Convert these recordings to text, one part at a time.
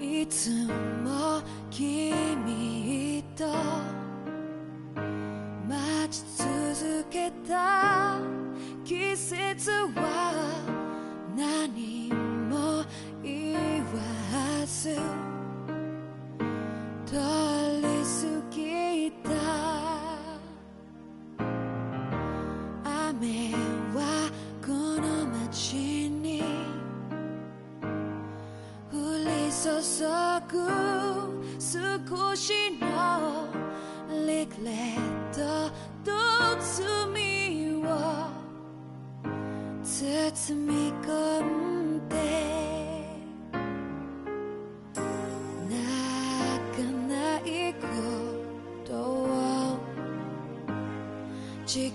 いつも君と待ち続けた季節は何も言わず通り過ぎた。雨はこの街に降り注ぐ少しのリグレットと罪を包み込んで泣かないことを誓っ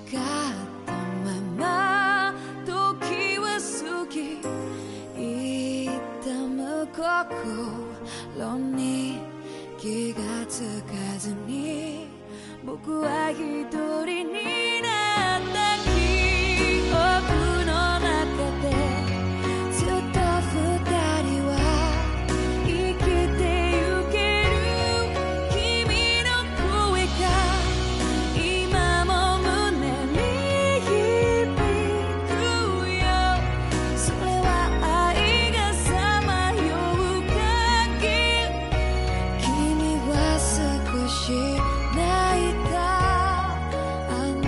たまま時は過ぎ、痛む心に気がつかずに僕は一人になった。記憶の中でずっと二人は生きてゆける。君の声が今も胸に響くよ。それは愛がさまよう限り。君は少し泣いたあの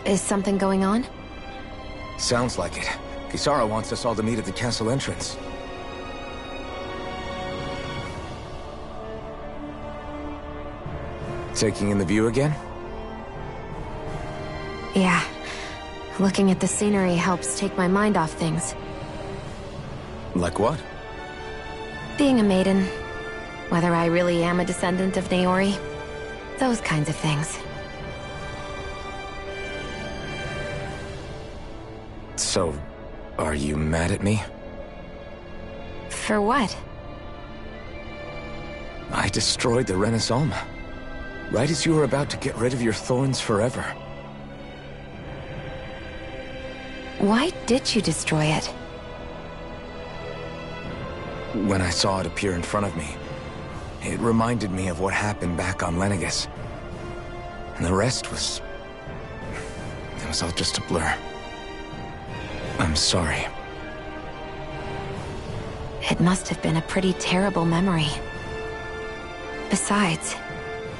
Is something going on? Sounds like it. Kisara wants us all to meet at the castle entrance. Taking in the view again? Yeah. Looking at the scenery helps take my mind off things. Like what? Being a maiden. Whether I really am a descendant of Naori. Those kinds of things. So, are you mad at me? For what? I destroyed the Renis Alma. Right as you were about to get rid of your thorns forever. Why did you destroy it? When I saw it appear in front of me, it reminded me of what happened back on Lenegis. And the rest was... it was all just a blur. I'm sorry. It must have been a pretty terrible memory. Besides,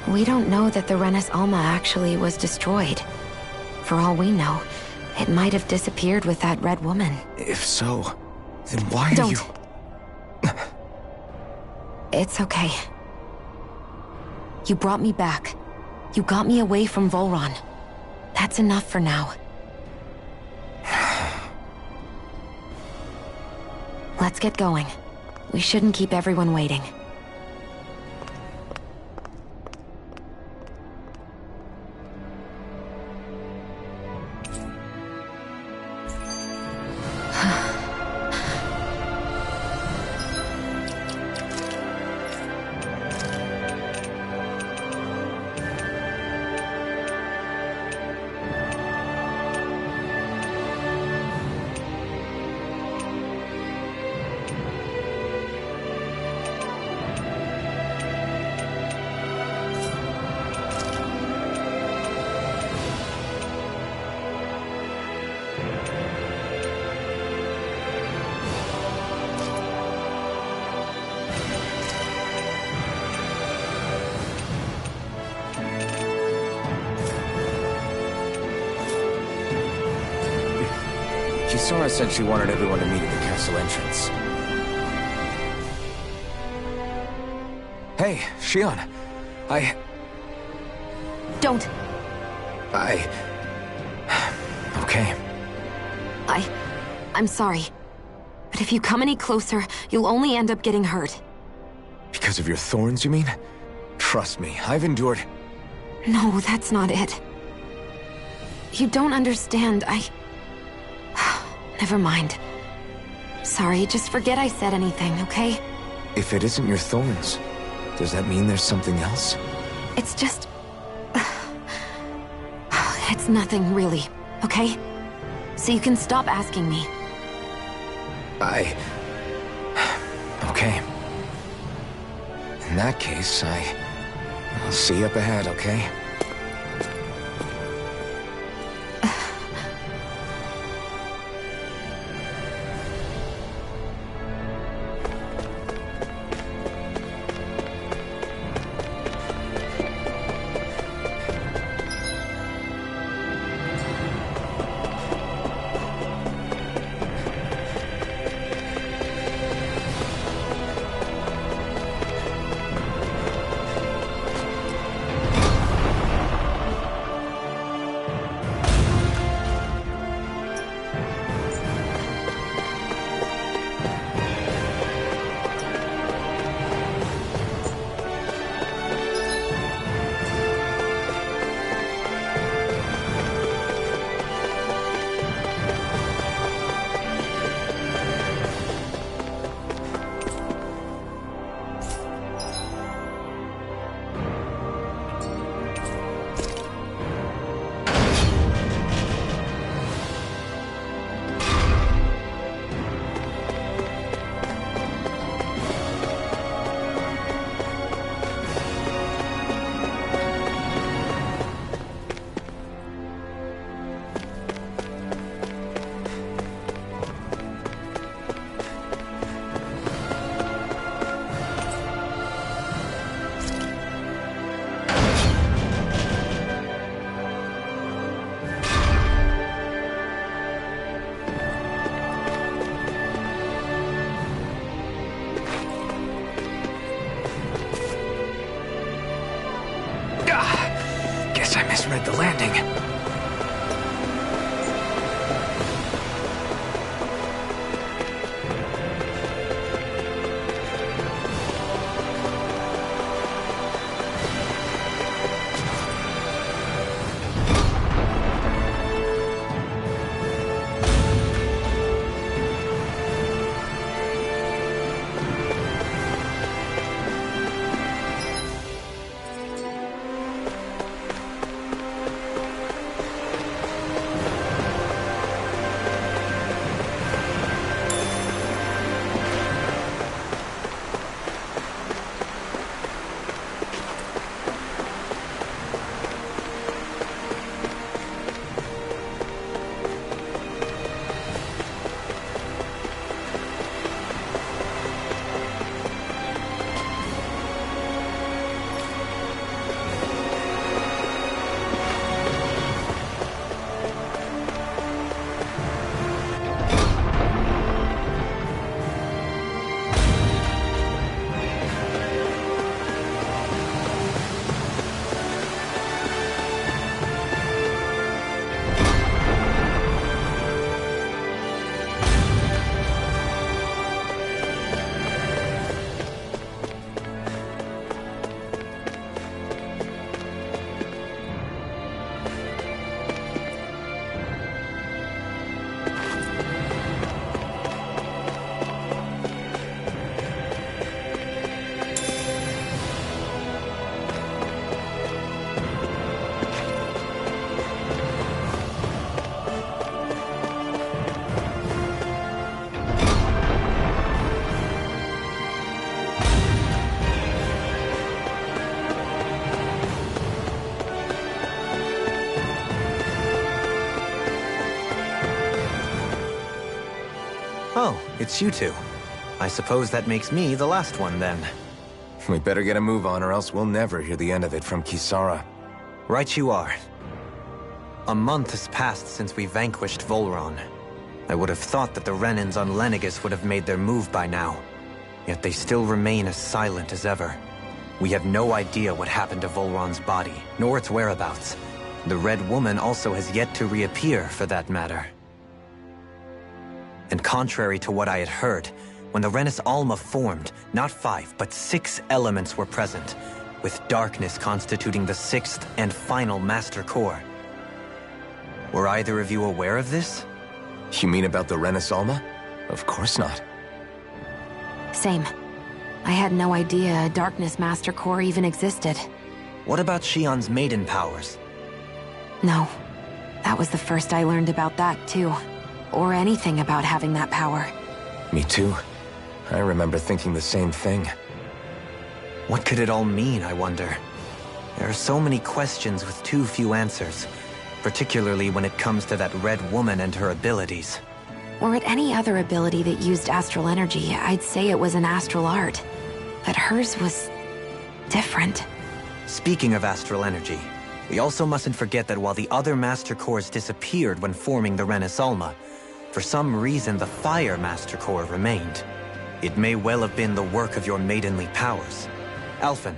we don't know that the Renis Alma actually was destroyed. For all we know, it might have disappeared with that red woman. If so, then why are you... It's okay. You brought me back. You got me away from Volron. That's enough for now. Let's get going. We shouldn't keep everyone waiting. Kisara said she wanted everyone to meet at the castle entrance. Hey, Shion. Don't! Okay. I'm sorry. But if you come any closer, you'll only end up getting hurt. Because of your thorns, you mean? Trust me, I've endured... No, that's not it. You don't understand, Never mind. Sorry, just forget I said anything, okay? If it isn't your thorns, does that mean there's something else? It's just... It's nothing, really, okay? So you can stop asking me. Okay. In that case, I'll see you up ahead, okay? misread the landing. Oh, it's you two. I suppose that makes me the last one, then. We better get a move on, or else we'll never hear the end of it from Kisara. Right you are. A month has passed since we vanquished Volron. I would have thought that the Renans on Lenegis would have made their move by now. Yet they still remain as silent as ever. We have no idea what happened to Volron's body, nor its whereabouts. The Red Woman also has yet to reappear, for that matter. And contrary to what I had heard, when the Renis Alma formed, not 5, but 6 elements were present, with darkness constituting the 6th and final Master Core. Were either of you aware of this? You mean about the Renis Alma? Of course not. Same. I had no idea a Darkness Master Core even existed. What about Shion's maiden powers? No. That was the first I learned about that, too. Or anything about having that power. Me too. I remember thinking the same thing. What could it all mean, I wonder? There are so many questions with too few answers, particularly when it comes to that Red Woman and her abilities. Were it any other ability that used astral energy, I'd say it was an astral art. But hers was different. Speaking of astral energy, we also mustn't forget that while the other Master Cores disappeared when forming the Renis Alma, for some reason the Fire Master Core remained. It may well have been the work of your maidenly powers. Alphen,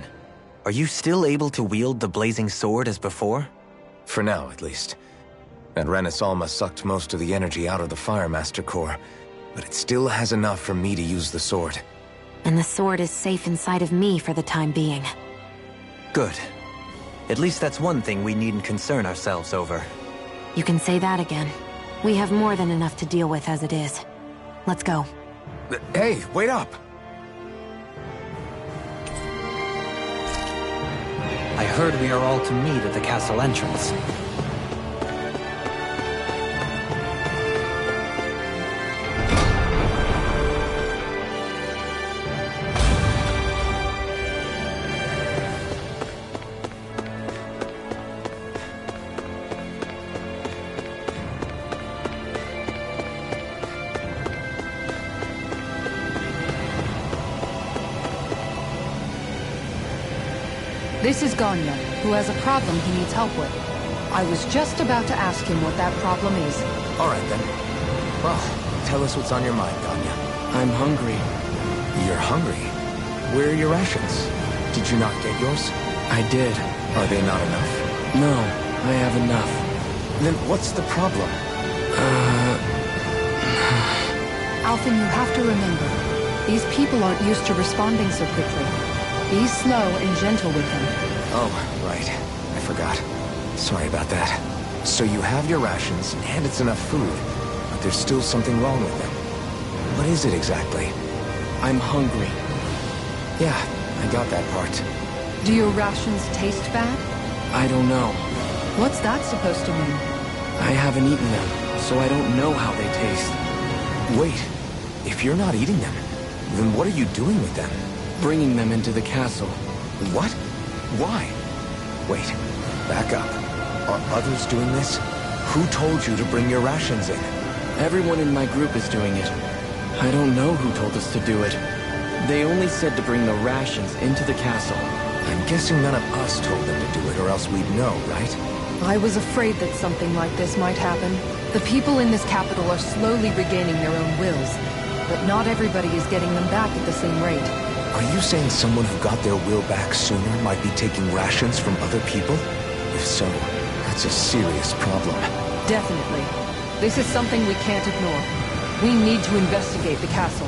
are you still able to wield the blazing sword as before? For now, at least. That Renis Alma sucked most of the energy out of the Fire Master Core, but it still has enough for me to use the sword. And the sword is safe inside of me for the time being. Good. At least that's one thing we needn't concern ourselves over. You can say that again. We have more than enough to deal with as it is. Let's go. Hey, wait up! I heard we are all to meet at the castle entrance. This is Ganya, who has a problem he needs help with. I was just about to ask him what that problem is. All right, then. Well, tell us what's on your mind, Ganya. I'm hungry. You're hungry? Where are your rations? Did you not get yours? I did. Are they not enough? No, I have enough. Then what's the problem? Alphen, you have to remember, these people aren't used to responding so quickly. Be slow and gentle with them. Oh, right. I forgot. Sorry about that. So you have your rations, and it's enough food, but there's still something wrong with them. What is it exactly? I'm hungry. Yeah, I got that part. Do your rations taste bad? I don't know. What's that supposed to mean? I haven't eaten them, so I don't know how they taste. Wait, if you're not eating them, then what are you doing with them? Bringing them into the castle. What? Why? Wait, back up. Are others doing this? Who told you to bring your rations in? Everyone in my group is doing it. I don't know who told us to do it. They only said to bring the rations into the castle. I'm guessing none of us told them to do it, or else we'd know, right? I was afraid that something like this might happen. The people in this capital are slowly regaining their own wills, but not everybody is getting them back at the same rate. Are you saying someone who got their will back sooner might be taking rations from other people? If so, that's a serious problem. Definitely. This is something we can't ignore. We need to investigate the castle.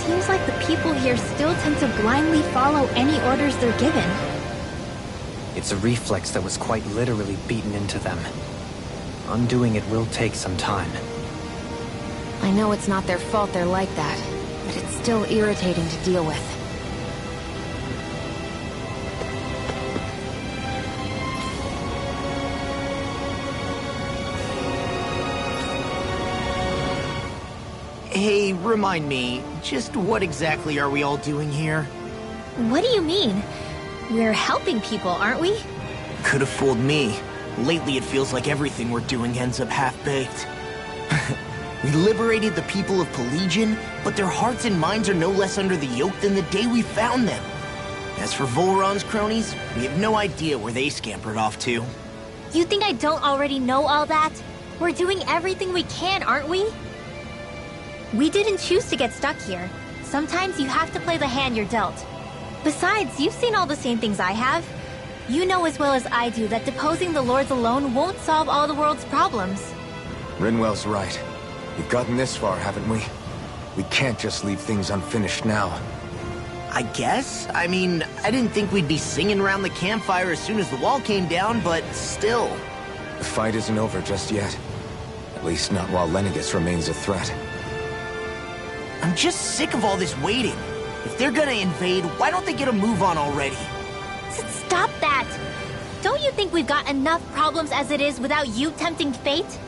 Seems like the people here still tend to blindly follow any orders they're given. It's a reflex that was quite literally beaten into them. Undoing it will take some time. I know it's not their fault they're like that, but it's still irritating to deal with. Hey, remind me, just what exactly are we all doing here? What do you mean? We're helping people, aren't we? Could have fooled me. Lately it feels like everything we're doing ends up half-baked. We liberated the people of Pelegion, but their hearts and minds are no less under the yoke than the day we found them. As for Volron's cronies, we have no idea where they scampered off to. You think I don't already know all that? We're doing everything we can, aren't we? We didn't choose to get stuck here. Sometimes you have to play the hand you're dealt. Besides, you've seen all the same things I have. You know as well as I do that deposing the lords alone won't solve all the world's problems. Rinwell's right. We've gotten this far, haven't we? We can't just leave things unfinished now. I guess? I mean, I didn't think we'd be singing around the campfire as soon as the wall came down, but still. The fight isn't over just yet. At least not while Lenegis remains a threat. I'm just sick of all this waiting. If they're gonna invade, why don't they get a move on already? Stop that! Don't you think we've got enough problems as it is without you tempting fate?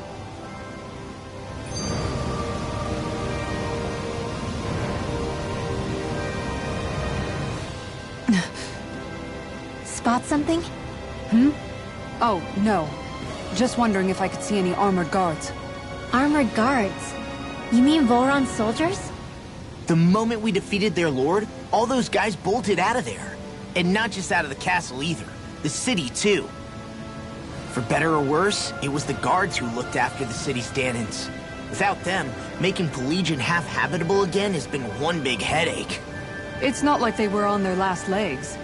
Spot something? Oh, no. Just wondering if I could see any armored guards. Armored guards? You mean Volron's soldiers? The moment we defeated their lord, all those guys bolted out of there. And not just out of the castle either. The city, too. For better or worse, it was the guards who looked after the city's Dahnans. Without them, making Pelegion half-habitable again has been one big headache. It's not like they were on their last legs.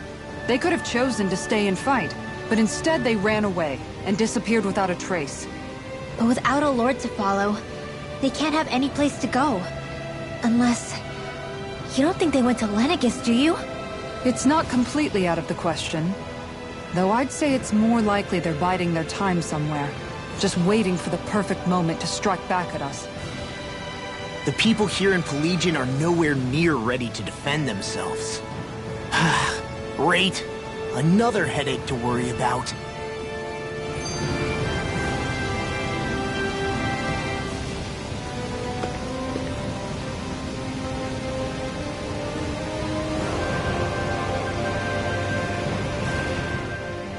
They could have chosen to stay and fight, but instead they ran away and disappeared without a trace. But without a lord to follow, they can't have any place to go. Unless... You don't think they went to Lenegis, do you? It's not completely out of the question. Though I'd say it's more likely they're biding their time somewhere. Just waiting for the perfect moment to strike back at us. The people here in Pelegion are nowhere near ready to defend themselves. Great. Another headache to worry about.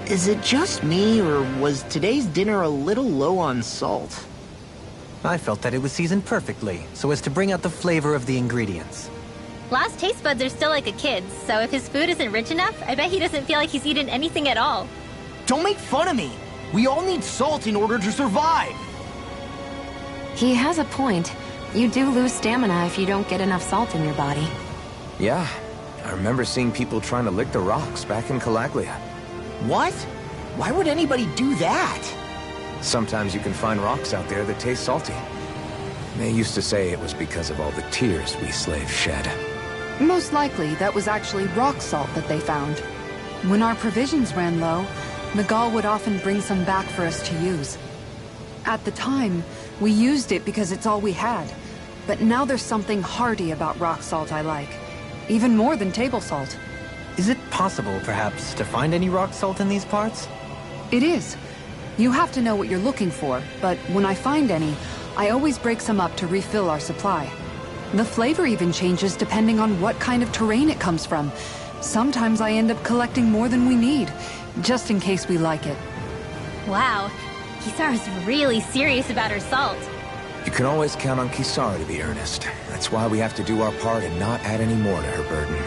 Is it just me, or was today's dinner a little low on salt? I felt that it was seasoned perfectly, so as to bring out the flavor of the ingredients. Last taste buds are still like a kid's, so if his food isn't rich enough, I bet he doesn't feel like he's eaten anything at all. Don't make fun of me. We all need salt in order to survive. He has a point. You do lose stamina if you don't get enough salt in your body. Yeah, I remember seeing people trying to lick the rocks back in Calaglia. What? Why would anybody do that? Sometimes you can find rocks out there that taste salty. They used to say it was because of all the tears we slaves shed. Most likely, that was actually rock salt that they found. When our provisions ran low, Miguel would often bring some back for us to use. At the time, we used it because it's all we had. But now there's something hearty about rock salt I like. Even more than table salt. Is it possible, perhaps, to find any rock salt in these parts? It is. You have to know what you're looking for, but when I find any, I always break some up to refill our supply. The flavor even changes depending on what kind of terrain it comes from. Sometimes I end up collecting more than we need, just in case we like it. Wow, Kisara's really serious about her salt. You can always count on Kisara to be earnest. That's why we have to do our part and not add any more to her burden.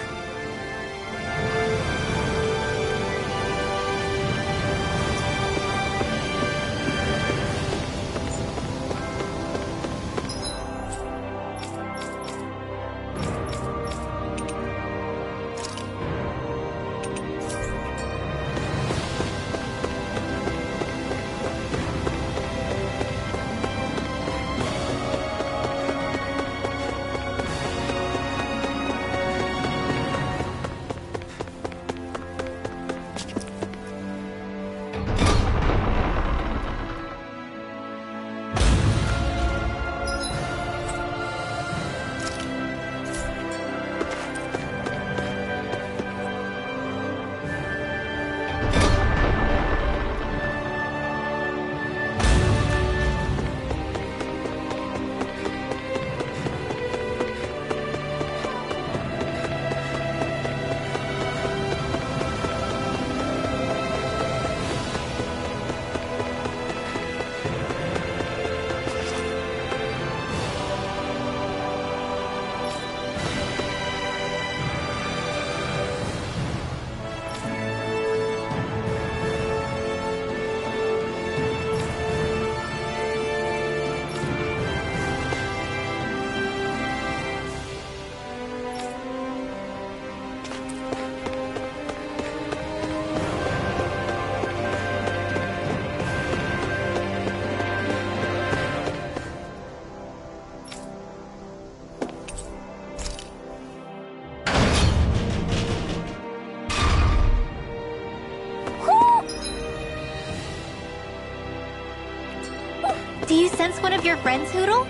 Do you sense one of your friends, Hootle?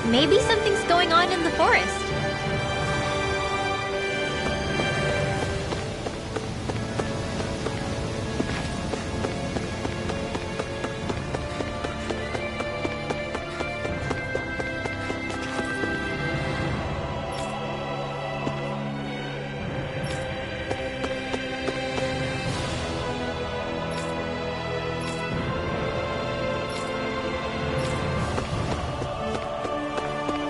Maybe something's going on in the forest.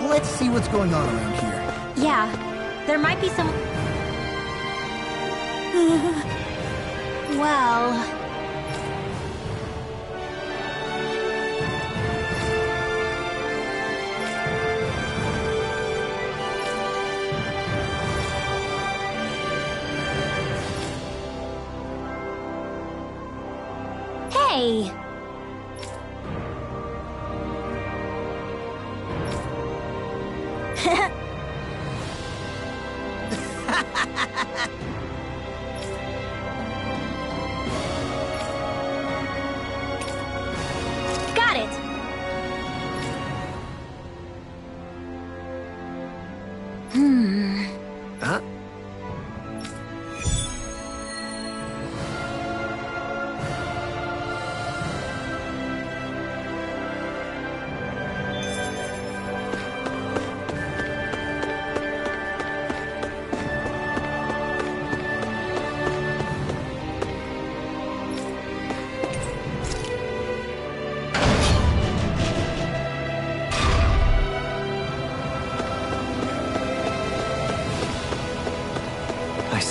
Let's see what's going on around here. Yeah, there might be some... well... Hey! Got it! Huh?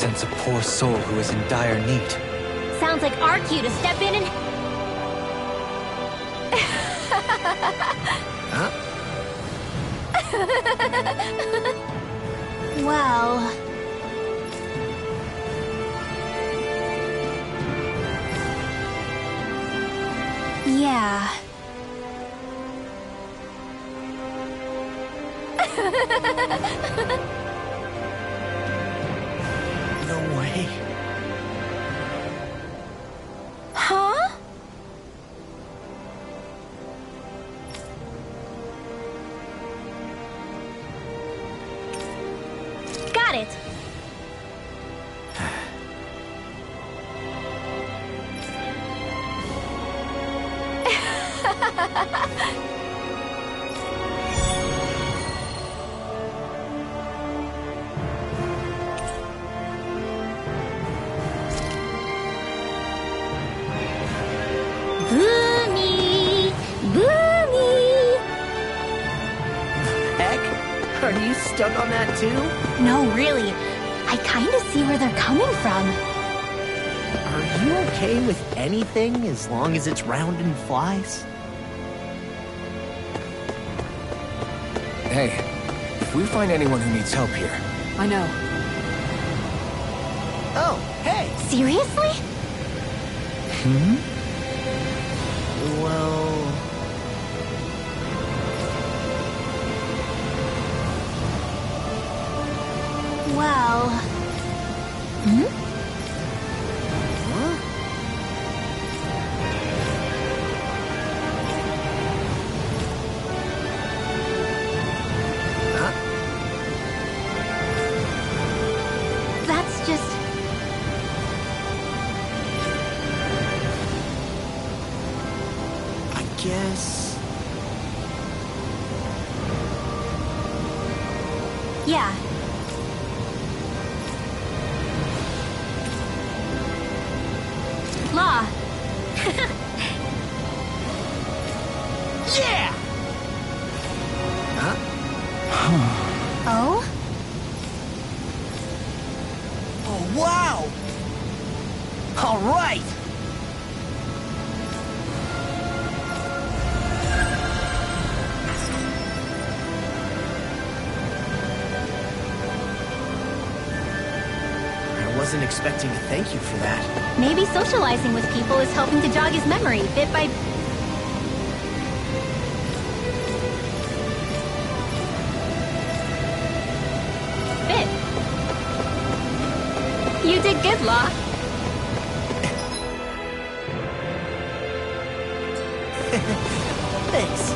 represents a poor soul who is in dire need. Sounds like our cue to step in and... Huh? Well... Yeah. No way. Huh? Got it. Boomy! Boomy! Heck? Are you stuck on that too? No, really. I kinda see where they're coming from. Are you okay with anything as long as it's round and flies? Hey, if we find anyone who needs help here, I know. Oh, hey! Seriously? Well... Well... That's just... I guess... Yeah. Law. Yeah! Oh? Oh, wow! All right! I wasn't expecting to thank you for that. Maybe socializing with people is helping to jog his memory bit by... bit. You did good, Law. Thanks.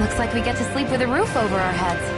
Looks like we get to sleep with a roof over our heads.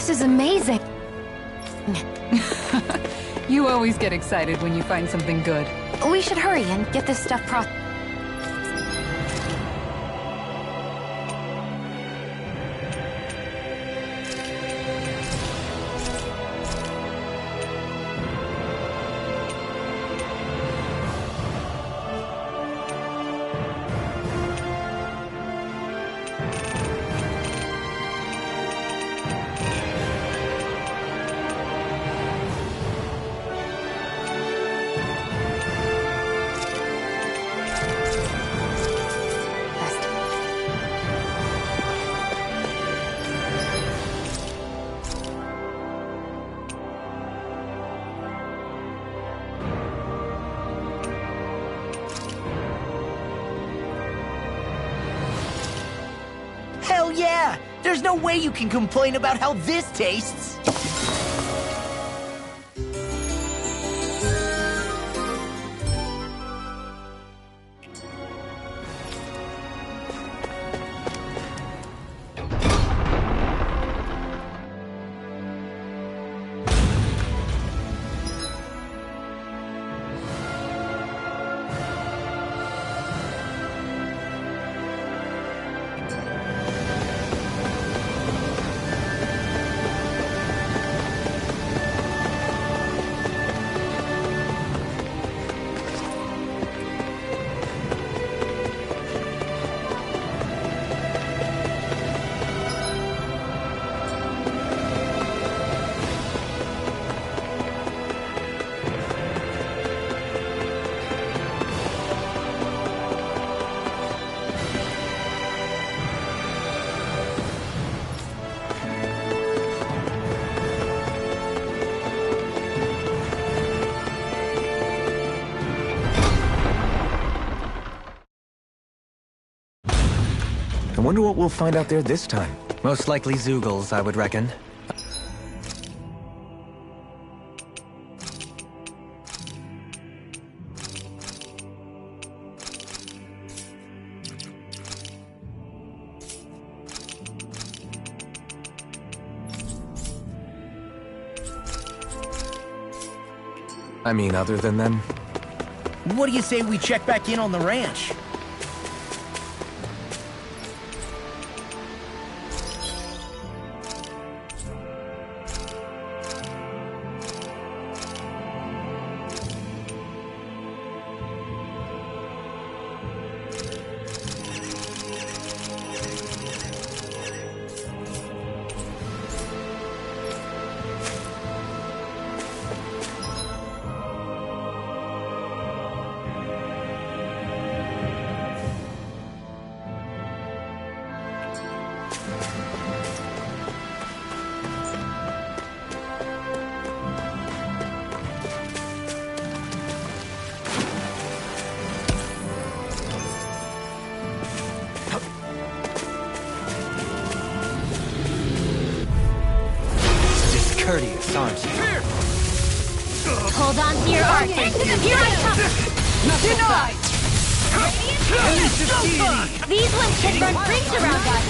This is amazing. You always get excited when you find something good. We should hurry and get this stuff Hell yeah! There's no way you can complain about how this tastes! I wonder what we'll find out there this time. Most likely Zeugles, I would reckon. I mean, other than them? What do you say we check back in on the ranch? Courteous, aren't you? Hold on to your art. Here I come! Denied! These ones can run rings around us!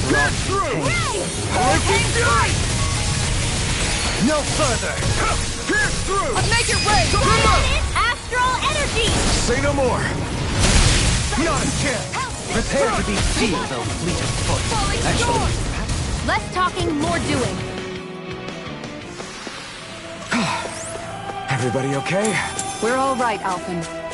Pass through! No further! Pierce through! Make it rain! Astral energy! Say no more! Not a chance! Prepare to be sealed, though fleet of foot. Actually, Less talking, more doing. Everybody okay? We're all right, Alphen.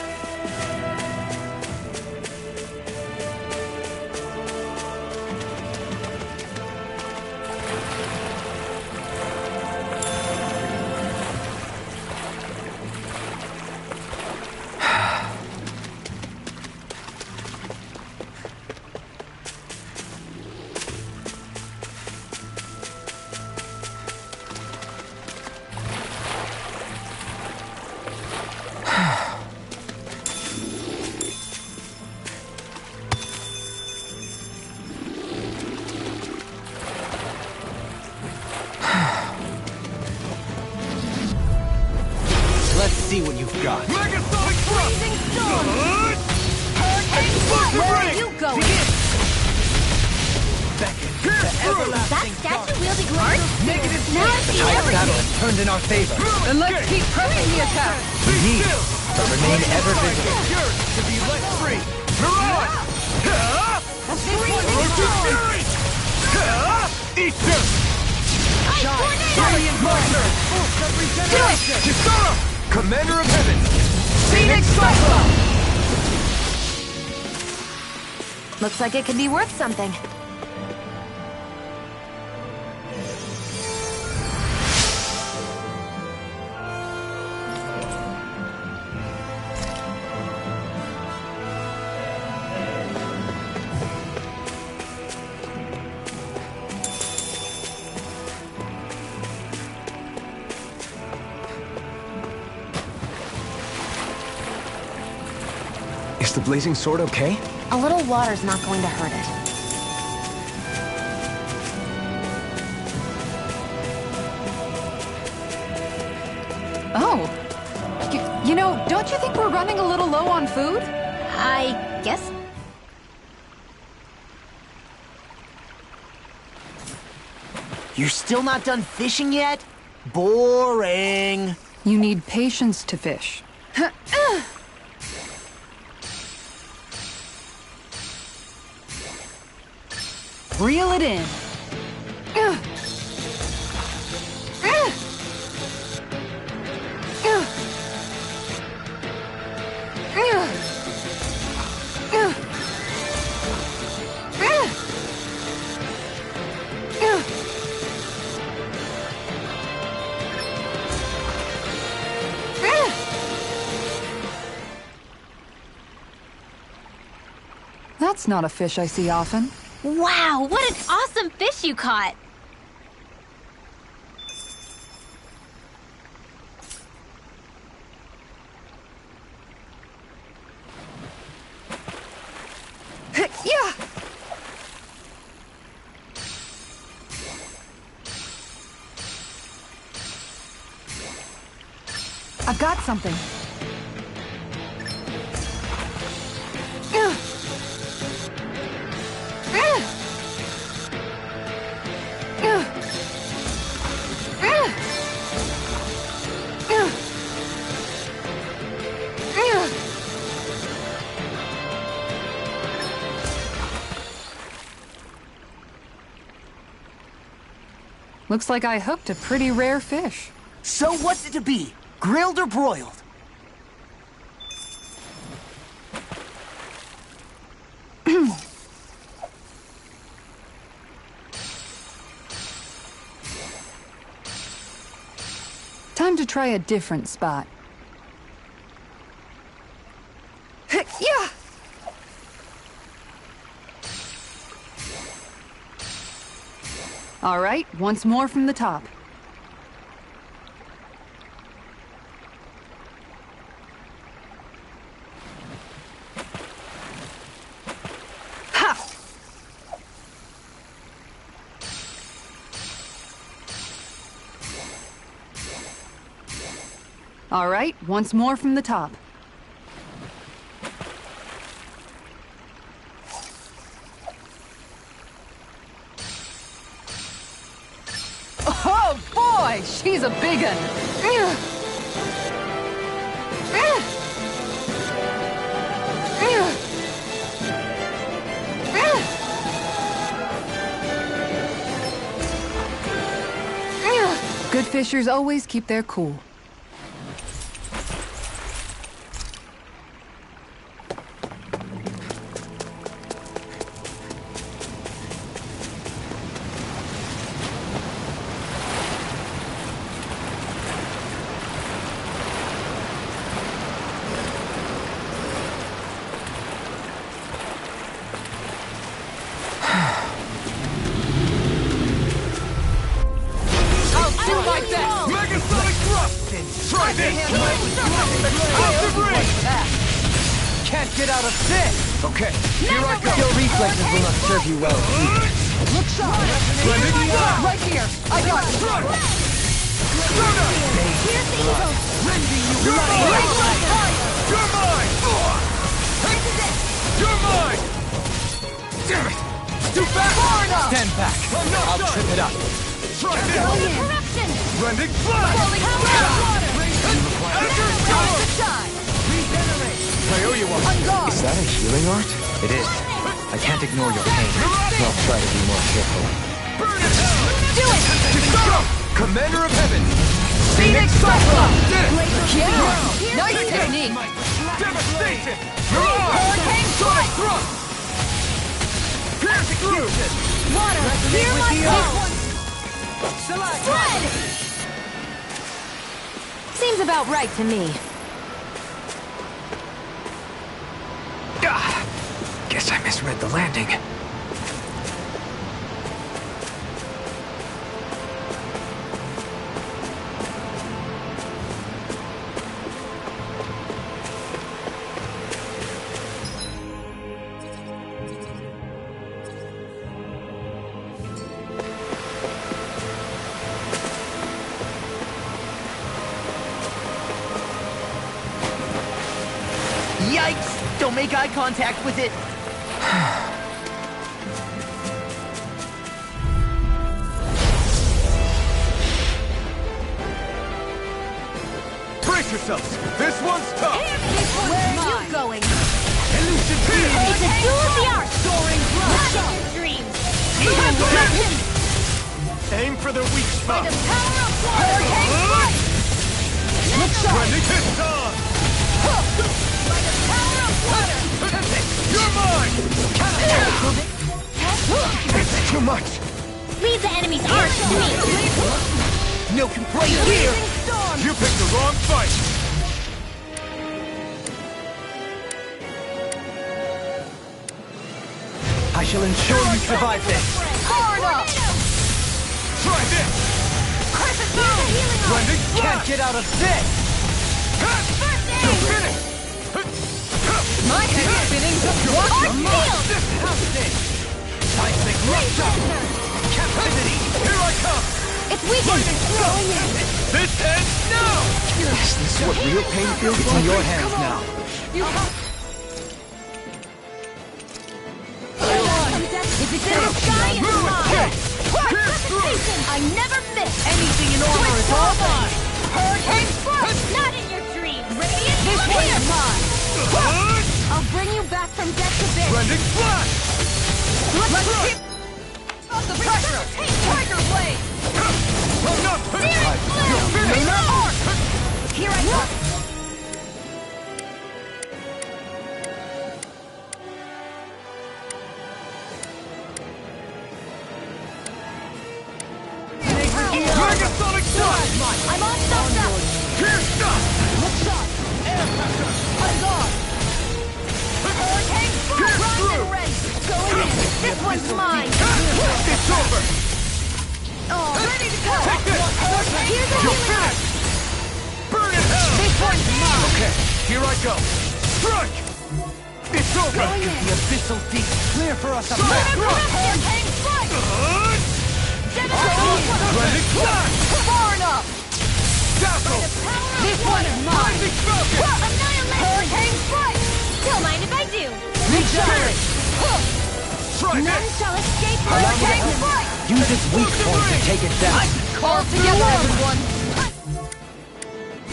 let's see what you've got. Megasonic Blazing storm! Hurricane Explosive Where ring! are you going? Beckon. That statue-wielding card? Now I see Tide of battle everything! has turned in our favor. Then let's keep pressing the attack. Indeed, but remain ever vigilant. To be let free! Mirage! Fury! Eat this! Brilliant Martyr! Kisara! Commander of Heaven! Phoenix Cyclone! Looks like it could be worth something. Is the blazing sword okay? A little water's not going to hurt it. Oh. You know, don't you think we're running a little low on food? I guess. You're still not done fishing yet? Boring. You need patience to fish. Reel it in. That's not a fish I see often. Wow, what an awesome fish you caught! Yeah! I've got something. Looks like I hooked a pretty rare fish. So what's it to be? Grilled or broiled? Time to try a different spot. Yeah! All right, once more from the top. Ha! All right, once more from the top. Oh boy, she's a big one. Good fishers always keep their cool. Can't get out of this! Okay, here I go! Your reflexes will not serve you well either. Look sharp! Right here! I got it! Here's the evil! You're mine! You're mine! You're mine! Damn it! too fast! Stand back. I'll trip it up. Try this! Corruption! Rending flash! I owe you one. Is that a healing art? It is. I can't ignore your pain. I'll try to be more careful. Burn it out! Do it! Go! Commander of Heaven! Phoenix Cyclone! Did it! Yeah! Nice technique! Devastation! Hurricane Sonic Strike! Thrust! Pierce through! Water! Hear my call! Sled! Seems about right to me. Guess I misread the landing. Yikes! Don't make eye contact with it! Brace yourselves! This one's tough! Where are you going? Elusive beam! It's a duel of the arts! Soaring Not blast! in your dreams! Aim for the weak By spot! the power of water! Hurricane Strike! Rending Piston! By the power of water! You're mine! It's too much! Leave the enemy's arts to me! No complaint here! Storm! You picked the wrong fight! I shall ensure you survive this. Hard up! Try this! Crescent Moon! Rending Can't get out of this! You're finished! My head is spinning just watching! Seismic rupture! Capacity! Here I come! It's weakened! Going in! This ends now! Is this what real pain feels like? It's in your hands now. You have... If it's in the sky, it's mine! I never miss! Anything in order is all mine! Hurricane Strike! Not in your dreams! Radiant This one Fire! is mine! I'll bring you back from death to this! Rending flash! Let's keep... Off the pressure! Tiger Blade! Hold up! You're finished! Here I come! Megasonic Thrust! I'm all stuffed up! Pierce up! Look sharp! Air pressure! I'm on! Hurricane Strike! Pierce Primed through! and ready! Going in! This one's mine! It's over! Oh, ready to go! Take this! Here's the You're healing art! finished! Burn it out! This one's mine! Okay, here I go! Strike! It's over! Going in! The abyssal deep clear for us up Sonic there. Thrust! Hurricane Strike! Rending flash! Far enough! Dazzle! This one is mine! Lightning Falcon! Annihilation! Hurricane Strike! Don't mind if I do! Regenerate! Try None this! shall escape Hurricane my Strike! Use its weak point to take it down. All together, everyone!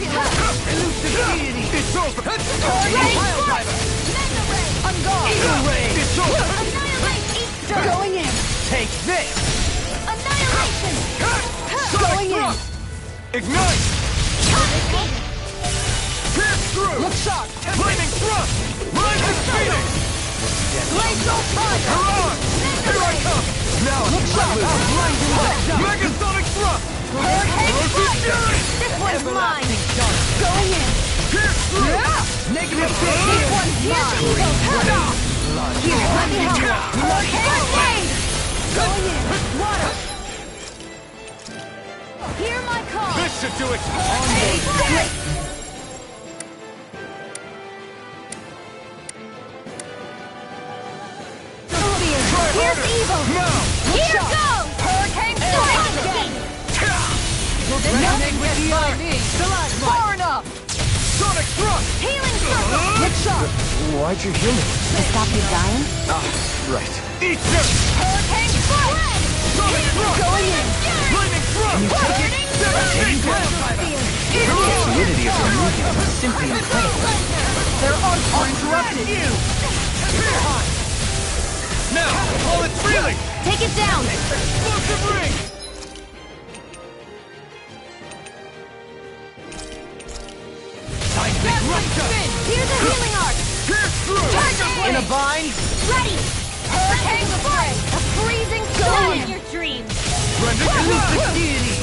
Elusive deity! It's over! Hurricane Strike! Mega Ray! I'm gone! Eagle Ray! It's over! Annihilate each dirt! Going in! Take this! Annihilation! Sonic in. Thrust! Ignite! Pierce through! Look sharp! Lightning Thrust! Rise and Phoenix! Glacial Fire! Hurrah! Here I come! Now Look sharp! Megasonic Thrust! Hurricane Corrosive Strike! Fury! This one's mine! Going in! Pierce through! Negative This one's mine! Here, let me help you! Hurricane Blade! Going in! Water! Hear my call! This should do it! Hurricane Strike! Here's evil! Now! Here goes! Hurricane Strike! Resonate with the earth. Far enough! Sonic Thrust! Healing Circle! Look sharp! Why'd you heal me? To stop you dying? Ah, right. Hurricane Strike! Going in! Lightning Thrust! You take it! The fluidity of your movement is simply incredible. Their arcs are interrupted. Now, all it's reeling! Take it down! Explosive ring! Seismic rupture! Here's a healing arc! Pierce through! In a bind. Ready! Hurricane Spray! A freezing storm in your dreams! Elusive deity!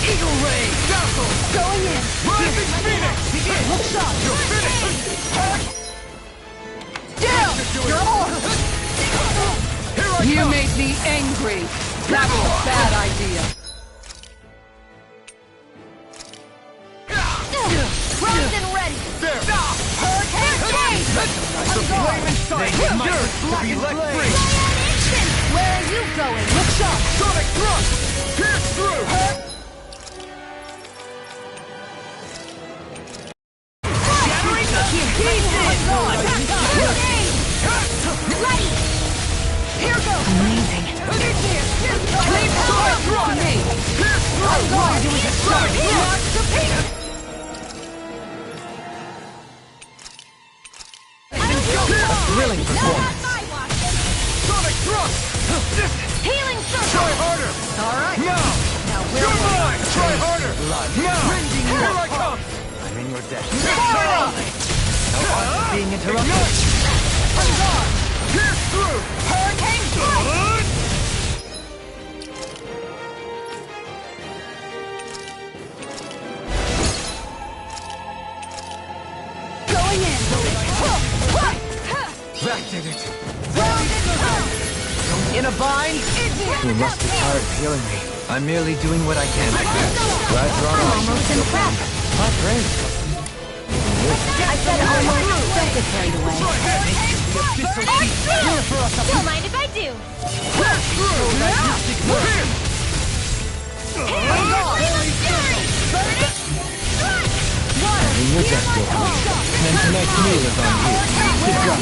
Eagle ray! Dazzle! Going in! Rising Phoenix! Begin! Look shot! You're finished! Down! You're off! Here I You come! made me angry. That was a bad idea. Frozen ready! There! Hurricane Strike! The flaming sight! Yours to be let free! Where are you going? Look shot! Sonic thrust! Pierce through! Ready! Here goes! Amazing. Leave power to me! I'm going to destroy Lock to peak! Thrilling performance. Sonic thrust! Healing circle! Try harder! All right. Now you're mine! Try harder! Now! Here I come! I'm in your debt. No odds of being interrupted. Pierce through! Hurricane Strike! Going in! That did it! In a bind. You must be tired of healing me. I'm merely doing what I can. Glad you're on Almost impressed. my brains. I said almost. Don't get carried away. Don't mind if I do. In your death, And tonight's meal is on you. Good job.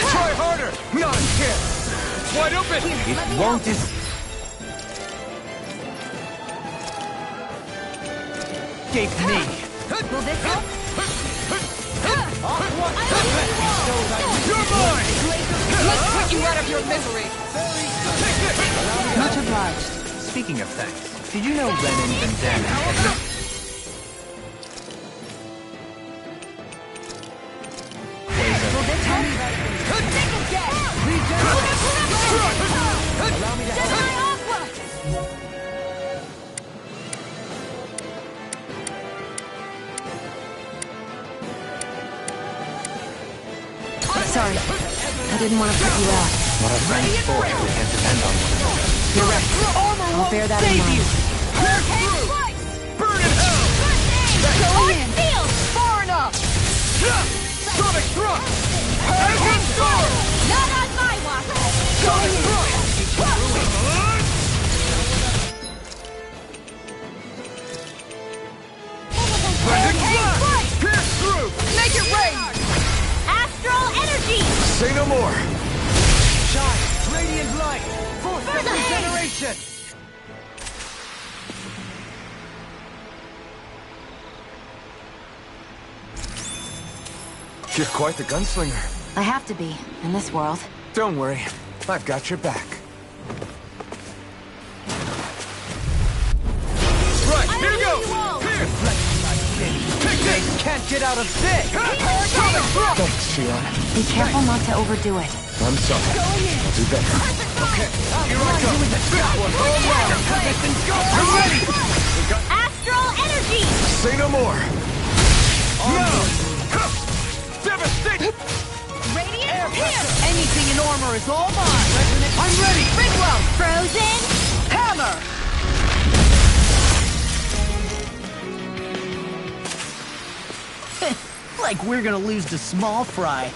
Try harder! Not a chance! It's wide open! It won't is... Escape me! Will this help? You're mine! Let's put you out of your misery. Much obliged. Speaking of thanks, did you know Renan and Dan had... Will this help? Take a guess! Allow me to Jedi Aqua! Sorry. I didn't want to put you out. What are friends for if we can't depend on one another? You're right. I'll bear that in mind. Hurricane Strike! burn in hell! Going in! Field! Far enough! Sonic thrust! Heaven storm! Not on my watch! Sonic thrust! Hurricane Strike! Pierce through! Make it rain! Astral energy! Say no more. Shine! Radiant light! Force of regeneration! You're quite the gunslinger. I have to be, in this world. Don't worry. I've got your back. Right, here we go! Here! Take this! Can't get out of this! Sonic thrust! Thanks, Shion. Be careful not to overdo it. I'm sorry. I'll do better. Okay, here I go! This one! I'm ready! Astral energy! Say no more. No! Devastate! Radiant pierce! Anything in armor is all mine. I'm ready! Bigwell, Frozen! hammer. Like we're gonna lose to small fry.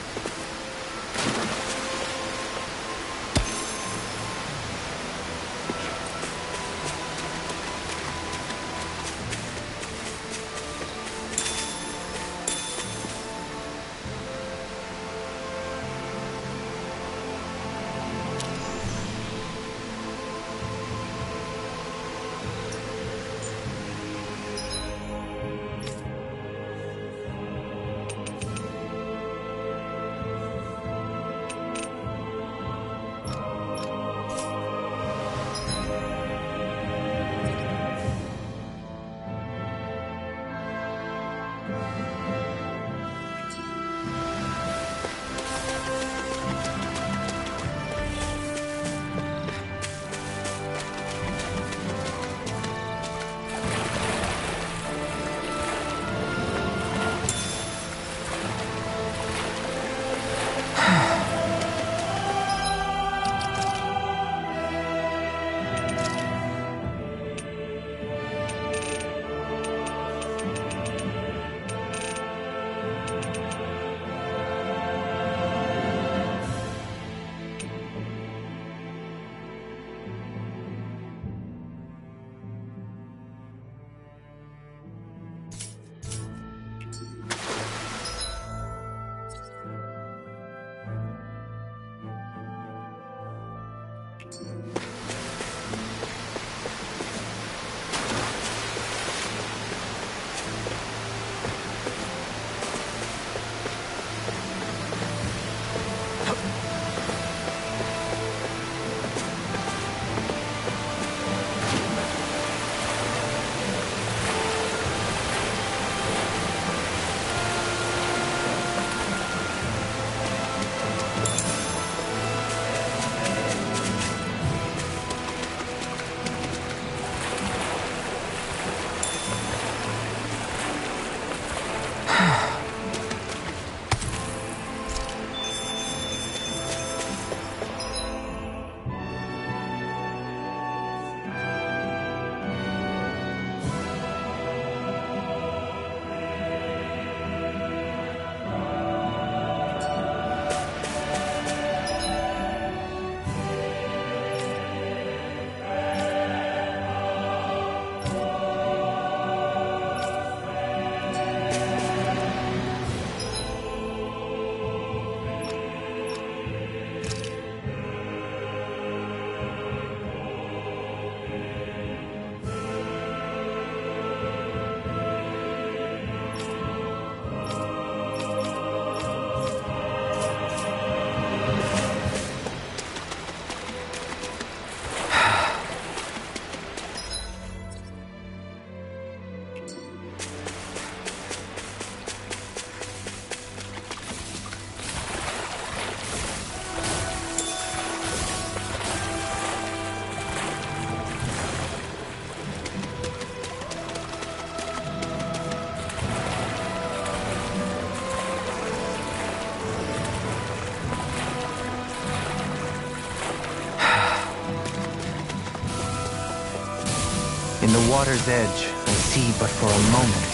water's edge, I see but for a moment.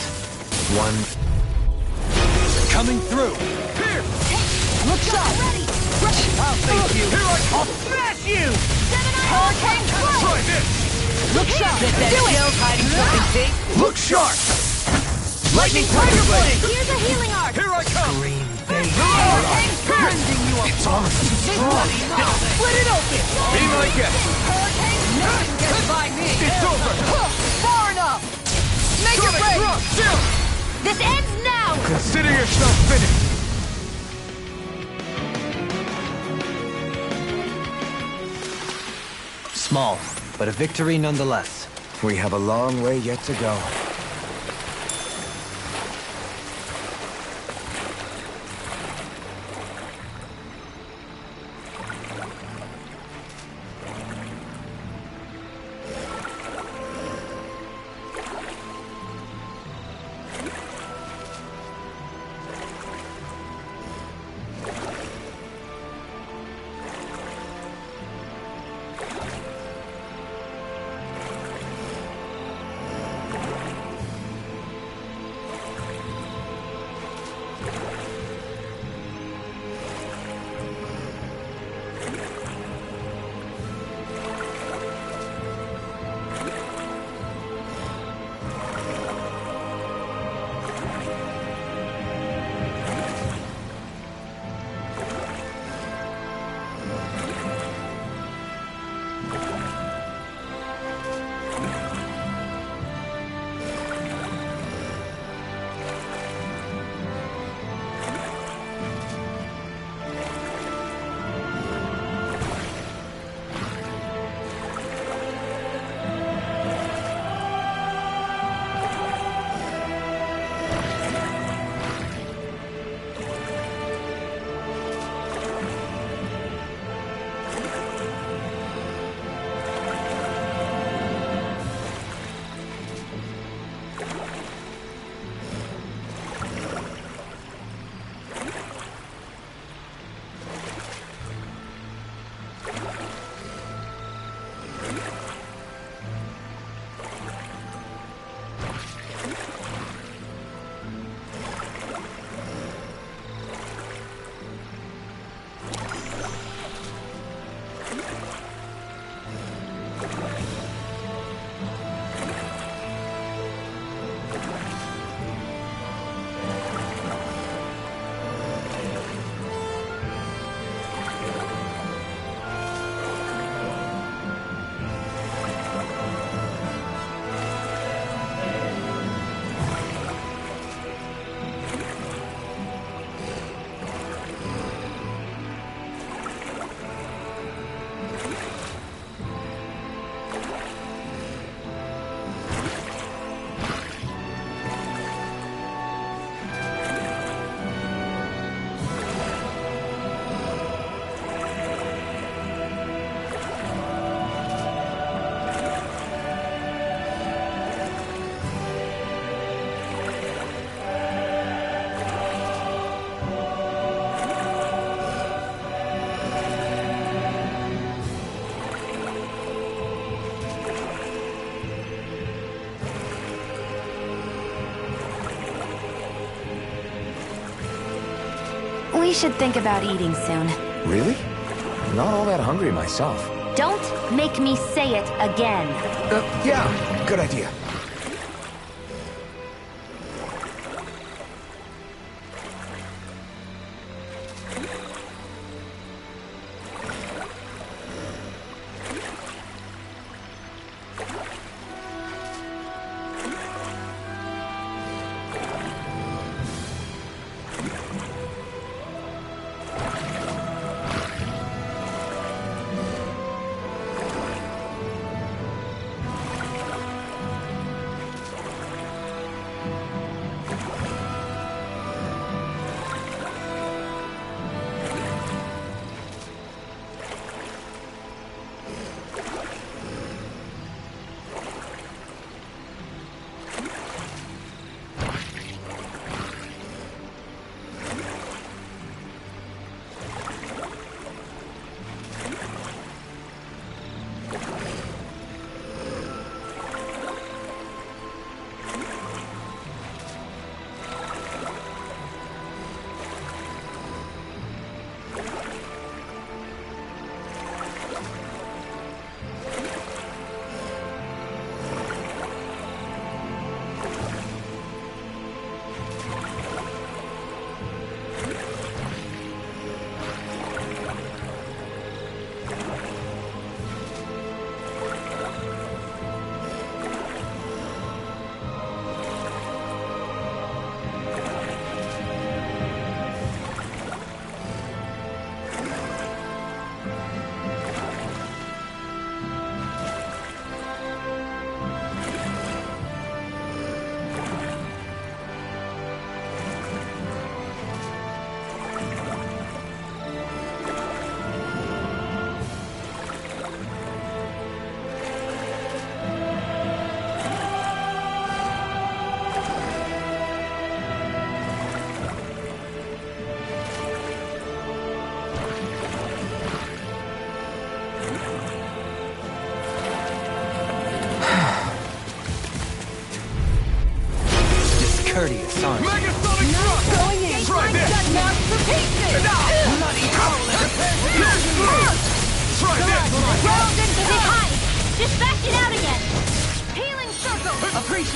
One... Coming through! Here! Look shot! Ready! I'll face you! Here I'll smash you! Hurricane strike! Try this! Look sharp! Get that shell's hiding something big! Look sharp! Lightning Tiger Blade! Here's a healing arc! Here I come! Scream, baby! Hurricane Rending you It's armor! Split it open! Be my guest! Hurricane nothing gets by me! It's over! Far enough! Make it break! This ends now! Consider yourself finished! Small, but a victory nonetheless. We have a long way yet to go. We should think about eating soon. Really? Not all that hungry myself. Don't make me say it again. Yeah, good idea.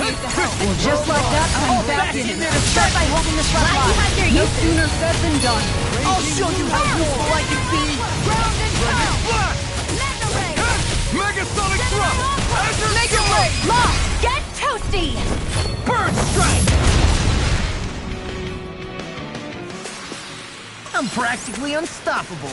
appreciate the help. And just like that, I'm back in it. Start by holding this front line. No sooner said than done. I'll show you how useful I can be! Ground and pound! Blast! Mega ray! Megasonic thrust! Azure Mega Storm! ray! Lock! Get toasty! Bird strike! I'm practically unstoppable.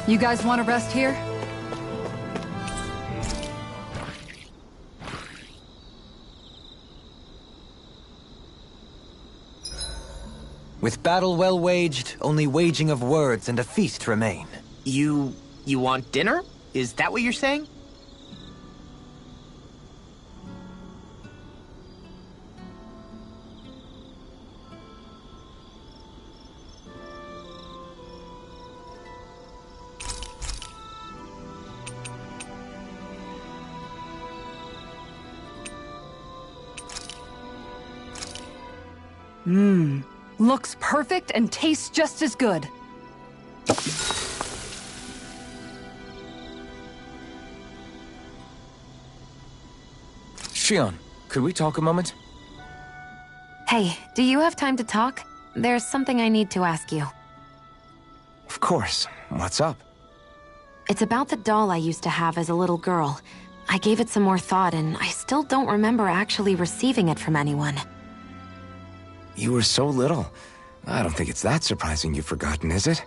You guys want to rest here? With battle well waged, only waging of words and a feast remain. You want dinner? Is that what you're saying? Looks perfect and tastes just as good. Shion, could we talk a moment? Hey, do you have time to talk? There's something I need to ask you. Of course. What's up? It's about the doll I used to have as a little girl. I gave it some more thought, and I still don't remember actually receiving it from anyone. You were so little. I don't think it's that surprising you've forgotten, is it?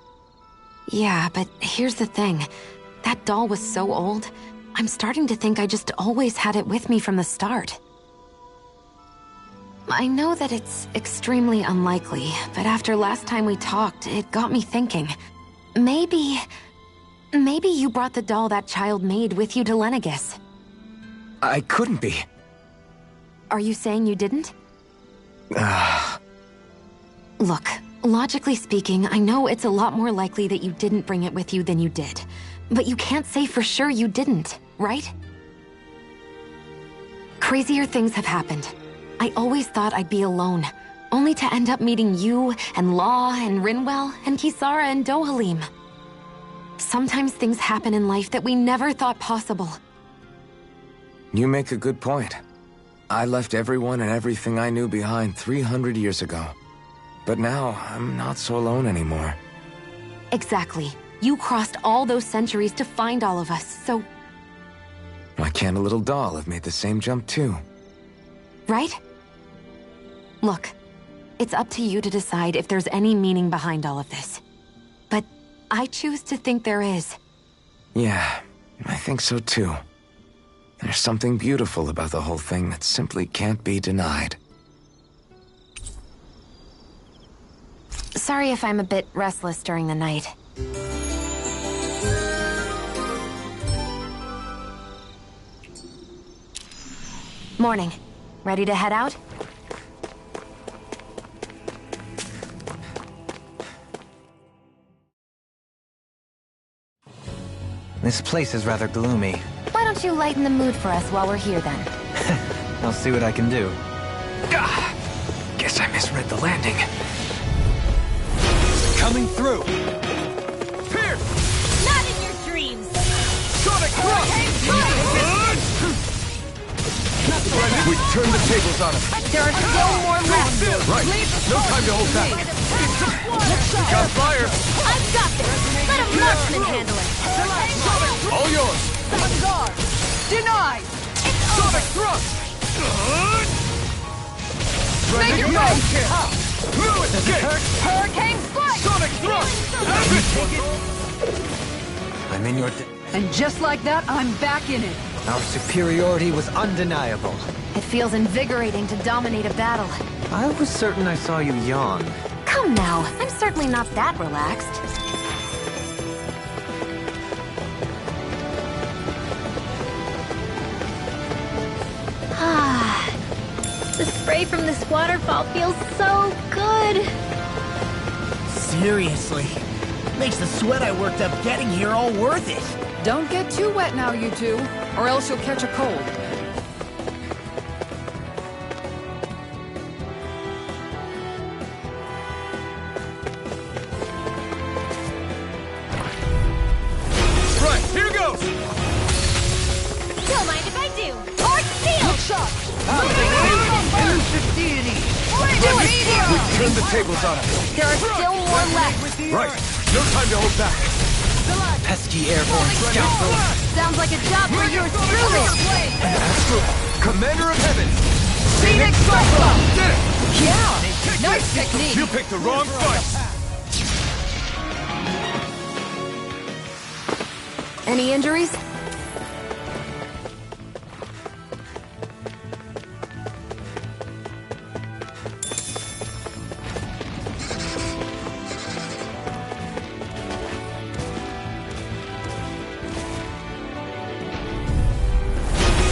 Yeah, but here's the thing. That doll was so old, I'm starting to think I just always had it with me from the start. I know that it's extremely unlikely, but after last time we talked, it got me thinking. Maybe you brought the doll that child made with you to Lenegis. I couldn't be. Are you saying you didn't? Look, logically speaking, I know it's a lot more likely that you didn't bring it with you than you did. But you can't say for sure you didn't, right? Crazier things have happened. I always thought I'd be alone, only to end up meeting you, and Law, and Rinwell, and Kisara, and Dohalim. Sometimes things happen in life that we never thought possible. You make a good point. I left everyone and everything I knew behind 300 years ago. But now, I'm not so alone anymore. Exactly. You crossed all those centuries to find all of us, so... Why can't a little doll have made the same jump too? Right? Look, it's up to you to decide if there's any meaning behind all of this. But I choose to think there is. Yeah, I think so too. There's something beautiful about the whole thing that simply can't be denied. Sorry if I'm a bit restless during the night. Morning. Ready to head out? This place is rather gloomy. Why don't you lighten the mood for us while we're here then? I'll see what I can do. Gah! Guess I misread the landing. Coming through! Pierce! Not in your dreams! Sonic thrust! We turned the tables on him. There are still more left. Right. No time to hold back. Got fire. I've got this! Let a marksman handle it! All yours. Denied! Sonic thrust! Make your Ready? move! New escape! Hurricane Strike! Sonic thrust! I'm in your... And just like that, I'm back in it. Our superiority was undeniable. It feels invigorating to dominate a battle. I was certain I saw you yawn. Come now, I'm certainly not that relaxed. Ah, the spray from this waterfall feels so good. Seriously, Makes the sweat I worked up getting here all worth it. Don't get too wet now, you two, or else you'll catch a cold. Right, here goes! Don't mind if I do. Or steal! We turned the tables on us. There are still more left. Right, no time to hold back. Pesky airborne scoundrel. Sounds like a job for yours truly. Astral, Commander of Heaven. Phoenix Cyclone! Did it! Yeah! Nice technique! You picked the wrong fight. Any injuries?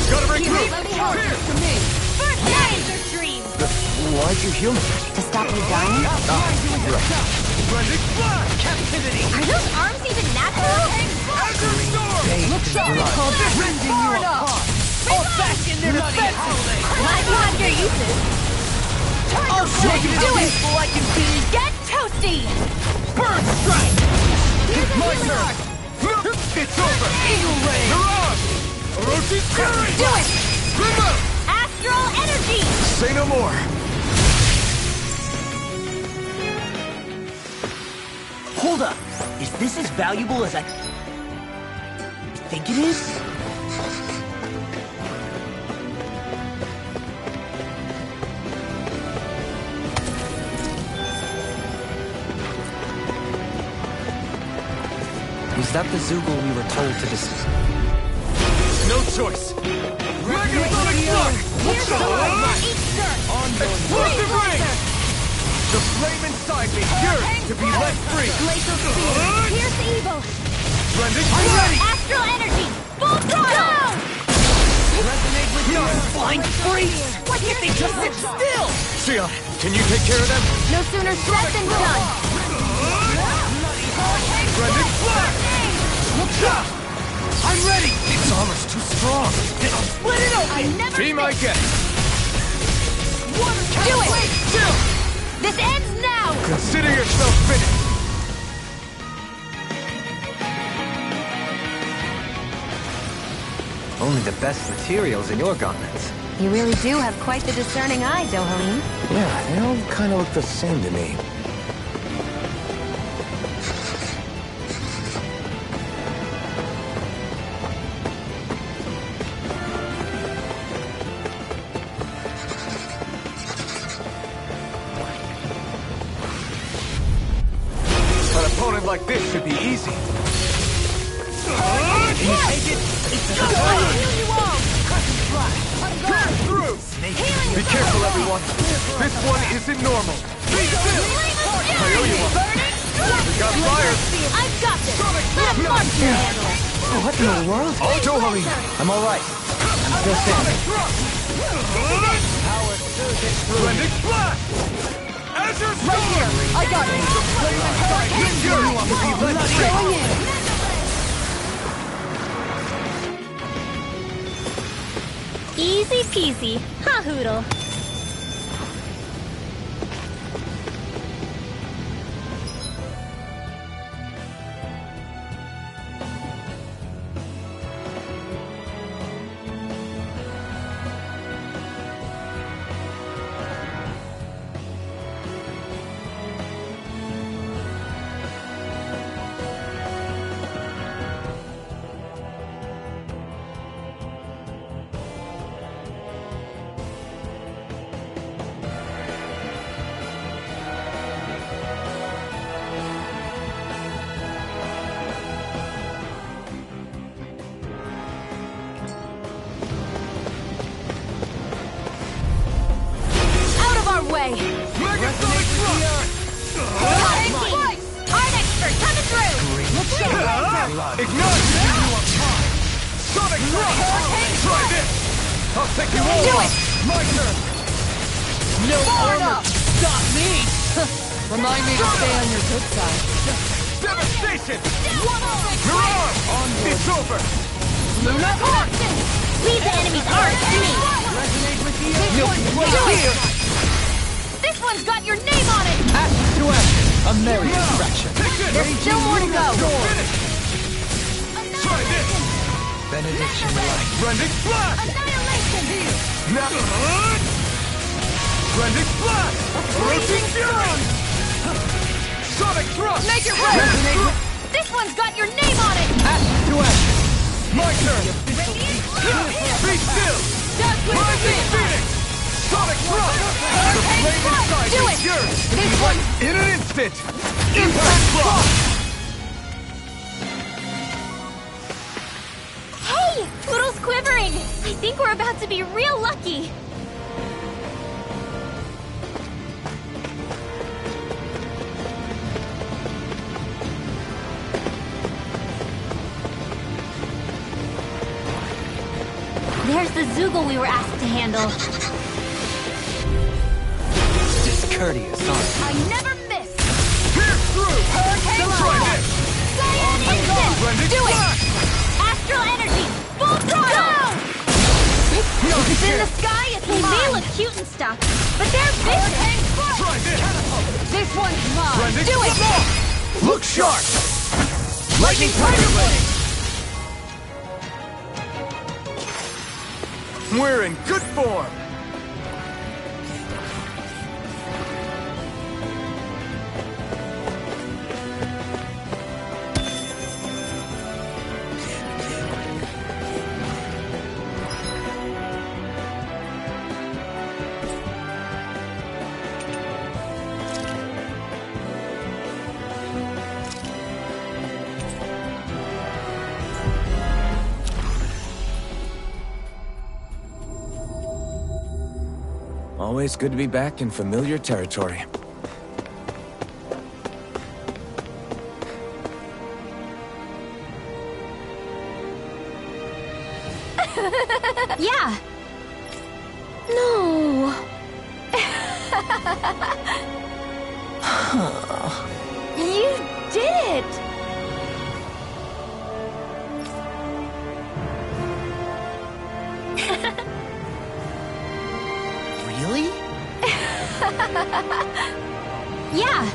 Gotta break through. First laser stream! Why'd you heal me? To stop me dying? Blending flash! Captivity! Are those arms even natural? Looks called rending you apart! All back in their defenses! Glad you have your uses. I'll show you Do how it! useful I can be! Get toasty! Bird strike! It's my turn! It's over! Eagle ray! Mirage! Orochi Fury! Do it! Remote! Astral energy! Say no more! Hold up! Is this as valuable as I think it is? Was that the Zoogle we were told to No choice! Megasonic Shock! Explosive ring! The flame inside me yearns to be let free! Glacial speed! Pierce evil! Blending ready! Astral energy! Full throttle! Resonate with your flying freeze! Why can't they just sit still? Sion, can you take care of them? No sooner said than done. Blending flash! I'm ready! Its armor's too strong! Then I'll split it open! Be my guest! Do it! Still! This ends now! Consider yourself finished! Only the best materials in your garments. You really do have quite the discerning eye, Dohalim. Yeah, they all kind of look the same to me. An opponent like this should be easy. Can you take it? Burn through! Be careful, everyone. This one isn't normal. Be still! I owe you one. We got fire! I've got this! Let him march your handle! What in the world? Oh, Dohalim! I'm alright. Still standing. Blending flash! Azure Storm! I got it! Going in! Easy peasy. Ha hoodle. Way. Megasonic Thrust! Art expert coming through! Ignite! Sonic Thrust! Try this! I'll take you all Do on. it! My turn! No armor! Stop me! Remind me to stay on your good side. Devastation! Mirage! It's over! Luna Corruption! Leave the enemy's arms to me! Resonate with the This one's got your name on it! Ashes to ashes. A merry distraction. There's still more to go! Try this! Benediction light. Rending Splash! Annihilation! Now... Rending Splash! Approaching Fury! Sonic Thrust! Make it right! Resonate with This one's got your name on it! ashes to ashes. My turn! Be still! Rising Phoenix! Sonic Thrust! The flame inside Do is it! yours! This one! In an instant! Impact Frost! Hey! Poodle's quivering! I think we're about to be real lucky! There's the Zoogle we were asked to handle. Discourteous, aren't I never miss! Pierce through! Hurricane Try this! Cyan Instant! Rending Do it! Splash! Astral Energy! Full throttle! No It's in the chance! sky, they may look cute and stuff, but they're vicious! Try this! This one's mine! Rending Do it! Splash! Look sharp! Lightning Tiger Blade! We're in good form! Always good to be back in familiar territory. Yeah! No. You did it! Really? Yeah!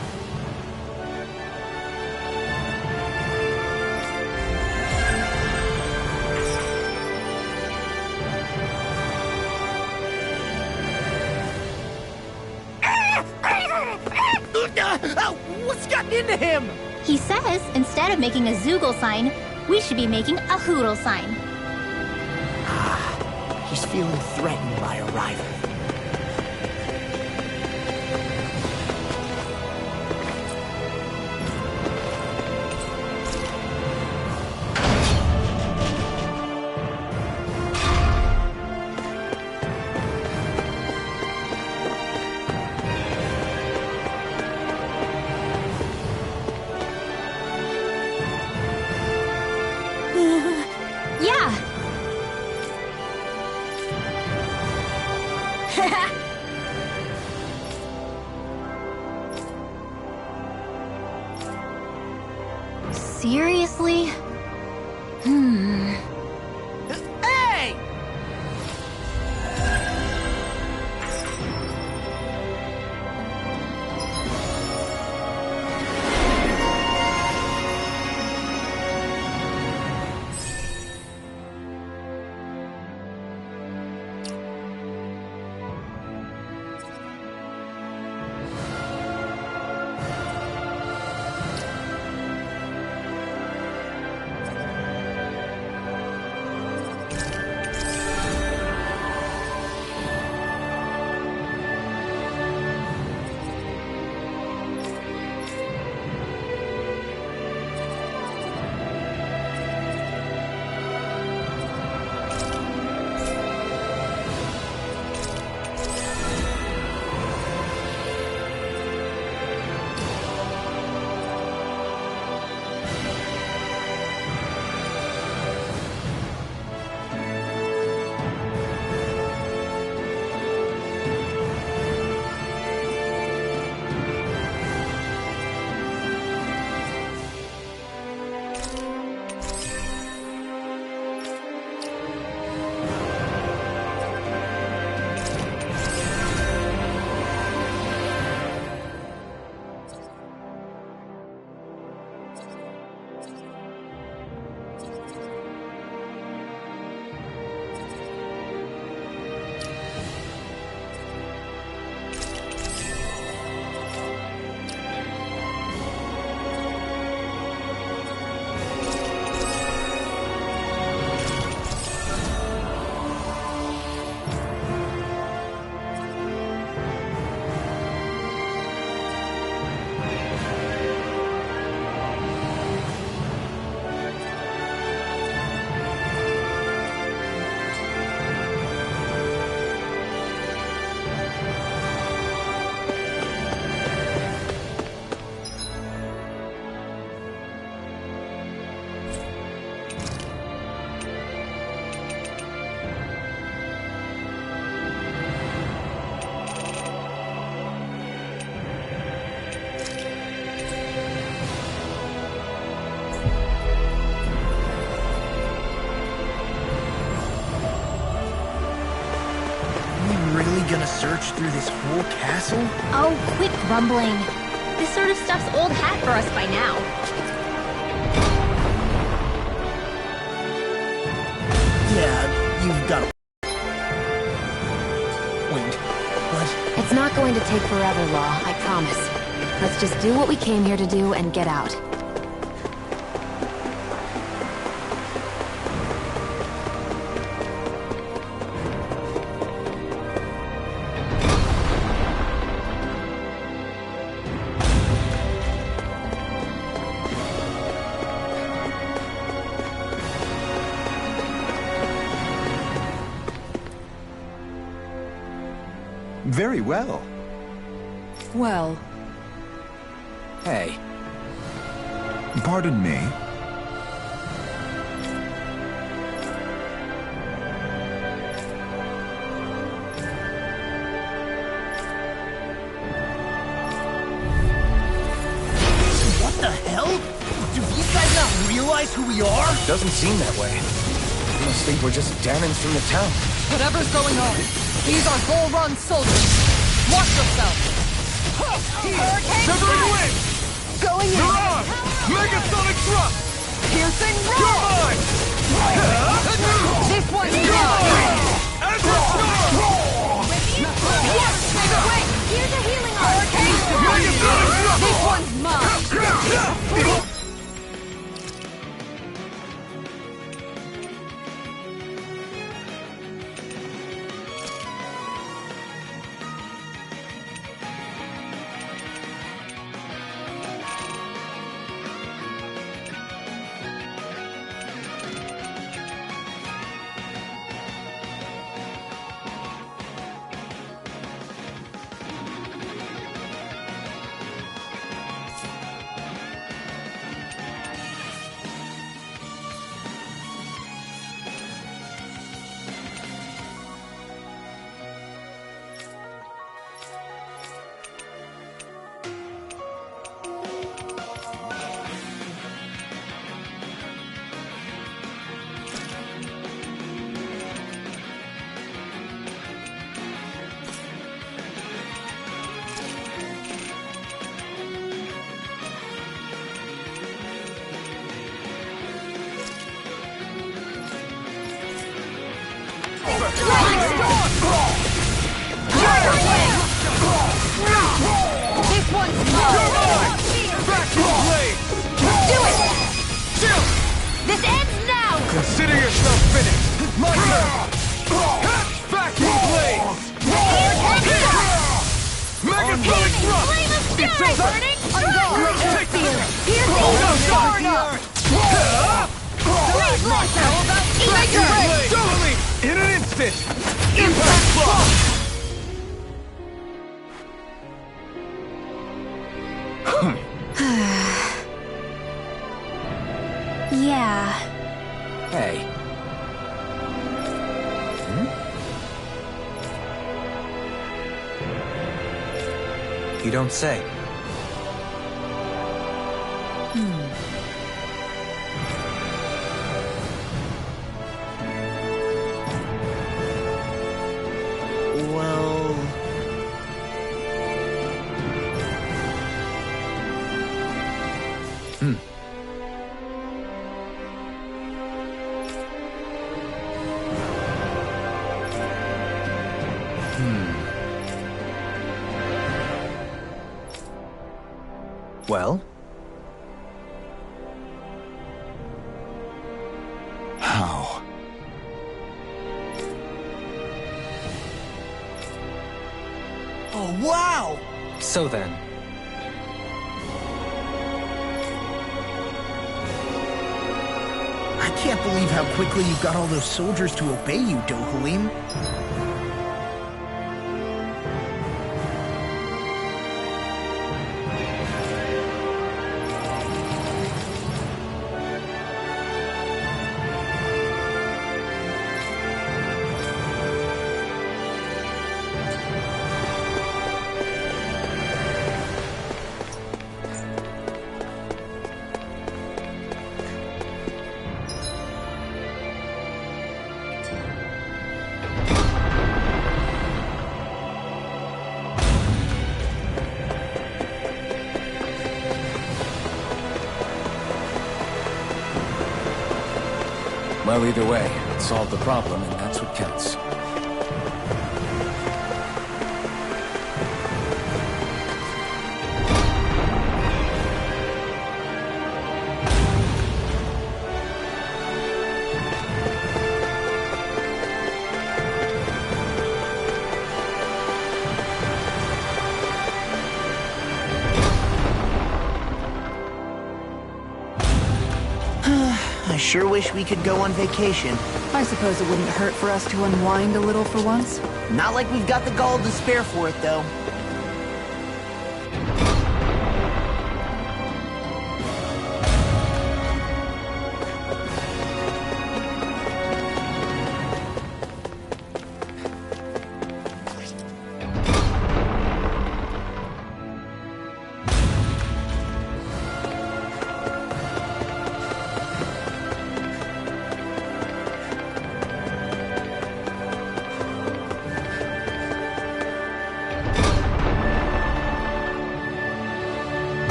What's gotten into him? He says, instead of making a Zoogle sign, we should be making a Hootle sign. He's feeling threatened by a rival. Yeah! Seriously? Hey! really gonna search through this whole castle? Oh, quit grumbling. This sort of stuff's old hat for us by now. Yeah, you've got a... Wait, what? It's not going to take forever, Law, I promise. Let's just do what we came here to do and get out. Very well. Well, Hey, Pardon me? What the hell? Do these guys not realize who we are? doesn't seem that way. I must think we're just Danins from the town. whatever's going on, these are Volron soldiers. Watch yourself. Severing Wind! Going in. Mirage! Megasonic Thrust! Piercing You're roar. mine! This one's mine. Azure Storm! Wait, here's a healing hurricane. Megasonic Thrust! This one's mine. This one's mine. Vacuum Blade! Do it. Chill! This ends now! Consider yourself finished! My turn! Vacuum Blade! Megasonic Thrust! Flame of It's Fury! over! Burning Take Strike! that! Piercing Sword! Freeze Lancer! Vacuum Blade! Totally! In an instant! Impact Block! Yeah. Hey, You don't say. Well... Well? How? Oh, wow! So then, I can't believe how quickly you got all those soldiers to obey you, Dohalim. Well, either way, it solved the problem, and that's what counts. I sure wish we could go on vacation. I suppose it wouldn't hurt for us to unwind a little for once. Not like we've got the gall to spare for it, though.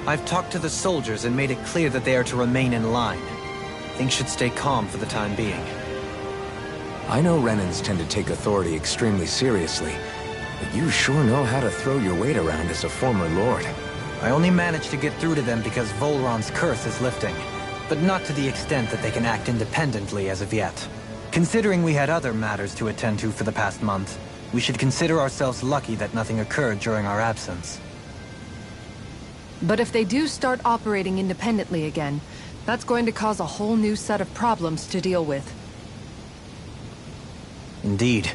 I've talked to the soldiers and made it clear that they are to remain in line. Things should stay calm for the time being. I know Renans tend to take authority extremely seriously, but you sure know how to throw your weight around as a former lord. I only managed to get through to them because Volron's curse is lifting, but not to the extent that they can act independently as of yet. Considering we had other matters to attend to for the past month, we should consider ourselves lucky that nothing occurred during our absence. But if they do start operating independently again, that's going to cause a whole new set of problems to deal with. Indeed.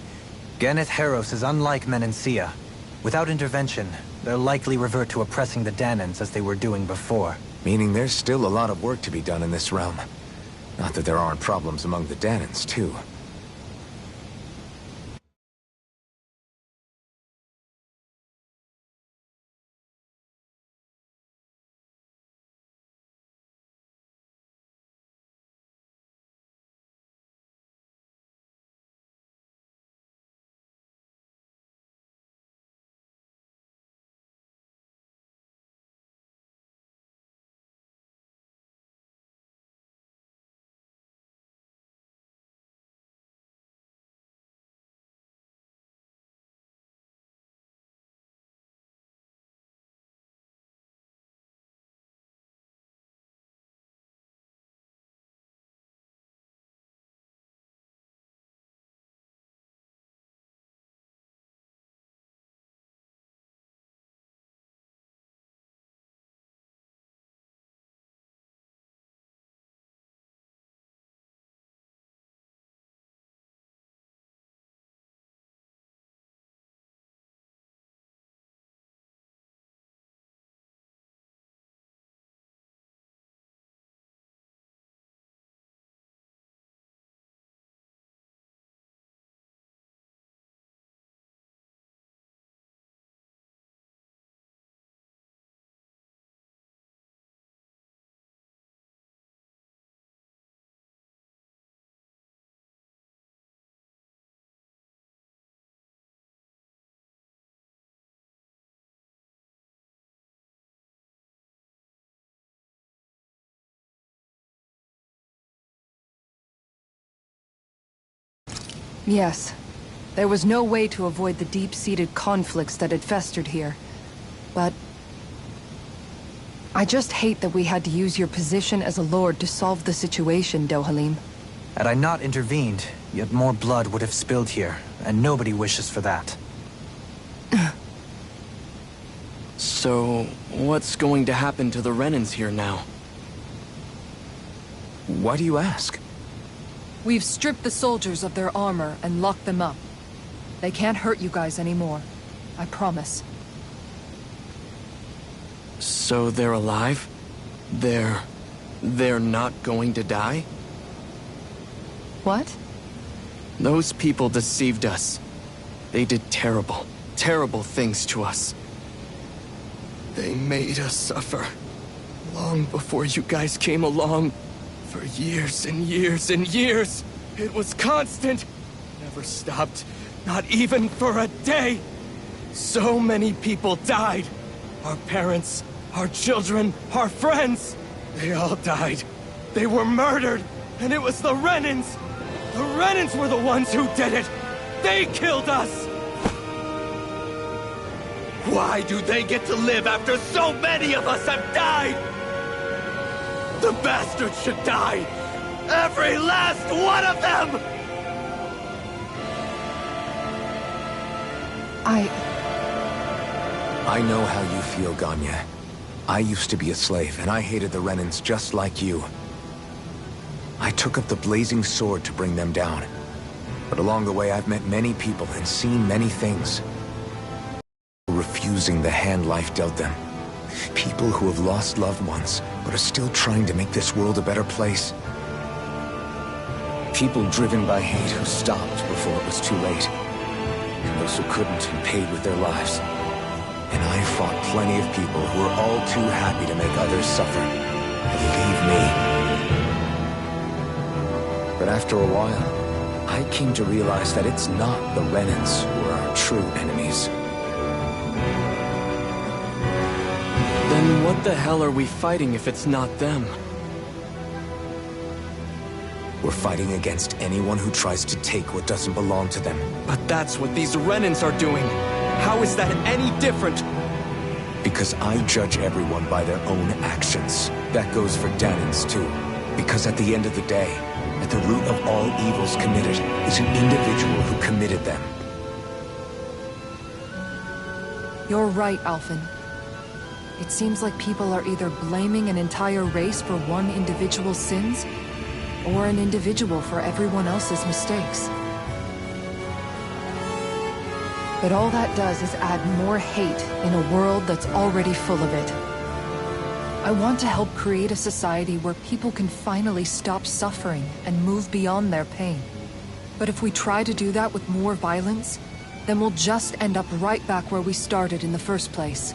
Ganneth Heros is unlike Menancia. Without intervention, they'll likely revert to oppressing the Dahnans as they were doing before. Meaning there's still a lot of work to be done in this realm. Not that there aren't problems among the Dahnans, too. Yes. There was no way to avoid the deep-seated conflicts that had festered here. But I just hate that we had to use your position as a lord to solve the situation, Dohalim. Had I not intervened, yet more blood would have spilled here, and nobody wishes for that. So, what's going to happen to the Renans here now? Why do you ask? We've stripped the soldiers of their armor and locked them up. They can't hurt you guys anymore. I promise. So they're alive? They're not going to die? What? Those people deceived us. They did terrible, terrible things to us. They made us suffer. Long before you guys came along. For years and years and years. It was constant. Never stopped. Not even for a day. So many people died. Our parents, our children, our friends. They all died. They were murdered. And it was the Renans. The Renans were the ones who did it. They killed us. Why do they get to live after so many of us have died? The bastards should die! Every last one of them! I know how you feel, Ganya. I used to be a slave, and I hated the Renans just like you. I took up the blazing sword to bring them down. But along the way, I've met many people and seen many things. Refusing the hand life dealt them. People who have lost loved ones, but are still trying to make this world a better place. People driven by hate who stopped before it was too late. And those who couldn't and paid with their lives. And I fought plenty of people who were all too happy to make others suffer. Believe me. But after a while, I came to realize that it's not the Renans who are our true enemies. Then what the hell are we fighting if it's not them? We're fighting against anyone who tries to take what doesn't belong to them. But that's what these Renans are doing. How is that any different? Because I judge everyone by their own actions. That goes for Dahnans too. Because at the end of the day, at the root of all evils committed is an individual who committed them. You're right, Alphen. It seems like people are either blaming an entire race for one individual's sins, or an individual for everyone else's mistakes. But all that does is add more hate in a world that's already full of it. I want to help create a society where people can finally stop suffering and move beyond their pain. But if we try to do that with more violence, then we'll just end up right back where we started in the first place.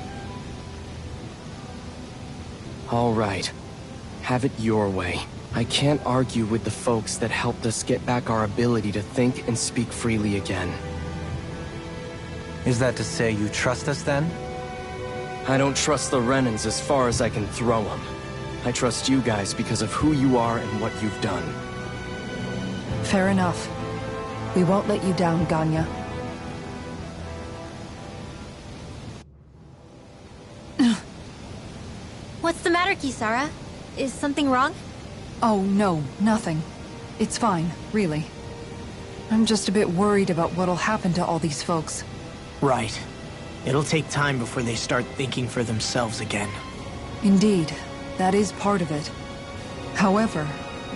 All right. Have it your way. I can't argue with the folks that helped us get back our ability to think and speak freely again. Is that to say you trust us then? I don't trust the Renans as far as I can throw them. I trust you guys because of who you are and what you've done. Fair enough. We won't let you down, Ganya. What's the matter, Kisara? Is something wrong? Oh, no, nothing. It's fine, really. I'm just a bit worried about what'll happen to all these folks. Right. It'll take time before they start thinking for themselves again. Indeed, that is part of it. However,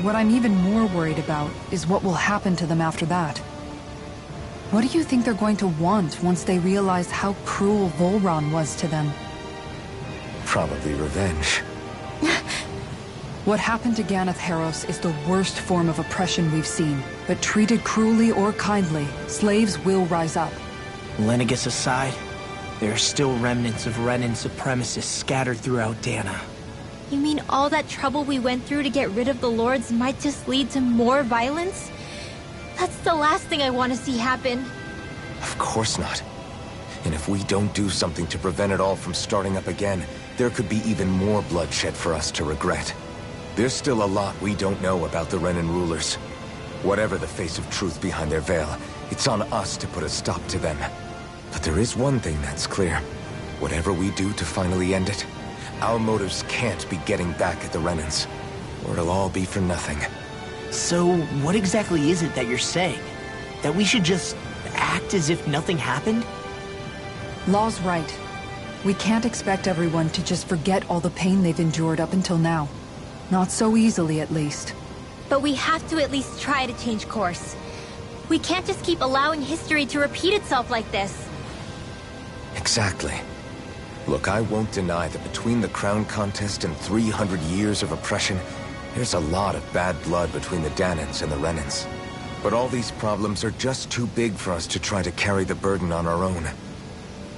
what I'm even more worried about is what will happen to them after that. What do you think they're going to want once they realize how cruel Volron was to them? Probably revenge. What happened to Ganath Haros is the worst form of oppression we've seen. But treated cruelly or kindly, slaves will rise up. Lenegis aside, there are still remnants of Renan supremacists scattered throughout Dahna. You mean all that trouble we went through to get rid of the Lords might just lead to more violence? That's the last thing I want to see happen. Of course not. And if we don't do something to prevent it all from starting up again, there could be even more bloodshed for us to regret. There's still a lot we don't know about the Renan rulers. Whatever the face of truth behind their veil, It's on us to put a stop to them. But there is one thing that's clear. Whatever we do to finally end it, our motives can't be getting back at the Renans, or it'll all be for nothing. So, what exactly is it that you're saying? That we should just act as if nothing happened? Law's right. We can't expect everyone to just forget all the pain they've endured up until now. Not so easily, at least. But we have to at least try to change course. We can't just keep allowing history to repeat itself like this. Exactly. Look, I won't deny that between the crown contest and 300 years of oppression, there's a lot of bad blood between the Dahnans and the Renans. But all these problems are just too big for us to try to carry the burden on our own.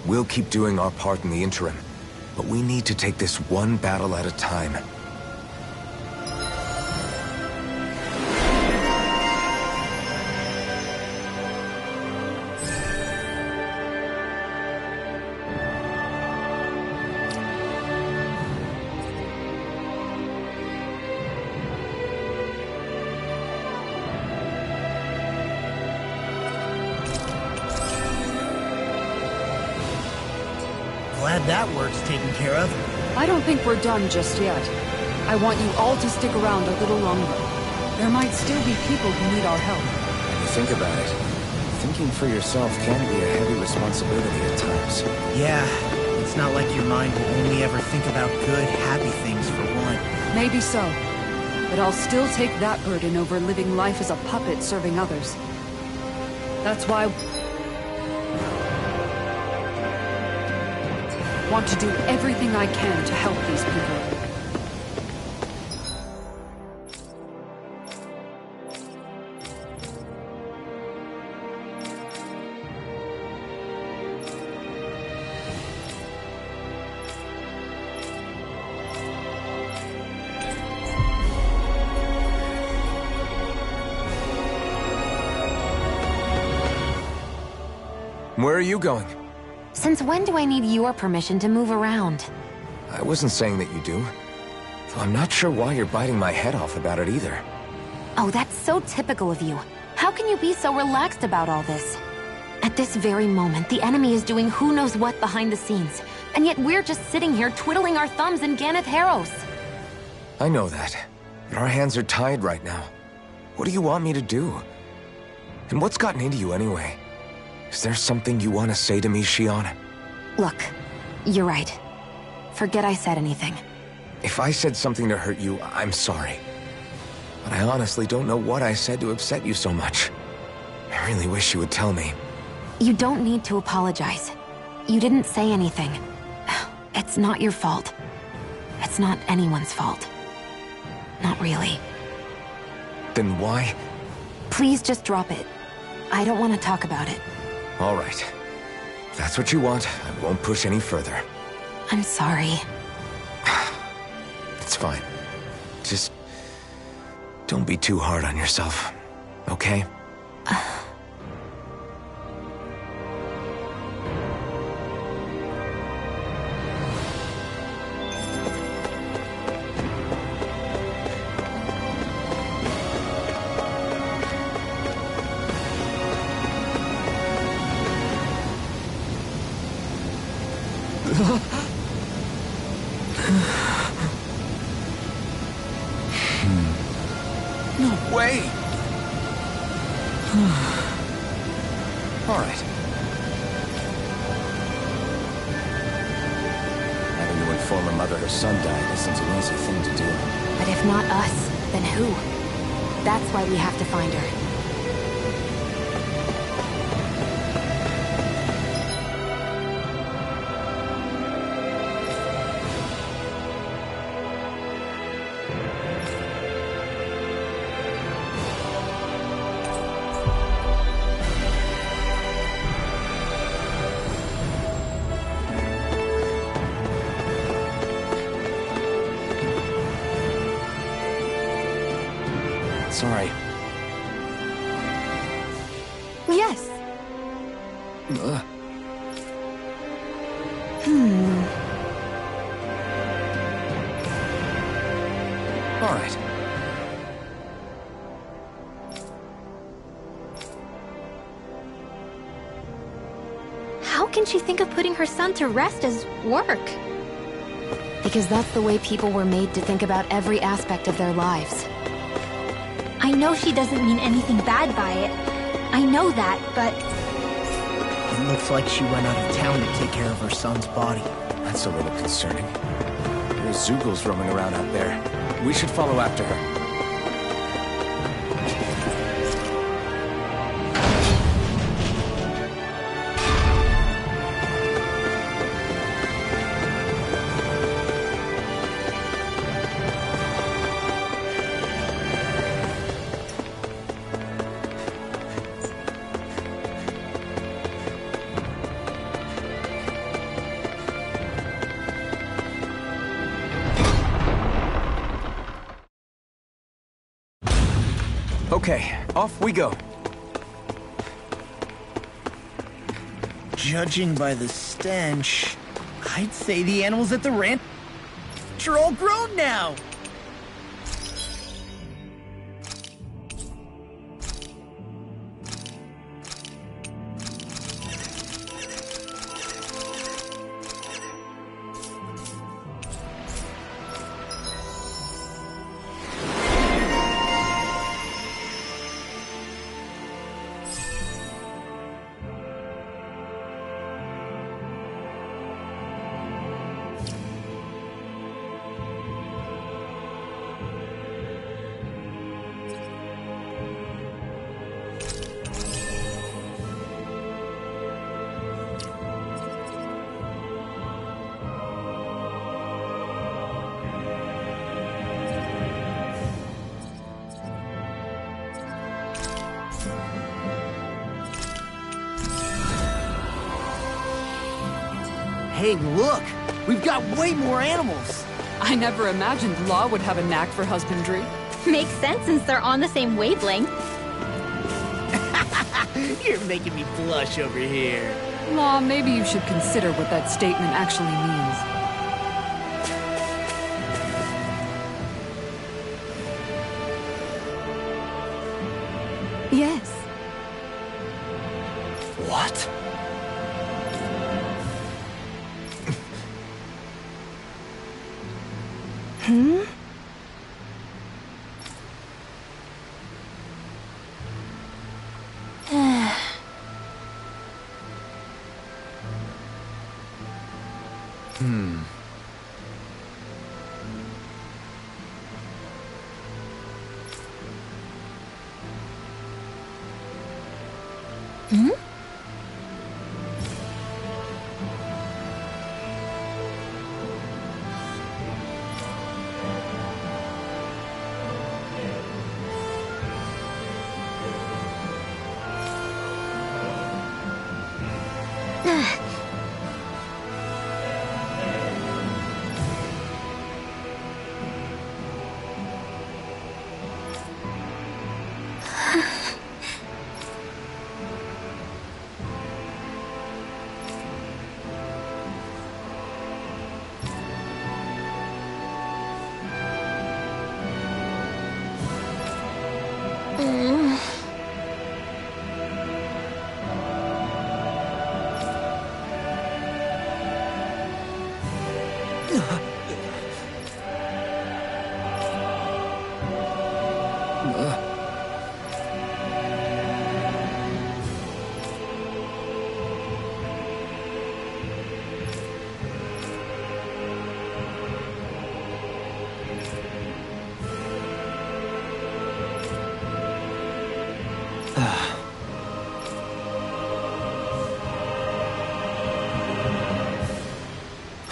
We'll keep doing our part in the interim, but we need to take this one battle at a time. Glad that work's taken care of. I don't think we're done just yet. I want you all to stick around a little longer. There might still be people who need our help. When you think about it, thinking for yourself can be a heavy responsibility at times. Yeah, it's not like your mind will only ever think about good, happy things for one. Maybe so. But I'll still take that burden over living life as a puppet serving others. That's why I want to do everything I can to help these people. Where are you going? Since when do I need your permission to move around? I wasn't saying that you do. Though I'm not sure why you're biting my head off about it either. Oh, that's so typical of you. How can you be so relaxed about all this? At this very moment, the enemy is doing who knows what behind the scenes, and yet we're just sitting here twiddling our thumbs in Ganath Haros. I know that, but our hands are tied right now. What do you want me to do? And what's gotten into you anyway? Is there something you want to say to me, Shionne? Look, you're right. Forget I said anything. If I said something to hurt you, I'm sorry. But I honestly don't know what I said to upset you so much. I really wish you would tell me. You don't need to apologize. You didn't say anything. It's not your fault. It's not anyone's fault. Not really. Then why? Please just drop it. I don't want to talk about it. All right. If that's what you want, I won't push any further. I'm sorry. It's fine. Just don't be too hard on yourself, okay? No way! All right. Having to inform a mother her son died isn't an easy thing to do. But if not us, then who? That's why we have to find her. Sorry. Yes. All right. can she think of putting her son to rest as work? Because that's the way people were made to think about every aspect of their lives. I know she doesn't mean anything bad by it. I know that, but... It looks like she went out of town to take care of her son's body. That's a little concerning. There are Zeugles roaming around out there. We should follow after her. Okay, off we go. Judging by the stench, I'd say the animals at the ranch are all grown now. Hey, look! We've got way more animals! I never imagined Law would have a knack for husbandry. Makes sense since they're on the same wavelength. You're making me blush over here. Law, maybe you should consider what that statement actually means. Yes. What? Hmm?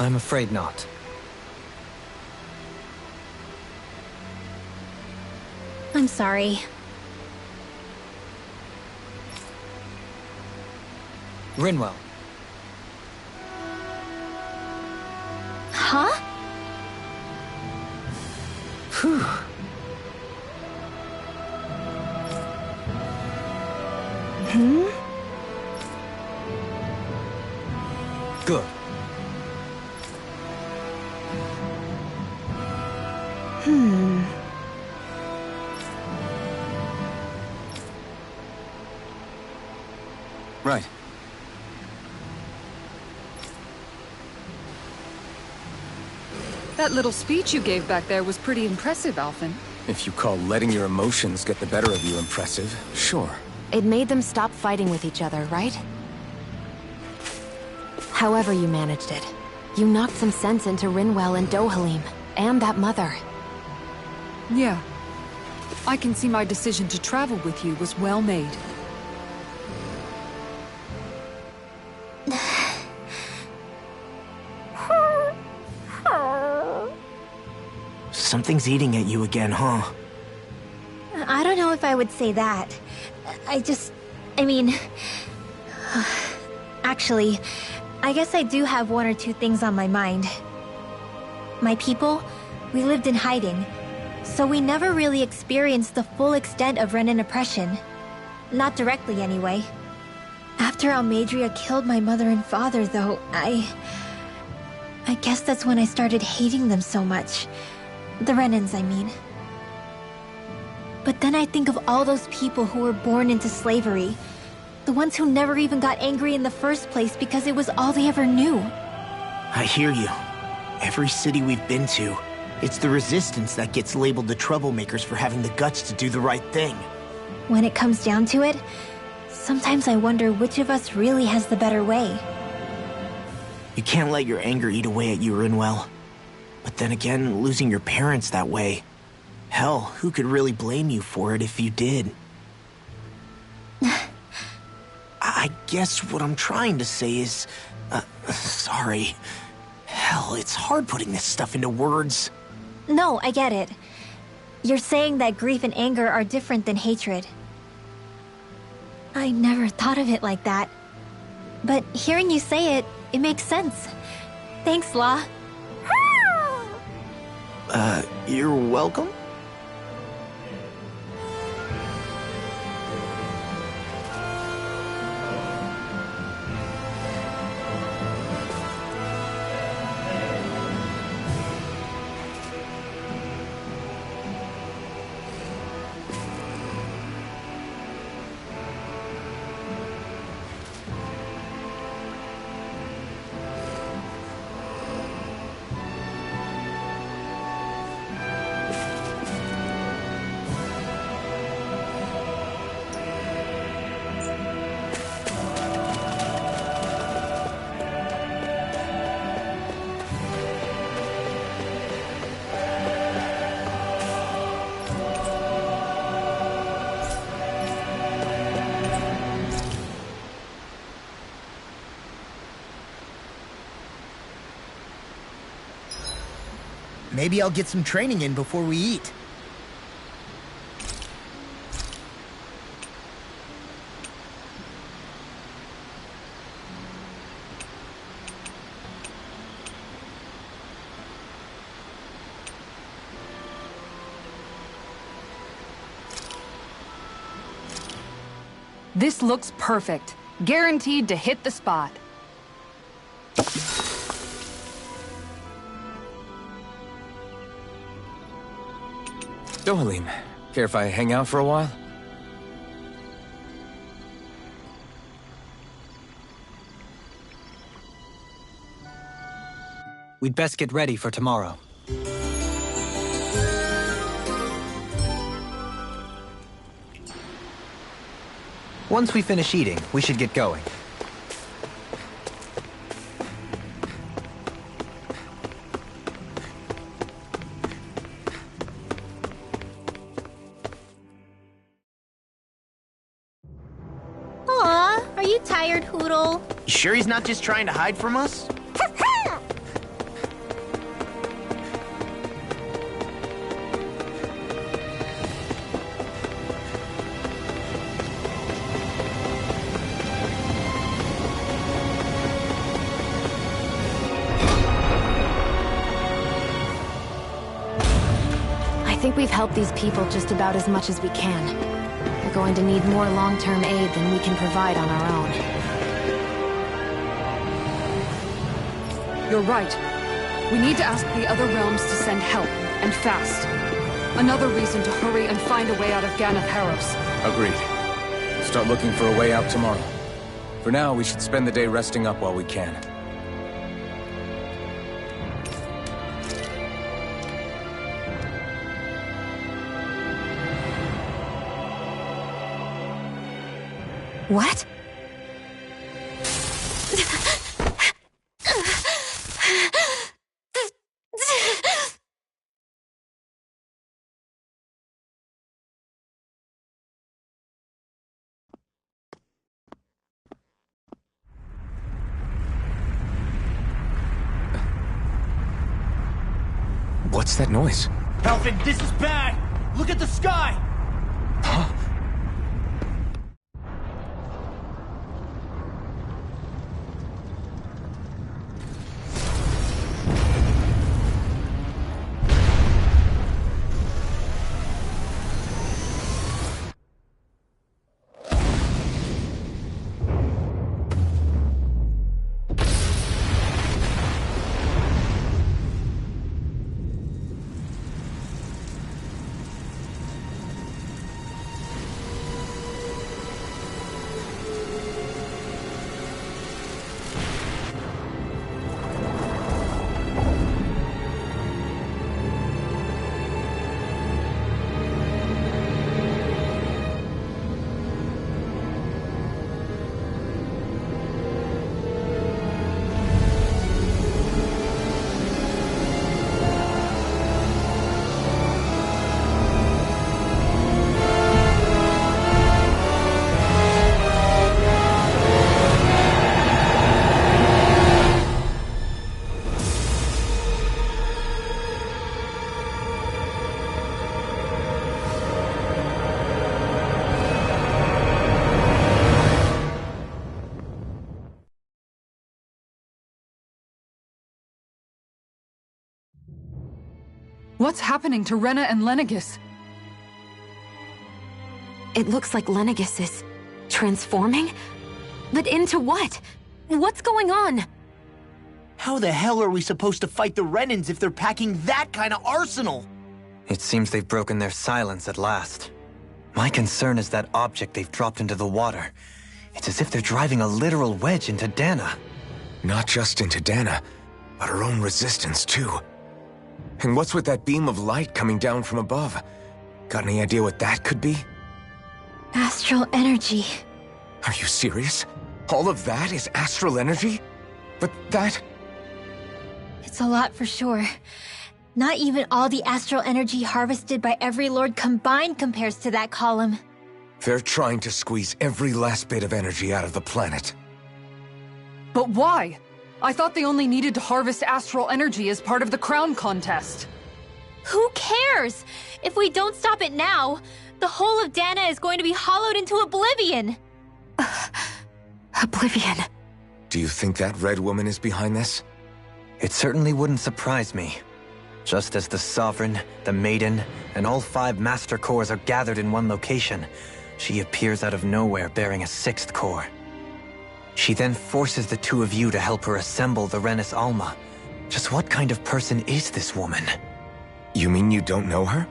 I'm afraid not. I'm sorry. Rinwell. Huh? Phew. Hmm? Good. Right. That little speech you gave back there was pretty impressive, Alphen. If you call letting your emotions get the better of you impressive, sure. It made them stop fighting with each other, right? However you managed it, you knocked some sense into Rinwell and Dohalim, and that mother. Yeah. I can see my decision to travel with you was well made. Something's eating at you again, huh? I don't know if I would say that. I mean... Actually, I guess I do have one or two things on my mind. My people, we lived in hiding, so we never really experienced the full extent of Renan oppression. Not directly, anyway. After Almeidrea killed my mother and father, though, I guess that's when I started hating them so much. The Renans, I mean. But then I think of all those people who were born into slavery. The ones who never even got angry in the first place because it was all they ever knew. I hear you. Every city we've been to, it's the Resistance that gets labeled the troublemakers for having the guts to do the right thing. When it comes down to it, sometimes I wonder which of us really has the better way. You can't let your anger eat away at you, Rinwell. But then again, losing your parents that way... Hell, who could really blame you for it if you did? I guess what I'm trying to say is... sorry. Hell, it's hard putting this stuff into words. No, I get it. You're saying that grief and anger are different than hatred. I never thought of it like that. But hearing you say it, it makes sense. Thanks, Law. You're welcome? Maybe I'll get some training in before we eat. This looks perfect. Guaranteed to hit the spot. Dohalim, care if I hang out for a while? We'd best get ready for tomorrow. Once we finish eating, we should get going. Aw, are you tired, Hootle? You sure he's not just trying to hide from us? I think we've helped these people just about as much as we can. They're going to need more long-term aid than we can provide on our own. You're right. We need to ask the other realms to send help, and fast. Another reason to hurry and find a way out of Ganath Haros. Agreed. Start looking for a way out tomorrow. For now, we should spend the day resting up while we can. What? What's that noise? Alvin, this is bad! Look at the sky! Huh? What's happening to Rena and Lenegis? It looks like Lenegis is transforming? But into what? What's going on? How the hell are we supposed to fight the Renans if they're packing that kind of arsenal? It seems they've broken their silence at last. My concern is that object they've dropped into the water. It's as if they're driving a literal wedge into Dana. Not just into Dana, but her own resistance too. And what's with that beam of light coming down from above? Got any idea what that could be? Astral energy. Are you serious? All of that is astral energy? But that... It's a lot for sure. Not even all the astral energy harvested by every lord combined compares to that column. They're trying to squeeze every last bit of energy out of the planet. But why? I thought they only needed to harvest astral energy as part of the crown contest. Who cares? If we don't stop it now, the whole of Dana is going to be hollowed into oblivion. Oblivion. Do you think that red woman is behind this? It certainly wouldn't surprise me. Just as the Sovereign, the Maiden, and all 5 Master Cores are gathered in one location, she appears out of nowhere bearing a 6th core. She then forces the 2 of you to help her assemble the Renis Alma. Just what kind of person is this woman? You mean you don't know her?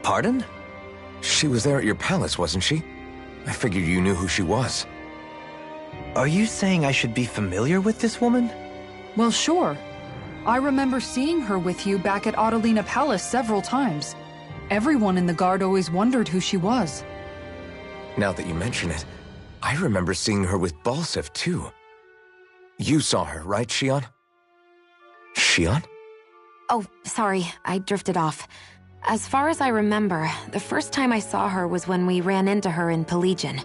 Pardon? She was there at your palace, wasn't she? I figured you knew who she was. Are you saying I should be familiar with this woman? Well, sure. I remember seeing her with you back at Adelina Palace several times. Everyone in the guard always wondered who she was. Now that you mention it, I remember seeing her with Balseph, too. You saw her, right, Shion? Shion? Oh, sorry, I drifted off. As far as I remember, the first time I saw her was when we ran into her in Pelegion.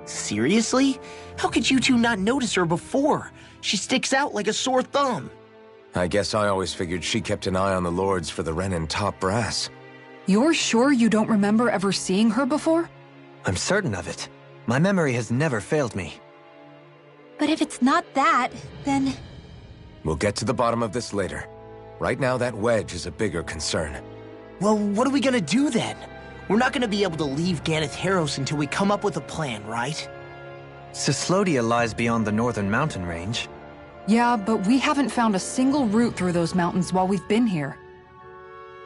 Seriously? How could you two not notice her before? She sticks out like a sore thumb. I guess I always figured she kept an eye on the lords for the Renan top brass. You're sure you don't remember ever seeing her before? I'm certain of it. My memory has never failed me. But if it's not that, then... We'll get to the bottom of this later. Right now, that wedge is a bigger concern. Well, what are we gonna do then? We're not gonna be able to leave Ganath Haros until we come up with a plan, right? Cyslodia lies beyond the northern mountain range. Yeah, but we haven't found a single route through those mountains while we've been here.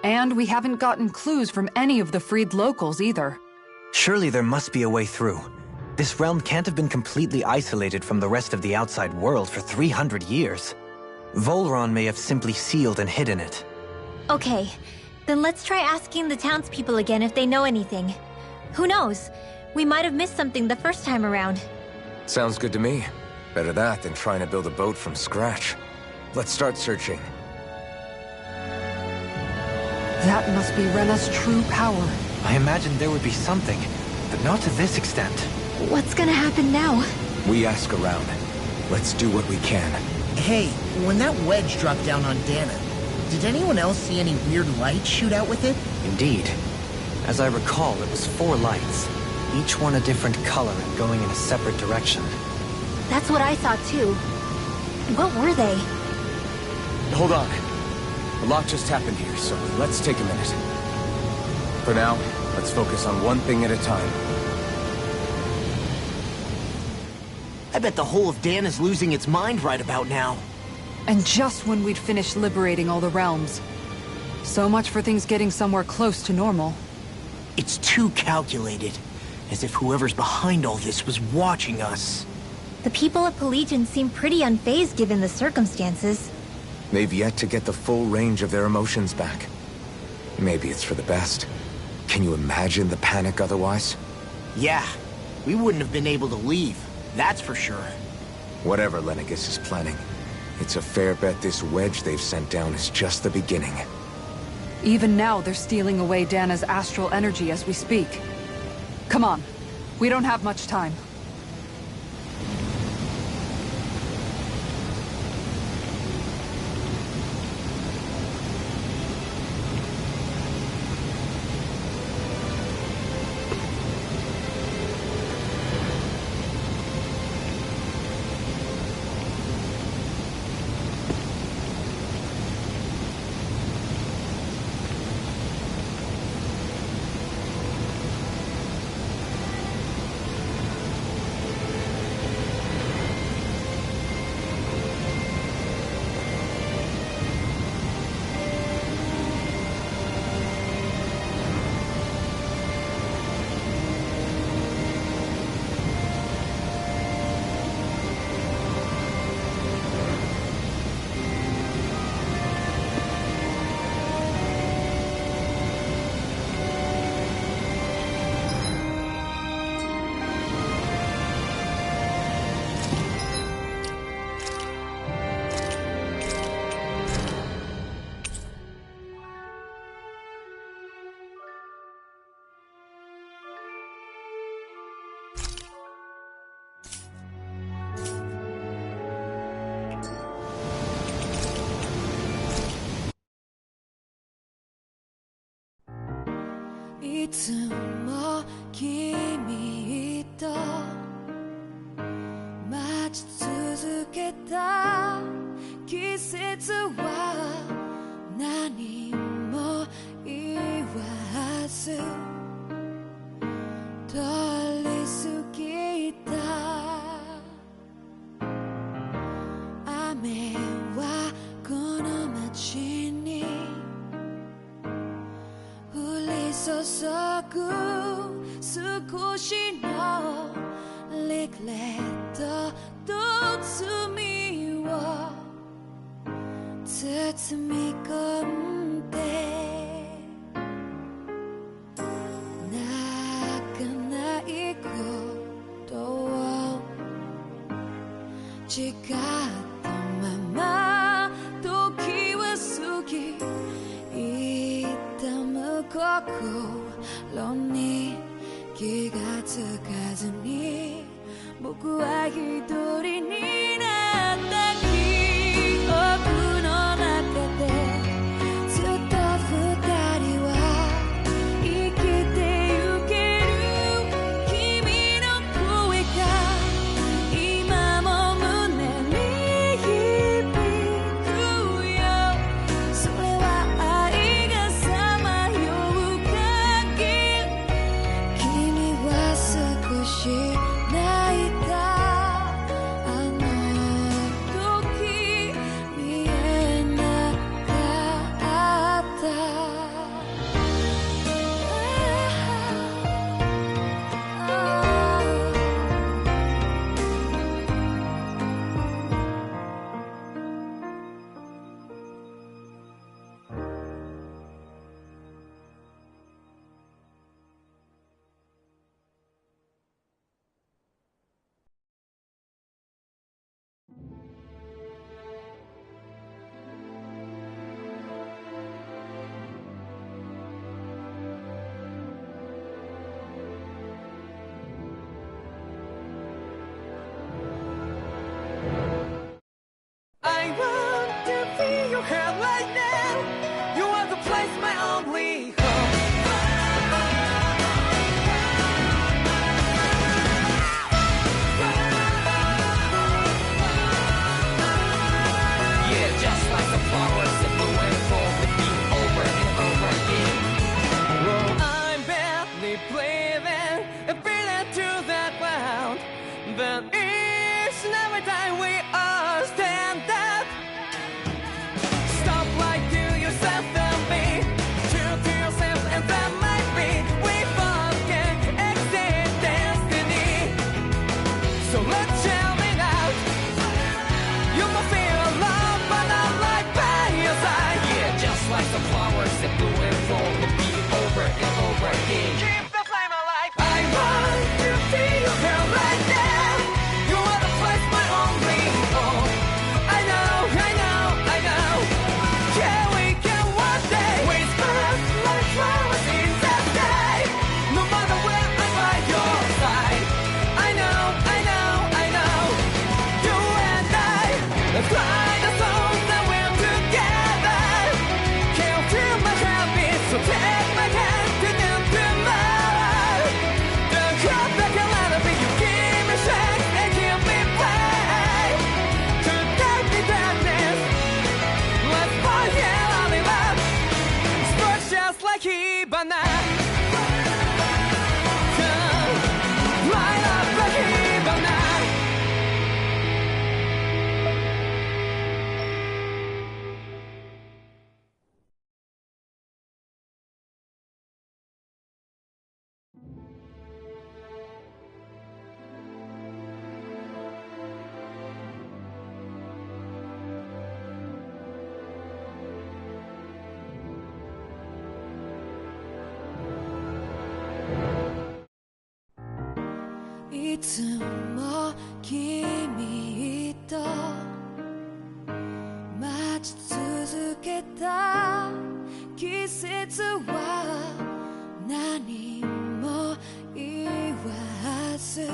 And we haven't gotten clues from any of the freed locals either. Surely there must be a way through. This realm can't have been completely isolated from the rest of the outside world for 300 years. Volron may have simply sealed and hidden it. Okay, then let's try asking the townspeople again if they know anything. Who knows? We might have missed something the first time around. Sounds good to me. Better that than trying to build a boat from scratch. Let's start searching. That must be Rena's true power. I imagined there would be something, but not to this extent. What's gonna happen now? We ask around. Let's do what we can. Hey, when that wedge dropped down on Dana, did anyone else see any weird lights shoot out with it? Indeed. As I recall, it was 4 lights, each one a different color and going in a separate direction. That's what I thought too. What were they? Hold on. A lot just happened here, so let's take a minute. For now, let's focus on one thing at a time. I bet the whole of Dan is losing its mind right about now. And just when we'd finished liberating all the realms. So much for things getting somewhere close to normal. It's too calculated. As if whoever's behind all this was watching us. The people at Pelegion seem pretty unfazed given the circumstances. They've yet to get the full range of their emotions back. Maybe it's for the best. Can you imagine the panic otherwise? Yeah, we wouldn't have been able to leave, that's for sure. Whatever Lenegis is planning, it's a fair bet this wedge they've sent down is just the beginning. Even now, they're stealing away Dana's astral energy as we speak. Come on, we don't have much time. Iつも君と待ち続けた季節は何も言わず通り過ぎた雨はこの街に降り注ぐ少しのリグレットと罪を包み込んで泣かないことを誓ったまま時は過ぎ痛む心に気がつかずに僕は一人になった記憶の中でずっと二人は生きてゆける君の声が今も胸に響くよそれは愛がさまよう限り君は少し泣いたあの here right now. You are the place, my only home. Yeah, just like the flowers that bloom and fall with me over and over again. Well, I'm barely breathing and breathing through that ground, but each and every time we all stand up. Stop right to yourself and be true to yourself, and that might be we both can exceed destiny. So let's shout it out. You must feel love, but I'm right by your side. Yeah, just like the flowers that bloom and fall with me over and over again. Keep the flame alive. I want to feel here right now. You are the place, my only home. I know, I know, I know. Yeah, we can one day whisper like flowers in the day. No matter where I'm by your side. I know, I know, I know. You and I, let's fly the song that we're together. Can't feel my heartbeat, so take my hand to the tomorrow. The crowd that can let it be, you give me strength and give me play. To take the darkness, let's fall here on in love. Spark just like Hibana. Come, light up like Hibana. Iつも君と待ち続けた季節は何も言わず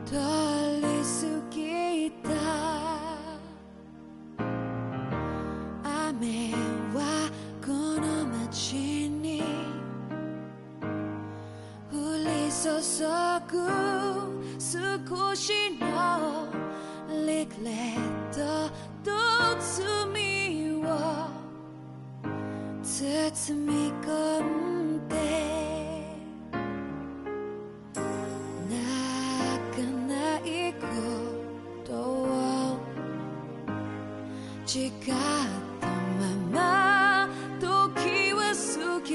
通り過ぎた。雨はこの街に降り注ぐ少しのリグレットと罪を包み込んで泣かないことを誓ったまま時は過ぎ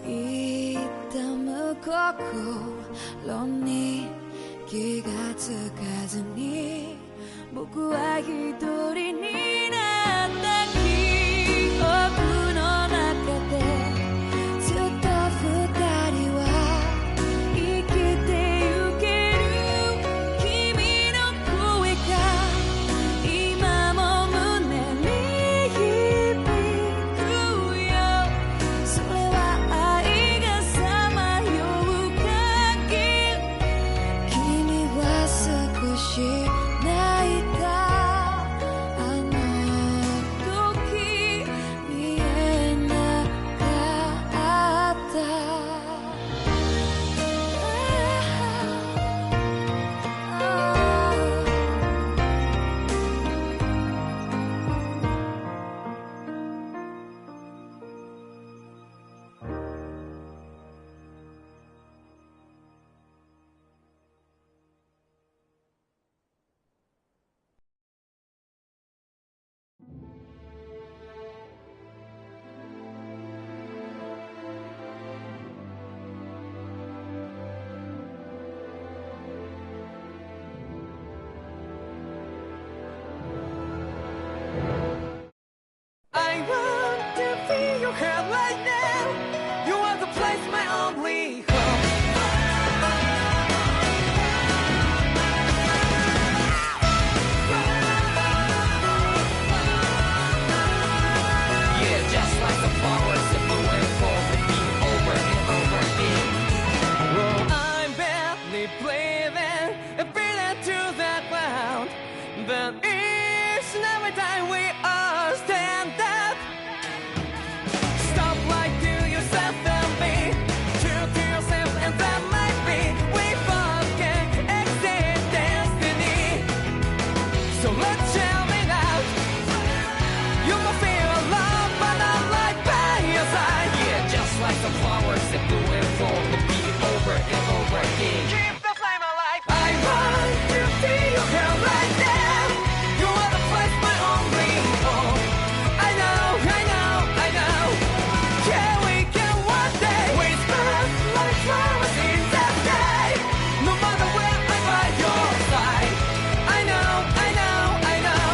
痛む心に気がつかずに僕は一人になった記憶の中でずっと二人は生きてゆける君の声が今も胸に響くよ。それは愛がさまよう限り君は少し泣いた。あの時見えなかった。I want to feel your hair right now. You are the place, my only home. Yeah, just like the flowers that bloom and fall with me over and over again. Well, I'm barely breathing and breathing through that ground, but each and every time we all stand up. Stop lying to yourself and be true to yourself, and that might be we both can exist destiny. So let's tell me now. You must feel alone, but I'm right by your side. Yeah, just like the flowers that bloom and fall, the beat over and over again. Keep the flame alive. I want to see you here right now. You are the place my only home. I know, I know, I know. Yeah, we can one day whisper like flowers in the day. No matter where I'm by your side. I know, I know, I know.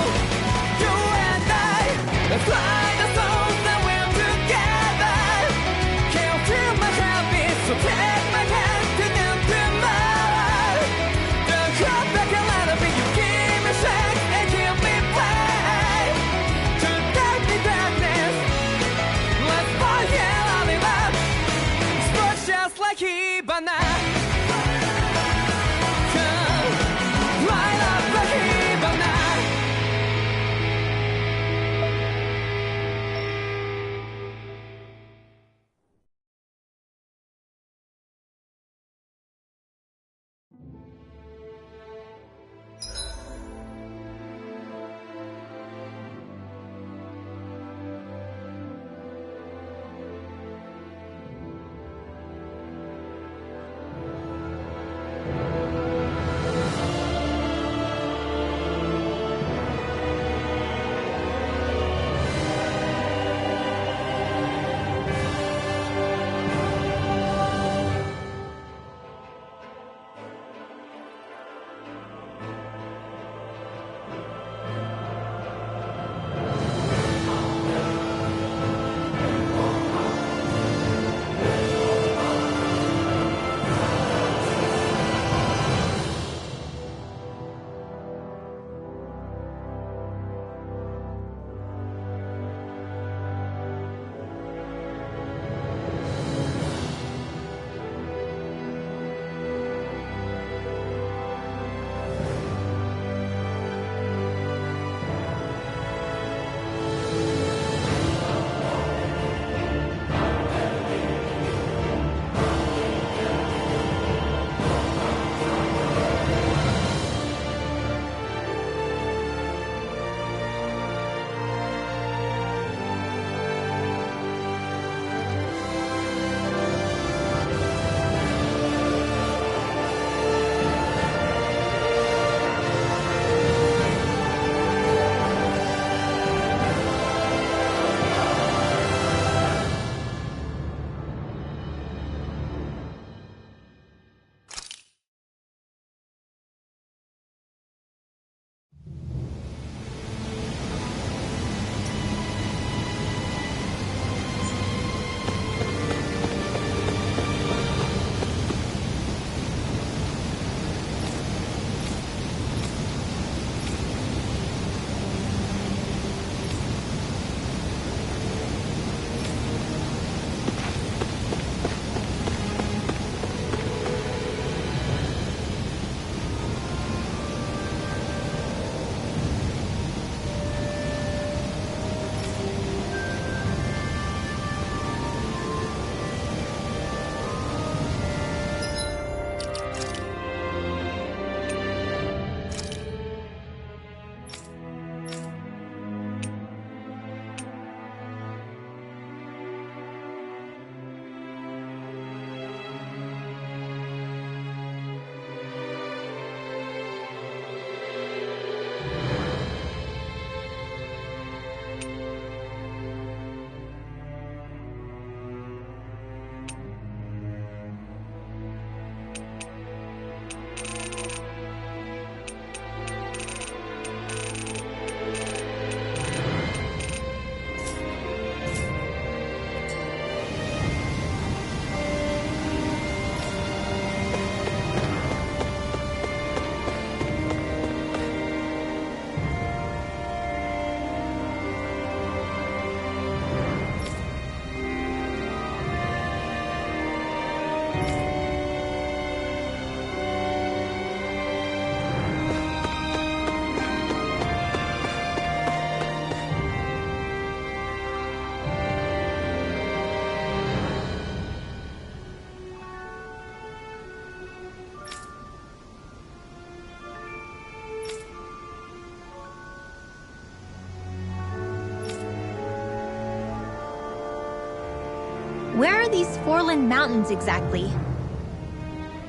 Where are these Forland Mountains exactly?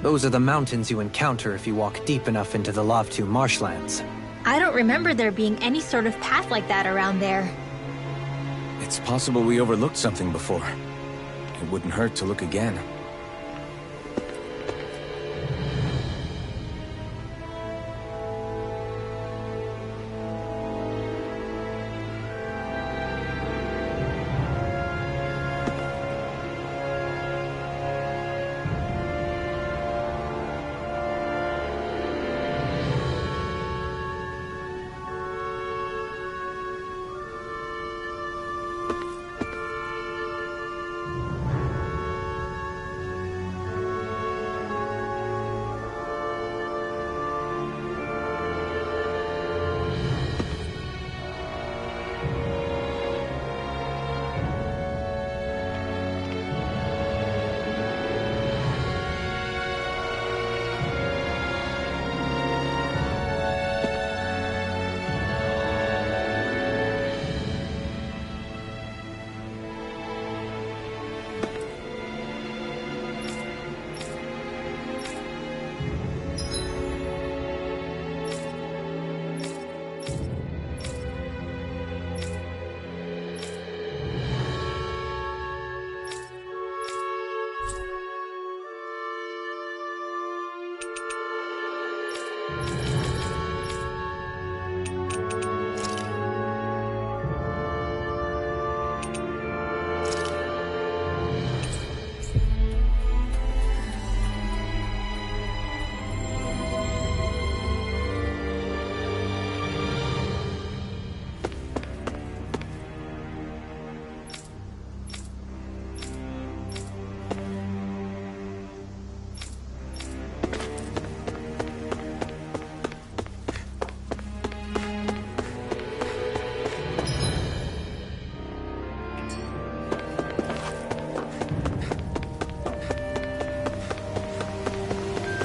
Those are the mountains you encounter if you walk deep enough into the Lavtu marshlands. I don't remember there being any sort of path like that around there. It's possible we overlooked something before. It wouldn't hurt to look again.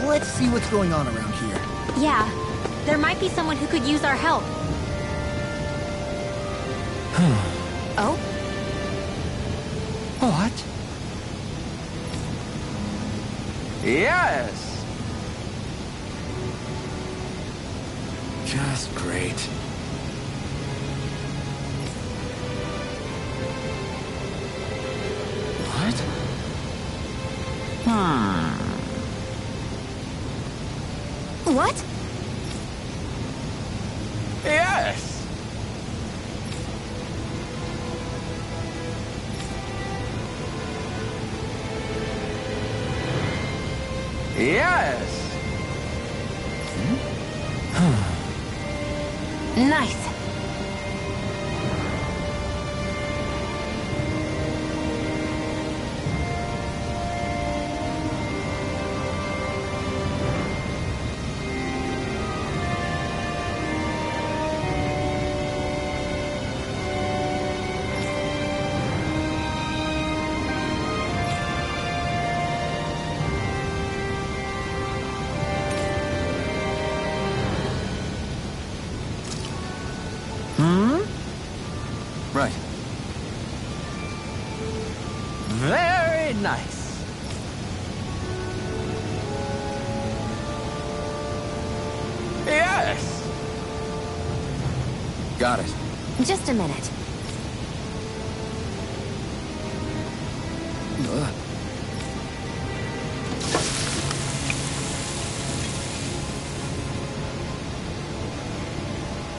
Let's see what's going on around here. Yeah, there might be someone who could use our help. Oh? What? Yes! Just great. What? What? Yes! Yes! Nice. Right. Very nice. Yes! Got it. Just a minute.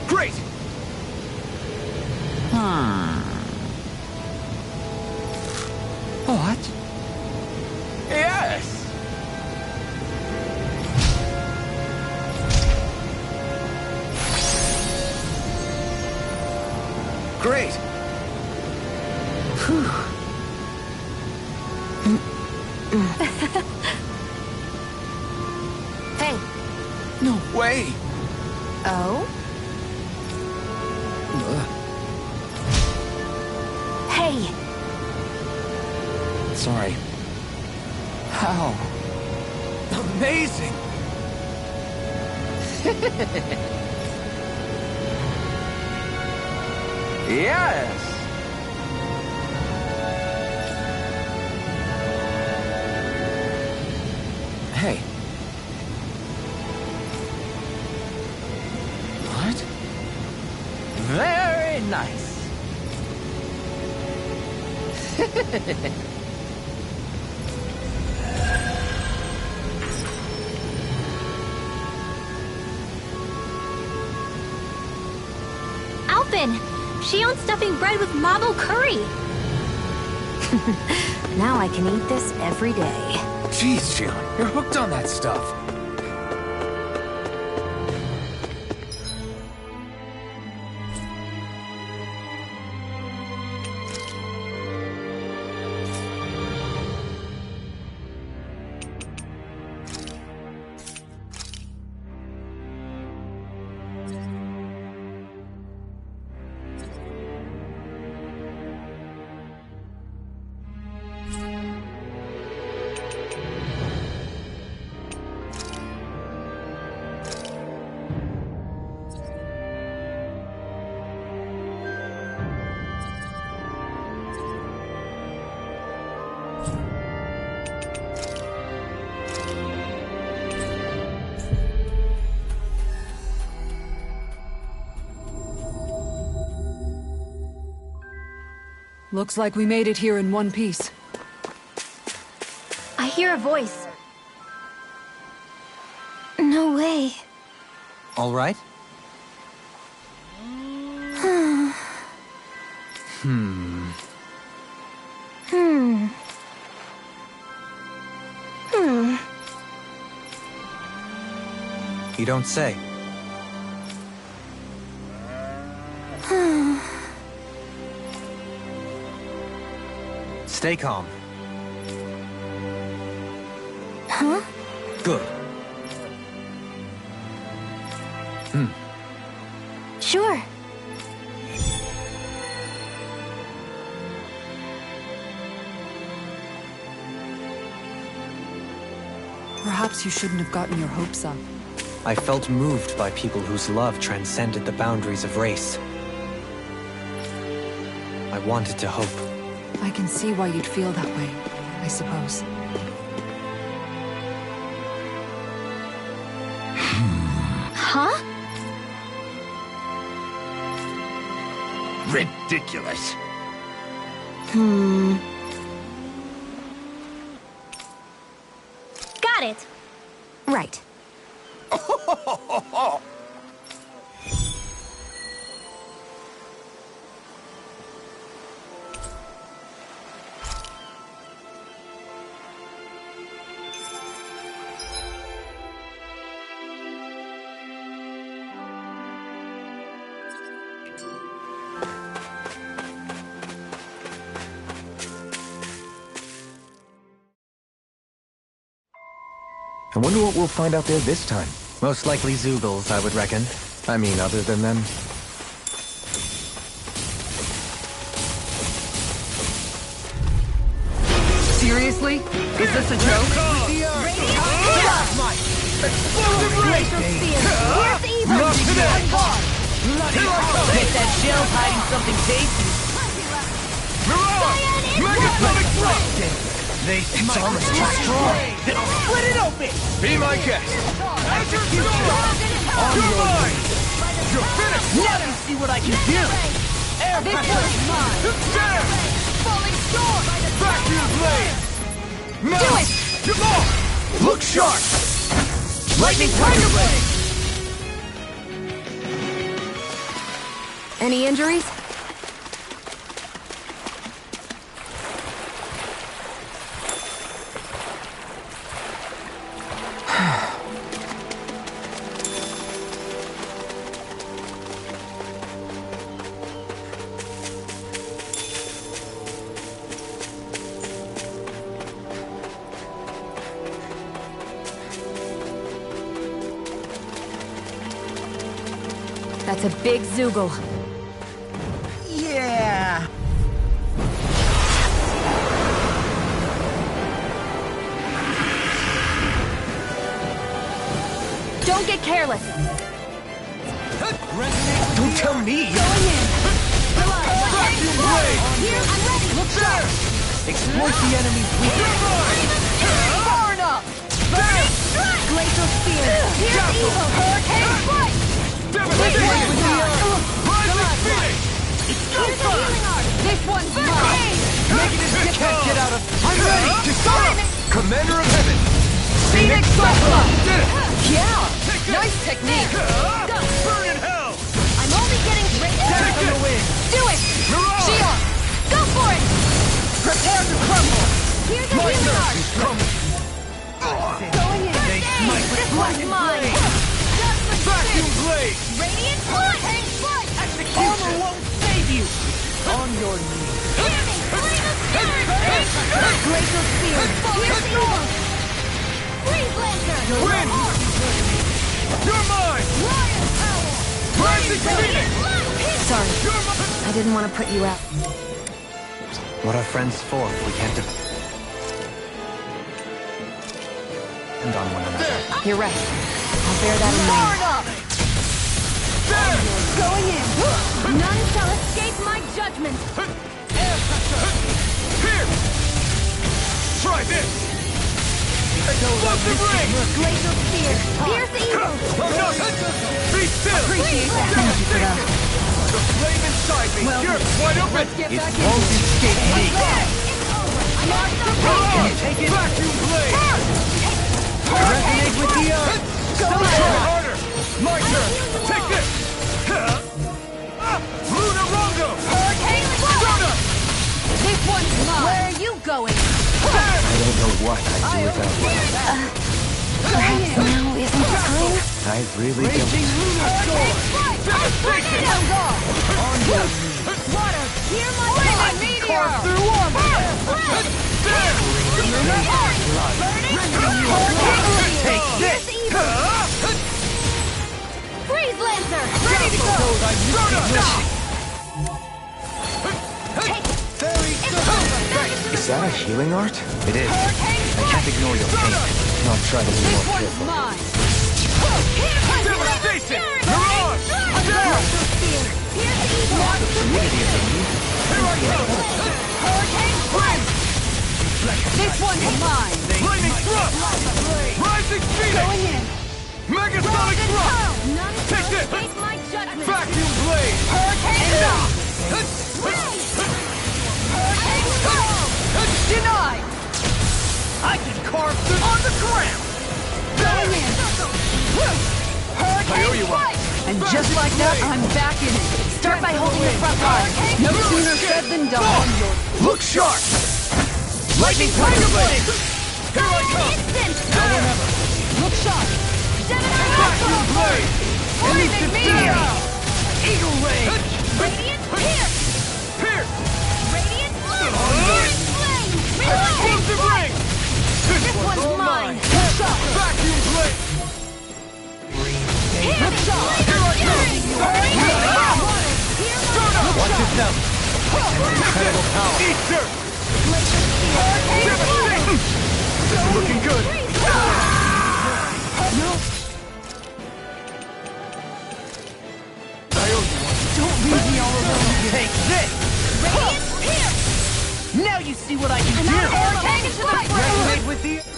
Great! What? Yes! Great! Hey. No way! Oh? Hey. Sorry. How? Amazing! Yes! Very nice. Alphen! She owns stuffing bread with marble curry! Now I can eat this every day. Jeez, Xion, you're hooked on that stuff. Looks like we made it here in one piece. I hear a voice. No way. All right? You don't say. Stay calm. Huh? Good. Sure. Perhaps you shouldn't have gotten your hopes up. I felt moved by people whose love transcended the boundaries of race. I wanted to hope. I can see why you'd feel that way, I suppose. Huh? Ridiculous. Got it! Right. I wonder what we'll find out there this time. Most likely Zeugles, I would reckon. I mean, other than them. Seriously? Is this a joke? Bet that shell's hiding something tasty. It's almost too strong. Then I'll split it open! Be my guest. You're mine! You're finished! Now you see what I can do! Air pressure! There! Falling storm! Back to your blade! Do it! Come on! Look sharp! Lightning Tiger Blade! Any injuries? That's a big Zeugle. Yeah! Don't get careless. Don't tell me! Vacuum blade! Here, I'm ready! Look there! Exploit the enemy's weakness! Far enough! Glacial spear! Here's evil! Hurricane strike! Devastating! Rising Big salt block! Did it! Yeah! Nice technique! Go! Burn in hell! I'm only getting great Take from it! the wing. Do it! Mirage! Shield! Go for it! Prepare to crumble! Here's a healing art! Going in! This one's mine! Vacuum blade! Radiant Punch! Armor won't save you! On your knees. Hear me! Flame of Spirit! Glacial Spear! Here's evil! Freeze Lancer! Win! You're mine! Rising Phoenix! Sorry, I didn't want to put you out. What are friends for if we can't depend on one another? You're right. I'll bear that in mind. Going in! None shall escape my judgment! Here! Try this! Explosive ring! Glacial Spear! Pierce evil! Be still! Appreciate that. Thank you for that. The flame inside me! Well, You're wide open! Get It back won't in! escape me. Mirage! Vacuum blade! Resonate with the earth. Try harder! My turn! Take this! Luna Rongo! Hurricane Donut! This one's mine! Where are you going? Damn! I don't know what I'd do without you. Perhaps now isn't the time? I really don't. Raging lunar storm. Devastation! On your knees. Water! Hear my Flaming meteor! Carve through armor. Damn! Take this. Freeze Lancer! Ready to go! Those I used to wish. Very good. Is that a healing art? It is. I can't ignore your pain. I'll try to be This more one's careful. mine! Devastation! Mirage! Damn! Community of the need. This one's mine! Flaming thrust! Rising Phoenix! Going in! Megasonic thrust! None Take shall this! escape my judgment! Vacuum blade! Denied! I can carve through on the ground. Going in! I owe you one. And just like that, I'm back in it! Start by holding the front line. No sooner said than done! Look sharp! Lightning Tiger Blade! Here I come! Look sharp! Vacuum blade! Flaming meteor! Eagle ray. Radiant Pierce! Pierce! Radiant Flame! Explosive ring! This one's mine! Vacuum blade! Look sharp! Here I come! Watch yourself. Incredible power. Easter! Devastation! This is looking good! I owe you one. Don't leave me all alone. Take this. Radiant Pierce! Now you see what I can do. Hurricane to the front! Resonate with the earth.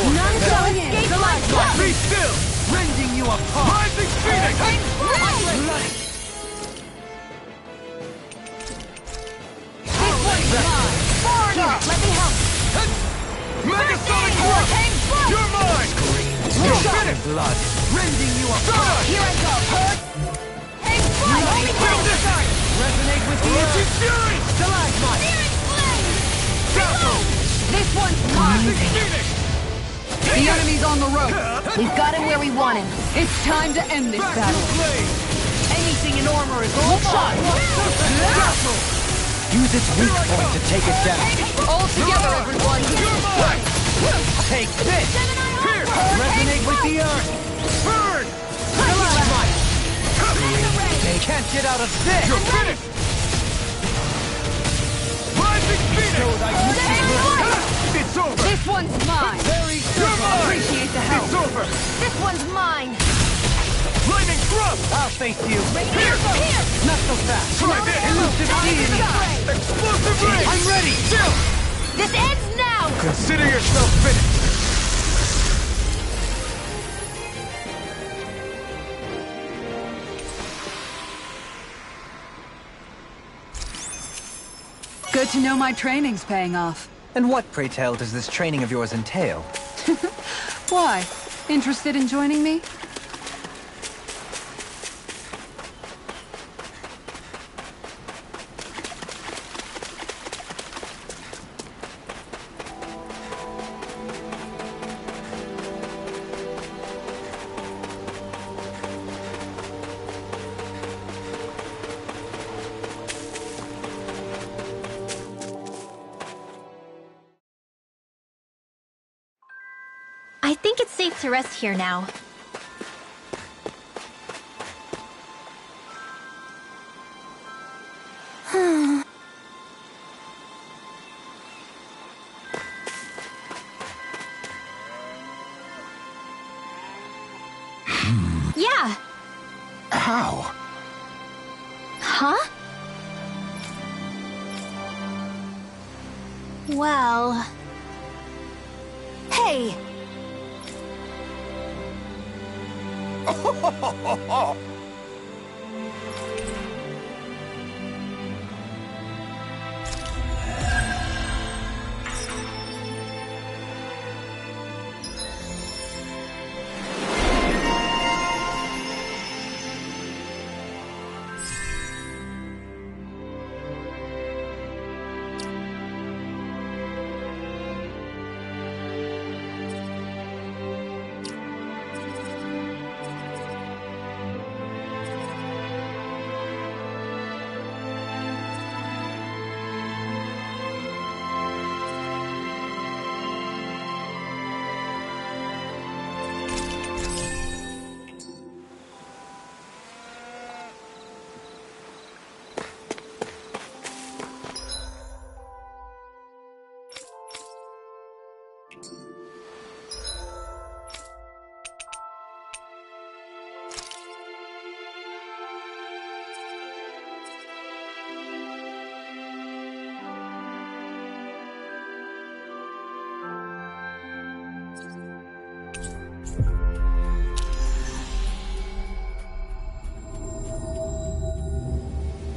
None shall escape my judgment! Be still! Rending you apart. Rising Phoenix! Let me help! Megasonic thrust! You're mine! You're finished! Blood. Rending you apart. Here I go! Resonate with the Origin earth. Fury! Stalagmite. This one's mine! Rising Phoenix! The enemy's on the rope! We've got him where we want him. It's time to end this Vacuum battle! blade! Anything in armor is all mine. Use its weak point to take it down. All together, everyone! You're mine! Take this. Pierce! Resonate with the earth. Burn! Stalagmite. They can't get out of this. You're finished! Rising Phoenix! It's over! This one's mine! Very You're simple. mine! Appreciate the help! It's over! This one's mine! Flaming thrust! I'll face you. Pierce! Not so fast. Try this! Elusive deity. Explosive ring! I'm ready. Still! This ends now! Consider yourself finished! Good to know my training's paying off. And what, pray tell, does this training of yours entail? Why? Interested in joining me? I think it's safe to rest here now. Yeah. How? Huh? Well... Hey!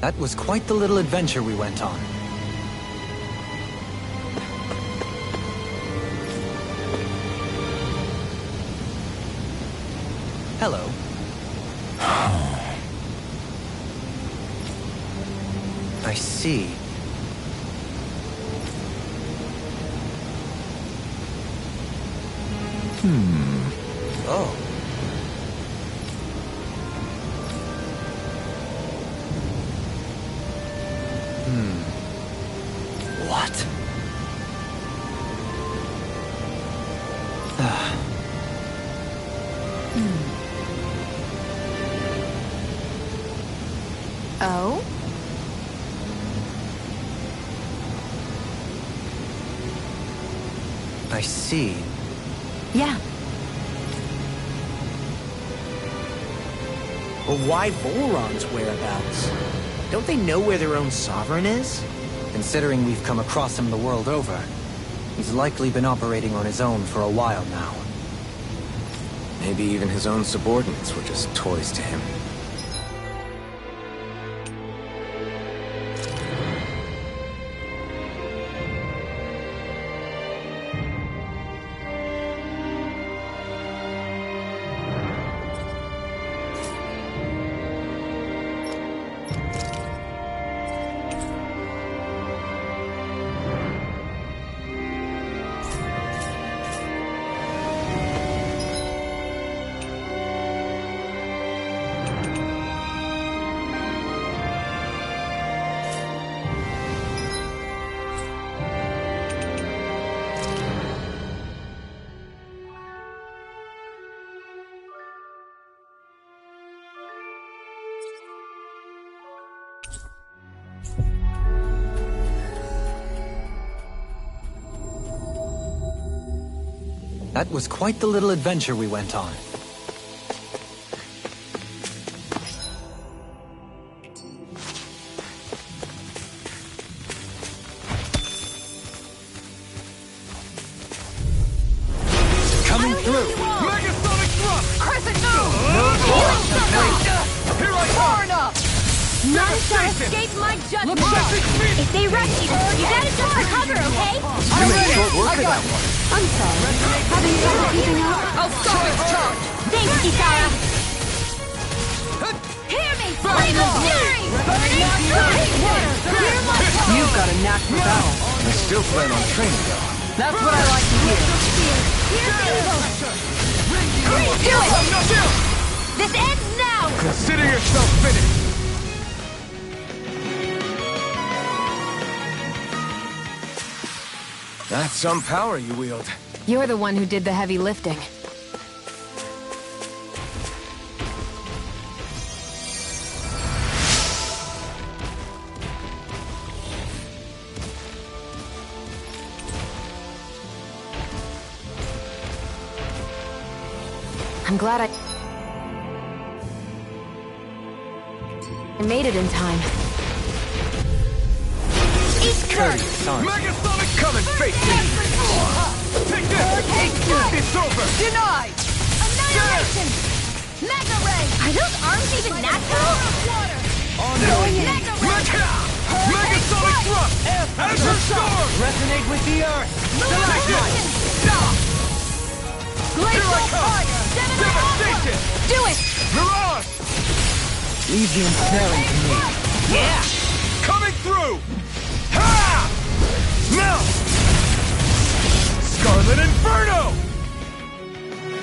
That was quite the little adventure we went on. Hello. I see. Oh. What? Oh? I see. Yeah. But why Volron's whereabouts? Don't they know where their own sovereign is? Considering we've come across him the world over, he's likely been operating on his own for a while now. Maybe even his own subordinates were just toys to him. That was quite the little adventure we went on. Coming through! Crescent, no! Here I come! Far enough! None shall escape my judgment. If they rush you, you gotta jump for cover, okay? You made short work of that one. I'm sorry. Haven't you been keeping up? I'll stop its charge! Thanks, Kisara. Hear me! Final fury! You've got a knack for battle. I still plan on training, though. That's what I like to hear. Do it! This ends now! Consider yourself finished! That's some power you wield. You're the one who did the heavy lifting. I'm glad I made it in time. East curve! Megasonic, come and face me! Take this! It's over! Denied! Annihilation! Mega Ray! Are those arms even natural? Megasonic thrust! Azure Storm! Resonate with the earth! Glacial fire! Devastation! Do it! Mirage! Leave the ensnaring to me. Yeah! Coming through! Ha! Now! Scarlet Inferno!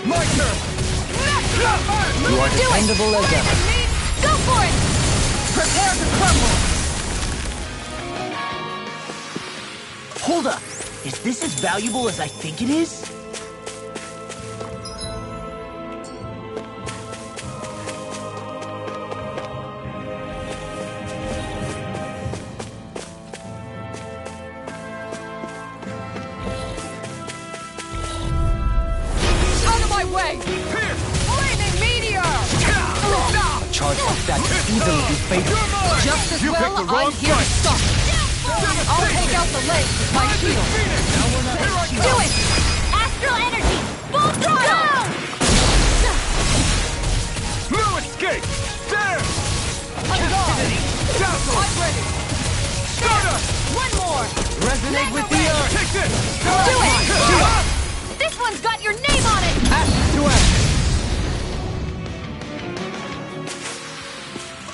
My turn! You are dependable as ever. Go for it! Prepare to crumble! Hold up! Is this as valuable as I think it is? Out of my way! Flaming meteor! Charge like that could easily be fatal. Just as You well, picked the wrong I'm here to fight. stop it. I'll take out the legs with my shield. Do it! Astral energy! Full throttle! No escape! There! I'm gone! Dazzle! I'm ready! Stardust! One more! Resonate with the earth! Take this! Do it! This one's got your name on it! Ash to ash!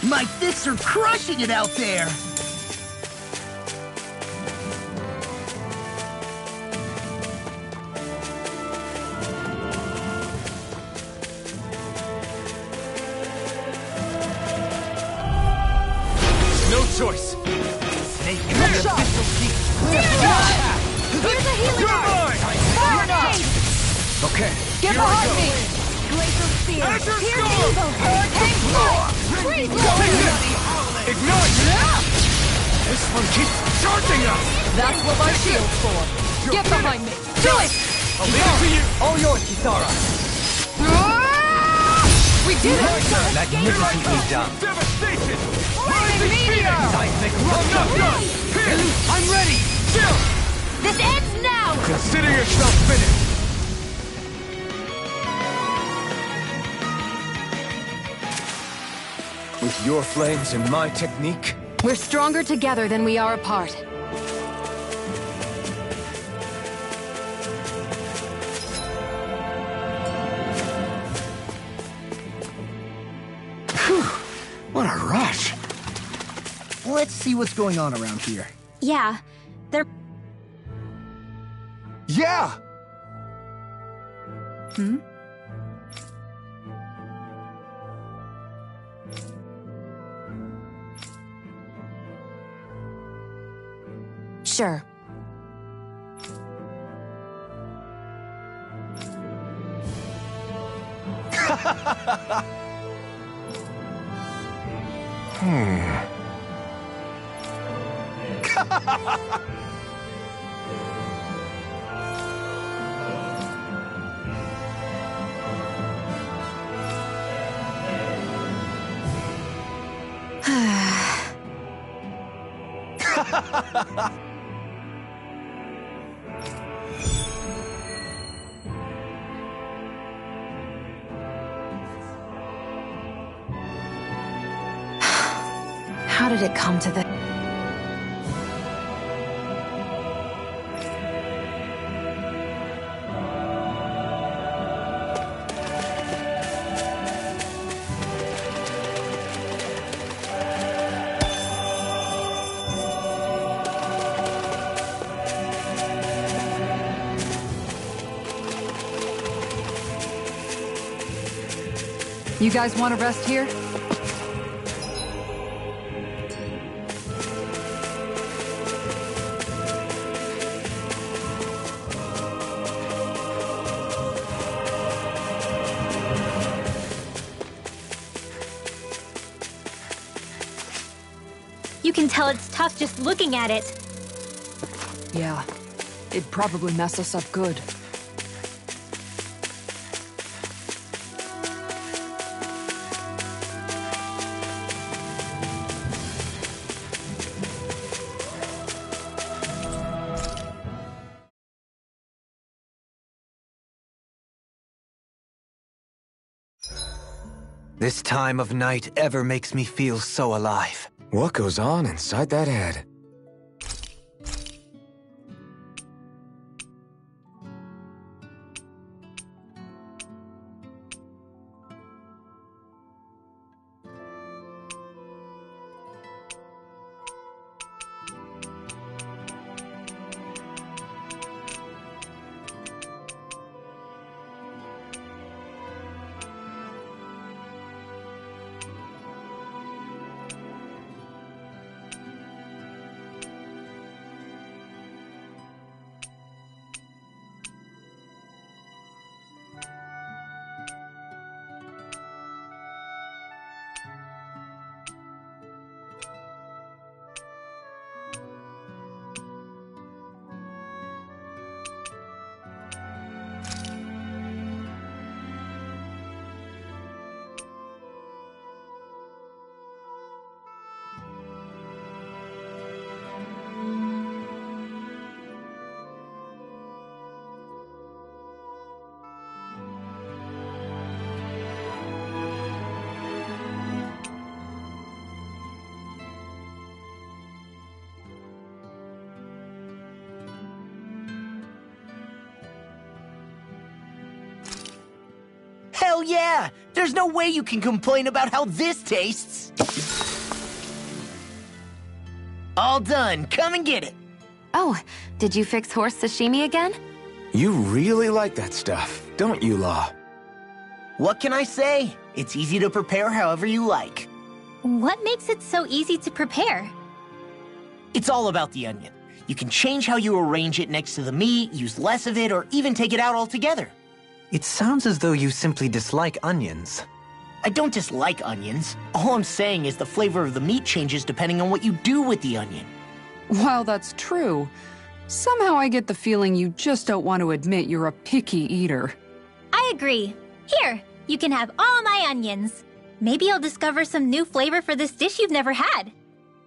My fists are crushing it out there! No choice! Snake in the official seat. Here's a healing You're art! mine! Fire tape! Okay, Get here I behind go. me! Glacial Spear! Azure Here's Storm! evil! Hurricane Blast! Freeze Take Blast! this! Ignite! This one keeps charging us! That's what my shield's for! Get behind me! Do it! I'll leave it to you! All yours, Kisara. We did it! Magnificently done. Devastation! Flaming meteor! Seismic I'm not done! Here! I'm ready! Chill! This ends now! Consider yourself finished! With your flames and my technique, We're stronger together than we are apart. What a rush. Let's see what's going on around here. Yeah, they're... yeah! Sure. How did it come to this? You guys want to rest here? You can tell it's tough just looking at it. Yeah. It'd probably mess us up good. This time of night ever makes me feel so alive. What goes on inside that head? Hell yeah! There's no way you can complain about how this tastes! All done. Come and get it. Oh, did you fix horse sashimi again? You really like that stuff, don't you, Law? What can I say? It's easy to prepare however you like. What makes it so easy to prepare? It's all about the onion. You can change how you arrange it next to the meat, use less of it, or even take it out altogether. It sounds as though you simply dislike onions. I don't dislike onions. All I'm saying is the flavor of the meat changes depending on what you do with the onion. While that's true, somehow I get the feeling you just don't want to admit you're a picky eater. I agree. Here, you can have all my onions. Maybe you'll discover some new flavor for this dish you've never had.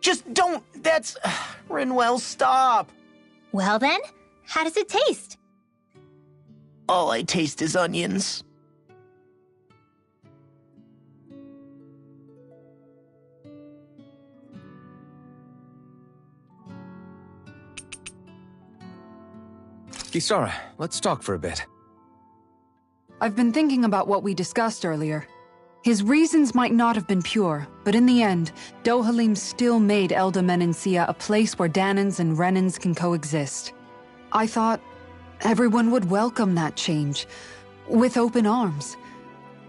Just don't. That's... Rinwell, stop. Well then, how does it taste? All I taste is onions. Kisara, let's talk for a bit. I've been thinking about what we discussed earlier. His reasons might not have been pure, but in the end, Dohalim still made Elda Menencia a place where Dahnans and Renans can coexist. I thought everyone would welcome that change, with open arms.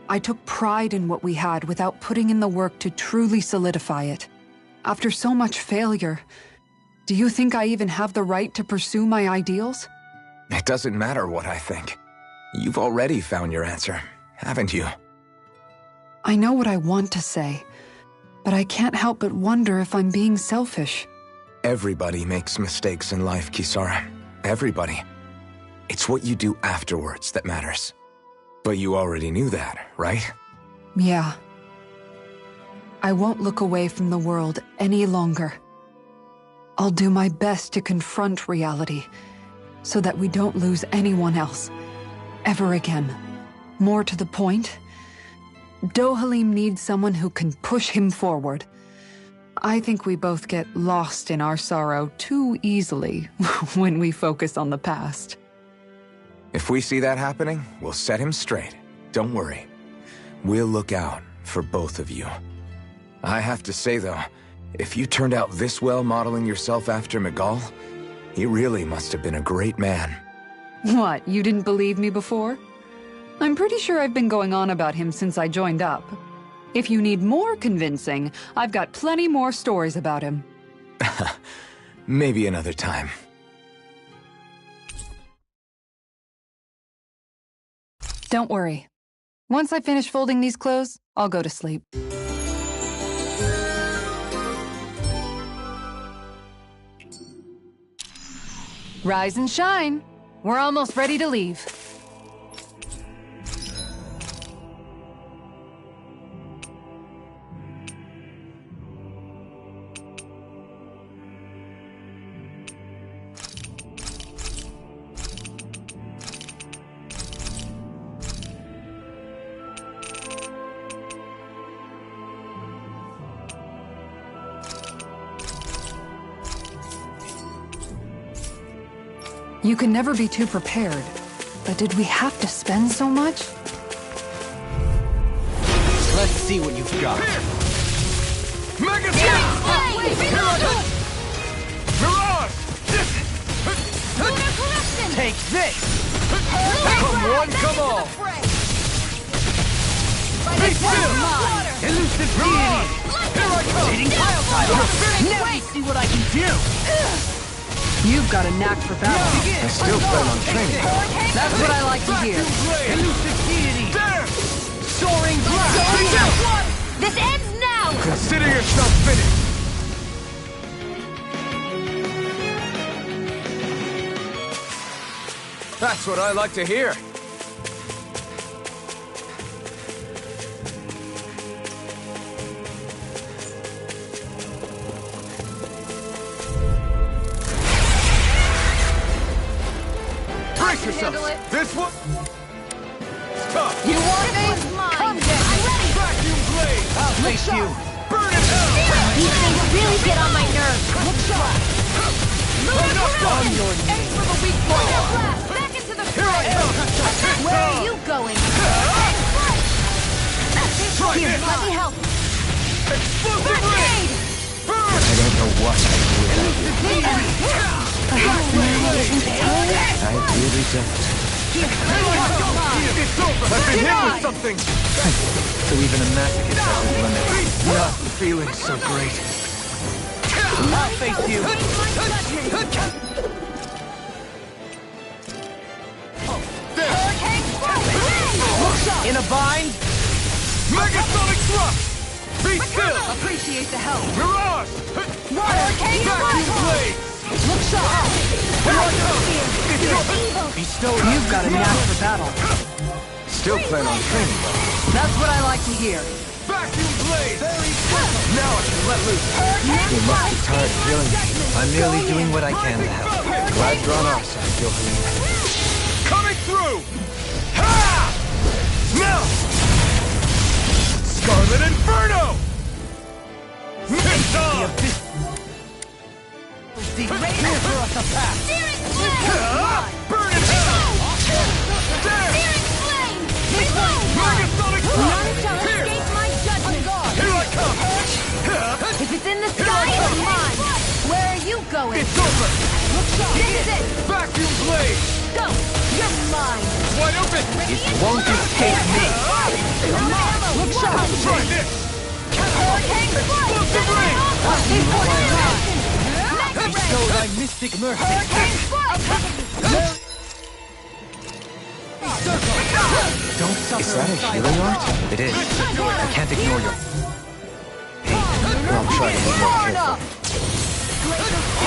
I took pride in what we had without putting in the work to truly solidify it. After so much failure, do you think I even have the right to pursue my ideals? It doesn't matter what I think. You've already found your answer, haven't you? I know what I want to say, but I can't help but wonder if I'm being selfish. Everybody makes mistakes in life, Kisara. Everybody. It's what you do afterwards that matters. But you already knew that, right? Yeah. I won't look away from the world any longer. I'll do my best to confront reality, so that we don't lose anyone else, ever again. More to the point, Dohalim needs someone who can push him forward. I think we both get lost in our sorrow too easily when we focus on the past. If we see that happening, we'll set him straight. Don't worry. We'll look out for both of you. I have to say, though, if you turned out this well modeling yourself after Miguel, he really must have been a great man. What, you didn't believe me before? I'm pretty sure I've been going on about him since I joined up. If you need more convincing, I've got plenty more stories about him. Maybe another time. Don't worry. Once I finish folding these clothes, I'll go to sleep. Rise and shine. We're almost ready to leave. You can never be too prepared. But did we have to spend so much? Let's see what you've got. Mega Take this! Come one, come all! Be still! Elusive deity! Here I come! Sitting pile title! Now we see what I can do! You've got a knack for battle. I still plan on training. That's what I like to hear. Elusive deity! There! Soaring blast! This ends now! Consider yourself finished! That's what I like to hear. Brace yourself. This one. Stop. You want me? Come get me. Vacuum blade. I'll face you! Burn it out. These things really get on my nerves. On your Aim for the weak point. Back into the fray. Where are you going? Try Here, this. let me help. Explosive ray. Burn. I don't know what I really don't. It's over. I've been hit with something. So even a masochist has his limits. Not feeling so great. I'll face you! In a bind? Megasonic thrust. Be still. Appreciate the help. Mirage. Vacuum blade. Look sharp. Bestow You've got a knack for battle. Still plan on training though. That's what I like to hear. Vacuum blade. Now I can let loose. You must be tired of killing me. I'm merely doing what I can to help. Glad you're on our side, Gilgamesh. Coming through. Ha! Now. Scarlet Inferno. It's on. Here for us a path! Burn it down! There! Megasonic thrust! Here! Here I come! If it's in the sky, it's mine. Where are you going? It's over! This is it. Vacuum blade! Go. You're mine. Wide open! It won't escape me! Look sharp. Try this! Explosive ray! Bestow thy mystic mercy! Don't suffer Is that in a silence. healing art? It is. I can't ignore your... I'll try to be more careful.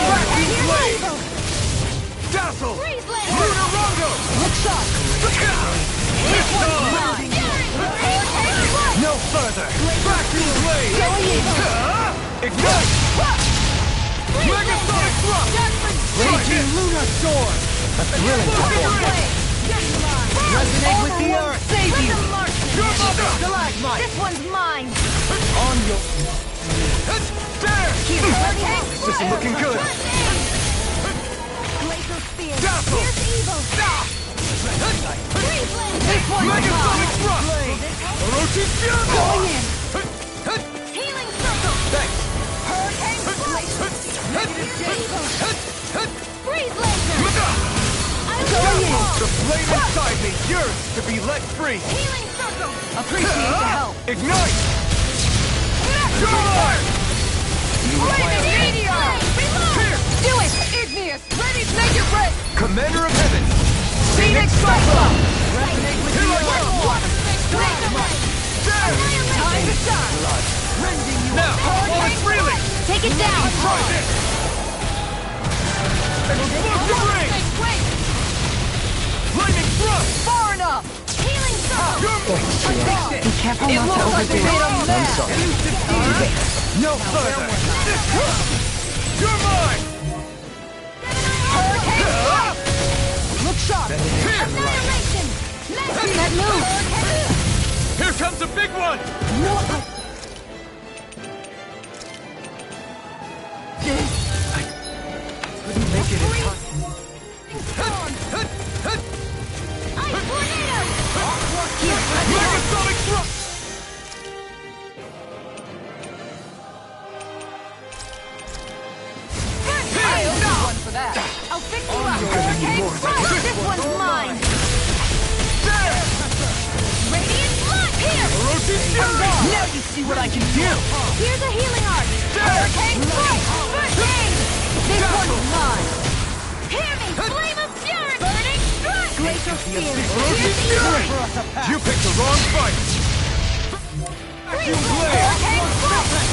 Vacuum blade! Dazzle! Lunarongo! Look sharp. It's on! No further! Vacuum blade! Ignite! Megasonic thrust! Raging Lunar Sword! A thrilling performance. Resonate with the earth! Save you. Stalagmite! This one's mine. On your... This isn't looking good. Glacial Spear. Dazzle. Here's evil. Freeze Blade. This one Megasonic Thrust! Orochi Fury! Going in. Healing Circle. Thanks. Hurricane Glacial Spear. Here's evil. Freeze Laser. I'm going in. The flame inside me yearns to be let free. Healing Circle. Appreciate the help. Ignite! Charge! Flaming Meteor. Here! Do it! Igneous! Ready to make it break! Commander of Heaven! Phoenix Cyclone! Resonate with you! Time to shine! Now, all is freely! Take it down! Try this! Explosive ring! Lightning thrust! Far enough! Healing Circle. Be careful not to overdo it. I'm sorry. No further! You're mine! Look sharp! Annihilation. That move! Here comes a big one! No! Couldn't make it in time. Ice Tornado. Megasonic thrust! One for that! I'll fix you up. Hurricane Thrust. This one's mine. There! Radiant Blood. Here. Orochi Fury! Now you see what I can do! Here's a healing art. Hurricane Thrust. First aid. This one's mine. Hear me. Flame of Fury. Burning Strike. Glacial Spear. Orochi Fury! You picked the wrong fight! Freeze Blade. Hurricane Thrust.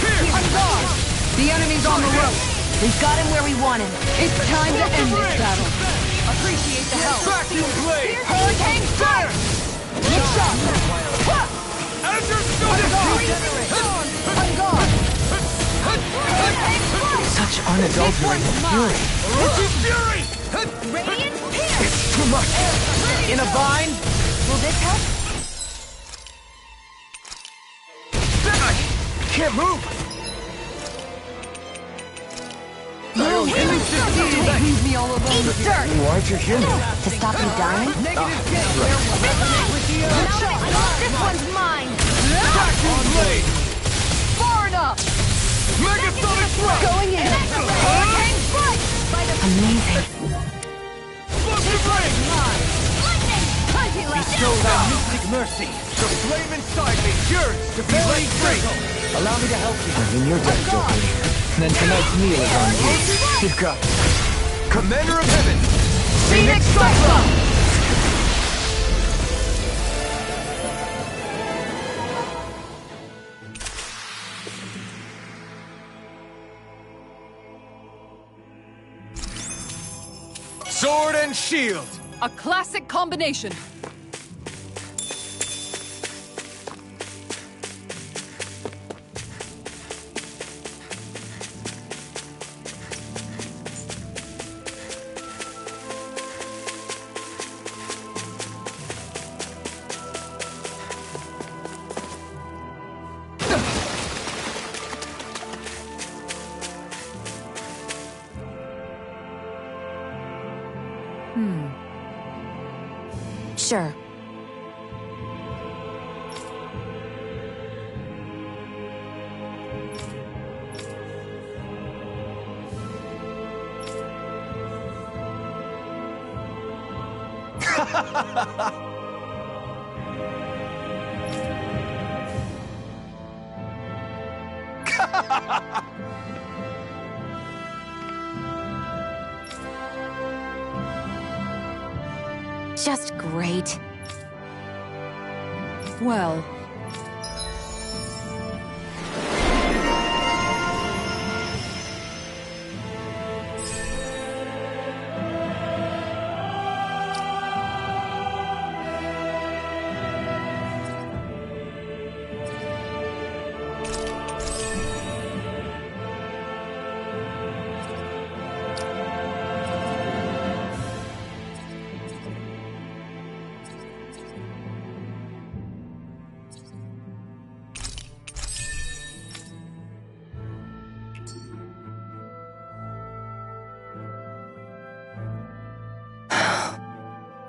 Here! On guard! The enemy's on the rope! We've got him where we want him. It's time to end this battle! Appreciate the help! Vacuum blade! Hurricane Strike! Look sharp! Azure Soda! On guard! Such unadulterated fury. Orochi Fury! Radiant Pierce. Too much! In a bind? Will this help? Can't move! Don't leave me all alone with you! Why'd you hear me? To stop you dying? This one's mine. Vacuum blade! Far enough! Megasonic thrust! Going in! Hurricane Strike. Amazing. Explosive ring! Lightning. Show that mystic mercy! The flame inside me yearns to be let free! Allow me to help you. I'm in your debt, Joker. Then tonight's meal is on you. You've got this. Commander of Heaven! Phoenix Cyclone! Sword and shield! A classic combination! Sure. Just great. Well...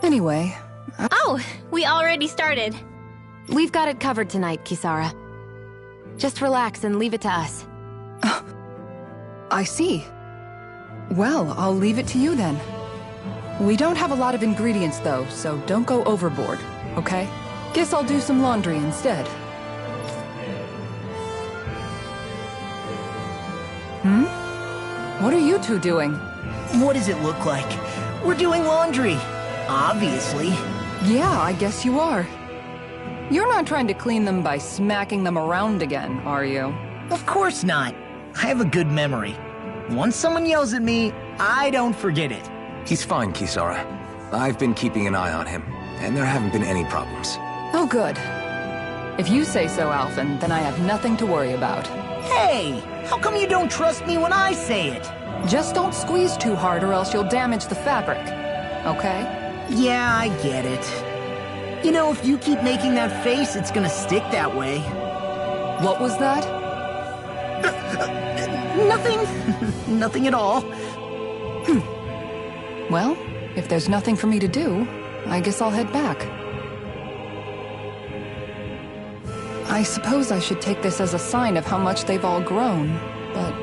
Anyway... Oh, we already started. We've got it covered tonight, Kisara. Just relax and leave it to us. I see. Well, I'll leave it to you then. We don't have a lot of ingredients though, so don't go overboard, okay? Guess I'll do some laundry instead. What are you two doing? What does it look like? We're doing laundry. Obviously. Yeah, I guess you are. You're not trying to clean them by smacking them around again, are you? Of course not. I have a good memory. Once someone yells at me, I don't forget it. He's fine, Kisara. I've been keeping an eye on him, and there haven't been any problems. Oh, good. If you say so, Alphen, then I have nothing to worry about. Hey! How come you don't trust me when I say it? Just don't squeeze too hard or else you'll damage the fabric. Okay? Yeah, I get it. You know, if you keep making that face, it's gonna stick that way. What was that? Nothing. Nothing at all. Well, if there's nothing for me to do, I guess I'll head back. I suppose I should take this as a sign of how much they've all grown, but...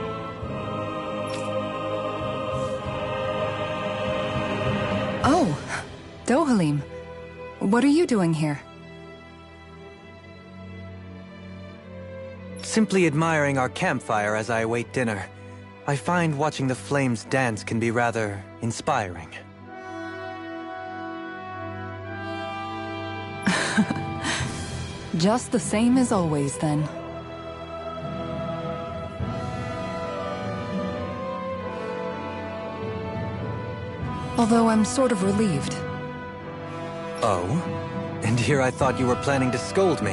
Oh, Dohalim. What are you doing here? Simply admiring our campfire as I await dinner. I find watching the flames dance can be rather inspiring. Just the same as always, then. Although I'm sort of relieved. Oh? And here I thought you were planning to scold me.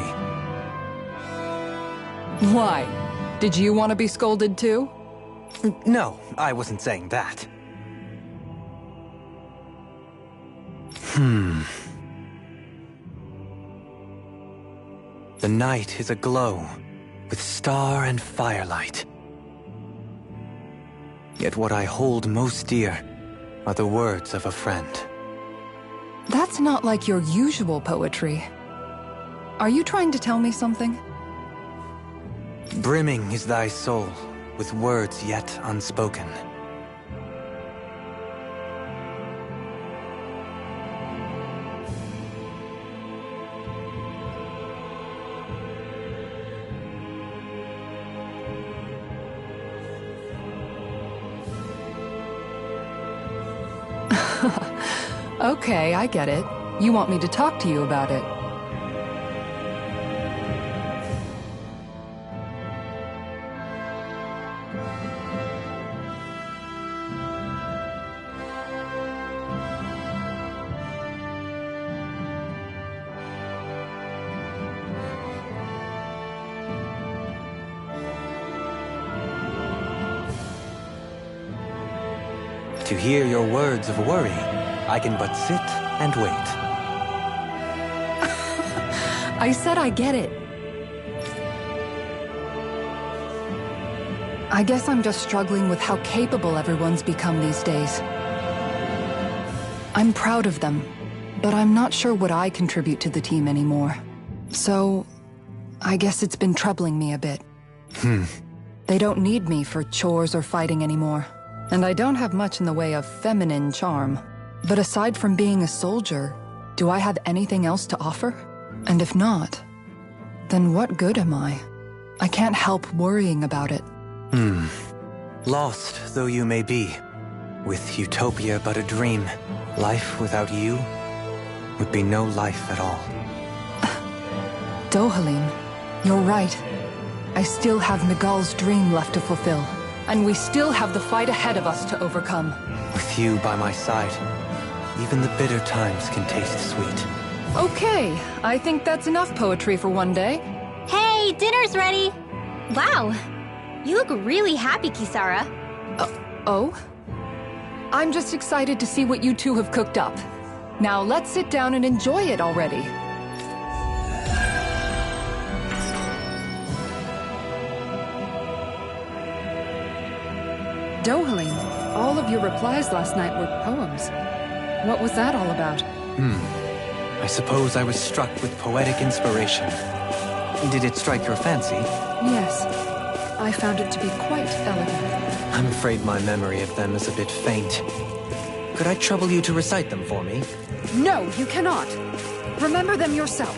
Why? Did you want to be scolded too? No, I wasn't saying that. The night is aglow with star and firelight. Yet what I hold most dear are the words of a friend. That's not like your usual poetry. Are you trying to tell me something? Brimming is thy soul with words yet unspoken. Okay, I get it. You want me to talk to you about it. To hear your words of worry, I can but sit and wait. I said I get it. I guess I'm just struggling with how capable everyone's become these days. I'm proud of them, but I'm not sure what I contribute to the team anymore. So, I guess it's been troubling me a bit. They don't need me for chores or fighting anymore. And I don't have much in the way of feminine charm. But aside from being a soldier, do I have anything else to offer? And if not, then what good am I? I can't help worrying about it. Lost though you may be, with utopia but a dream, life without you would be no life at all. Dohalim, you're right. I still have Miguel's dream left to fulfill. And we still have the fight ahead of us to overcome. With you by my side, even the bitter times can taste sweet. Okay, I think that's enough poetry for one day. Hey, dinner's ready! Wow, you look really happy, Kisara. Oh? I'm just excited to see what you two have cooked up. Now let's sit down and enjoy it already. Dohalim, all of your replies last night were poems. What was that all about? I suppose I was struck with poetic inspiration. Did it strike your fancy? Yes. I found it to be quite elegant. I'm afraid my memory of them is a bit faint. Could I trouble you to recite them for me? No, you cannot. Remember them yourself.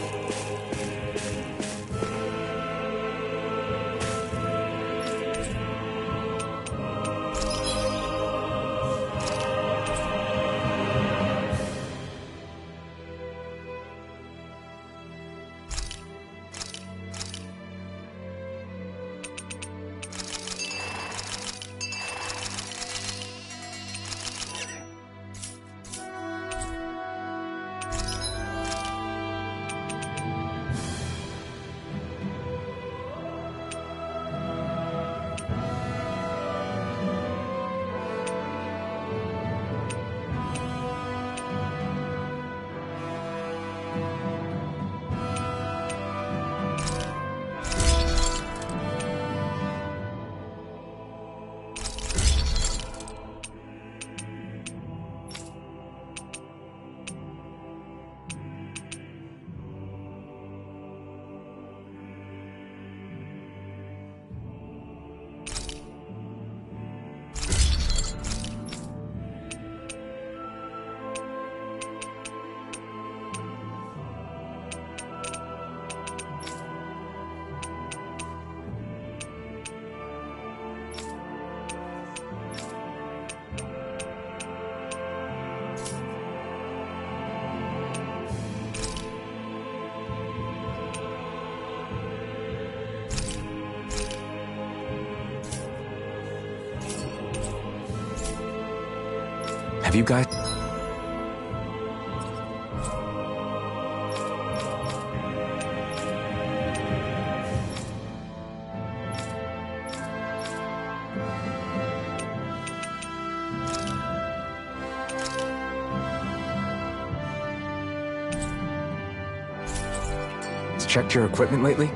Have you guys... checked your equipment lately?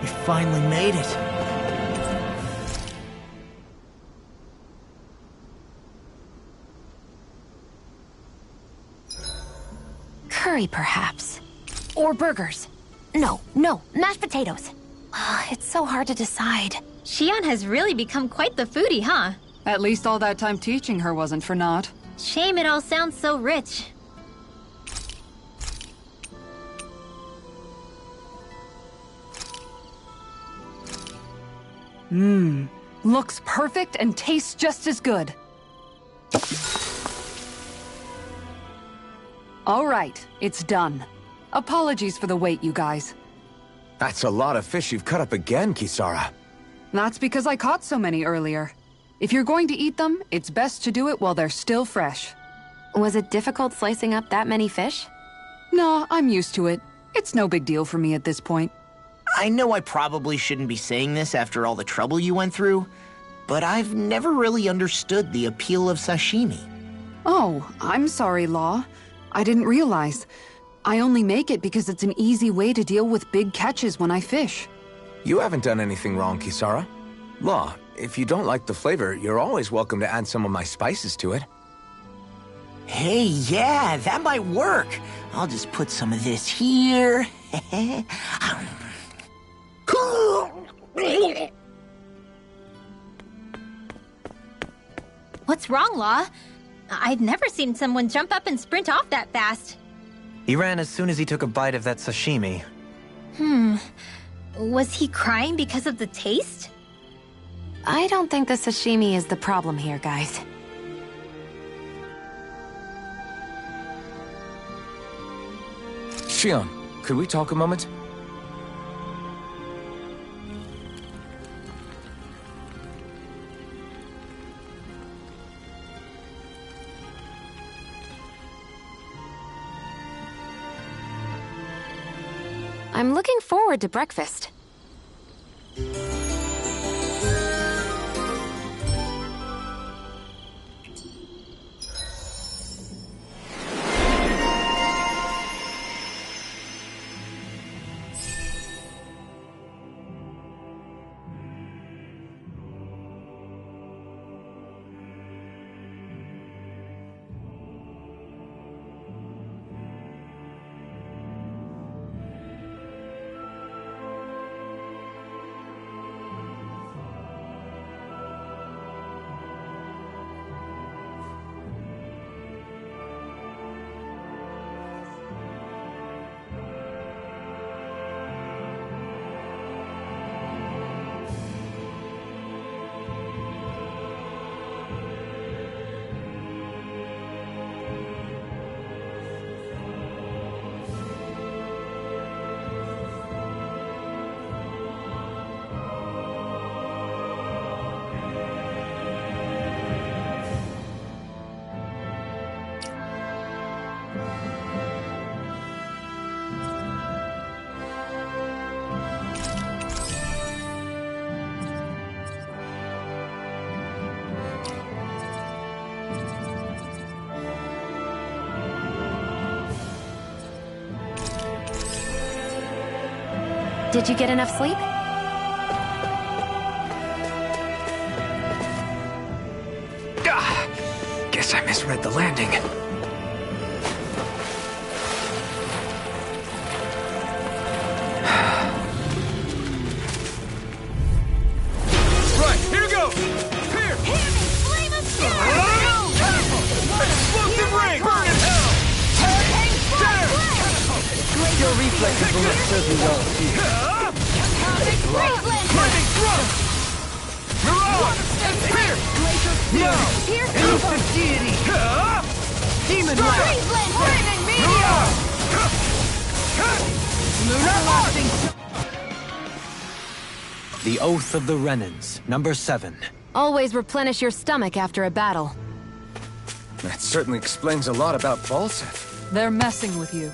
We finally made it. Curry, perhaps. Or burgers. No, mashed potatoes. It's so hard to decide. Shion has really become quite the foodie, huh? At least all that time teaching her wasn't for naught. Shame it all sounds so rich. Looks perfect and tastes just as good. All right, it's done. Apologies for the wait, you guys. That's a lot of fish you've cut up again, Kisara. That's because I caught so many earlier. If you're going to eat them, it's best to do it while they're still fresh. Was it difficult slicing up that many fish? Nah, I'm used to it. It's no big deal for me at this point. I know I probably shouldn't be saying this after all the trouble you went through, but I've never really understood the appeal of sashimi. Oh, I'm sorry, Law. I didn't realize. I only make it because it's an easy way to deal with big catches when I fish. You haven't done anything wrong, Kisara. Law, if you don't like the flavor, you're always welcome to add some of my spices to it. Hey, yeah, that might work. I'll just put some of this here. What's wrong, Law? I've never seen someone jump up and sprint off that fast. He ran as soon as he took a bite of that sashimi. Was he crying because of the taste? I don't think the sashimi is the problem here, guys. Shion, could we talk a moment? I'm looking forward to breakfast. Did you get enough sleep? Guess I misread the landing. Right, here goes! Here! Flame of Fury! Explosive ring! Burn in hell! Your reflexes will not serve me well. Lightning thrust! Mirage! Here! No! Elusive deity! Demon Light! Lightning meteor! The Oath of the Renans, number 7. Always replenish your stomach after a battle. That certainly explains a lot about Balseth. They're messing with you.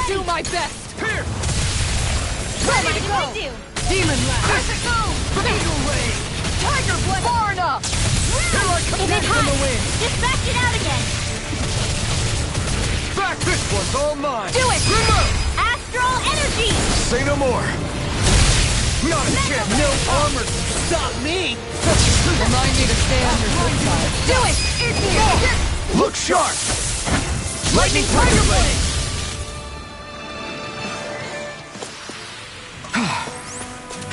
Do my best! Here! Ready to go! Demon Light! Critical! Fatal Ray! Tiger Blood! Far enough! Here I come! If it hides, dispatch it out again. Back! This one's all mine! Do it! Astral energy. Say no more! Not a chance! No armor to stop me! Remind me to stay on your good side. Do it! It's here! Look sharp! Lightning Tiger Blade!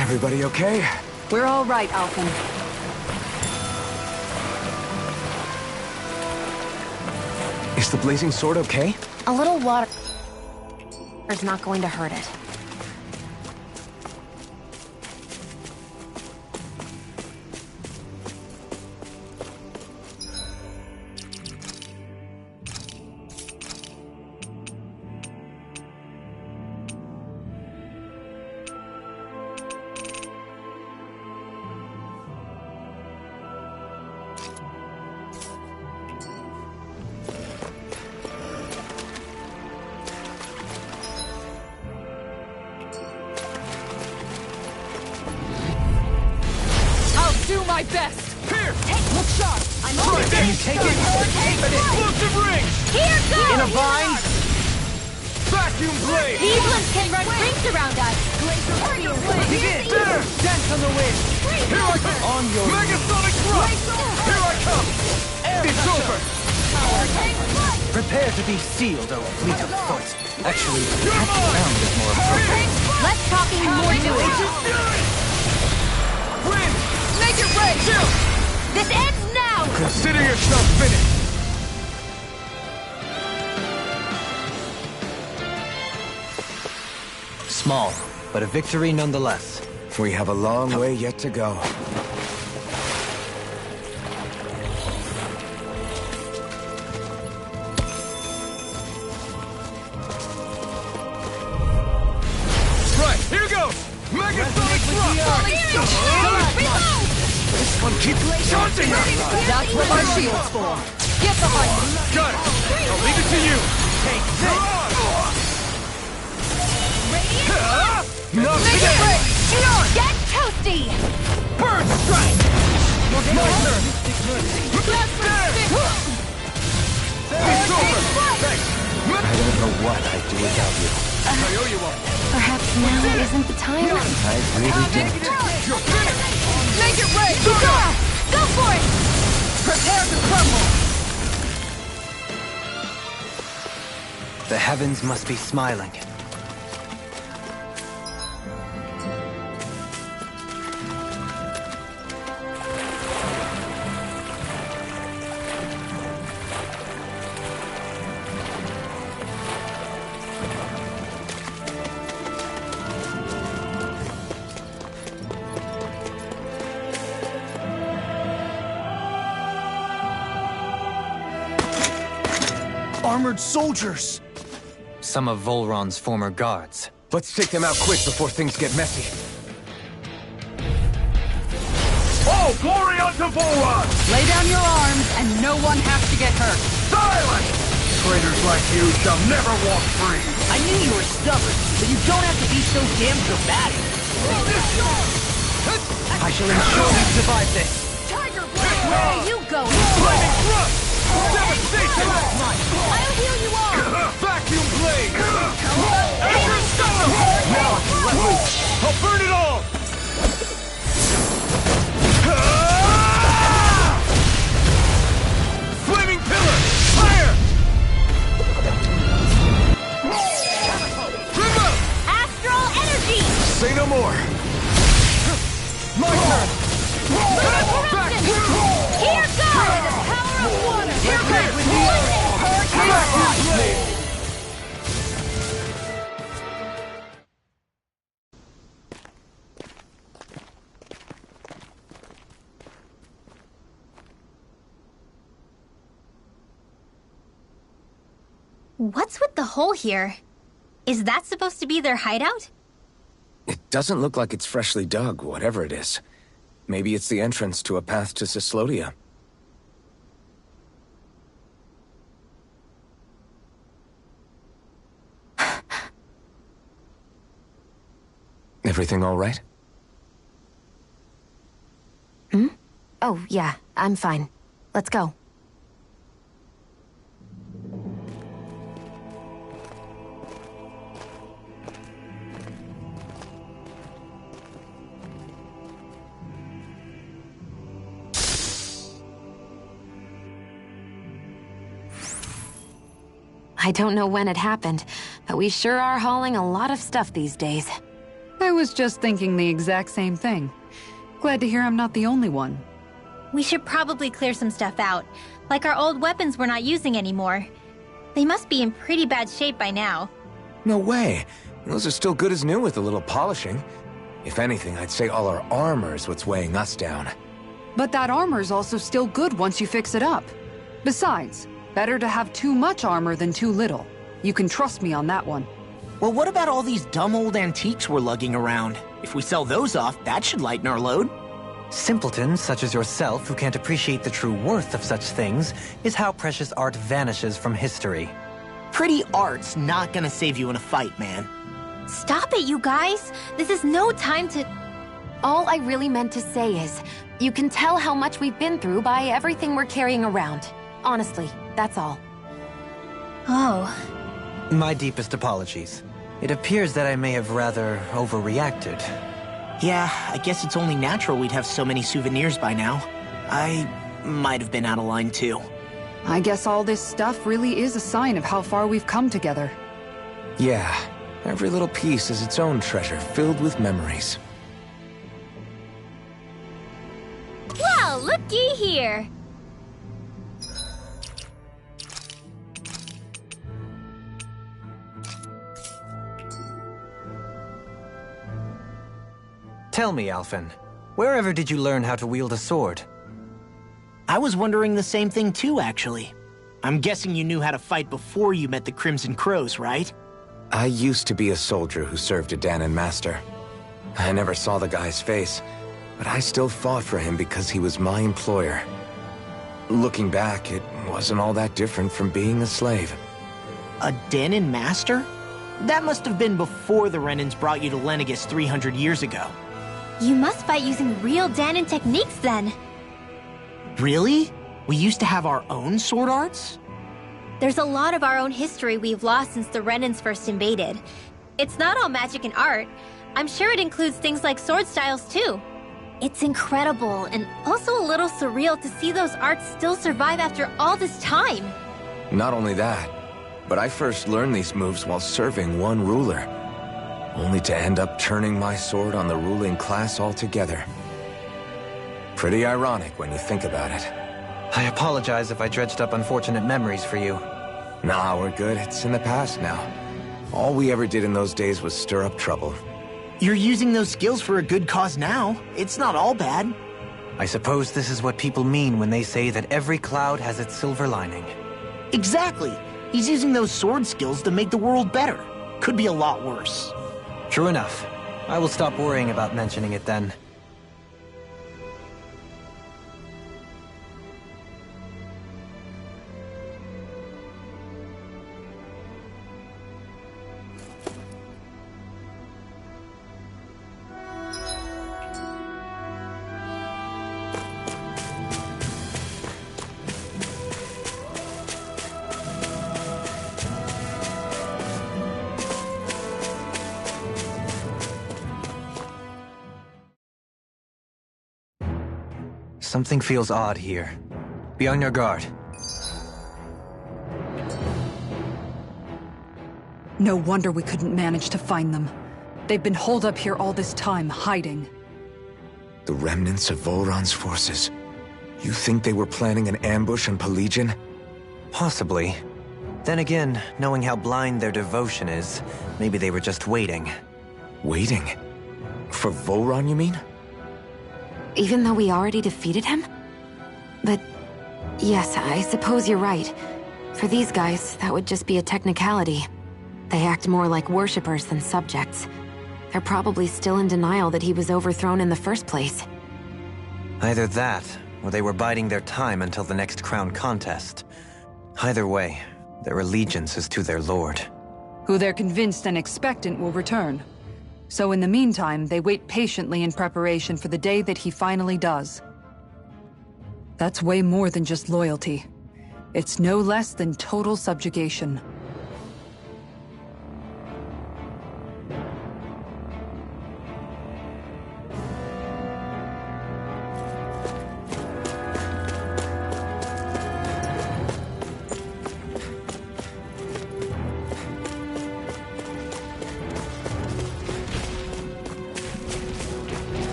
Everybody okay? We're all right, Alphen. Is the blazing sword okay? A little water is not going to hurt it. Do my best! Here! Look sharp! I'm Right there! Take Take it! Explosive ring! Here goes. In a vine! Vacuum blade! These ones can run rings around us. Begin! There! Dance on the wind! Here I come! On your Megasonic thrust! Here I come! It's over! Prepare to be sealed, O fleet of foot, Actually, perhaps sound is more appropriate. Less talking, more doing. Win! Make it rain! Chill! This ends now! Consider yourself finished! Small, but a victory nonetheless. We have a long way yet to go. Right, here goes! Megasonic thrust! This one keeps charging us! That's what our shield's for. Get behind me. Got it! I'll leave it to you! Take this! Not today! Get toasty! Bird strike! My turn! It's over! Thanks! I don't know what I'd do without you. I owe you one. Perhaps now isn't the time? I really don't. You're finished! Make it rain! Go for it! Prepare to crumble! The heavens must be smiling. Armored soldiers! Some of Volron's former guards. Let's take them out quick before things get messy. All glory unto Volron! Lay down your arms, and no one has to get hurt. Silence! Traitors like you shall never walk free! I knew you were stubborn, but you don't have to be so damn dramatic. I shall ensure we survive this. Tiger Blade, where are you going? Flaming thrust! Devastation! I'll heal you all! Vacuum blade! Every stone! Now I can let loose! I'll burn it all! Flaming pillar! Fire! Rimbo! Astral energy! Say no more! My turn! Back! Here goes! The power of water! Here goes! Vacuum blade! What's with the hole here? Is that supposed to be their hideout? It doesn't look like it's freshly dug, whatever it is. Maybe it's the entrance to a path to Cyslodia. Everything all right? Oh, yeah, I'm fine. Let's go. I don't know when it happened, but we sure are hauling a lot of stuff these days. I was just thinking the exact same thing. Glad to hear I'm not the only one. We should probably clear some stuff out, like our old weapons we're not using anymore. They must be in pretty bad shape by now. No way. Those are still good as new with a little polishing. If anything, I'd say all our armor is what's weighing us down. But that armor's also still good once you fix it up. Besides, better to have too much armor than too little. You can trust me on that one. Well, what about all these dumb old antiques we're lugging around? If we sell those off, that should lighten our load. Simpletons such as yourself who can't appreciate the true worth of such things is how precious art vanishes from history. Pretty art's not gonna save you in a fight, man. Stop it, you guys! This is no time to... All I really meant to say is, you can tell how much we've been through by everything we're carrying around. Honestly, that's all. Oh. My deepest apologies. It appears that I may have rather overreacted. Yeah, I guess it's only natural we'd have so many souvenirs by now. I might have been out of line too. I guess all this stuff really is a sign of how far we've come together. Yeah, every little piece is its own treasure, filled with memories. Well, looky here. Tell me, Alphen, wherever did you learn how to wield a sword? I was wondering the same thing too, actually. I'm guessing you knew how to fight before you met the Crimson Crows, right? I used to be a soldier who served a Dahnan master. I never saw the guy's face, but I still fought for him because he was my employer. Looking back, it wasn't all that different from being a slave. A Dahnan master? That must have been before the Renans brought you to Lenegis 300 years ago. You must fight using real Dahnan techniques then. Really? We used to have our own sword arts? There's a lot of our own history we've lost since the Renans first invaded. It's not all magic and art. I'm sure it includes things like sword styles too. It's incredible and also a little surreal to see those arts still survive after all this time. Not only that, but I first learned these moves while serving one ruler, only to end up turning my sword on the ruling class altogether. Pretty ironic when you think about it. I apologize if I dredged up unfortunate memories for you. Nah, we're good. It's in the past now. All we ever did in those days was stir up trouble. You're using those skills for a good cause now. It's not all bad. I suppose this is what people mean when they say that every cloud has its silver lining. Exactly. He's using those sword skills to make the world better. Could be a lot worse. True enough. I will stop worrying about mentioning it then. Something feels odd here. Be on your guard. No wonder we couldn't manage to find them. They've been holed up here all this time, hiding. The remnants of Volron's forces. You think they were planning an ambush on Pelegion? Possibly. Then again, knowing how blind their devotion is, maybe they were just waiting. Waiting? For Volron, you mean? Even though we already defeated him? But yes, I suppose you're right. For these guys, that would just be a technicality. They act more like worshippers than subjects. They're probably still in denial that he was overthrown in the first place. Either that, or they were biding their time until the next crown contest. Either way, their allegiance is to their lord. Who they're convinced and expectant will return. So in the meantime, they wait patiently in preparation for the day that he finally does. That's way more than just loyalty. It's no less than total subjugation.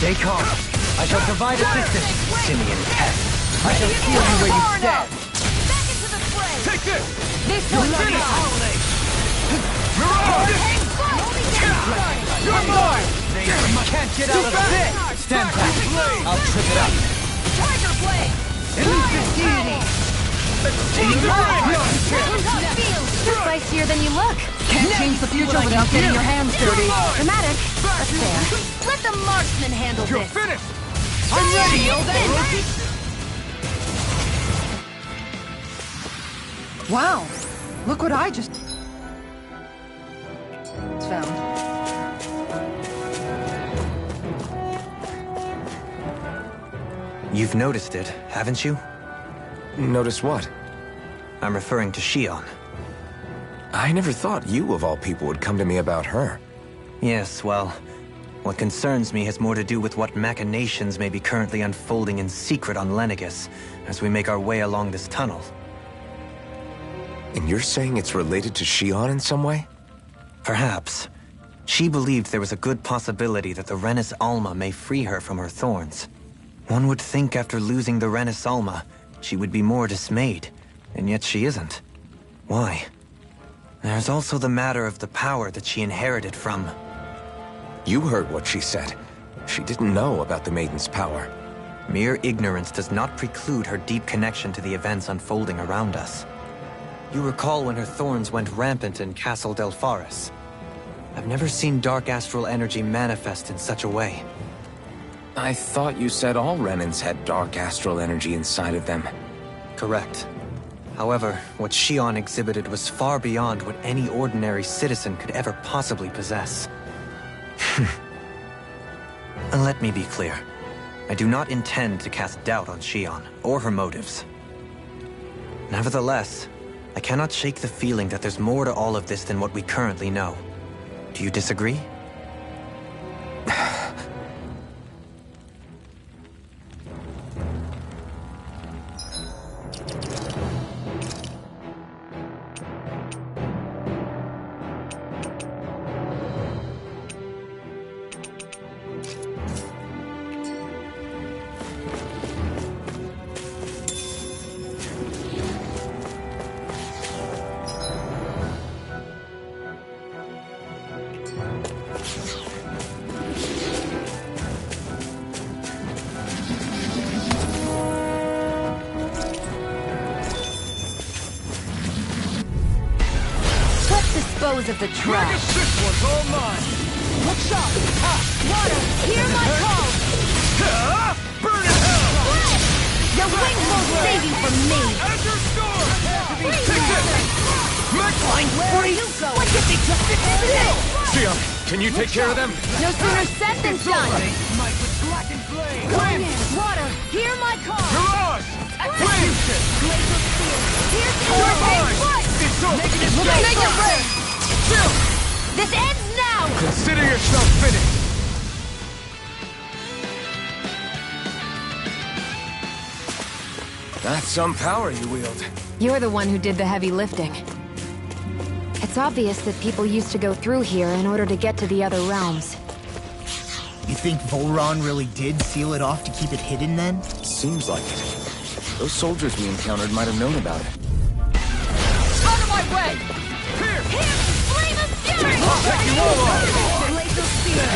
Stay calm. I shall provide assistance, Simeon pest. I shall steal you where you stand. Back into the fray! Take this! This You're one's finished! mine! You're mine! You can't get out of this! Stand back. I'll trip it up. Tiger Blade! At least it's deity! Spicier than you look. Can't change the future without getting your hands dirty. Dramatic, but fair. Let the marksman handle You're this! finished! I'm ready! Wow! Look what I just found. You've noticed it, haven't you? Notice what? I'm referring to Shion. I never thought you, of all people, would come to me about her. Yes, well, what concerns me has more to do with what machinations may be currently unfolding in secret on Lenegis as we make our way along this tunnel. And you're saying it's related to Shion in some way? Perhaps. She believed there was a good possibility that the Renis Alma may free her from her thorns. One would think after losing the Renis Alma, she would be more dismayed, and yet she isn't. Why? There's also the matter of the power that she inherited from... You heard what she said. She didn't know about the Maiden's power. Mere ignorance does not preclude her deep connection to the events unfolding around us. You recall when her thorns went rampant in Castle Delpharis. I've never seen dark astral energy manifest in such a way. I thought you said all Renins had dark astral energy inside of them. Correct. However, what Shion exhibited was far beyond what any ordinary citizen could ever possibly possess. And let me be clear. I do not intend to cast doubt on Shion, or her motives. Nevertheless, I cannot shake the feeling that there's more to all of this than what we currently know. Do you disagree? Dispose of the trash. This one's all mine. Look sharp. Water, hear my call. Burn in hell! Your wings won't save you from me. Azure Storm! Take this! Where are you going? What did they just do? Shion, can you take care of them? No sooner said than done. Smite with blackened blade! Wind, water, hear my call. Mirage! Execution! Here's your foot. It's over! Make it break. This ends now! Consider yourself finished! That's some power you wield. You're the one who did the heavy lifting. It's obvious that people used to go through here in order to get to the other realms. You think Volron really did seal it off to keep it hidden then? Seems like it. Those soldiers we encountered might have known about it. Out of my way! Here! Flame of fury! I'll take you all on! Blaze of spear!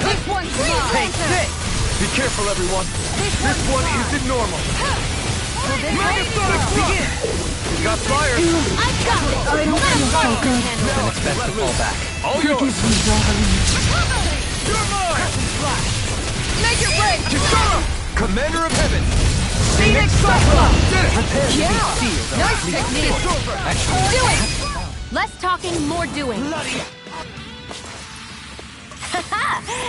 This one's mine! Take this! Be careful, everyone! This one isn't normal! Megasonic Begin! You got fire! I got it! Then it's best to fall back. All yours! You're mine! Make your break! Kisara! Commander of Heaven! Phoenix Cyclops! Did it! Prepare to Yeah. be sealed. Nice technique! Do it! Less talking, more doing.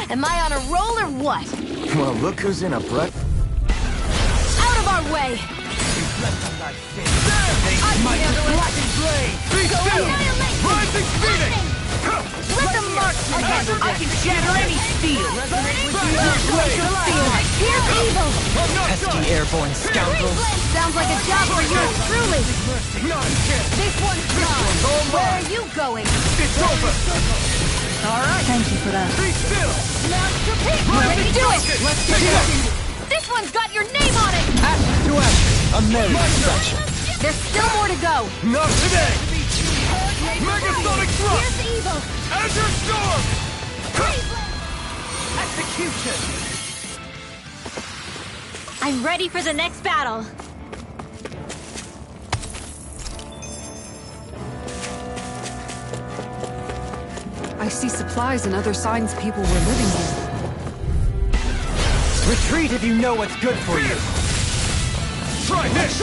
Am I on a roll or what? Well, look who's in a breath. Out of our way! Might with blackened blade! Be still! Rising Phoenix! Let the marksman handle I can shatter any steel! Here's evil! Pesky airborne scoundrels. Sounds like a job for yours truly! This one's gone! Where are you going? It's over! Alright. Thank you for that. Be still! Ready to do it! Let's do it! This one's got your name on it! Ashes to ashes. A merry destruction. There's still more to go! Not today! Megasonic Thrust! Here's evil! Azure Storm! Execution! I'm ready for the next battle. I see supplies and other signs people were living here. Retreat if you know what's good for you. Try this!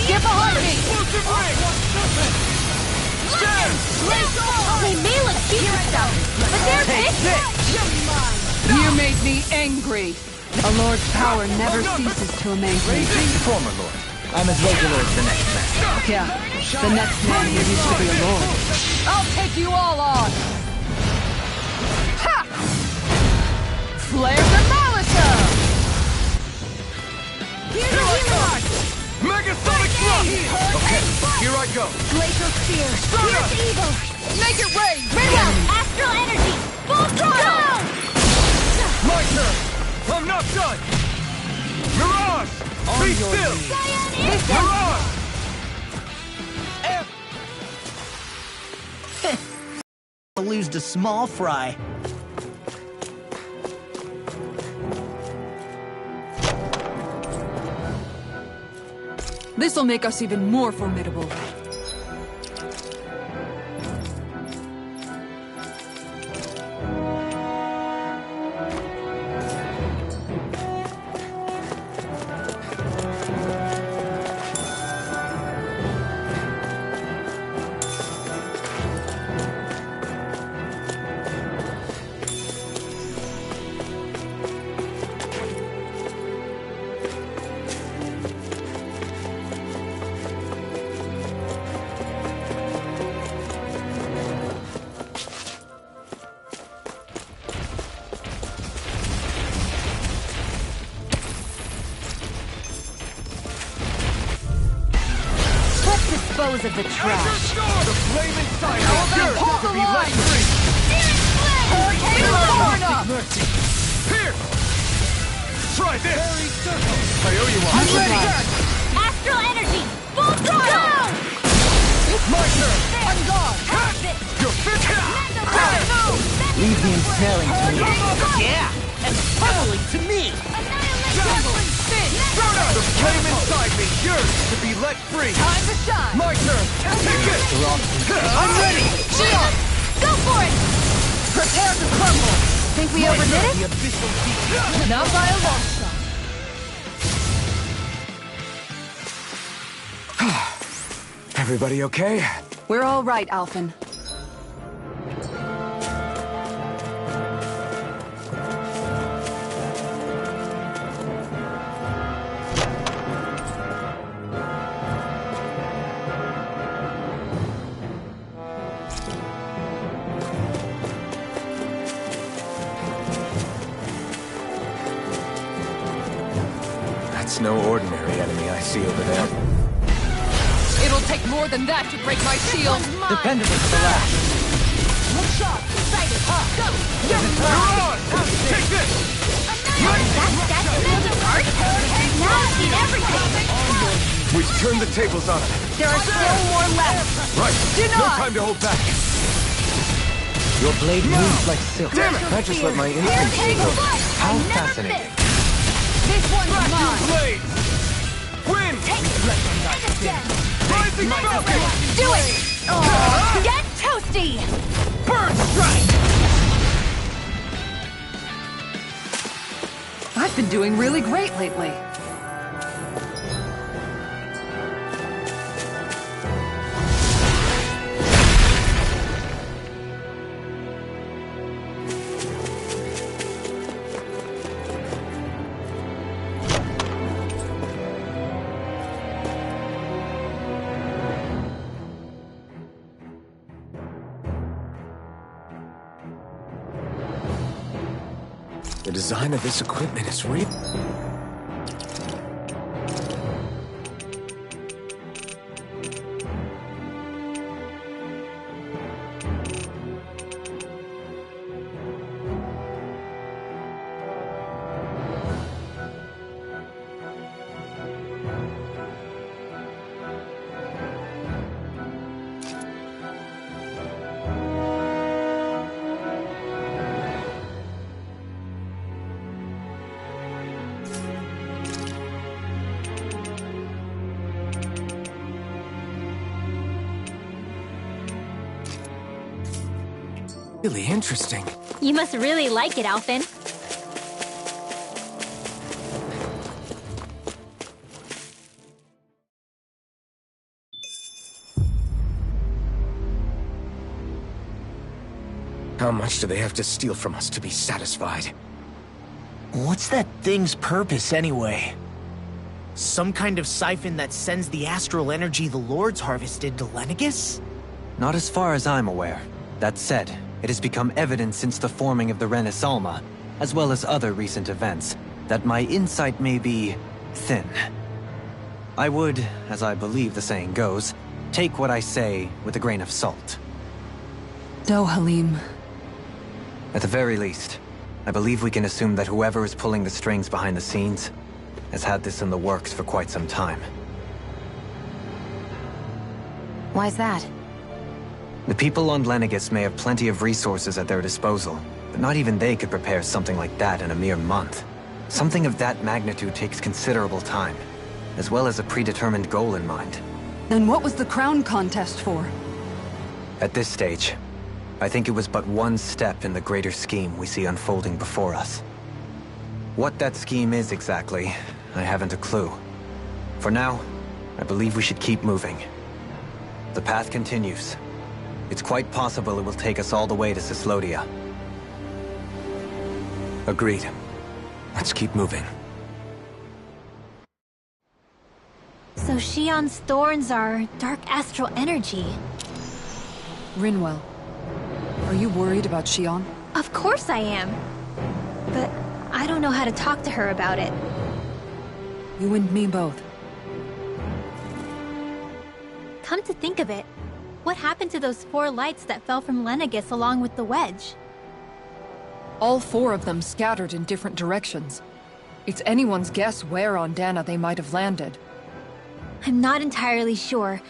Get behind me! Explosive ring! They may look cute and stuff, but they're big. You made me angry! A lord's power never ceases to amaze me. Former lord. I'm as regular as the next man. Yeah, the next man who used to be a lord. I'll take you all on! Glacial Spear! Stardust! Pierce evil! Make it rain! Rinwell, astral energy! Full throttle! My turn! I'm not done! Mirage! Be still! Mirage! Lose to small fry. This'll make us even more formidable. Dispose of the trash. The flame inside is yours to be let free! Mercy! Here! Try this! I owe you one. I'm ready! Astral energy! Full throttle! My turn! I'm gone! You're fit! Leave the impaling to me. Yeah! And pummeling to me! The flame inside me, yours to be let free! Time to shine! My turn! Take it! I'm ready! Shield! Go for it! Prepare to crumble! Think we overdid The it? abyssal deep. Not by a long shot. Everybody okay? We're all right, Alphen. That's no ordinary enemy I see over there. It'll take more than that to break my shield. Dependable to the last. Look sharp! Excited! Go! Mirage! Take this! That's magic art? Now I've seen everything! We've turned the tables on him. There are still more left! Right. Do No not! time to hold back. Your blade moves like silk. Damn it! I just let my instincts go. How fascinating. This one's mine! Blade! Win! Rising Falcon! Do it! Oh, get toasty! Burn strike! I've been doing really great lately. The design of this equipment is real. Really interesting. You must really like it, Alphen. How much do they have to steal from us to be satisfied? What's that thing's purpose, anyway? Some kind of siphon that sends the astral energy the Lords harvested to Lenegis? Not as far as I'm aware. That said, it has become evident since the forming of the Renaissance, as well as other recent events, that my insight may be thin. I would, as I believe the saying goes, Take what I say with a grain of salt. Dohalim. At the very least, I believe we can assume that whoever is pulling the strings behind the scenes has had this in the works for quite some time. Why's that? The people on Lenegis may have plenty of resources at their disposal, but not even they could prepare something like that in a mere month. Something of that magnitude takes considerable time, as well as a predetermined goal in mind. Then what was the crown contest for? At this stage, I think it was but one step in the greater scheme we see unfolding before us. What that scheme is exactly, I haven't a clue. For now, I believe we should keep moving. The path continues. It's quite possible it will take us all the way to Cyslodia. Agreed. Let's keep moving. So Shion's thorns are dark astral energy. Rinwell, are you worried about Shion? Of course I am. But I don't know how to talk to her about it. You and me both. Come to think of it, what happened to those 4 lights that fell from Lenegis along with the wedge? All 4 of them scattered in different directions. It's anyone's guess where on Dana they might have landed. I'm not entirely sure,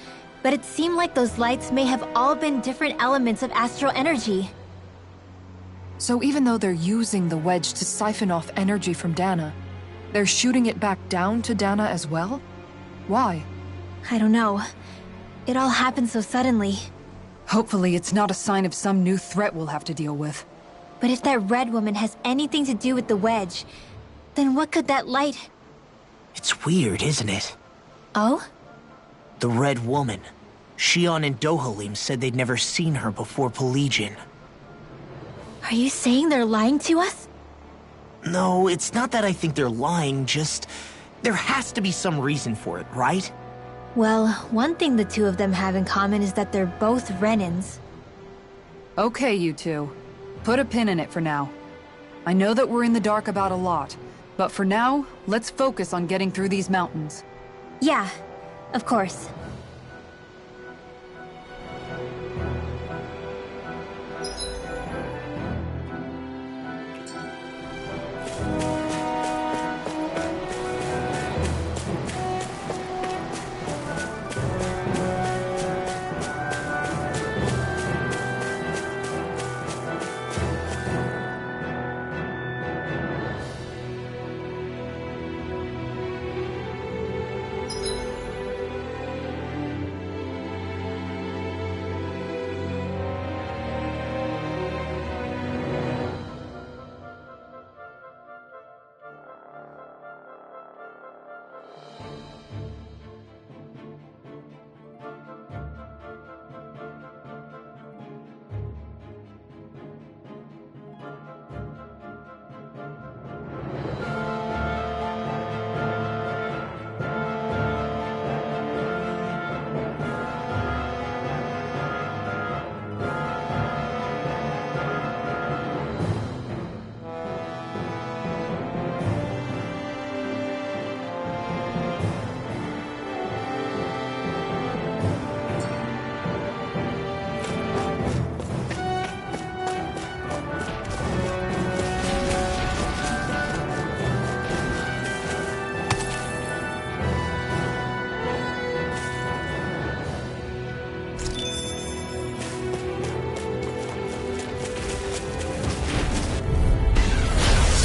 but it seemed like those lights may have all been different elements of astral energy. So even though they're using the wedge to siphon off energy from Dana, they're shooting it back down to Dana as well? Why? I don't know. It all happened so suddenly. Hopefully it's not a sign of some new threat we'll have to deal with. But if that red woman has anything to do with the wedge, then what could that light... It's weird, isn't it? Oh? The Red Woman. Shion and Dohalim said they'd never seen her before Pelegion. Are you saying they're lying to us? No, it's not that I think they're lying, just... there has to be some reason for it, right? Well, one thing the 2 of them have in common is that they're both Renins. Okay, you 2. Put a pin in it for now. I know that we're in the dark about a lot, but for now, let's focus on getting through these mountains. Yeah, of course.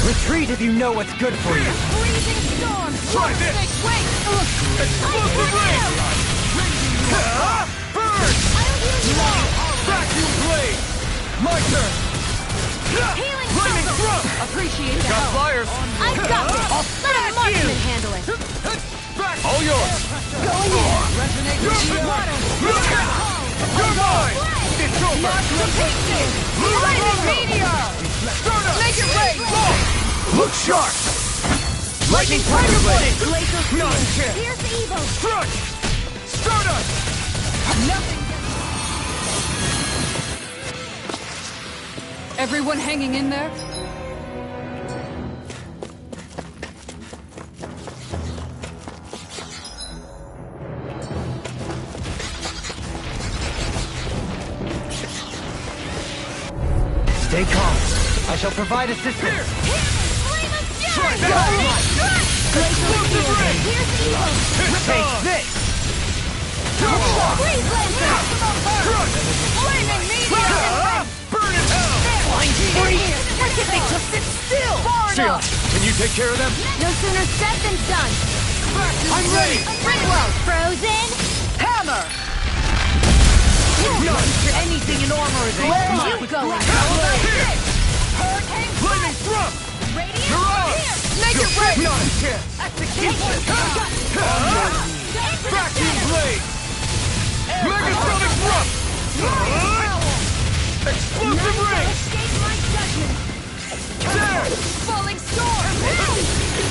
Retreat if you know what's good for you! Freezing storm! Try this! Wait! Explosive rain! Burn! I'll heal you all! Vacuum blade! My turn! Healing Lightning circle! thrust! Appreciate the Got help. flyers! I've got this! Let a marksman handle it! All yours! Go in! You're mine! It's over! Lightning meteor! Start up! Make it rain! Look sharp! Lightning Tiger Blade! Glacial Not a chance! Here's evil! Strike! Start up! Nothing! Everyone hanging in there? I shall provide assistance. Try that! Explosive ring! Take this! Freeze laser! Flaming meteor! Burn in hell! Flying spree! Why can't they just sit still? Sion, can you take care of them? No sooner said than done. I'm ready! Ringwell, frozen. Hammer! Anything in armor is Where are mine. you going? Here! Hurricane Flaming thrust! Radiant. You're on! Make it rain! Not a chance! Execution! Vacuum blade! Megasonic thrust! Explosive ring! Escape my judgment. There! Falling storm.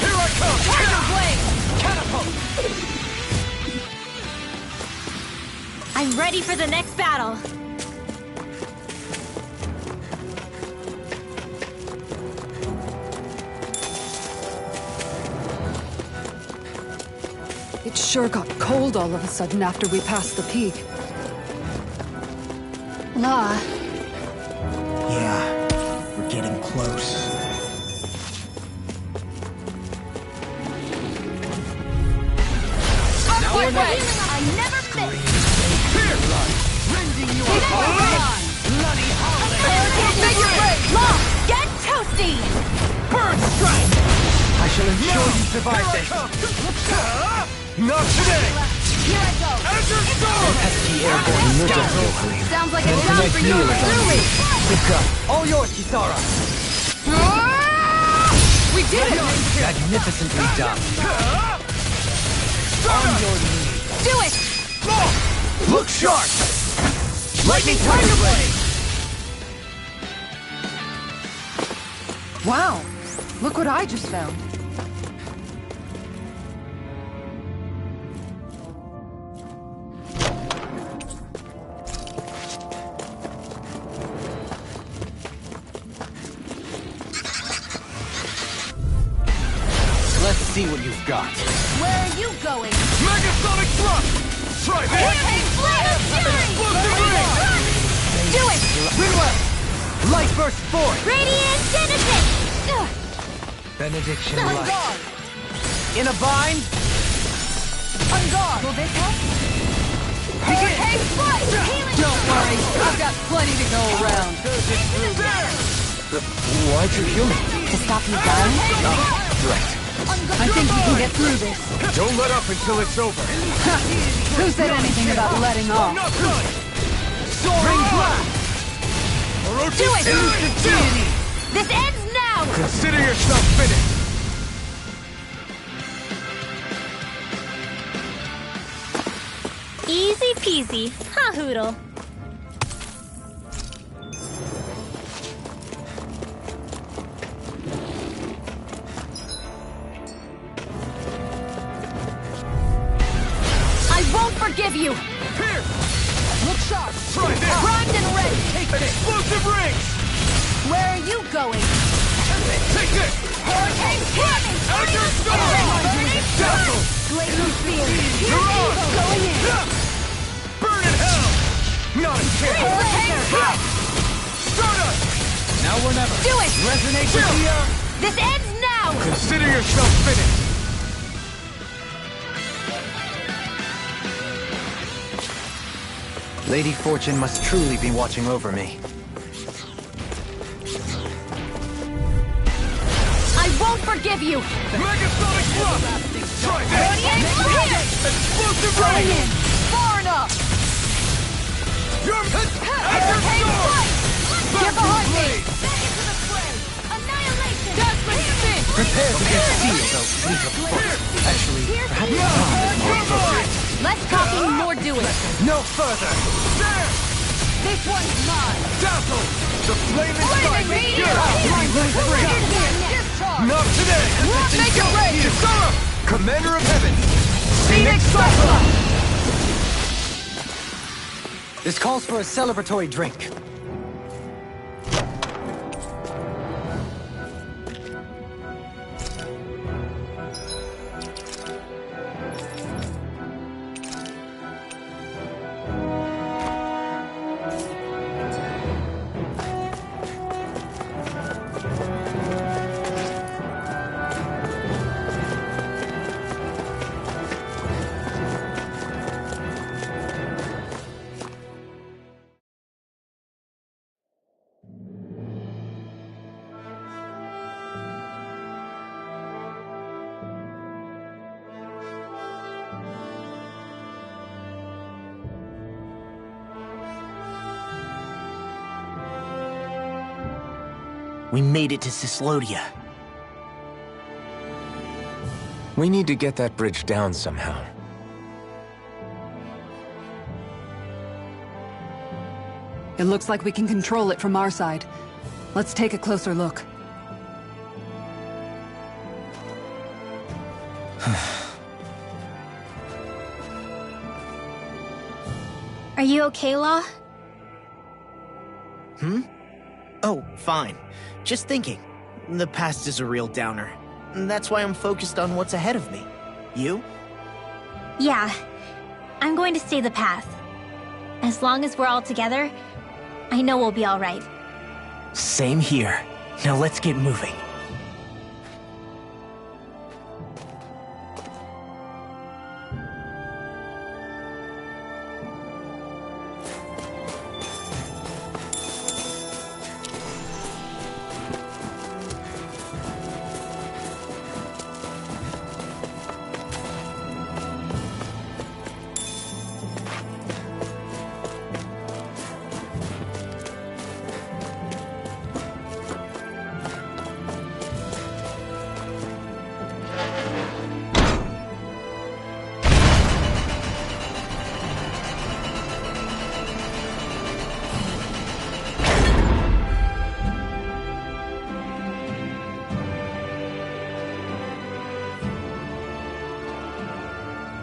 Here I come! Tiger blade. Catapult! I'm ready for the next battle. It sure got cold all of a sudden after we passed the peak. La, Yeah, we're getting close. Now we're ready. I never miss. Rending you apart! Bloody holiday! Long, get toasty. Bird strike! I shall ensure you survive this. Not today! Here I go. Enter storm! ST Airborne Emergency. Sounds like a job for you, Louie. Good job. All yours, Kisara. we did it! Magnificently done. On your knees. Do it. Look sharp! Lightning Tiger Blade! Wow, look what I just found. Let's see what you've got. Where are you going? Megasonic thrust! Try that! Hurricane Flame of Fury. Explosive ring! Do it. Rinwell! Light burst forth! Radiant Genesis. Benediction On light. guard. In a bind? On guard. Will this help? Hurricane Flight. Healing. Don't worry, I've got plenty to go around. Why'd you heal me? To stop you dying? Right. I think we can get through this. Don't let up until it's over. Who said anything about letting off? Not done! Soaring blast! Do it. Instantaneity! This ends now. Consider yourself finished! Easy peasy. Ha hoodle. I won't forgive you. Pierce! Look sharp. Try this! Primed and ready. Explosive rings! Where are you going? Take this! Hurricane Tammy. Enter storm! Dazzle! Blazing spear. You're on! Going in. Burn in hell! Not a chance! Hurricane Stardust! Now or never. Do it. Resonate with the This ends now. Consider yourself finished! Lady Fortune must truly be watching over me. I won't forgive you. Megasonic thrust! Try this! Radiant Explosive Going ring! in. Far enough. You're Enter Hurricane storm! Flight. Get behind me. Back into the fray. Annihilation. Desperate spin. Prepare to get sealed, though fleet of foot. Actually, perhaps not. Less talking, more doing. No further! There! This one's mine. Dazzle! The flaming strike! meteor. Get out! Not today! Make it rain. Kisara! Commander of Heaven! Phoenix Cyclops. This calls for a celebratory drink. We made it to Cyslodia. We need to get that bridge down somehow. It looks like we can control it from our side. Let's take a closer look. Are you okay, Law? Oh, fine. Just thinking. The past is a real downer. That's why I'm focused on what's ahead of me. You? Yeah. I'm going to stay the path. As long as we're all together, I know we'll be all right. Same here. Now let's get moving.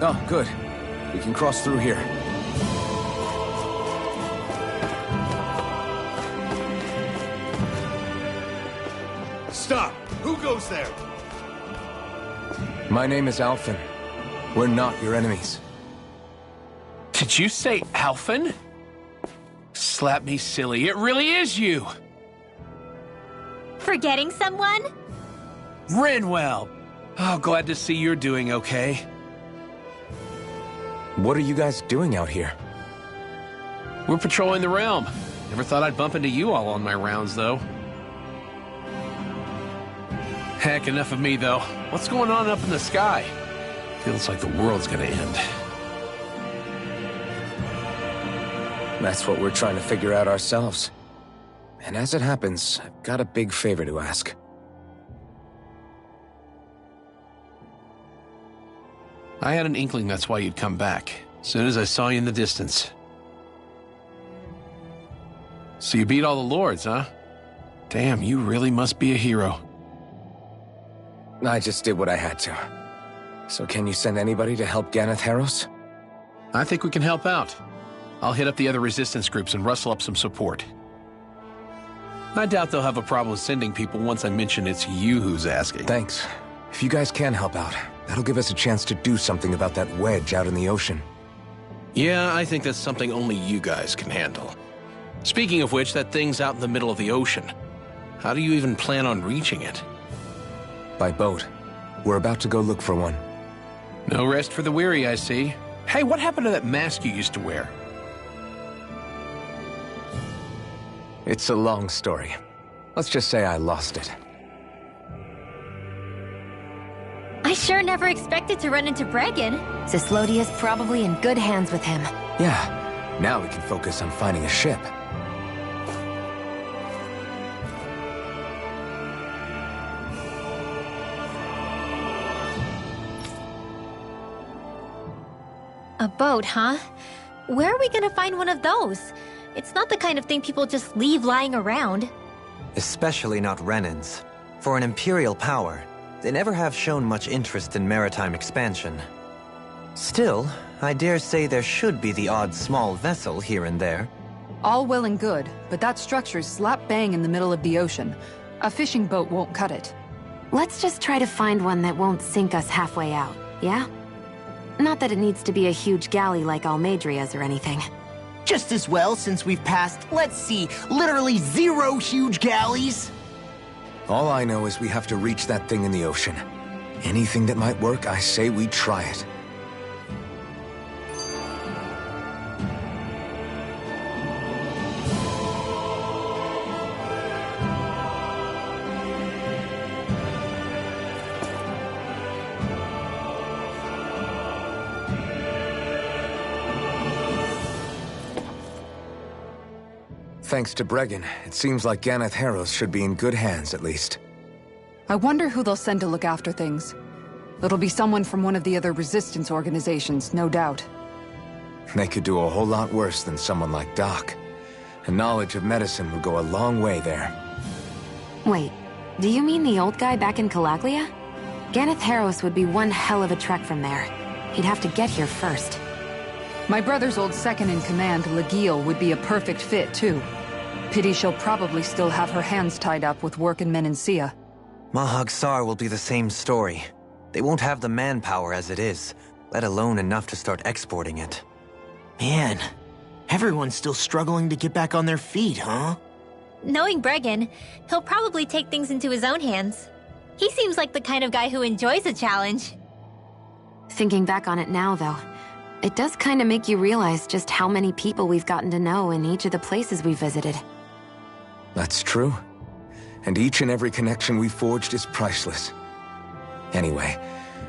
Oh, good. We can cross through here. Stop! Who goes there? My name is Alphen. We're not your enemies. Did you say Alphen? Slap me silly, it really is you! Forgetting someone? Rinwell! Oh, glad to see you're doing okay. What are you guys doing out here? We're patrolling the realm. Never thought I'd bump into you all on my rounds, though. Heck, enough of me, though. What's going on up in the sky? Feels like the world's gonna end. That's what we're trying to figure out ourselves. And as it happens, I've got a big favor to ask. I had an inkling that's why you'd come back, as soon as I saw you in the distance. So you beat all the lords, huh? Damn, you really must be a hero. I just did what I had to. So can you send anybody to help Ganeth Harros? I think we can help out. I'll hit up the other resistance groups and rustle up some support. I doubt they'll have a problem sending people once I mention it's you who's asking. Thanks. If you guys can help out, that'll give us a chance to do something about that wedge out in the ocean. Yeah, I think that's something only you guys can handle. Speaking of which, that thing's out in the middle of the ocean. How do you even plan on reaching it? By boat. We're about to go look for one. No rest for the weary, I see. Hey, what happened to that mask you used to wear? It's a long story. Let's just say I lost it. I sure never expected to run into Bregan. Cyslodia's probably in good hands with him. Yeah. Now we can focus on finding a ship. A boat, huh? Where are we gonna find one of those? It's not the kind of thing people just leave lying around. Especially not Renans. For an Imperial power, they never have shown much interest in maritime expansion. Still, I dare say there should be the odd small vessel here and there. All well and good, but that structure's slap bang in the middle of the ocean. A fishing boat won't cut it. Let's just try to find one that won't sink us halfway out, yeah? Not that it needs to be a huge galley like Almeidria's or anything. Just as well, since we've passed, let's see, literally 0 huge galleys. All I know is we have to reach that thing in the ocean. Anything that might work, I say we try it. thanks to Bregan, it seems like Ganeth Harros should be in good hands, at least. I wonder who they'll send to look after things. It'll be someone from one of the other resistance organizations, no doubt. They could do a whole lot worse than someone like Doc. And knowledge of medicine would go a long way there. Wait, do you mean the old guy back in Calaglia? Ganeth Harros would be one hell of a trek from there. He'd have to get here first. My brother's old second-in-command, Lagiel, would be a perfect fit, too. Pity she'll probably still have her hands tied up with work in Menancia. Mahag Saar will be the same story. They won't have the manpower as it is, let alone enough to start exporting it. Man, everyone's still struggling to get back on their feet, huh? Knowing Bregan, he'll probably take things into his own hands. He seems like the kind of guy who enjoys a challenge. Thinking back on it now, though, it does kind of make you realize just how many people we've gotten to know in each of the places we visited. That's true. And each and every connection we forged is priceless. Anyway,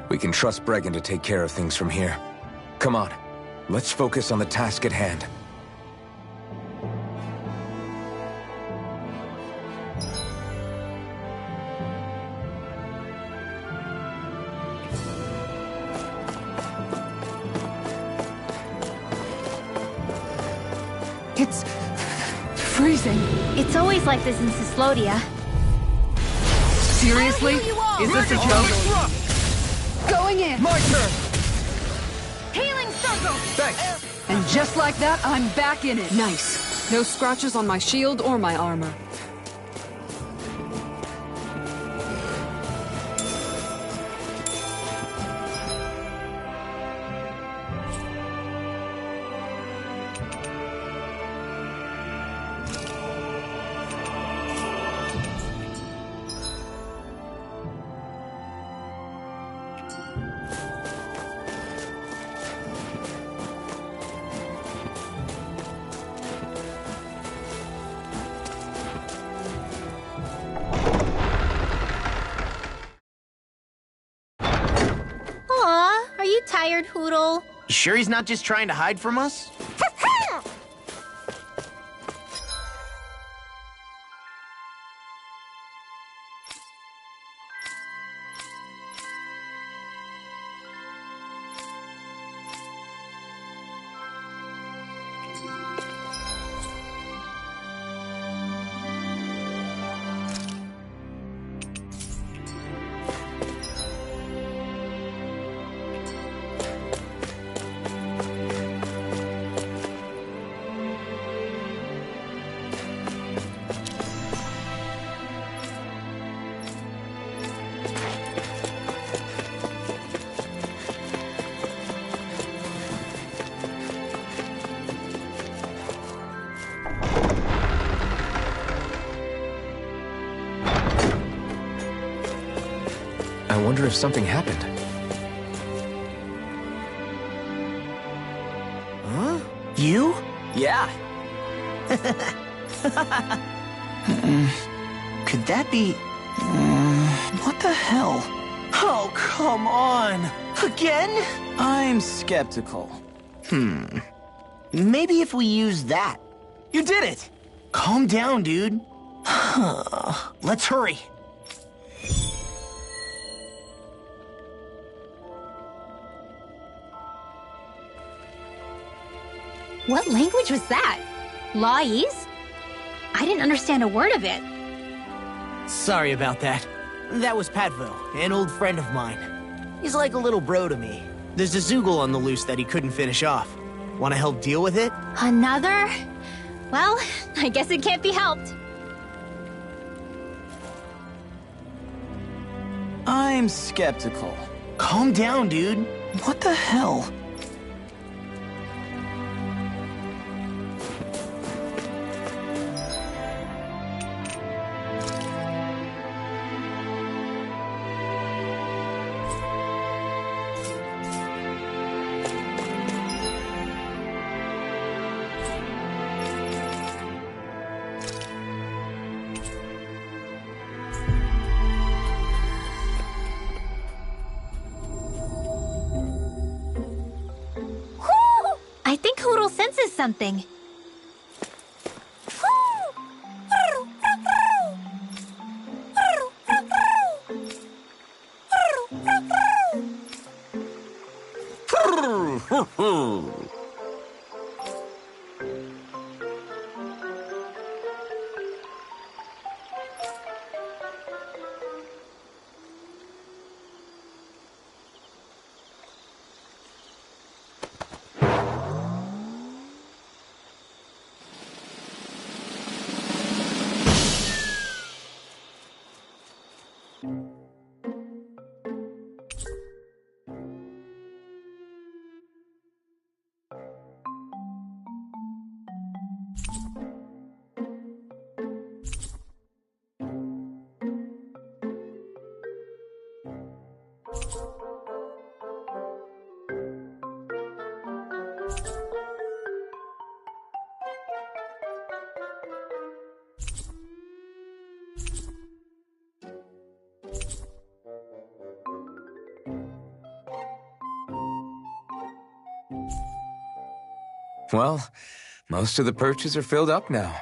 we can trust Bregan to take care of things from here. Come on, let's focus on the task at hand. It's freezing. It's always like this in Cyslodia. Seriously? Is this a joke? Going in. My turn! Healing circle! Thanks! And just like that, I'm back in it. Nice. No scratches on my shield or my armor. Tired, Hootle? You sure he's not just trying to hide from us? I wonder if something happened. Huh? You? Yeah. Could that be... what the hell? Oh, come on! Again? I'm skeptical. Maybe if we use that. You did it! Calm down, dude. Let's hurry. What language was that? Lawese? I didn't understand a word of it. Sorry about that. That was Patvo, an old friend of mine. He's like a little bro to me. There's a Zoogle on the loose that he couldn't finish off. Want to help deal with it? Another? Well, I guess it can't be helped. I'm skeptical. Calm down, dude. What the hell? I think Hootle senses something. Woo! Well, most of the perches are filled up now.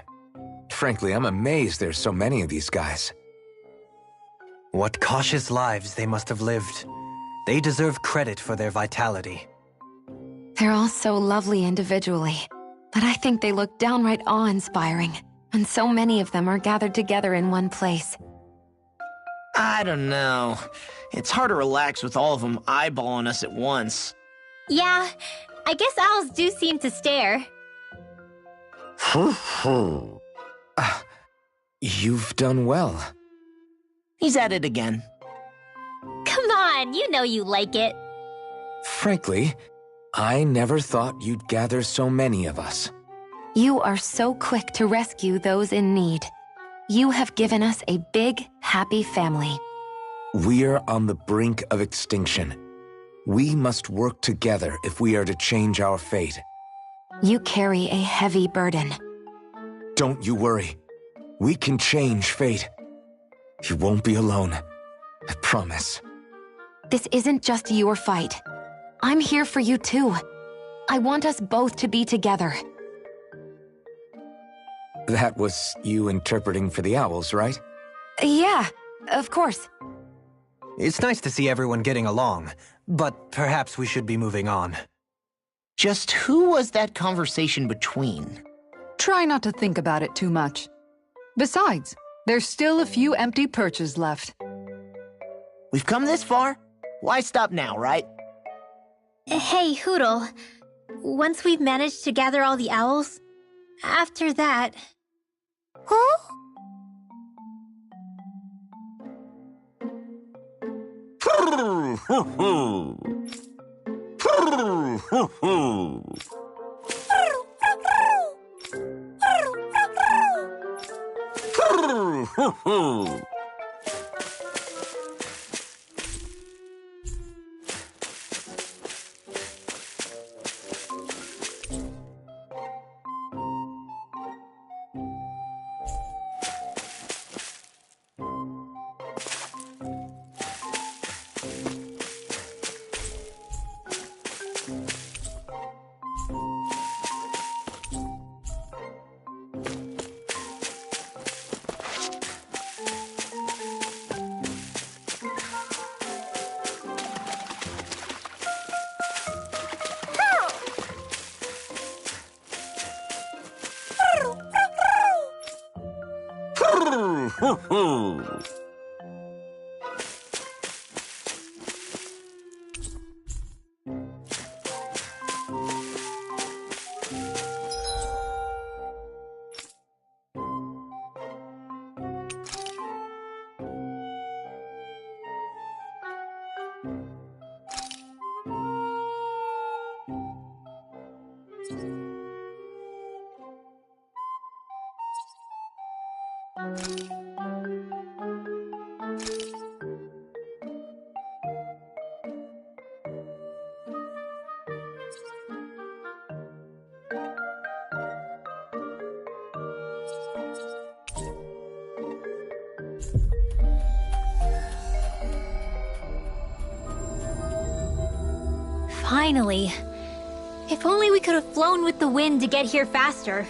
Frankly, I'm amazed there's so many of these guys. What cautious lives they must have lived. They deserve credit for their vitality. They're all so lovely individually, but I think they look downright awe-inspiring, and so many of them are gathered together in one place. I don't know. It's hard to relax with all of them eyeballing us at once. Yeah, I guess owls do seem to stare. You've done well. He's at it again. Come on, you know you like it. Frankly, I never thought you'd gather so many of us. You are so quick to rescue those in need. You have given us a big, happy family. We're on the brink of extinction. We must work together if we are to change our fate. You carry a heavy burden. Don't you worry. We can change fate. You won't be alone. I promise. This isn't just your fight. I'm here for you too. I want us both to be together. That was you interpreting for the owls, right? Yeah, of course. It's nice to see everyone getting along, but perhaps we should be moving on. Just who was that conversation between? Try not to think about it too much. Besides, there's still a few empty perches left. We've come this far. Why stop now, right? Hey, Hootle. Once we've managed to gather all the owls, after that... Huh? Finally. If only we could have flown with the wind to get here faster.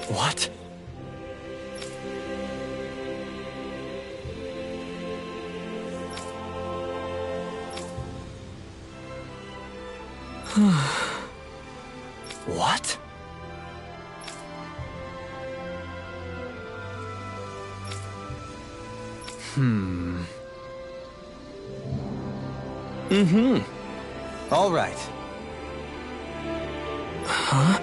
What? What? All right. Huh?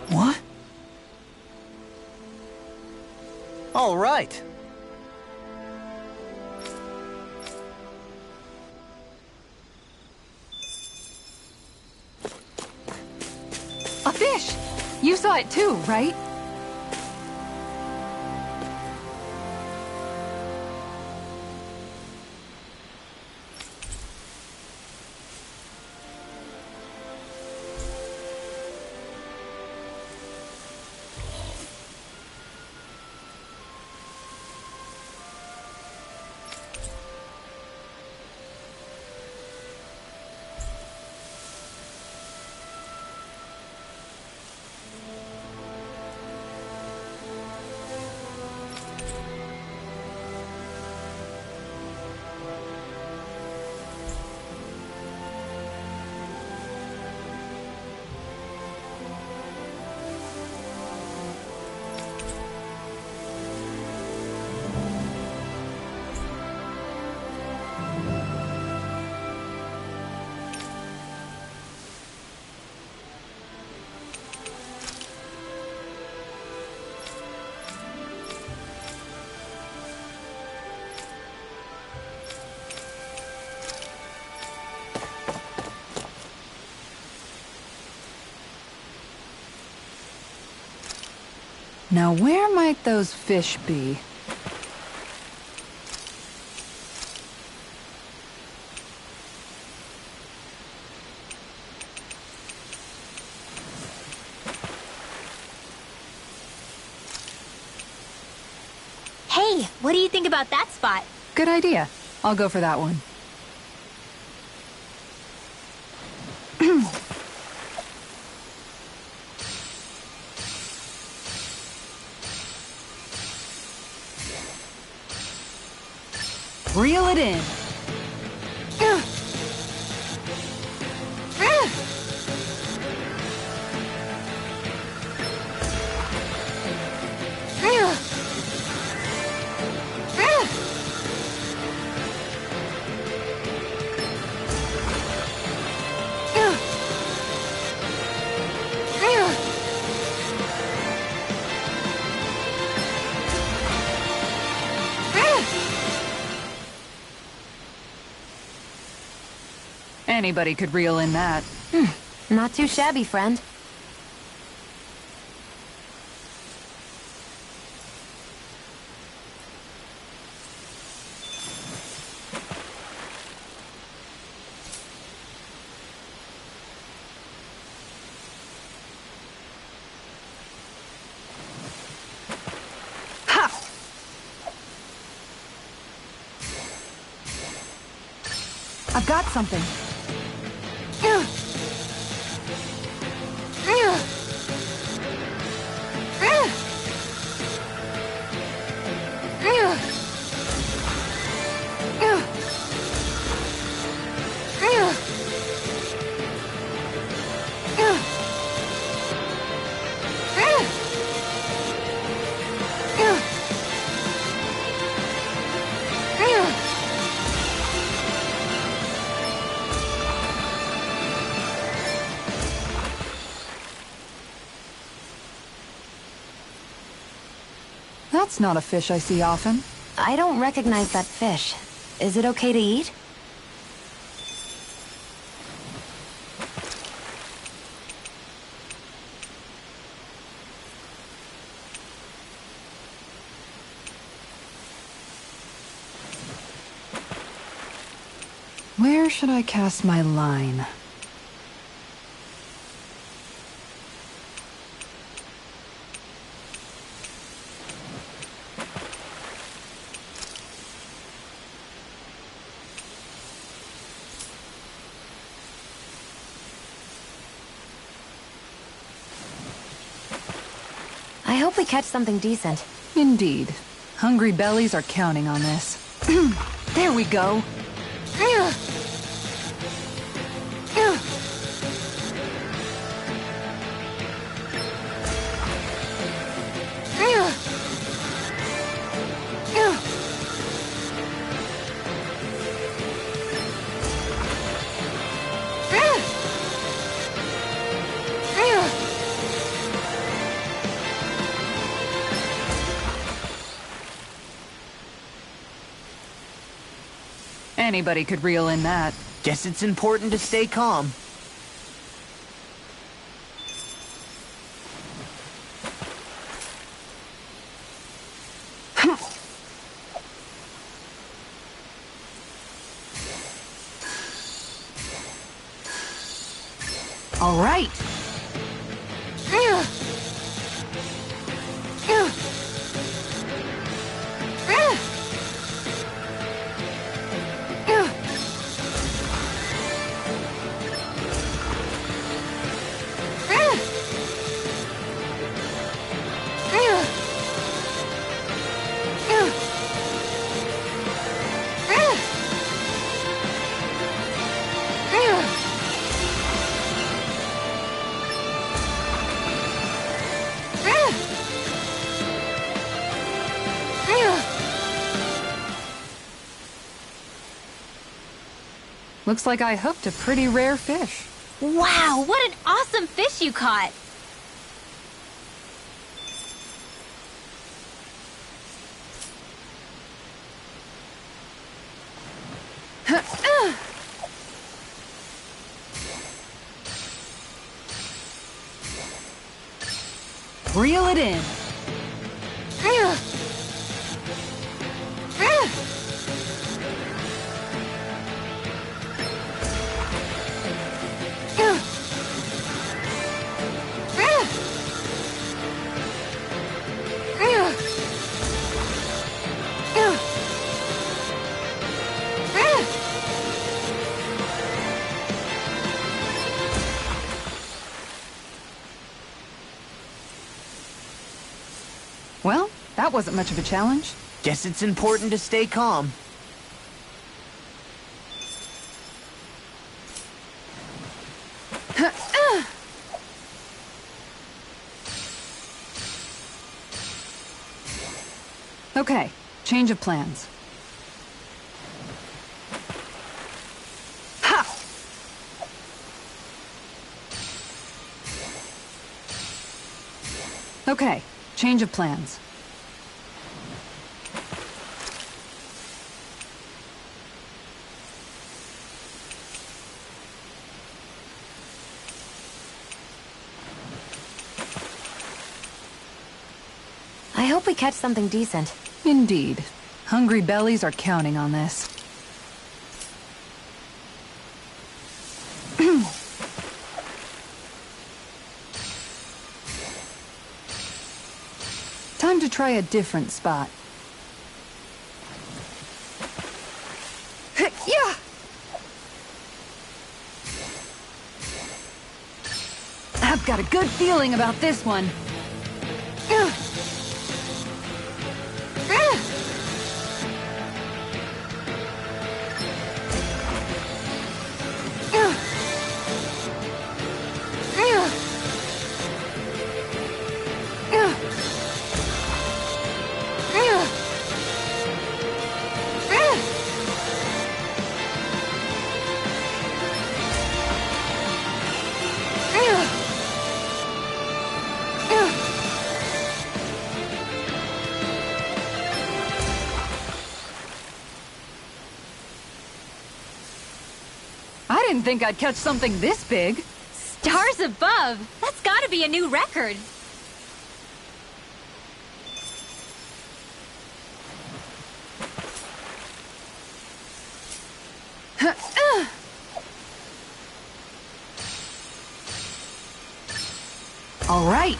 What? All right. A fish! You saw it too, right? Now where might those fish be? Hey, what do you think about that spot? Good idea. I'll go for that one. Reel it in. Anybody could reel in that. Not too shabby, friend. Ha! I've got something. That's not a fish I see often. I don't recognize that fish. Is it okay to eat? Where should I cast my line? I hope we catch something decent. Indeed. Hungry bellies are counting on this. There we go. Anybody could reel in that. Guess it's important to stay calm. All right. Looks like I hooked a pretty rare fish. Wow, what an awesome fish you caught! Reel it in. That wasn't much of a challenge. Guess it's important to stay calm. Okay, change of plans. Ha! Okay, change of plans. I hope we catch something decent. Indeed. Hungry bellies are counting on this. Time to try a different spot. Yeah! I've got a good feeling about this one. I didn't think I'd catch something this big. Stars above! That's gotta be a new record. All right.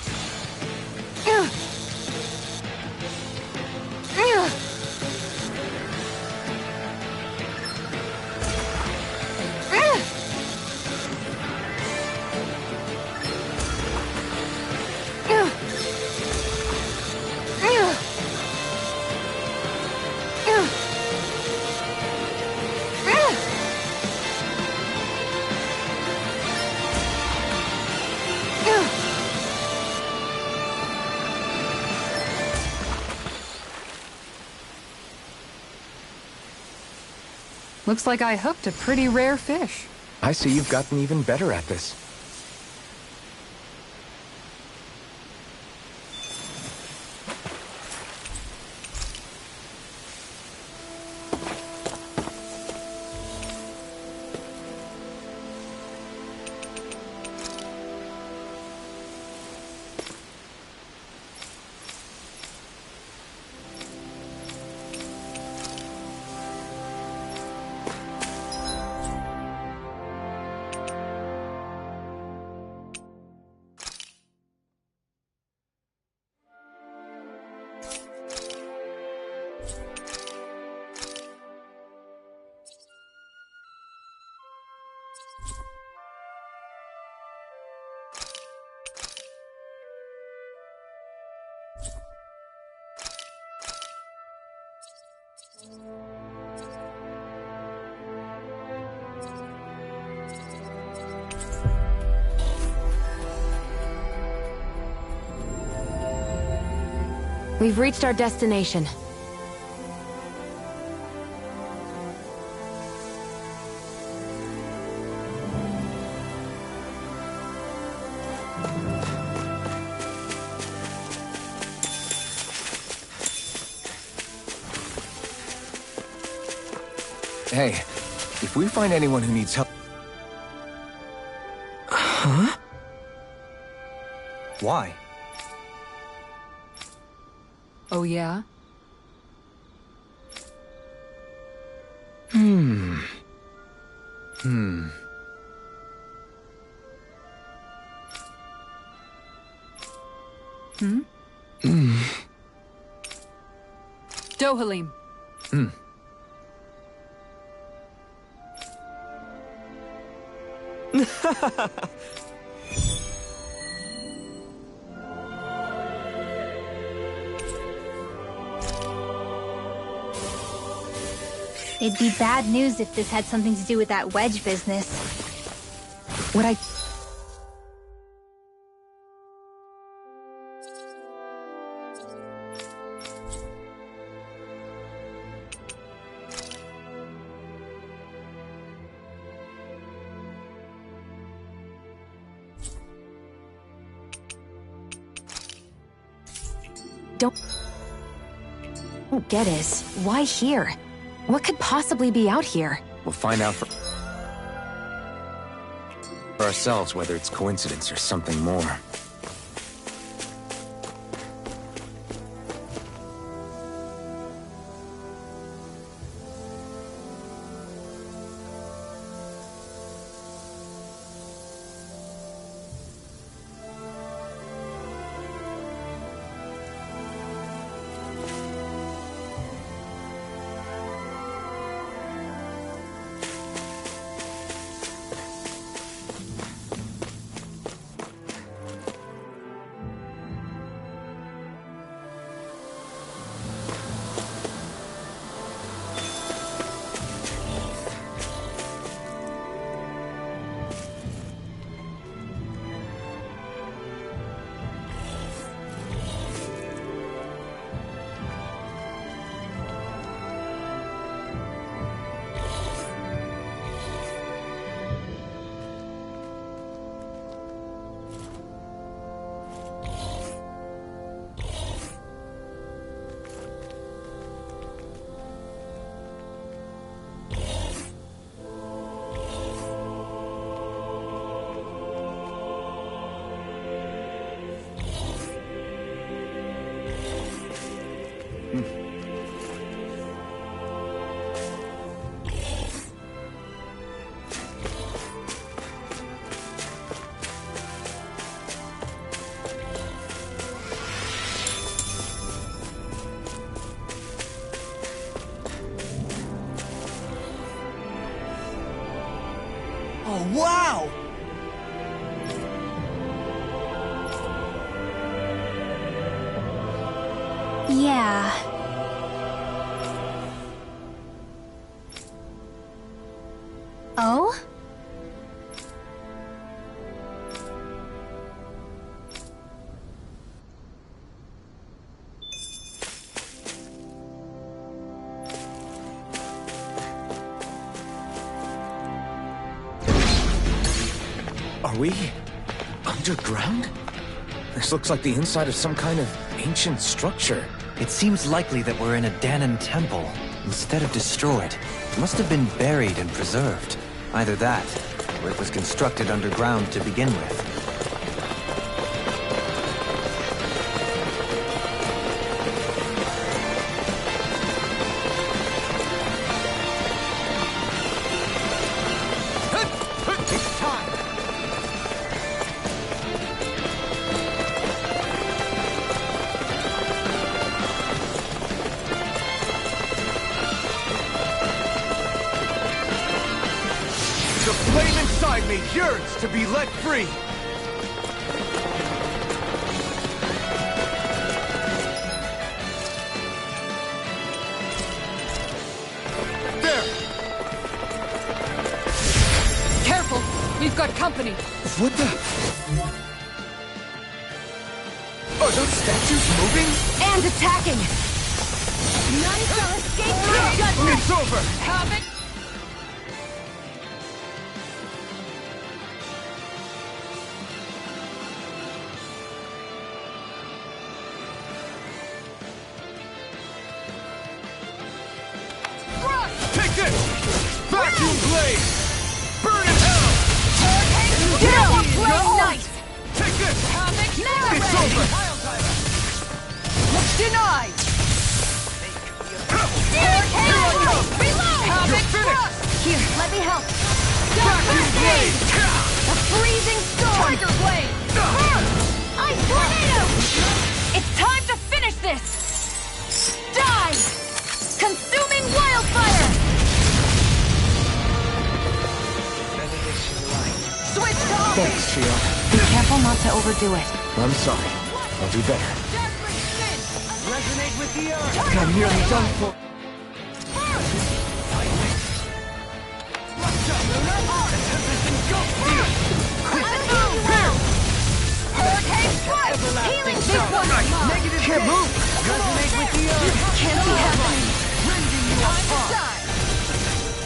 Looks like I hooked a pretty rare fish. I see you've gotten even better at this. We've reached our destination. Hey, if we find anyone who needs help... Huh? Why? Oh, yeah? Hmm. Dohalim. It'd be bad news if this had something to do with that wedge business. What I... don't get is, why here? What could possibly be out here? We'll find out for ourselves whether it's coincidence or something more. Oh, wow! Yeah. Oh? Are we underground? This looks like the inside of some kind of ancient structure. It seems likely that we're in a Dahnan temple. Instead of destroyed, it must have been buried and preserved. Either that, or it was constructed underground to begin with. It's time! The flame inside me yearns to be let free! There! Careful! We've got company! What the? Are those statues moving? And attacking! None shall escape my judgment! It's over! Have it! Take this! Vacuum blade! Burn in hell! Play nice! Take this! Havoc! It's over! Denied! Reload! You're finished! Here, let me help! Vacuum blade! A freezing storm! Tiger blade! Ice tornado! It's time to finish this! Die! Consuming wildfire! Switch to offense! Thanks, Shio. Be careful not to overdo it. I'm sorry. I'll do better. Resonate with the earth! I'm nearly done for. Hurricane strike! Healing circle! Can't move! Resonate with the earth! Can't be happening. Rending you apart!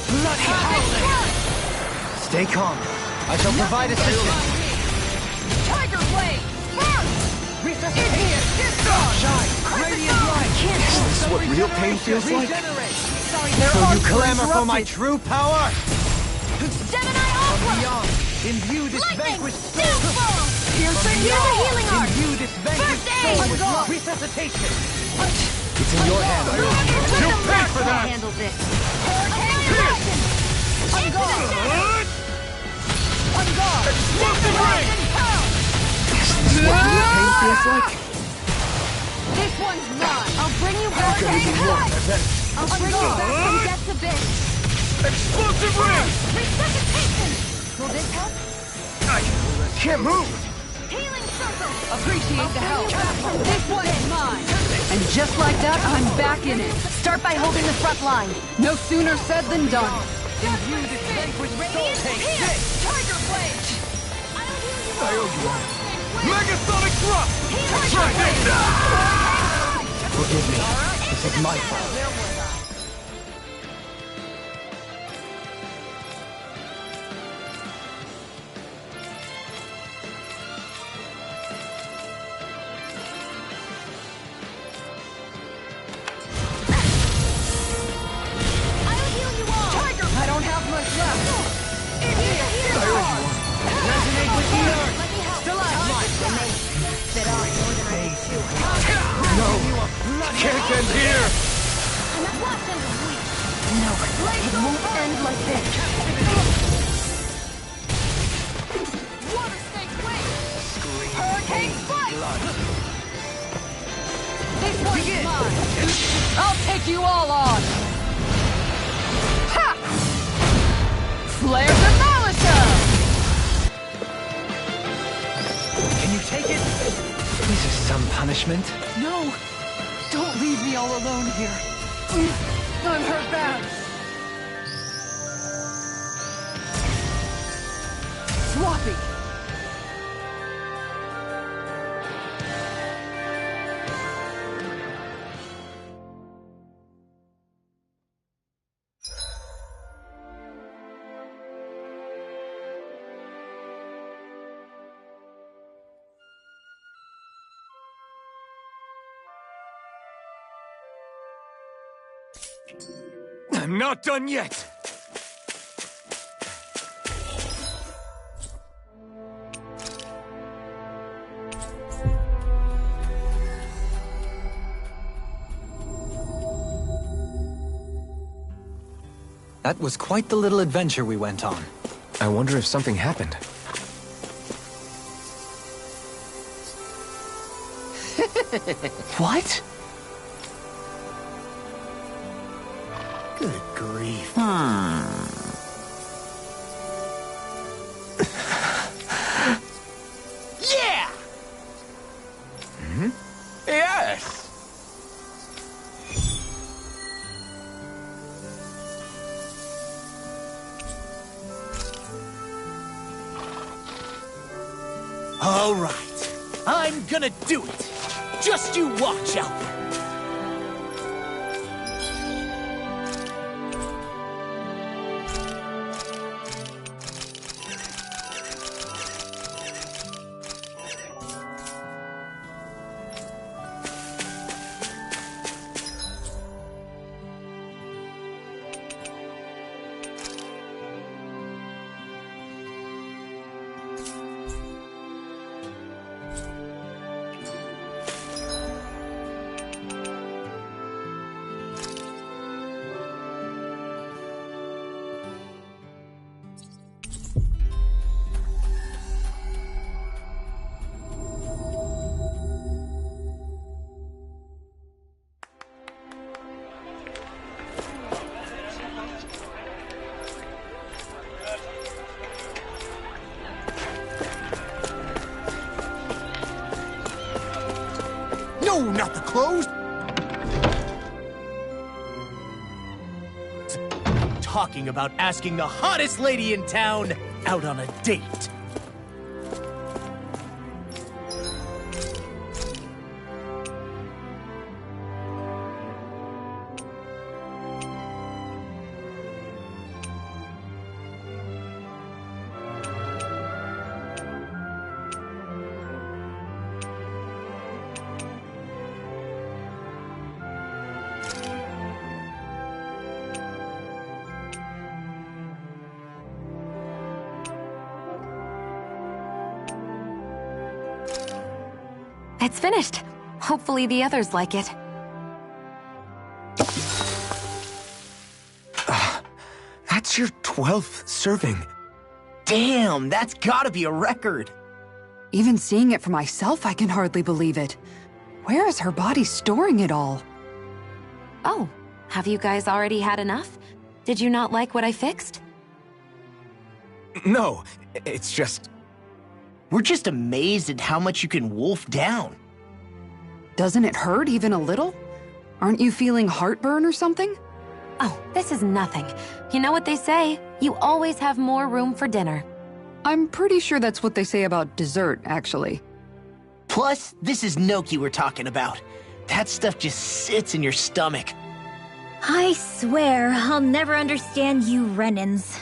Bloody howling! Stay calm. I shall provide assistance. Tiger blade! Resuscitation! Shine! Radiant light! Is this what real pain feels like? Regenerate! So you clamor for my true power? Gemini Ultra! Beyond! Imbue this Lightning! vanquished soul! Death Ball! Piercing Use the healing art! Imbue this vanquished First soul aid! with Unguard! resuscitation! It's in your hands. You'll pay for that! Handle this. Hurricane Dragon! Unguard! Unguard! Explosive ring! Is this what real pain feels like? This one's mine! I'll bring you back from I'll bring you back from death's abyss! Explosive ring! Resuscitation! Will this help? I can't move! Healing circle! Appreciate the help. This one's mine! And just like that, I'm back in it. Start by holding the front line. No sooner said than done. Imbue this vanquished soul! Radiant Take Pierce! this! Tiger blade! I owe you one. Megasonic thrust! Tiger blade! Forgive me. This is my fault. I'll heal you all! Tiger! I don't have much left. Resonate with the earth! Let me help! Can't end here! Watch them bleed! No, it won't end like this. Water snake wave! Hurricane spike! This one's mine! I'll take you all on. Ha! Flare the Malisa! Can you take it? This is some punishment. No! Don't leave me all alone here. I'm hurt bad. Swappy! I'm not done yet! That was quite the little adventure we went on. I wonder if something happened. What? Good grief. Yeah! Yes! All right. I'm gonna do it. Just you watch, Alpha. No, not the clothes! talking about asking the hottest lady in town out on a date. It's finished. Hopefully the others like it. That's your 12th serving. Damn, that's gotta be a record. Even seeing it for myself, I can hardly believe it. Where is her body storing it all? Oh, have you guys already had enough? Did you not like what I fixed? No, it's just... We're just amazed at how much you can wolf down. Doesn't it hurt even a little? Aren't you feeling heartburn or something? Oh, this is nothing. You know what they say, you always have more room for dinner. I'm pretty sure that's what they say about dessert, actually. Plus, this is Noki we're talking about. That stuff just sits in your stomach. I swear, I'll never understand you Renins.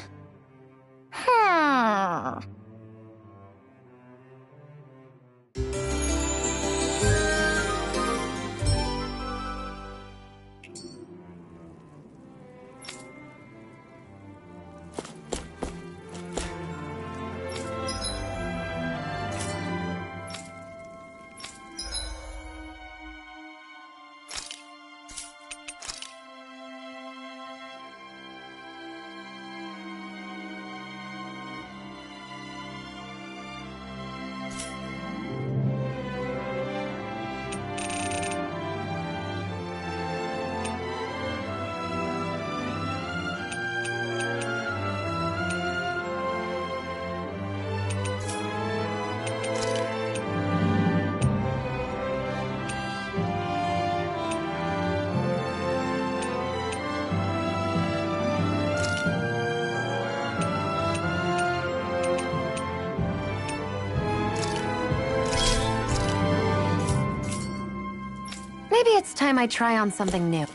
Maybe it's time I try on something new.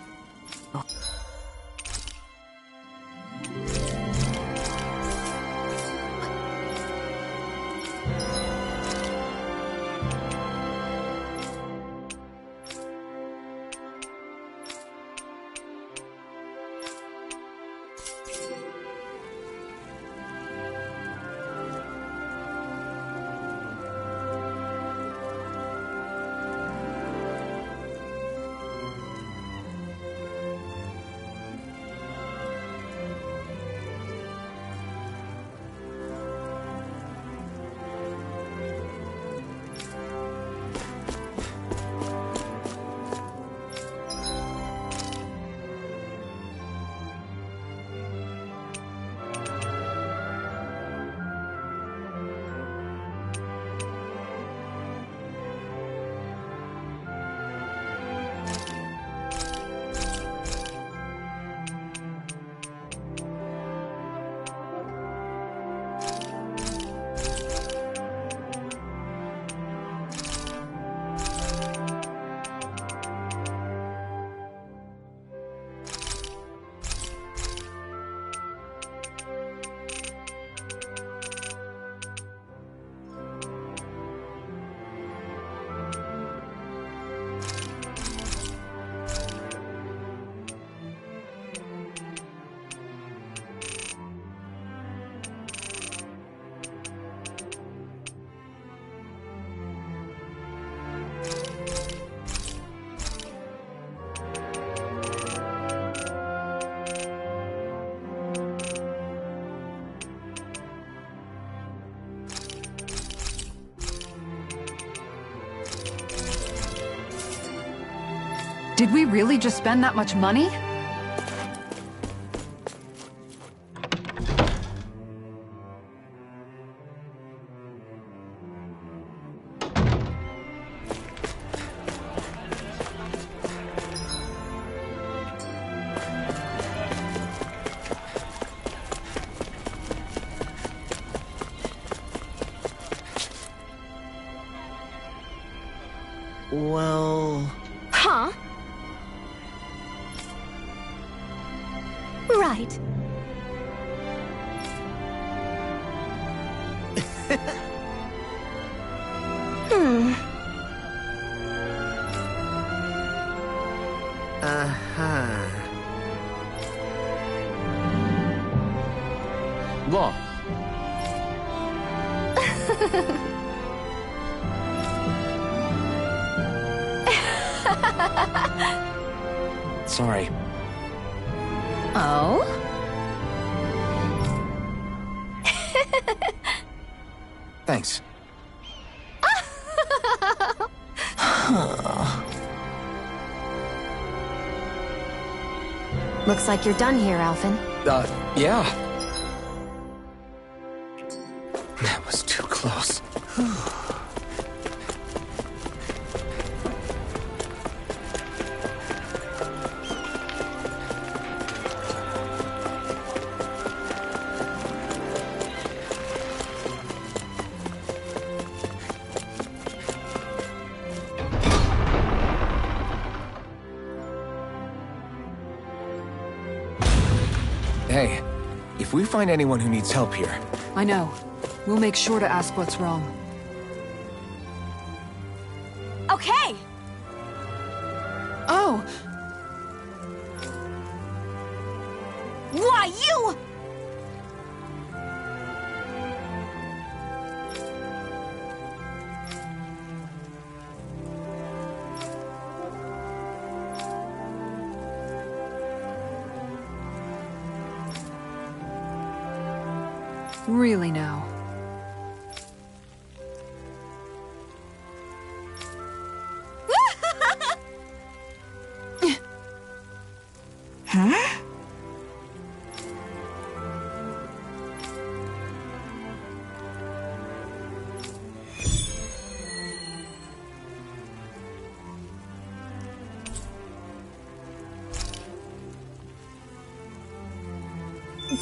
Did we really just spend that much money? Well... Huh? Right. Uh-huh. Law. Sorry. Oh? Thanks. Looks like you're done here, Alphen. Yeah. That was too close. Hey, if we find anyone who needs help here... I know. We'll make sure to ask what's wrong. Okay! Oh! Why, you... Really now. Huh?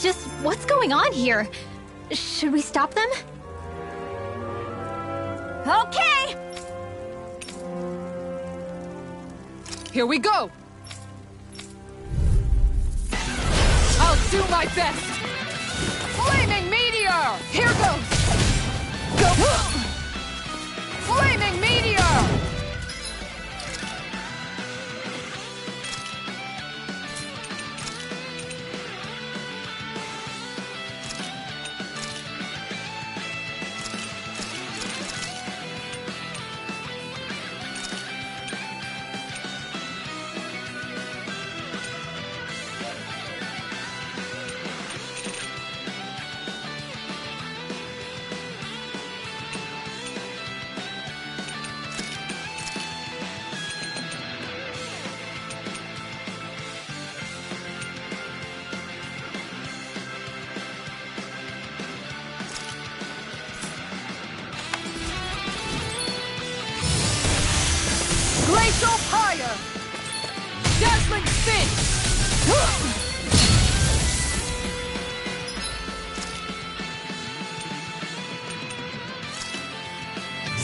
Just what's going on here? Should we stop them? Okay! Here we go! I'll do my best! Flaming meteor! Here goes! Go! Flaming meteor! Glacial Pyre! Dazzling Spin!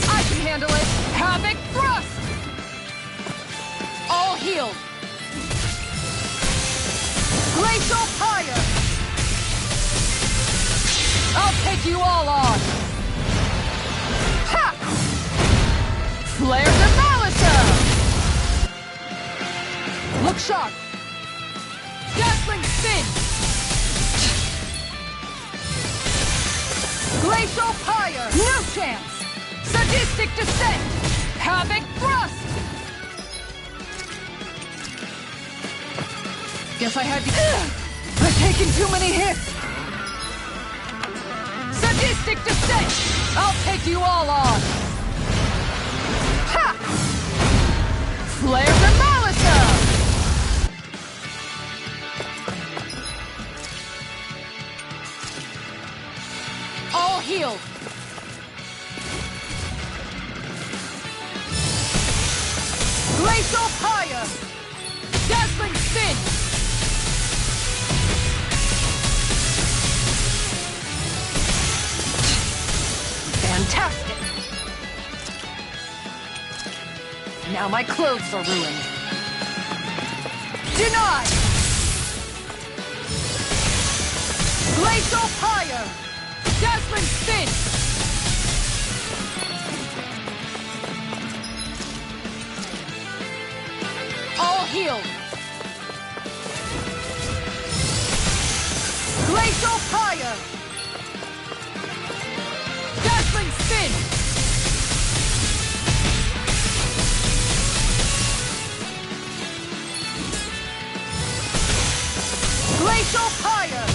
I can handle it! Havoc Thrust! All healed! Glacial Pyre! I'll take you all on! Ha! Flare Demolition! Look sharp! Dazzling Spin! Glacial Pyre! No chance! Sadistic Descent! Havoc Thrust! Guess I had to... I've taken too many hits! Sadistic Descent! I'll take you all on! Ha! Flare Demolition! All healed! Glacial Pyre! Dazzling Spin! Fantastic! Now my clothes are ruined. Denied! Glacial Fire! Dazzling Spin! All healed! Glacial Fire! Dazzling Spin! Glacial Fire!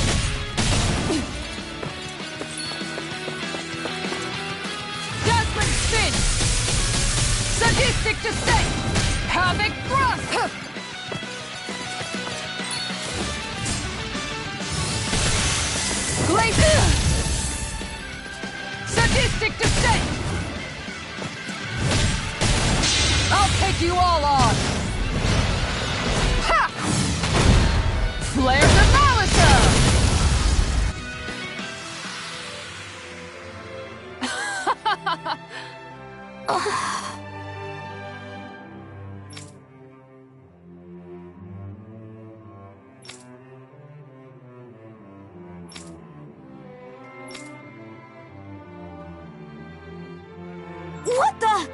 Dazzling Spin! Sadistic Descent! Havoc Thrust! Glacial! Sadistic Descent! I'll take you all on! Ha! Flare the What the?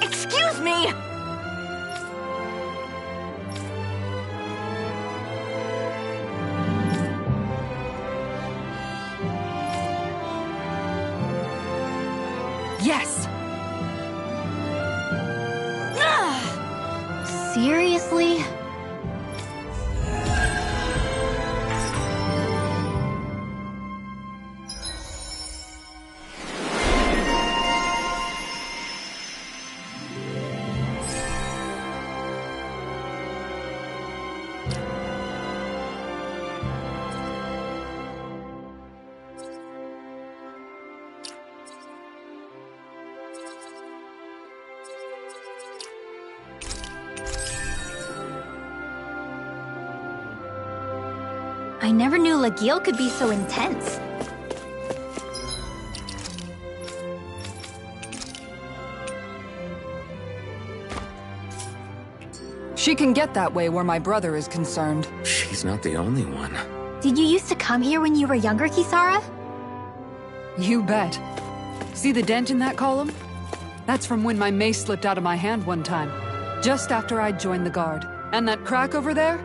Excuse me! Yes! Seriously? I never knew Lagiel could be so intense. She can get that way where my brother is concerned. She's not the only one. Did you used to come here when you were younger, Kisara? You bet. See the dent in that column? That's from when my mace slipped out of my hand one time, just after I'd joined the guard. And that crack over there?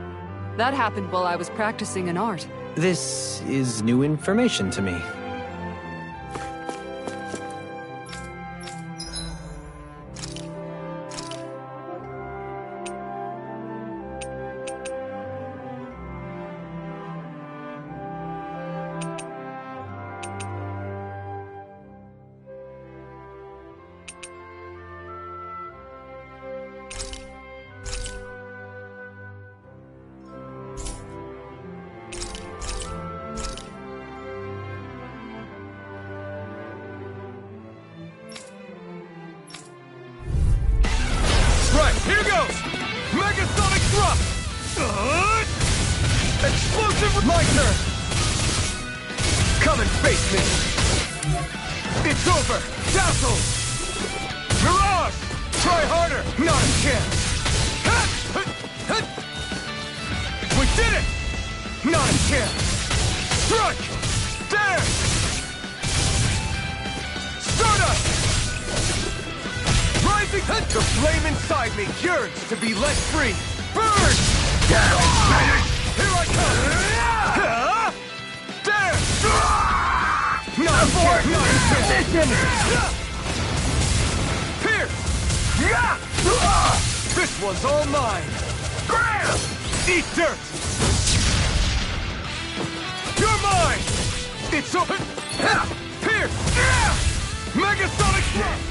That happened while I was practicing an art. This is new information to me. Here goes! Megasonic Thrust! Explosive... My turn! Come and face me! It's over! Dazzle! Mirage! Try harder! Not a chance! We did it! Not a chance! Strike! Dare! Stardust! Rising! The flame inside me yearns to be let free! Burn! Damn it! Here I come! Dare! Not a chance! Not a chance! Pierce! This one's all mine! Eat dirt! You're mine! It's open! Pierce! Megasonic Thrust!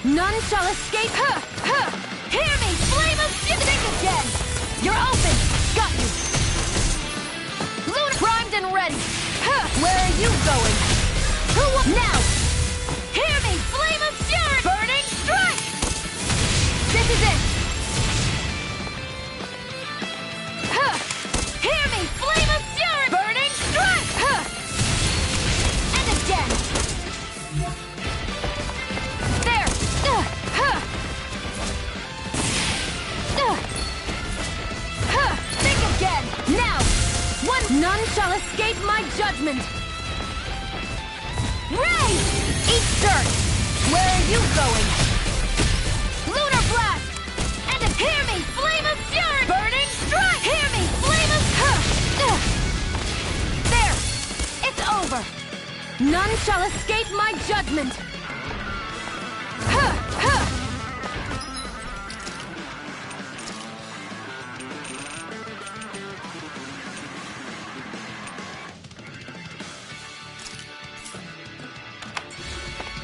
None shall escape. Huh, huh. Hear me, flame of think again. You're open. Got you. Luna primed and ready. Huh. Where are you going? Who will now? Hear me, flame of fury. Burning strike. This is it. Huh. Hear me, flame of fury. Burning strike. Huh. And again. There. Huh. Huh. Think again. Now. None shall escape my judgment. Ray! Eat dirt! Where are you going? Lunar blast! And hear me, flame of fury! Burning strike! Hear me, flame of... There! It's over! None shall escape my judgment!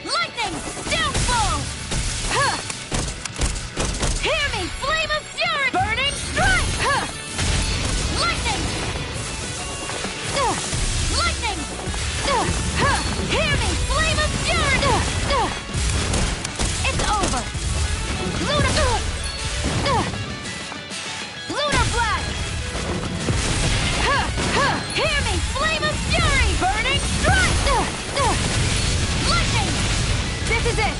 Lightning! Downfall! Huh! Hear me, flame of fury! Burning strike! Huh! Lightning! Lightning! Huh! Hear me, flame of fury! It's over! Lunar... Lunar blast! Huh! Huh! Hear me, flame of fury! Burning strike! Lightning! This is it!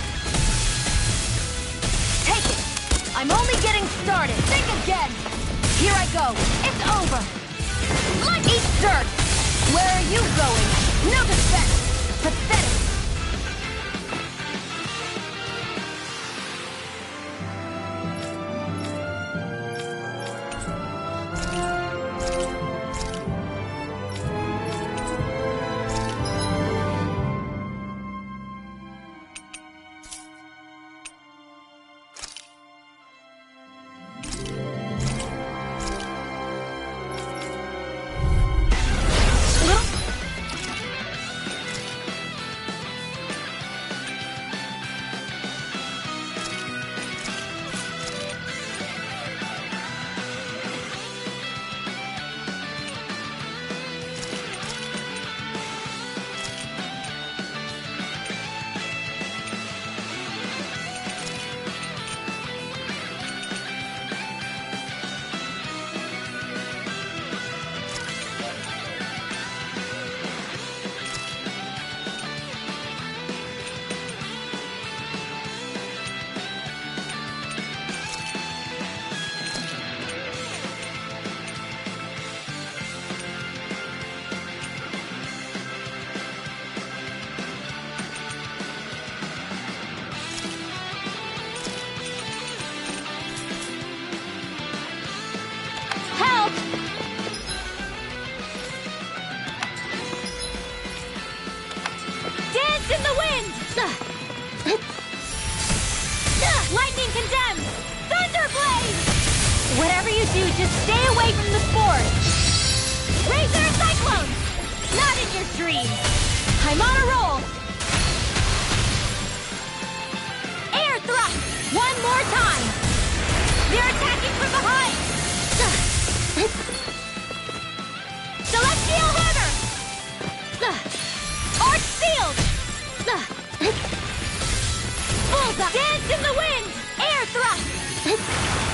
Take it! I'm only getting started! Think again! Here I go! It's over! Eat dirt! Where are you going? No defense! Pathetic! Lightning condemned! Thunderblaze! Whatever you do, just stay away from the spores! Razor Cyclone! Not in your dreams! I'm on a roll! Air Thrust! One more time! They're attacking from behind! Celestial Hammer! Arch Field! Bullseye! Dance in the wind! Air Thrust!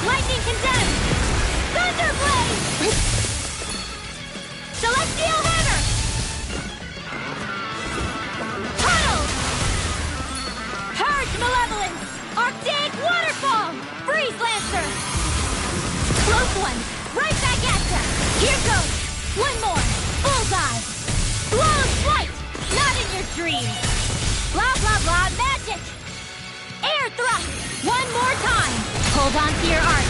Lightning condemned! Thunderblaze! Celestial Hammer! Tunnel! Purge Malevolence! Arctic Waterfall! Freeze Lancer! Close one! Right back at ya! Here goes! One more! Bullseye! Flawless Flight! Not in your dreams! Blah blah blah magic! Air Thrust! One more time! Hold on to your arc!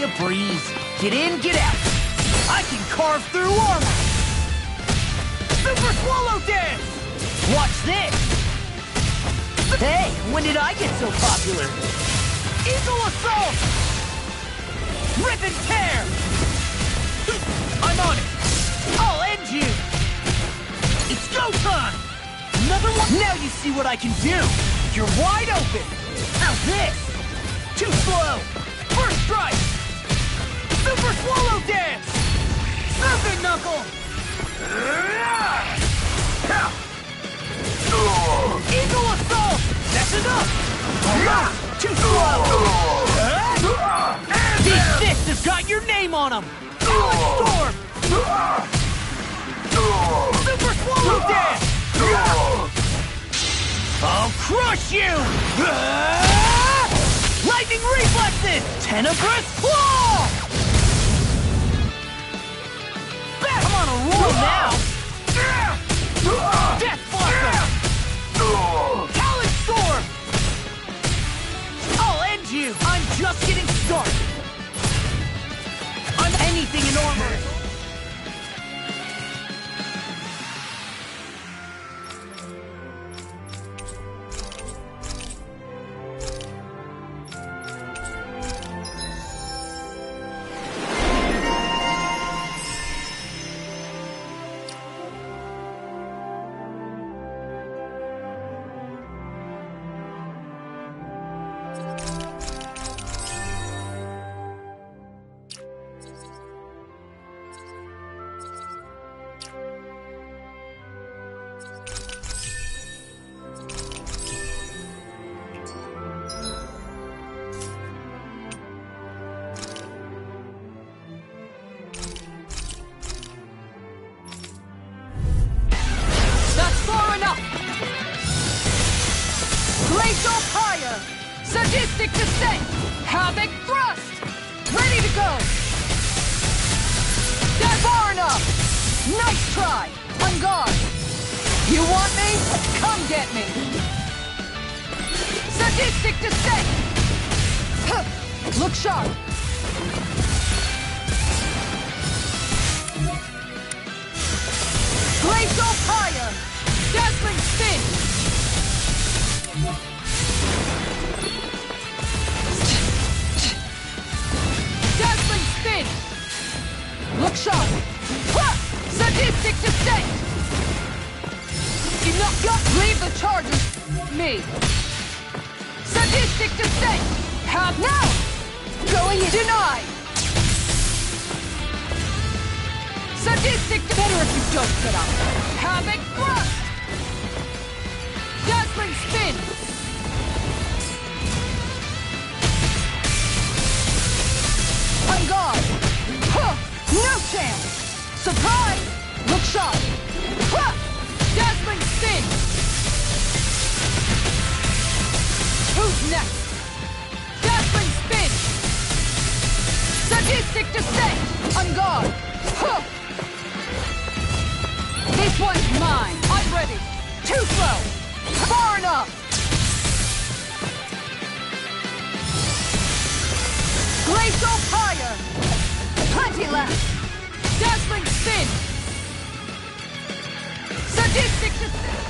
a breeze. Get in, get out. I can carve through armor. Super Swallow Dance! Watch this! Hey, when did I get so popular? Eagle Assault! Rip and tear! I'm on it! I'll end you! It's go time! Another one? Now you see what I can do! You're wide open! How's this? Too slow! First strike! Super Swallow Dance! Serpent Knuckle! Eagle Assault! That's enough! Almost! Too slow! These fists have got your name on them! Alex Storm! Super Swallow Dance! I'll crush you! Lightning Reflexes! Tenebrous Claw! I'm on a roll now! Death Blossom! Talon Storm! I'll end you! I'm just getting started! I'm anything in armor! Sadistic Descent! Havoc Thrust! Ready to go! That far enough! Nice try! On guard! You want me? Come get me! Sadistic Descent! Huh. Look sharp! Glacial Fire! Dazzling Spin! Dazzling Spin! Look sharp! Ha! Sadistic Descent! Enough guts! Leave the charges! Me! Sadistic Descent! Have now! Going in! Deny! Sadistic... Better if you don't get up! Havoc Thrust! Dazzling Spin! On guard! Huh! No chance! Surprise! Look sharp! Huh! Dazzling Spin! Who's next? Dazzling Spin! Sadistic Descent! On guard! Huh! This one's mine! I'm ready! Too slow! Far enough! Glacial Fire! Plenty left! Dazzling Spin! Sadistic Descent!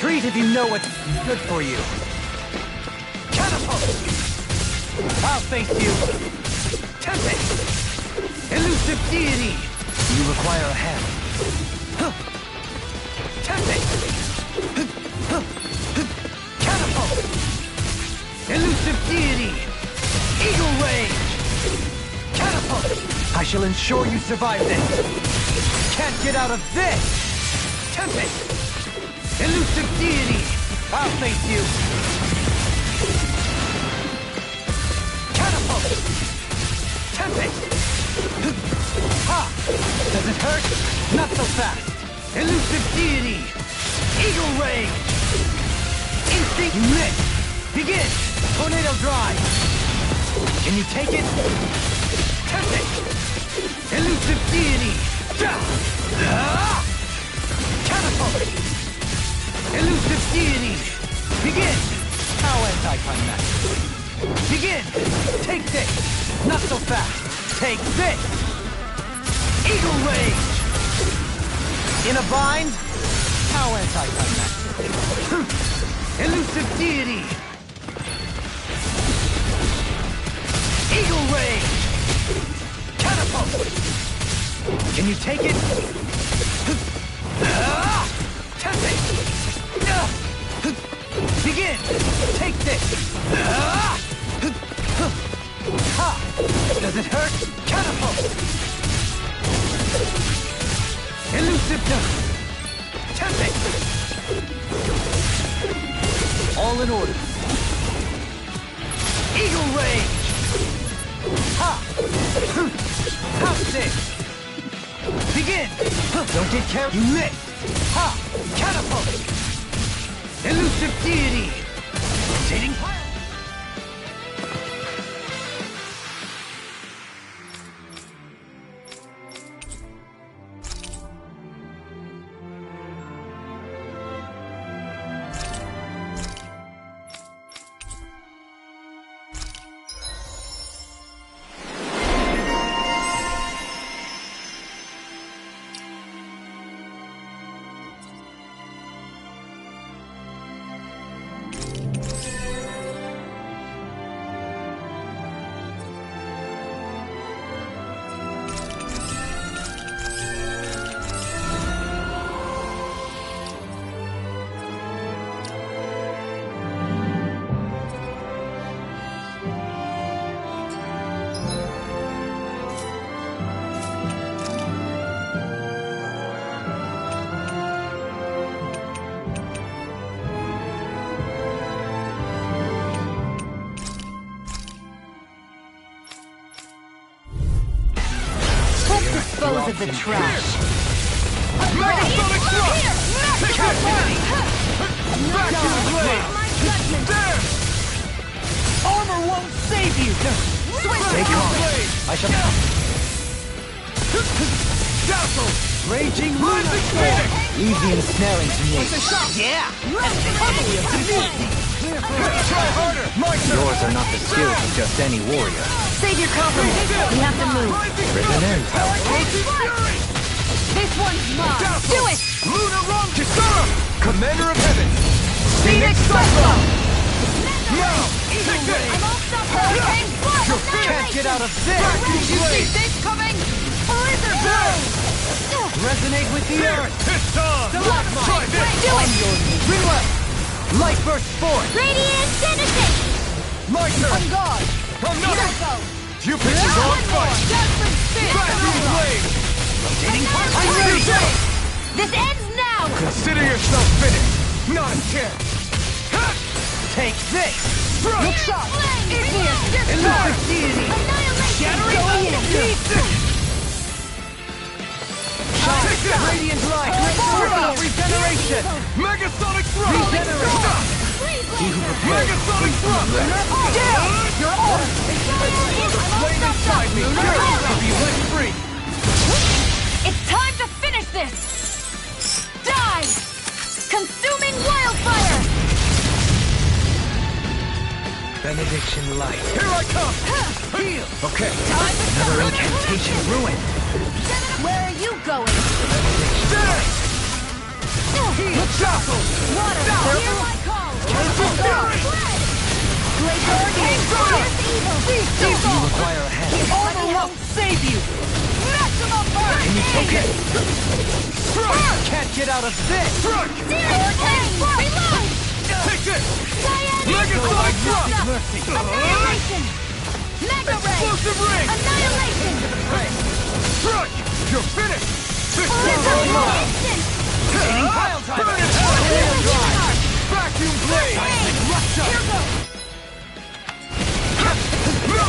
Retreat if you know what's good for you. Catapult! I'll face you. Tempest! Elusive deity! You require a hand. Tempest! Catapult! Elusive deity! Eagle Rage! Catapult! I shall ensure you survive this! Can't get out of this! Tempest! Elusive deity! I'll face you! Catapult! Tempest! Ha! Does it hurt? Not so fast! Elusive deity! Eagle Rage! Instinct miss! Begin! Tornado Drive! Can you take it? Tempest! Elusive deity! Catapult! Elusive deity! Begin! How anticlimactic! Begin! Take this! Not so fast! Take this! Eagle Rage! In a bind? How anticlimactic! Elusive deity! Eagle Rage! Catapult! Can you take it? Tempest! Begin! Take this! Ha! Does it hurt? Catapult! Elusive dust! Tempest! All in order. Eagle Rage! Ha! Pounce it! Begin! Don't get carried. You missed! Ha! Catapult! Elusive deity! Rotating fire! Dispose of the trash. Megasonic thrust! Take it! Back to the blade! There! Armor won't save you! Stay calm. I shall... Dazzle! Raging Rising Phoenix! Easy ensnaring to me. Yeah! Try harder! Yours are not the skills of just any warrior. Save your compliments. We have to move. Written in. This one's mine. Do it! Luna Rom Kisara! Commander of Heaven! Phoenix Cyclone! Now! Take this! I'm all stuff hurricane! You're Can't get out of this! Did you see this coming? Blizzard Blade! Resonate with the earth! It's time! Try this! Do it! Reload! Light burst forth! Radiant Genesis! My turn! On guard! Another! You pitches on fight! Judgment Spin! Vacuum Blade! Rotating fire! I'm ready! This ends now! Consider yourself finished! Not a chance! Take this! Look Shot! Igneous Discharge! Elusive deity! Shattering Take this! Radiant light! Regeneration! Megasonic thrust! Regeneration! Megasonic thrust! You're on! Flame inside me! Yours to be let free! It's time to finish this! Die! Consuming wildfire! Benediction light. Here I come! Heal! Okay. Another incantation ruined. Where are you going? Dead! Dazzle! Water! Hear my call! Glacial Spear! Pierce evil! Beast evil! You require a hand. Armor won't save you! Maximum burn! Can you take it? Strike! Can't get out of this! Strike! Hurricane! Reload! Take this! Cyan Legacy Thrust! Mercy! Annihilation! Mega Ray! Explosive ring! Annihilation! Strike! You're finished! Instant! Pile driver! Burn it hell! Vacuum blade! Here goes!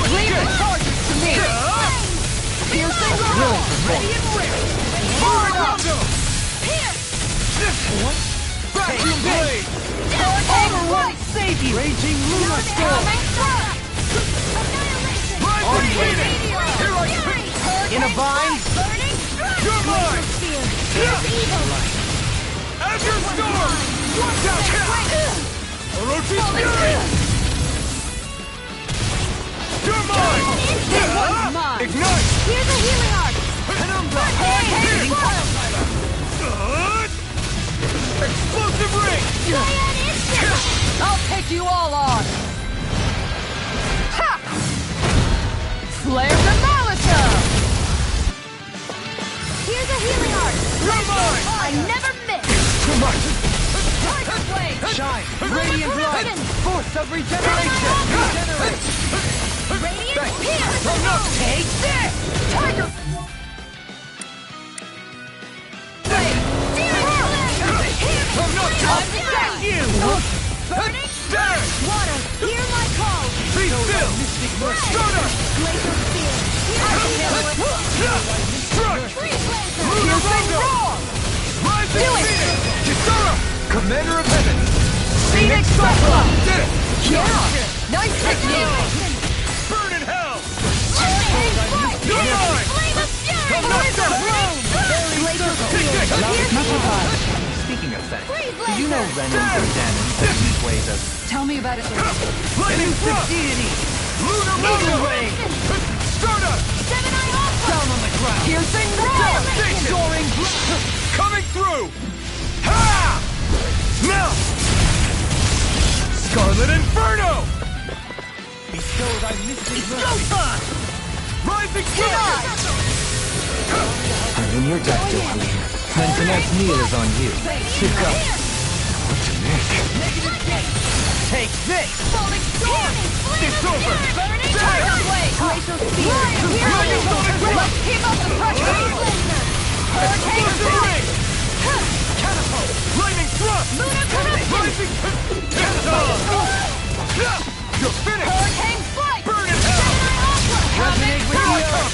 Leave the charges to me! Piercing roll! Ready and ready! Rondo! Pierce! Vacuum blade! Armor won't save you! Raging lunar storm! Annihilation! Rising Phoenix! Here I Fury! In a bind? Burning strike! You're mine! Spear! Pierce evil! Azure Storm! Watch out! Orochi Fury! You're mine! This one's mine! Ignite! Here's a healing art! Penumbra! Hey! Explosive ring! Cyan instant! I'll take you all on! Ha! Flare the Molotov! Here's a healing art! You're mine! I never miss! Too much! Tiger Blade! Shine! Radiant light! Force of regeneration! Regenerate! Radiant Pierce! Oh no! Take this! Tiger Blade! Oh no! Thank you! Burning Dash! Water! Hear my call! Be still! Stardust! Glacial Spear! Strike! Freeze Laser! Lunar Rondo! Rising Phoenix! Kisara! Commander of Heaven! Phoenix Cyclone! Did it! Yeah! Nice technique! Burn in hell! Flame You're mine! of Fury! Come on, Glacial Spear! Speaking of that, Freeze did you know Laser! Renans and Danons have these ways of... Tell me about it later. Lightning Thrust! Lunar Rondo! Stardust! Gemini Alpha! Down on the ground! Piercing roll! Devastation! Soaring coming through! Ha! Now! Scarlet Inferno! Bestowed I mystic mercy! Rising Sun! I'm in your debt, Dohalim. Then tonight's meal is on you. Pick up! What to make? Take this! Falling Storm! It's over! Burning There! Tiger Blade! Glacial Spear! Let's keep up the pressure! Hurricane Explosive Strike! ring! Catapult! Lightning Thrust! Lunar Connection! Rising You're finished! Hurricane Flight! Burn in hell! Resonate with the earth!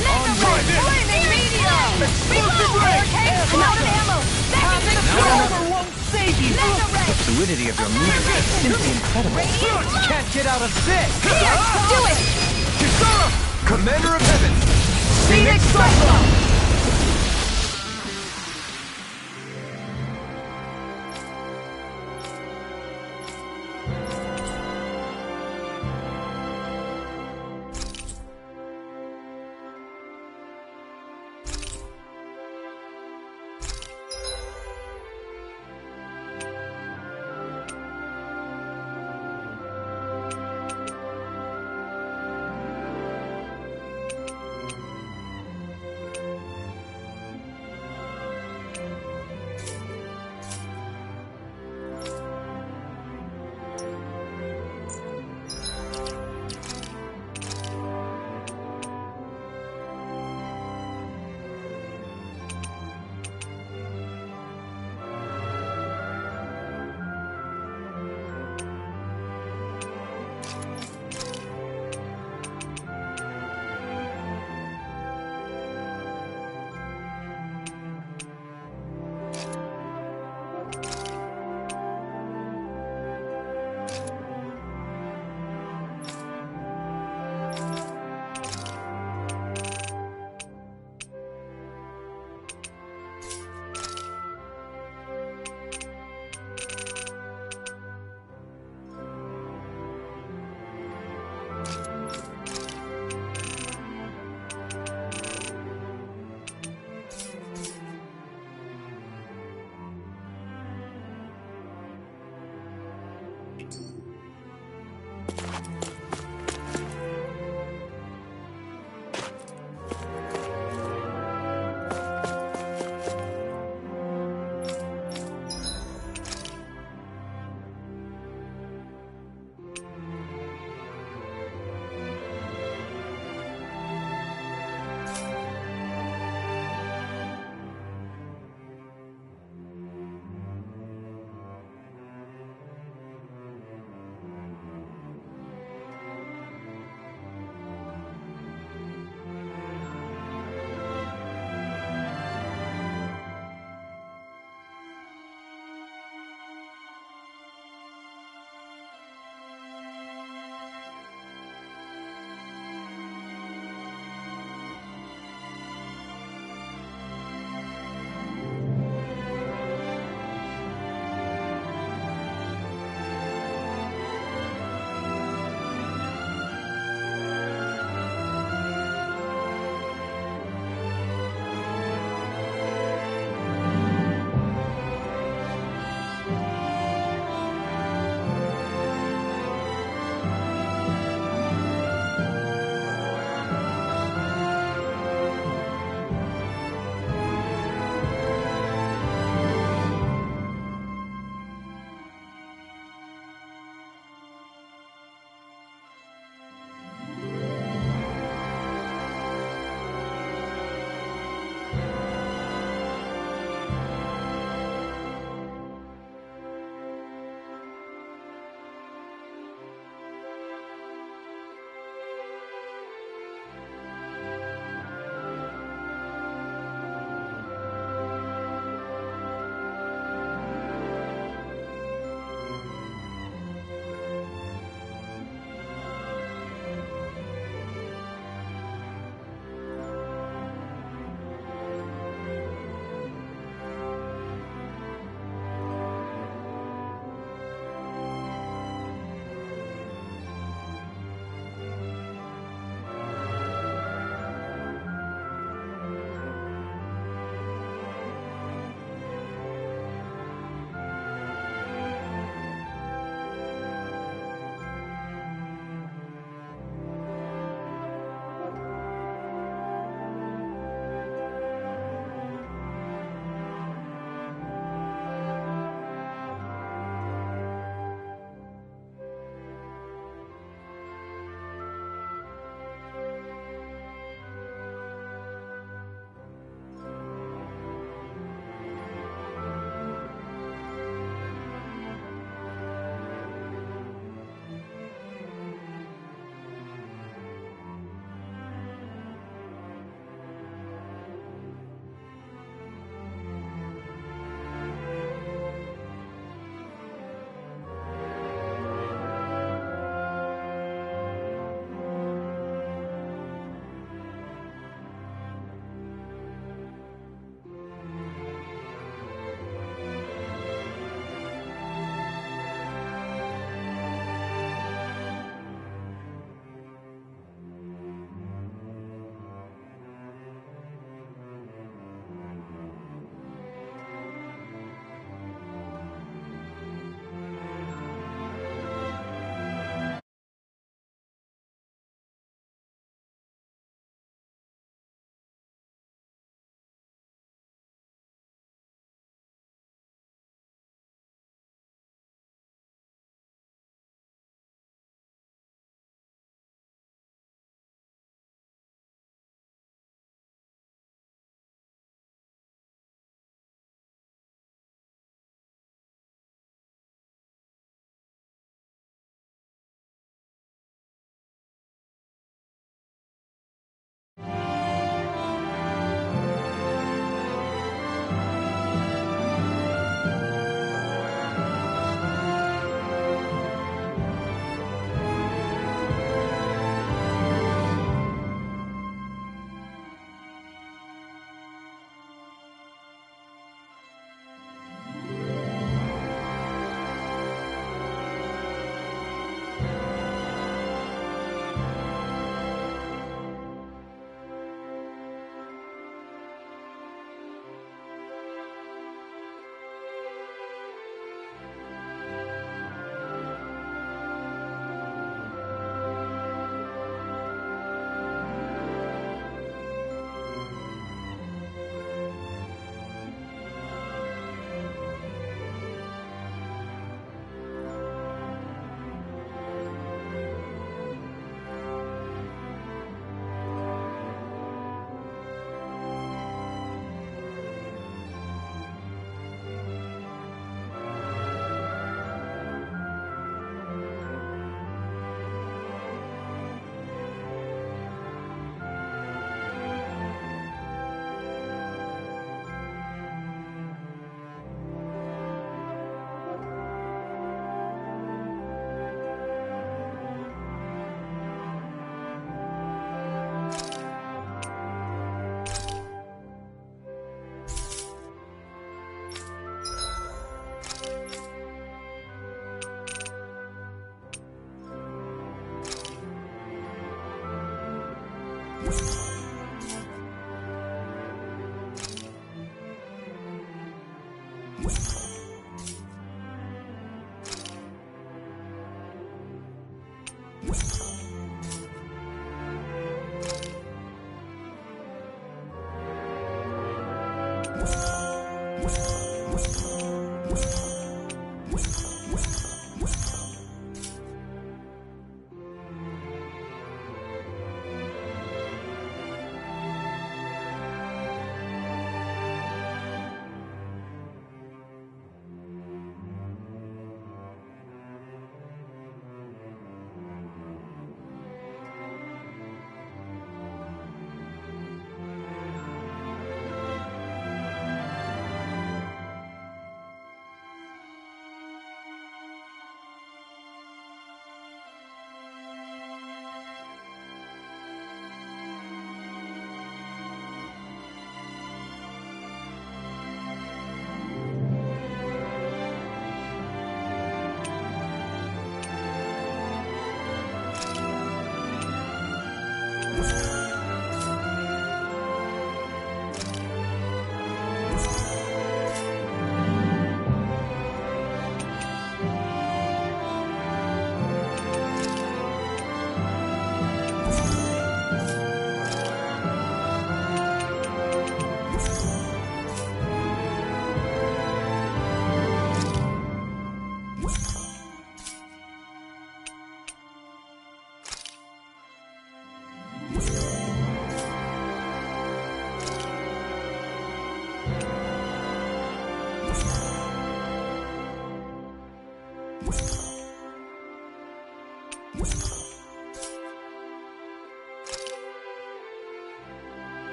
Mega Ray! Flaming Meteor! Explosive ring! Hurricane! Out of ammo! Second Armor won't save you! Mega Ray! The fluidity of your movement is simply incredible. Radiant Blast! Can't get out of this! Do it! Kisara! Commander of Heaven! Phoenix Cyclone!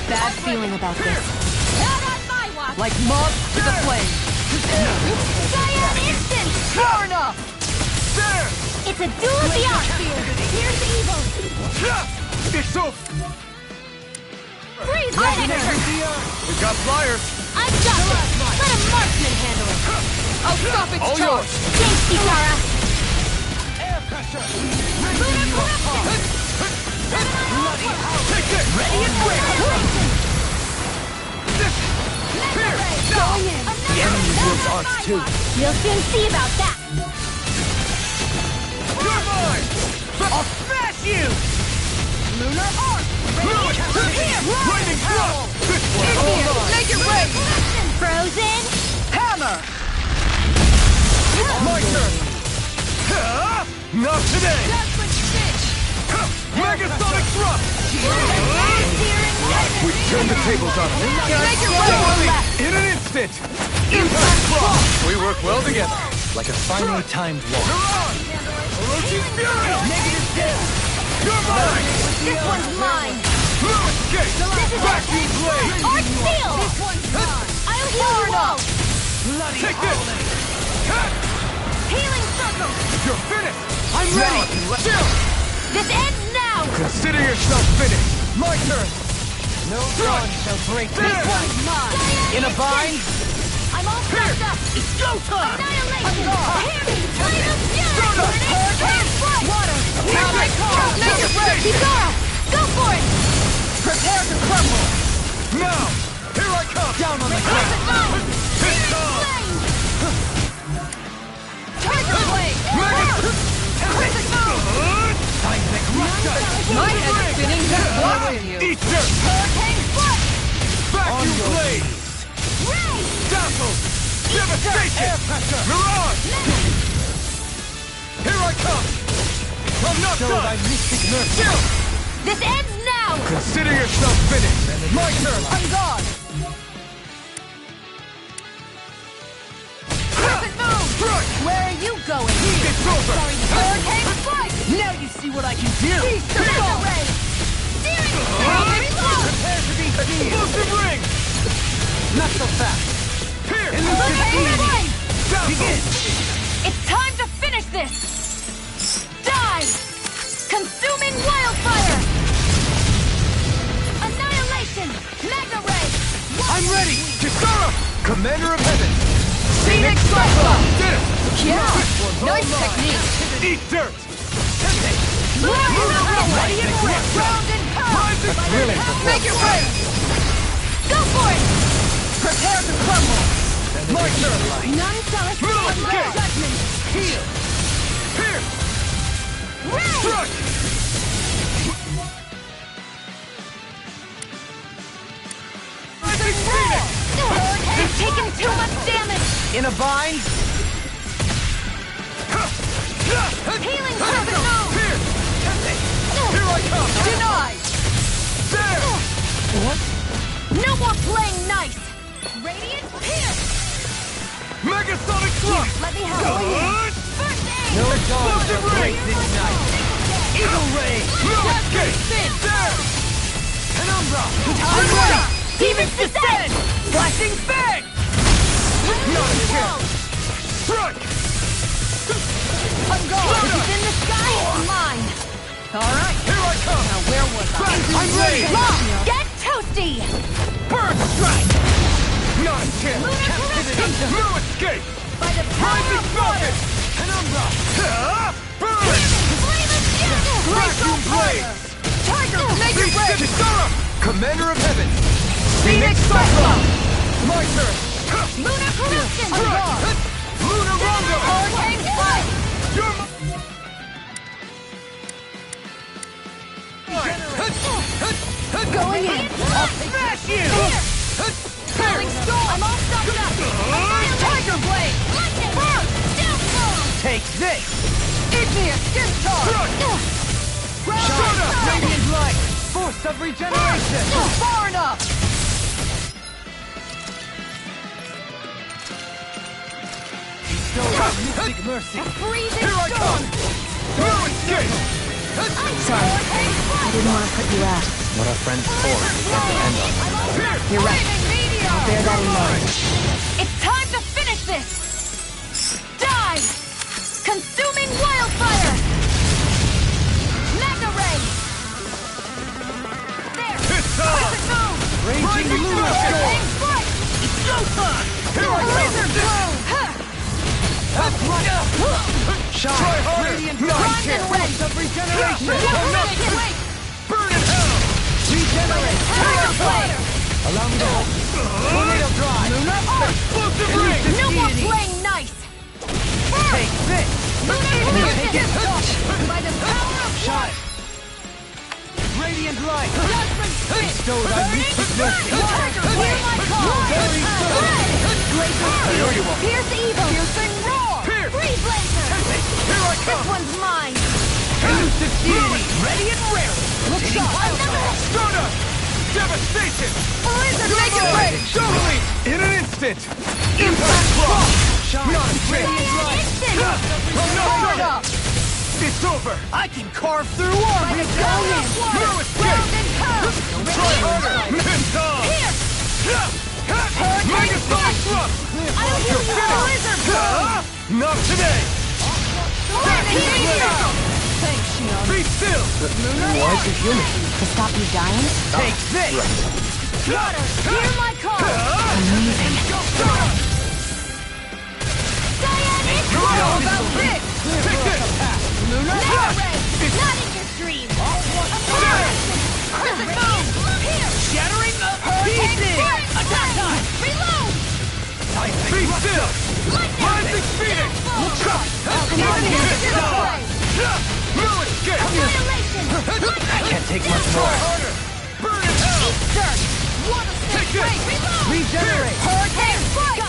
Bad feeling about this. Not on my watch! Like moth to the flame. Cyan instant! Sure enough! There! It's a duel of the arts! Here's the evil! It's so... Freeze Resonator! We got flyers! I've got it! Let a marksman handle it! I'll stop its All charge! yours! Thanks, Kisara! Air pressure! Take it! Ready and quick! Going in! The enemy wields arts too. You'll soon see about that! You're mine! I'll smash you! Lunar arc! Lightning thrust! This one! Hold on! Make it rain! Frozen! Hammer! My turn! Not today! Megasonic thrust! We turn the tables on him. Make it rain! In an instant! Impact cross! We work well together, like a finely timed You're walk. on! Orochi's Fury! Negative 10! You're mine! This one's mine! Escape! Vacuum blade! Art Steel! This one's mine! I'll heal you all! Take this! Healing Circle! You're finished! I'm ready! Chill! This ends now! Consider yourself finished! My turn! No dawn shall break There! this one. Mine! In a bind? I'm all stuffed up! It's go time! Annihilation! I'm Hear me! Flame of fury! Hurricane flight! Water! Now my call! Make it work! Kisara! Go for it! Prepare to crumble! Now! Here I come! Down on the Close it ground! down! It's on! Tiger blade! Critical move! Seismic rupture! My head's spinning just watching you. Eat dirt! Hurricane foot! Vacuum blade! Ray! Dazzle! Devastation! Air pressure! Mirage! Here I come! I'm not Show done! thy mystic mercy! Chill! This ends now! Consider yourself finished! My turn! On guard! Perfect move! Strike! Where are you going? It's over! Hurricane flight! Now you see what I can do! Mega ray! Steering! Prepare to be sealed! Explosive ring! Not so fast! Here! Hurricane flight! Begin! It's time to finish this! Die! Consuming wildfire! Annihilation! Mega ray! I'm ready! Kisara! Commander of Heaven! Phoenix Cyclone! Did it! Yeah! Nice technique! Eat dirt! Ready and rip! Round and pound! Make it rain! Go for it! Prepare to crumble! My turn! Non-select Okay. judgment! Heal! Here! Ray! Strike! They've taken too much damage! In a bind? Healing perfect move! Here I come! Denied! There! What? No more playing nice! Radiant pierce! Megasonic thrust! Let me help you! First aid! No dawn Explosive shall break ring! this night! Eagle ray! No escape! There! Penumbra! I'm ready! Demon's descent! Flashing fang! Not a chance! Strike! I'm going! This is in the sky, it's mine! Alright, Here I come! now where was I? I'm ready! Long! Get toasty! Burn strike! Not a chance! Lunar corruption! No escape! By the power Rising of water! Falcon! Penumbra! Burn! Flame of fury! Vacuum blade! Tiger, make it rain! Kisara! Commander of Heaven! Phoenix Cyclone! My turn! Lunar corruption! Lunar Rondo! Hurricane flight! You're my... Going in! I'll smash you! Falling storm! I'm all stuffed up! Tiger blade! Lightning! Downfall! Take this! Igneous discharge! Shine! Radiant light! Force of regeneration! Far enough! Bestow thy mystic mercy! Freezing Here I storm! come! No escape! Sorry, I didn't want to put you out. What our friends for is what depend on one another. You're right. I'll bear that in mind. It's time to finish this! Die! Consuming wildfire! Mega ray! There! It's on! Perfect move! Raging lunar storm! Hurricane flight! It's go time! Here I Blizzard blow! Shine! Try harder! Radiant Not a light! chance! Force of regeneration! Wait! Burn in hell! Regenerate! Tiger blade! Allow me to hold. Tornado drive! Explosive ring! No more playing nice! Take this! Take it! By the power of Shine! Radiant light! Judgment spin! Bestow thy mystic mercy! Tiger, hear my call! Very Red! Pierce evil! Piercing roar! Here! Free blazer! Here I This come! one's mine! Elusive deity! Ready and rare! Look sharp! Stardust! Devastation! Blizzard, make it rain! Totally! In an instant! Impact block! Shine! Not a chance! Radiant light! I'm not Far done! enough! It's over! I can carve through armor! By the power of water! No escape! Round and pound! Try harder! It's on! Here! Megasonic thrust! I'll use the blizzard blow! Not today! Thanks, Shion. Be still! Why is he human? To stop you dying? Take this! Water, hear my call! Amazing. Cyan is all about this! Take this! Luna Ray! Not in your dreams! Crescent moon! Here! Shattering the Hurricane pieces! Strike! Attack time! Reload! Be still! Rising Phoenix! No escape! Annihilation! I can't take much more. Burn in hell! Eat dirt! Water Take snake! this! Reload! Regenerate! Hurricane Strike!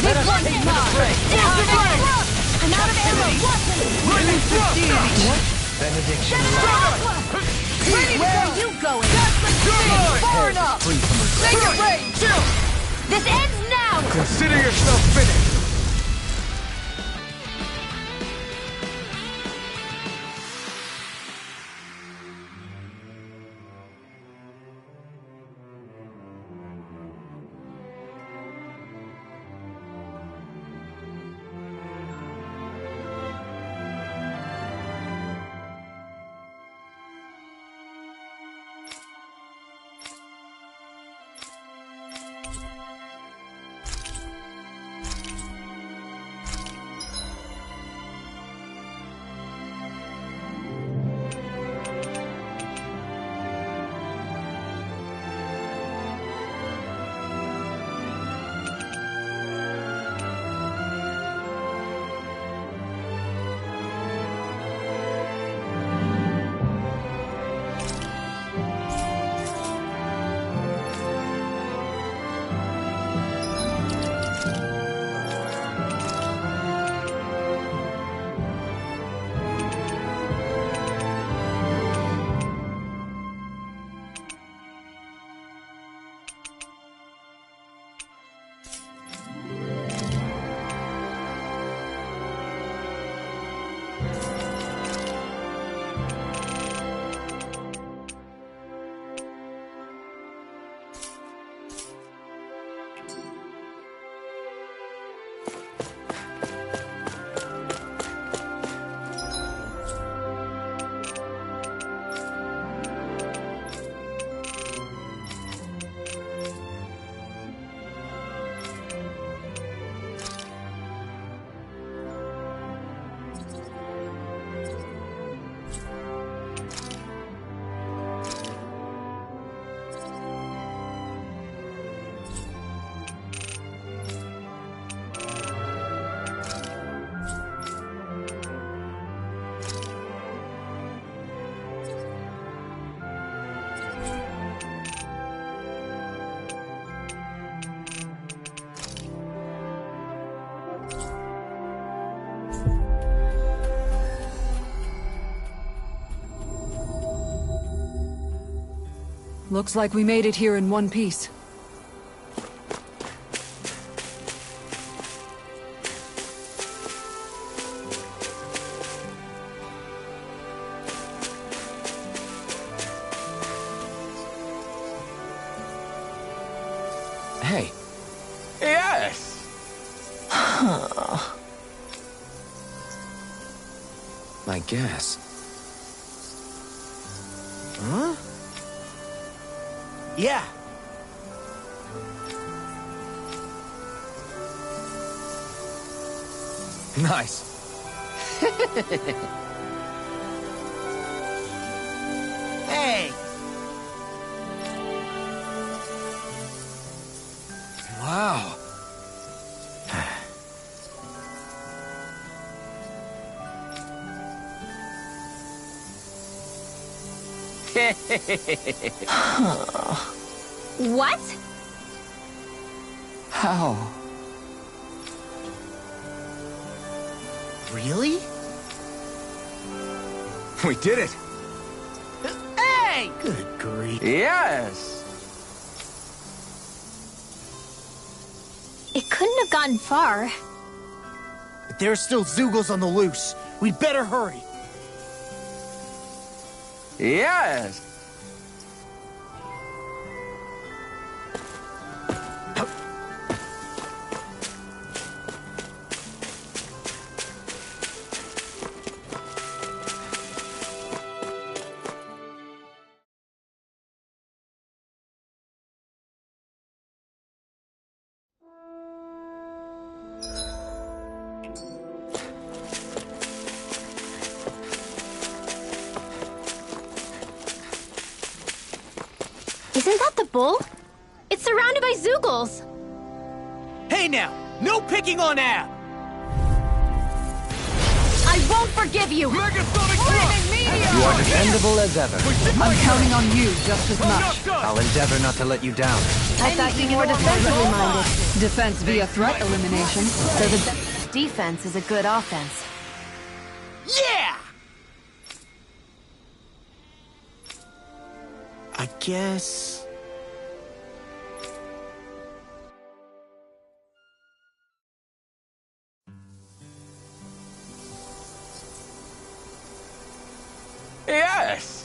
Let us take much break! I'm out of ammo! Rising thrust! Benediction. Ready, where are you going? Far enough! Take it range! This ends now! Consider yourself finished! Looks like we made it here in one piece. Hey. Yes! My gas. Huh? Yeah. Nice. Hey! Wow. What? How? Really? We did it! Hey! Good grief. Yes! It couldn't have gone far. But there's still Zeugles on the loose. We'd better hurry. Yes! Isn't that the bull? It's surrounded by Zeugles. Hey now! No picking on Ab! I won't forgive you! You are dependable as ever. I'm counting on you just as much. I'll endeavor not to let you down. I thought you were defensively minded. Defense via threat elimination. So the defense is a good offense. Yeah! I guess... Yes!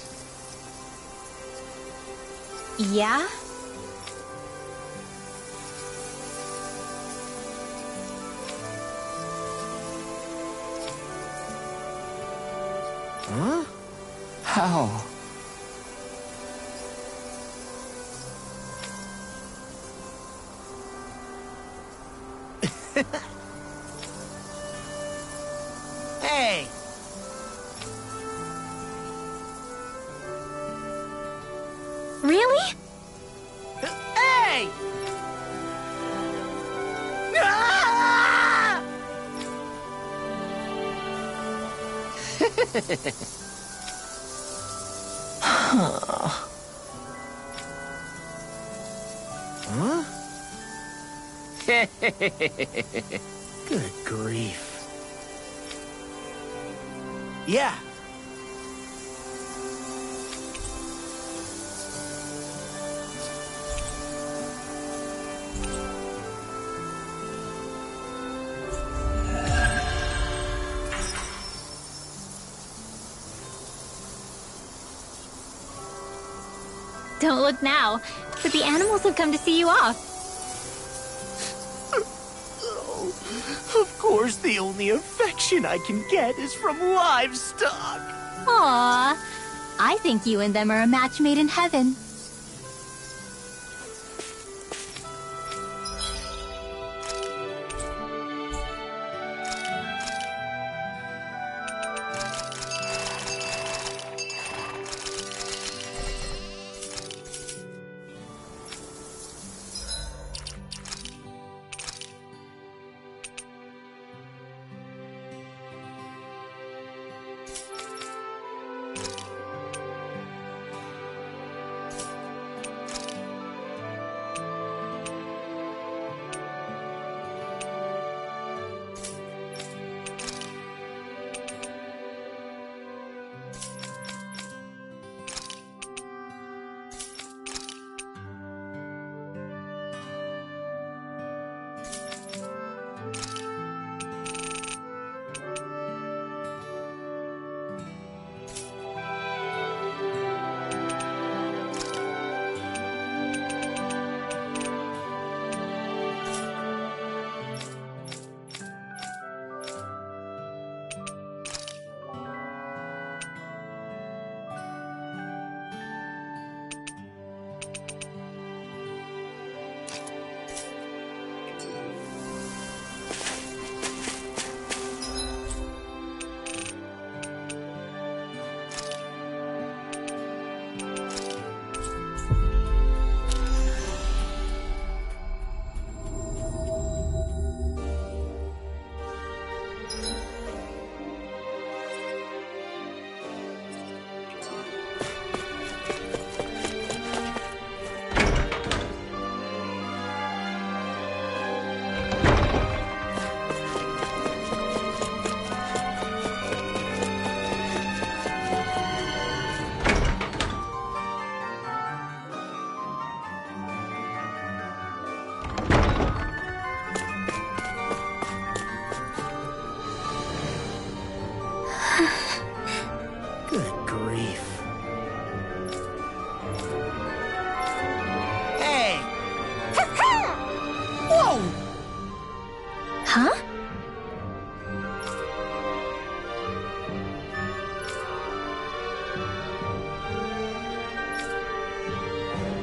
Yeah? Huh? How? Hey! Really? Hey! Ah! Huh? Good grief. Yeah. Don't look now, but the animals have come to see you off. Oh, of course, the only affection I can get is from livestock. Aww. I think you and them are a match made in heaven.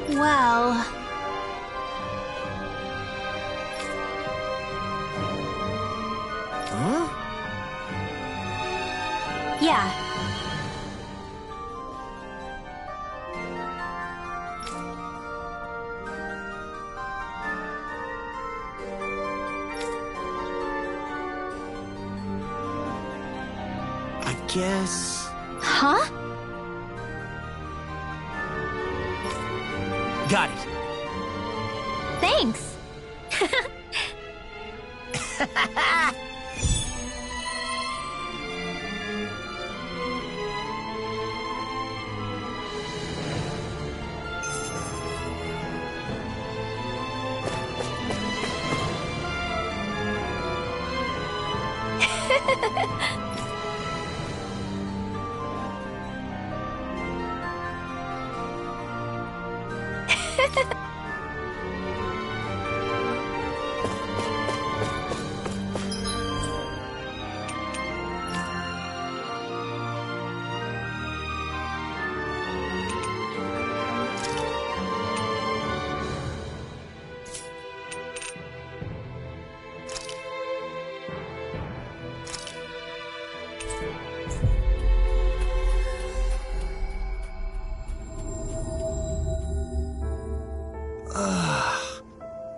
Well... Huh? Yeah. I guess... Huh? Got it. Thanks.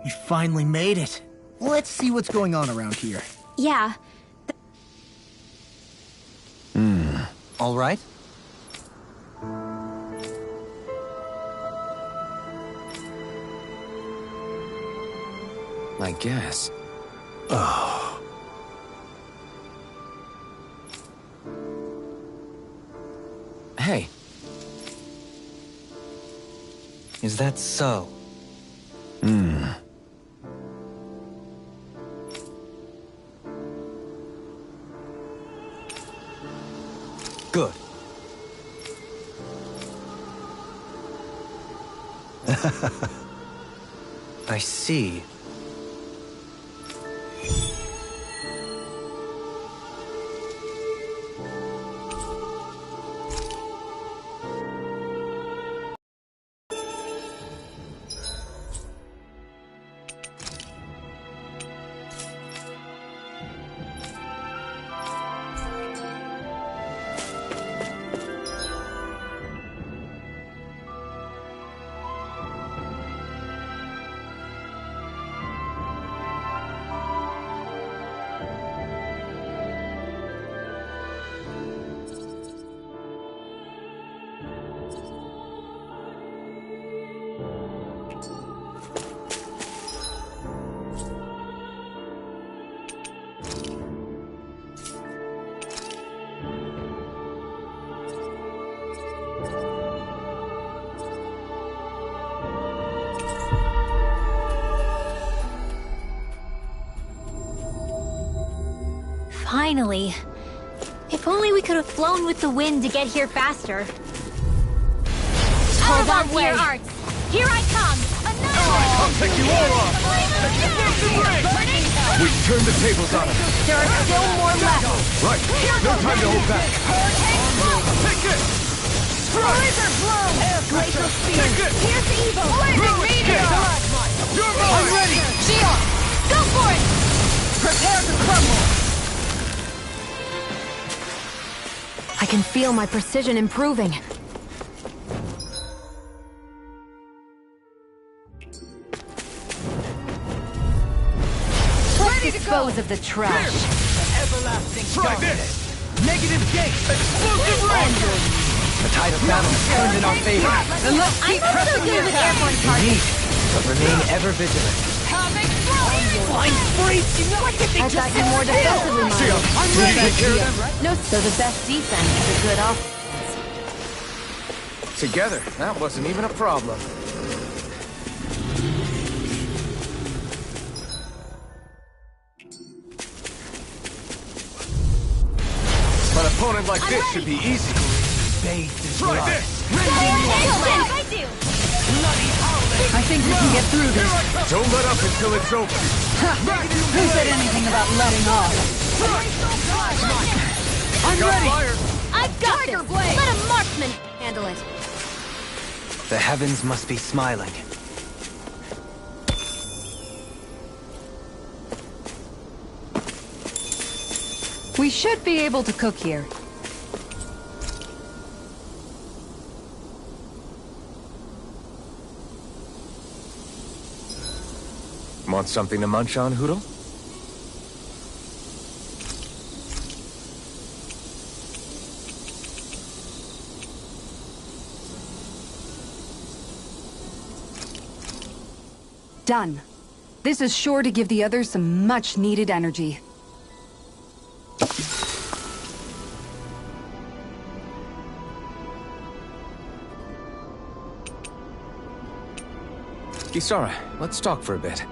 We finally made it. Let's see what's going on around here. Yeah. All right? I guess. Oh. Hey. Is that so? Good. I see. Finally. If only we could have flown with the wind to get here faster. Hold on, dear Arts. Here I come. I'll take you all on! We turn the tables on them. There are still more left. Right. No time to hold back. Take it! Blizzard bloom! Glacial speed! Take it! Pierce evil! Blazing meteor! You're mine! I'm ready! Shield! Go for it! Prepare to crumble! I can feel my precision improving. Let's dispose of the trash. Everlasting Try dark. this! Negative gate. Explosive ray! The tide of battle has turned in our favor. Then let's keep I'm so pressing good with ahead. airborne targets. Indeed, but remain ever vigilant. Line freeze. You know I think they I just thought you more defensively minded. See ya. I'm Did you ready. take care of them, right? No, so the best defense is a good offense. Together, that wasn't even a problem. An opponent like this should be easy. Try this! I do. I think we can get through this. Don't let up until it's over. Who said anything about letting off? I'm Got ready! fire! I've got this. Let a marksman handle it. The heavens must be smiling. We should be able to cook here. Want something to munch on, Hootle? Done. This is sure to give the others some much-needed energy. Kisara, let's talk for a bit.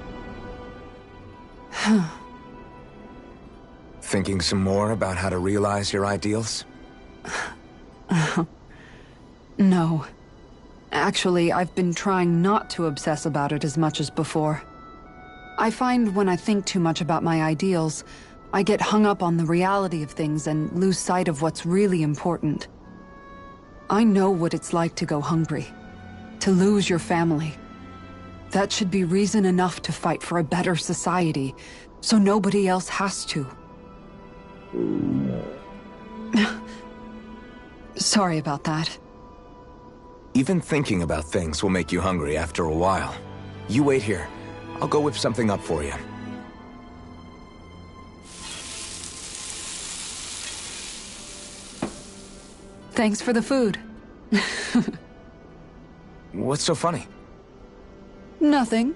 Thinking some more about how to realize your ideals? No. Actually, I've been trying not to obsess about it as much as before. I find when I think too much about my ideals, I get hung up on the reality of things and lose sight of what's really important. I know what it's like to go hungry, to lose your family. That should be reason enough to fight for a better society, so nobody else has to. Sorry about that. Even thinking about things will make you hungry after a while. You wait here. I'll go whip something up for you. Thanks for the food. What's so funny? Nothing.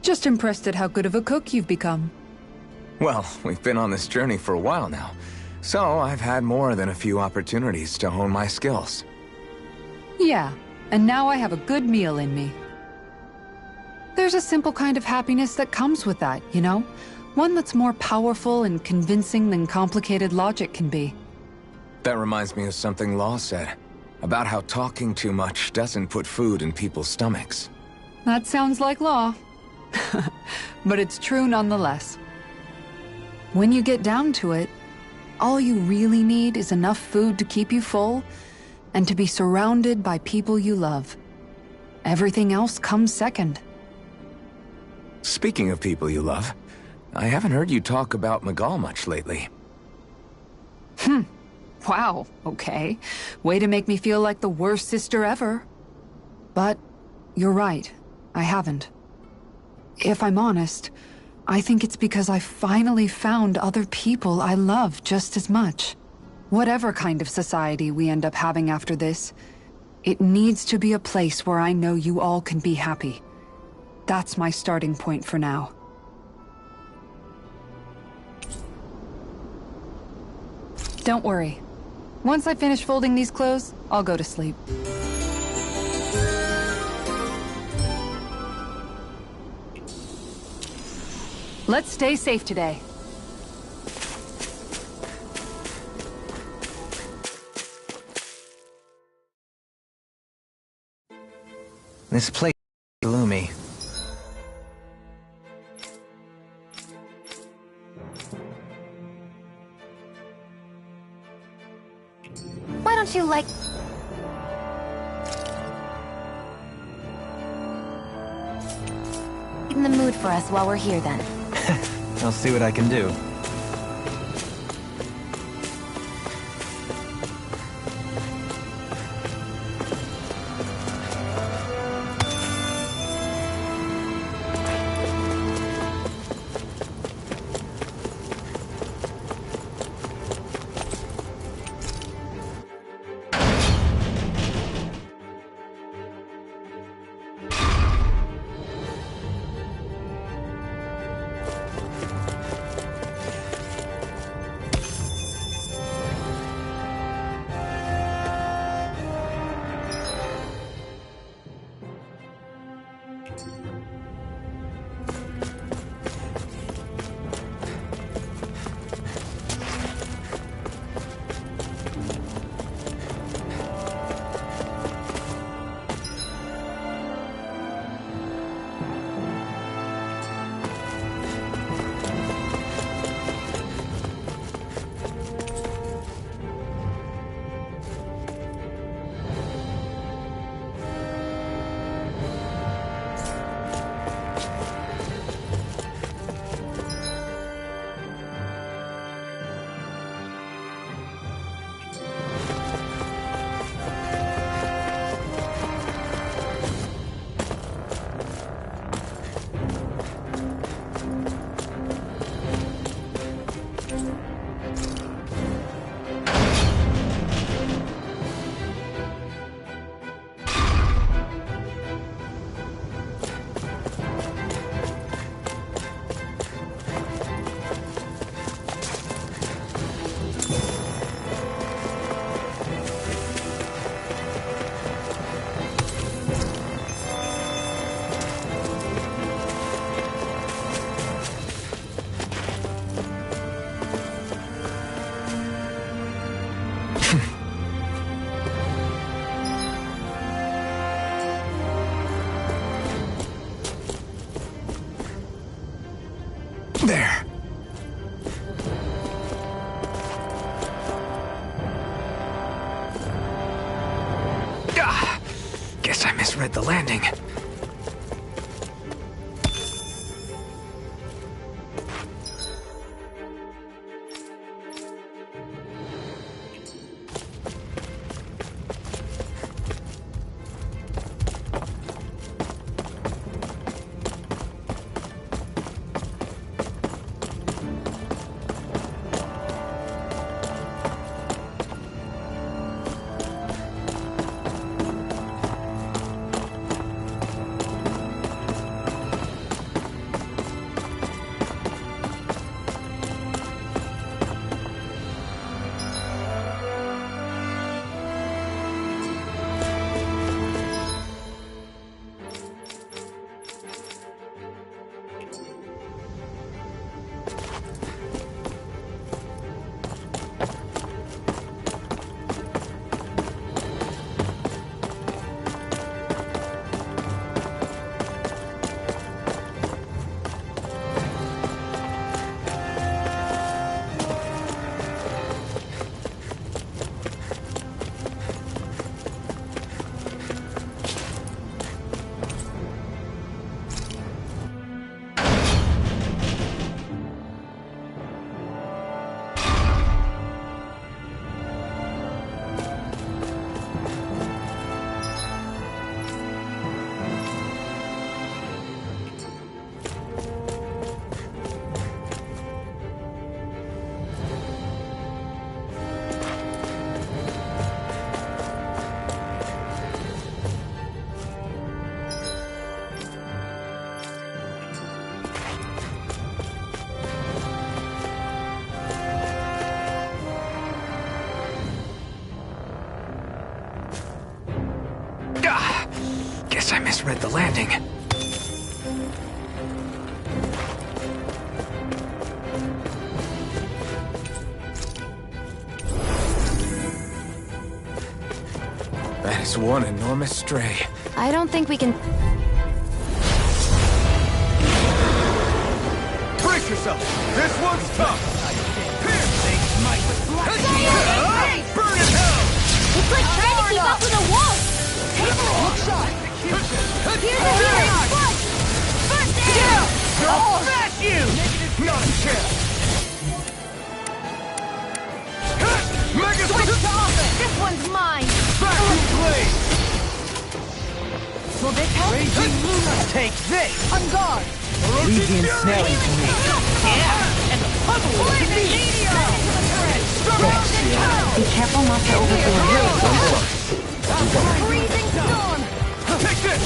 Just impressed at how good of a cook you've become. Well, we've been on this journey for a while now, so I've had more than a few opportunities to hone my skills. Yeah, and now I have a good meal in me. There's a simple kind of happiness that comes with that, you know? One that's more powerful and convincing than complicated logic can be. That reminds me of something Law said, about how talking too much doesn't put food in people's stomachs. That sounds like Law. But it's true nonetheless. When you get down to it, all you really need is enough food to keep you full and to be surrounded by people you love. Everything else comes second. Speaking of people you love, I haven't heard you talk about Miguel much lately. Wow, okay. Way to make me feel like the worst sister ever. But you're right, I haven't. If I'm honest, I think it's because I finally found other people I love just as much. Whatever kind of society we end up having after this, it needs to be a place where I know you all can be happy. That's my starting point for now. Don't worry. Once I finish folding these clothes, I'll go to sleep. Let's stay safe today. This place is gloomy. Why don't you, like... In the mood for us while we're here, then. I'll see what I can do. Guess I misread the landing. Guess I misread the landing. That is one enormous stray. I don't think we can... Brace yourself! This one's tough! Burn in hell! It's like trying to keep up with a wolf! Look shot! Here's a healing foot! First aid! I'll smash you! Not a chance! Mega Switch to offense! This one's mine! Vacuum blade! Will this help? Raging Luna, take this! On guard! Legion snelling to me. Yeah! And the puzzle will be meteor! Be careful not to overdo it. Freezing storm! Take this!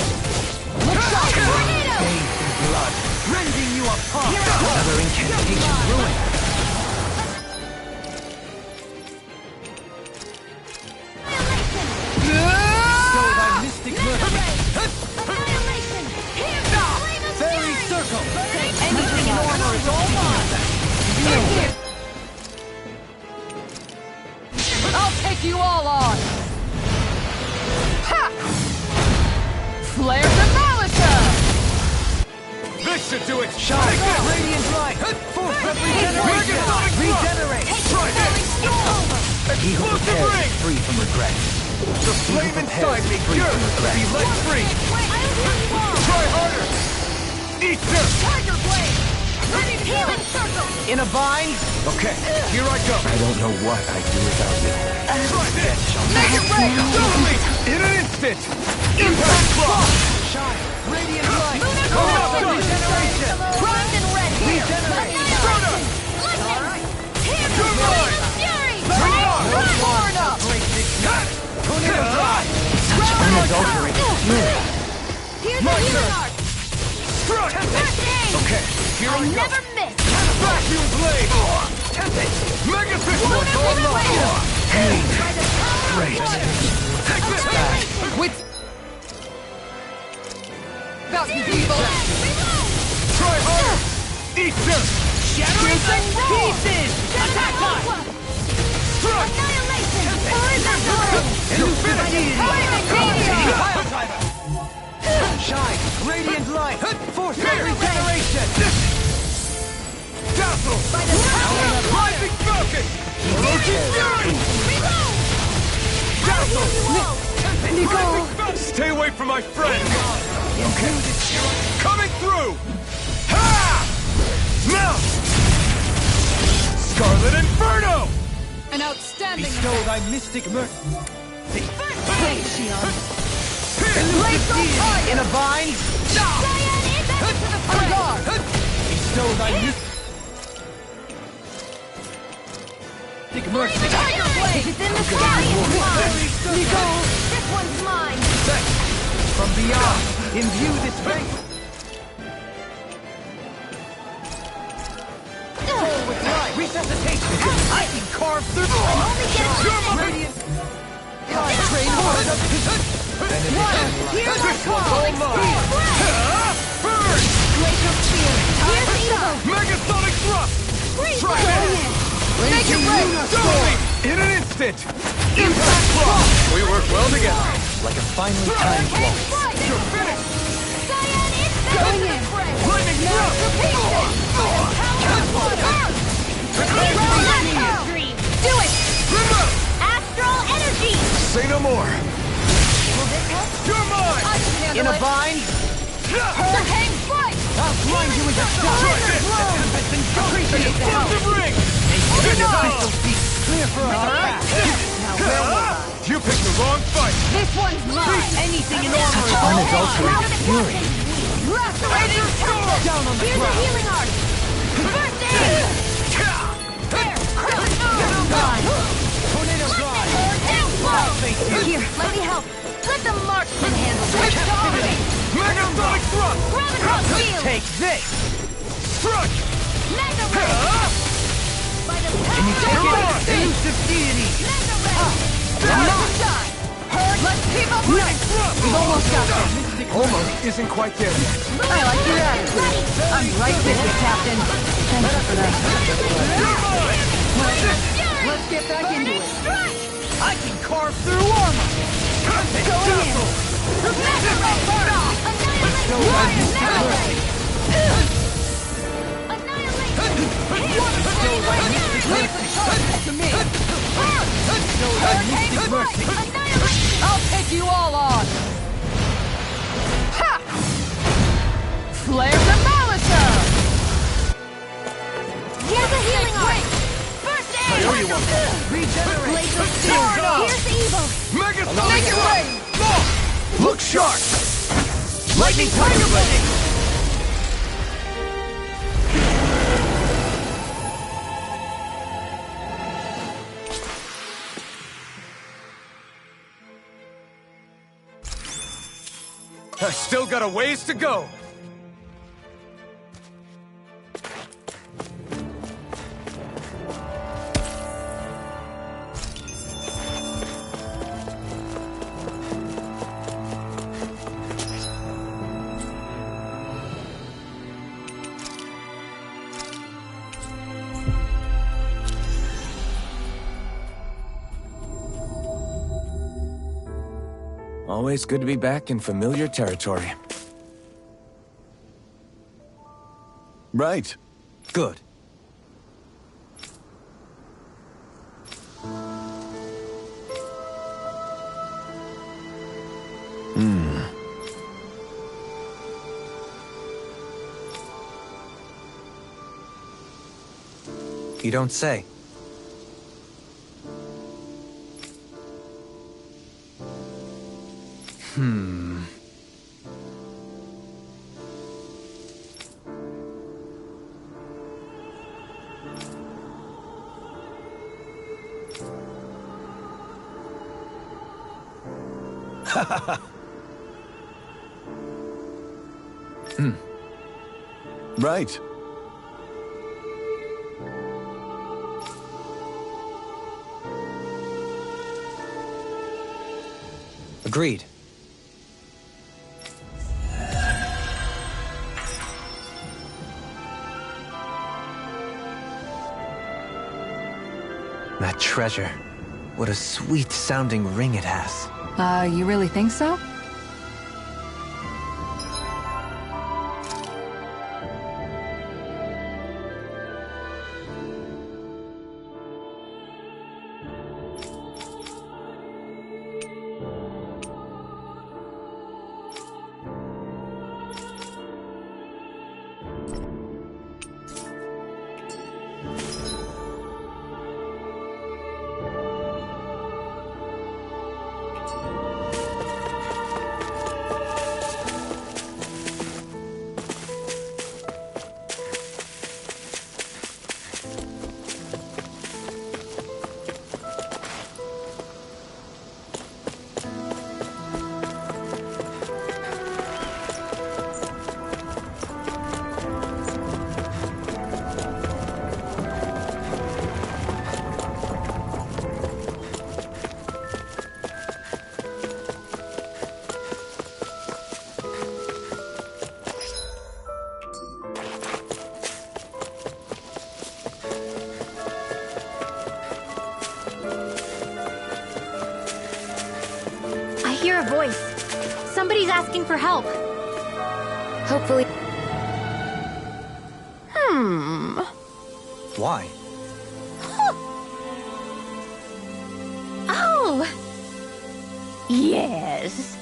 Look shot! Tornado! Bathed in blood, rending you apart. Another incantation ruined. Show thy mystic mercy. Annihilation! Here! Flame of Fairy fury! circle. Anything in armor is all mine. I'll take you all on! Ha! Flare to Malika! This should do it! Shine! Radiant light! Force regeneration! Regenerate! Try this! He who Explosive prepares ring! is free from regret. The flame inside me yearns to be let free! Try harder! Eat this! Tiger blade! Healing circle! In a vine? Okay, here I go! I don't know what I'd do without you. Try this! Make it rain! Totally! In an instant! Impact block! Shine! Radiant light! Coming up, guys! Regeneration! Primed and red here! Regenerate! Annihilation! Lightning! Here's the flame of fury! Far enough! Tornado drive! Such unadulterated fury. Here's the healing arc! Strike! First aid! Okay, here I I go! never miss! Vacuum blade! Mega fist! Pain! Great! Take this! With... About you, evil! Try harder! Eat this! Shattering to pieces! Attack time! Strike! Annihilation! Horizontal! Infinity! Shine! Radiant light! Force of regeneration! Dazzle! Rising Falcon! Roaching Fury! Dazzle! Stay away from my friend! Okay. Coming through! Ha! Now! Scarlet Inferno! An outstanding Bestow thy mystic mercy. Great, Shion. In a vine? On guard! Bestow thy mystic mercy. Tiger Blade! It's in the sky! This one's mine! From beyond, imbue this ring. With life. Resuscitation. I can carve through. Radiant. Train hard! Here's our call! Burn! Glacial Spear! Here's the evil! Megasonic Thrust! Try Go it! in! Make it rain! Dominate! In an instant! Impact Block! We work well together! Like a finely timed waltz. You're finished! Cyan Insect! Going in! Lightning Thrust! Do it! Remote! Astral Energy! Say no more! Will this help? You're mine! I can handle In a it! vine? Hurricane Strike! I'll blind you with a shot. Appreciate the help! Ring! Clear for us. You picked the wrong fight! This one's mine! Anything in armor is Unadulterated fury. Lacerating temple! down on the Here's a ground. healing art! First aid! There! Tornado drive. Here, let me help! Let the marksman handle this! Megasonic Thrust! Graviton Field! Take this. Struck! Mega Ray! By the Can you take power of it? Elusive deity. Mega Ray! Let's keep up running! We've almost got this! Almost isn't quite there yet. I like your attitude. I'm right with you, Captain. Thank you for that. Let's get back into it. I can carve through armor. Go in! To me! I'll take you all on! Ha! Flare Demolisher! Here's a healing art! First aid! Regenerate. Glacial Spear! Here's the evil! Megasonic Make it Thrust! rain! Look sharp! Lightning Tiger Blade. I still got a ways to go! Always good to be back in familiar territory. Right. Good. You don't say. Right. Agreed. That treasure. What a sweet-sounding ring it has. You really think so? their voice. Somebody's asking for help. Hopefully... Why? Oh! Yes.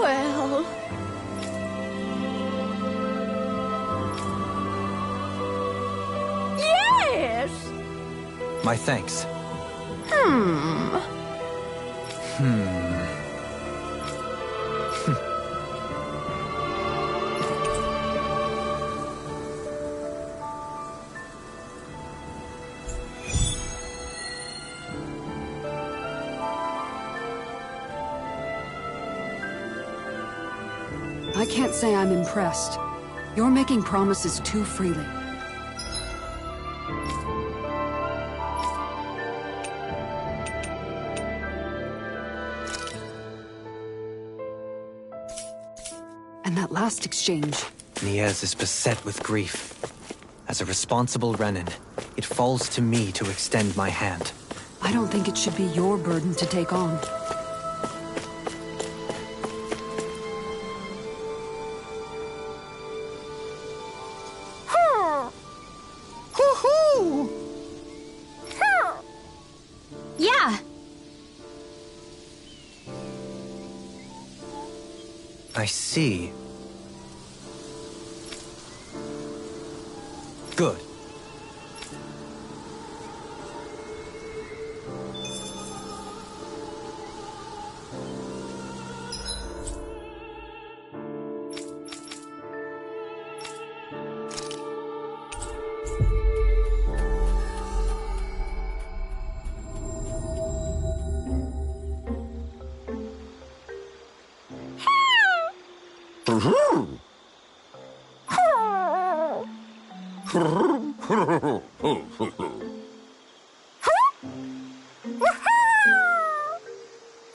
Well... Yes! My thanks. I can't say I'm impressed. You're making promises too freely. And that last exchange. Niez is beset with grief. As a responsible Renin, it falls to me to extend my hand. I don't think it should be your burden to take on. Yeah. I see. Good.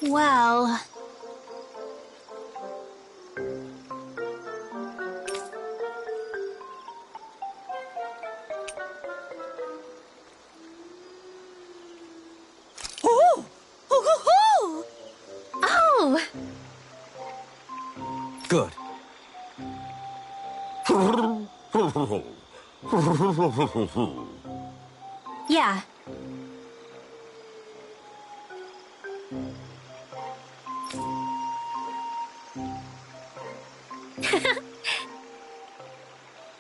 Well... Oh! Oh! Oh! Good. Yeah.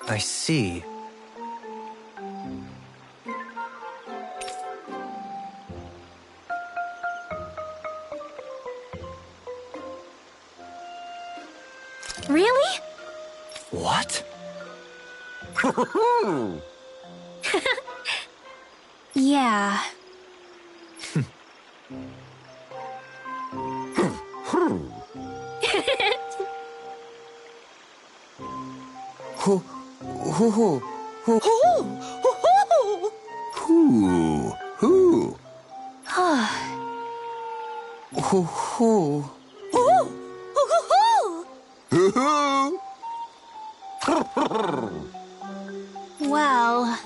I see. Really? What? Yeah. Well...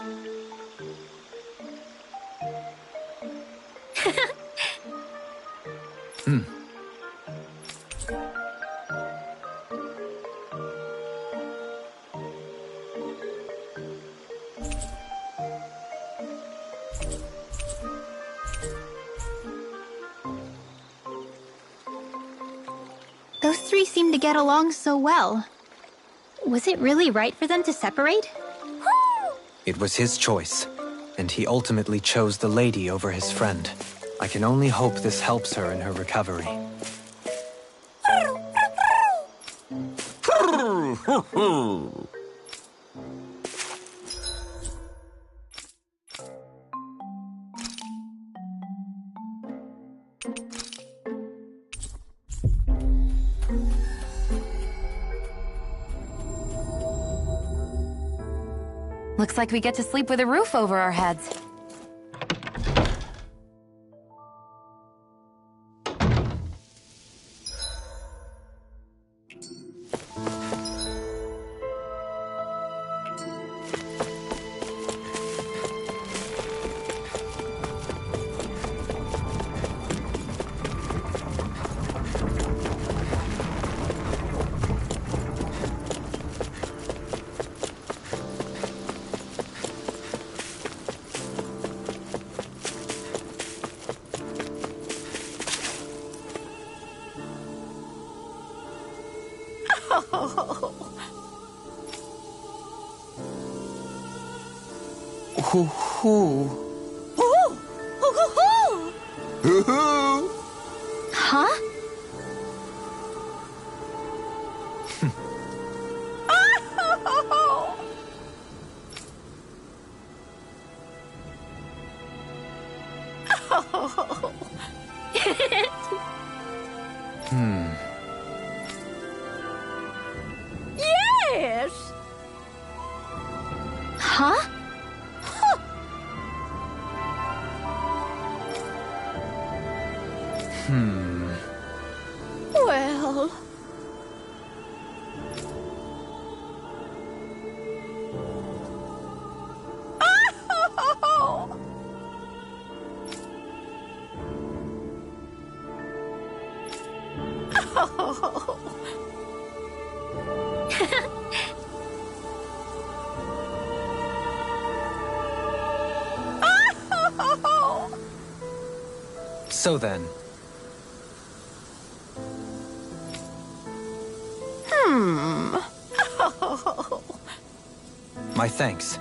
Those three seem to get along so well. Was it really right for them to separate? It was his choice, and he ultimately chose the lady over his friend. I can only hope this helps her in her recovery. Looks like we get to sleep with a roof over our heads. Who? Ooh! Hoo-hoo-hoo! Hoo-hoo! Huh? Yes! Huh? Well... So then, my thanks.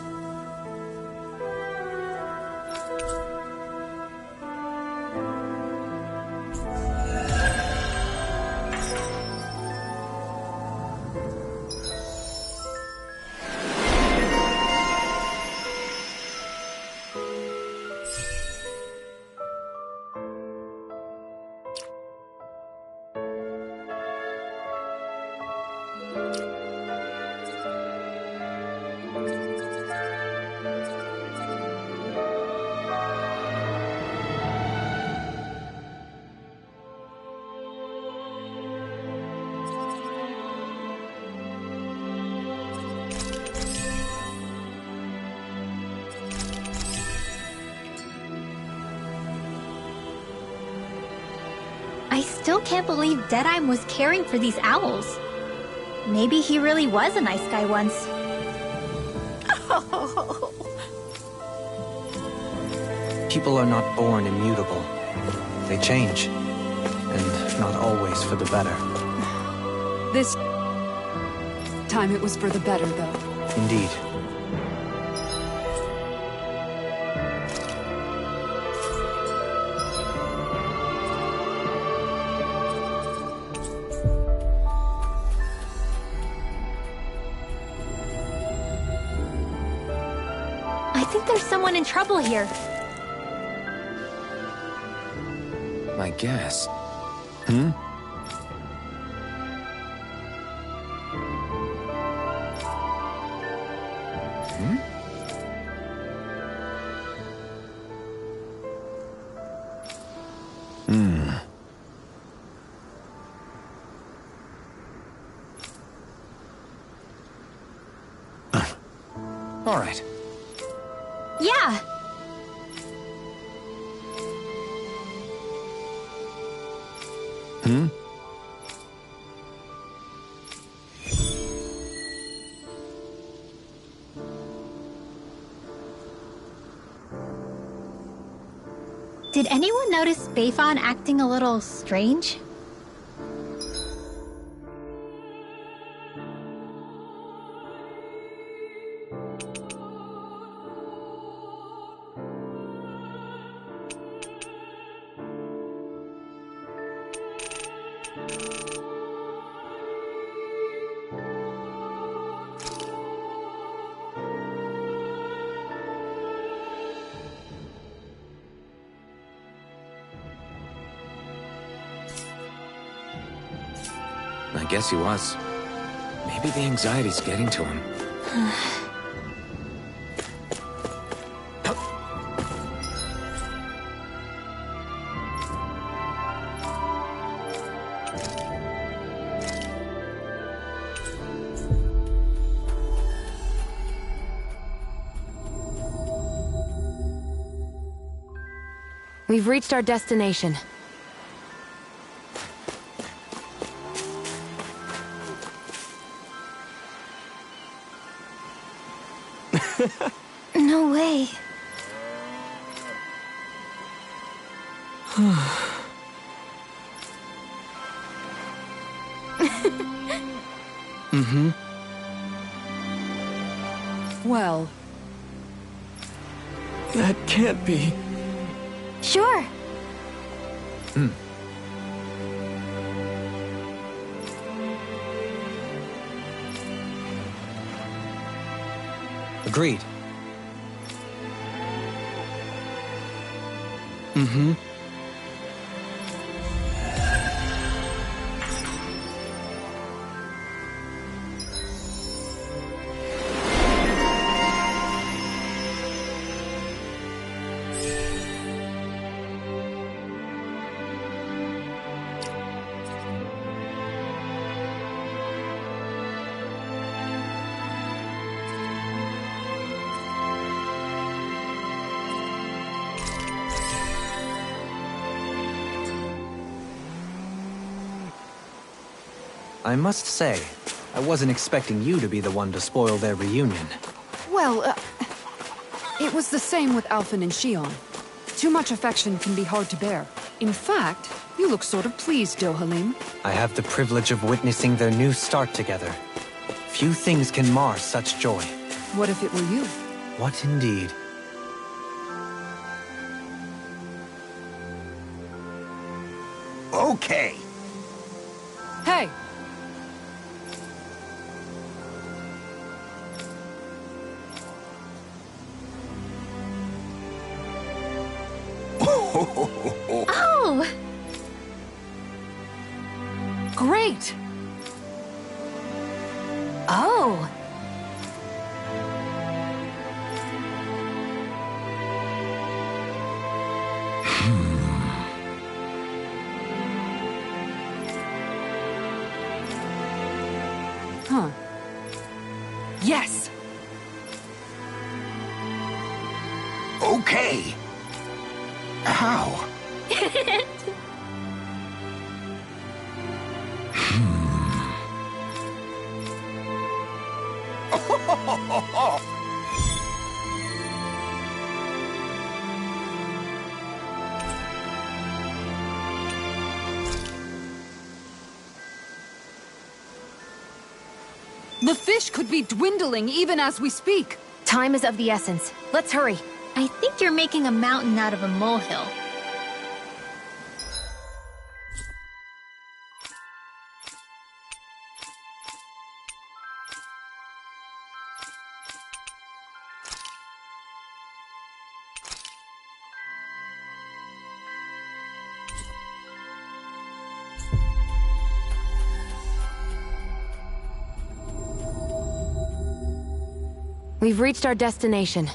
I still can't believe Deadeye was caring for these owls. Maybe he really was a nice guy once. People are not born immutable. They change. And not always for the better. This time it was for the better, though. Indeed. I think there's someone in trouble here. I guess. All right. Yeah. Did anyone notice Beifan acting a little strange? I guess he was. Maybe the anxiety's getting to him. We've reached our destination. No way. Well, That can't be. Sure. Agreed. Mm-hmm. I must say, I wasn't expecting you to be the one to spoil their reunion. Well, it was the same with Alphen and Xion. Too much affection can be hard to bear. In fact, you look sort of pleased, Dohalim. I have the privilege of witnessing their new start together. Few things can mar such joy. What if it were you? What indeed? Okay. Hey! Oh! Great! Oh! Huh. Yes! Okay. How? The fish could be dwindling even as we speak. Time is of the essence. Let's hurry. I think you're making a mountain out of a molehill. We've reached our destination.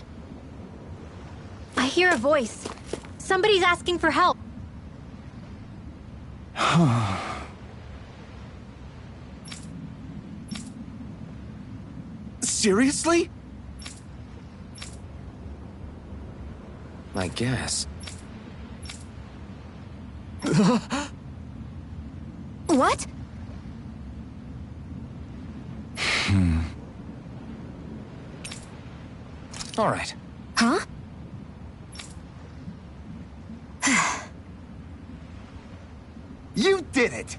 I hear a voice. Somebody's asking for help. Seriously? I guess. What? All right. Huh? You did it!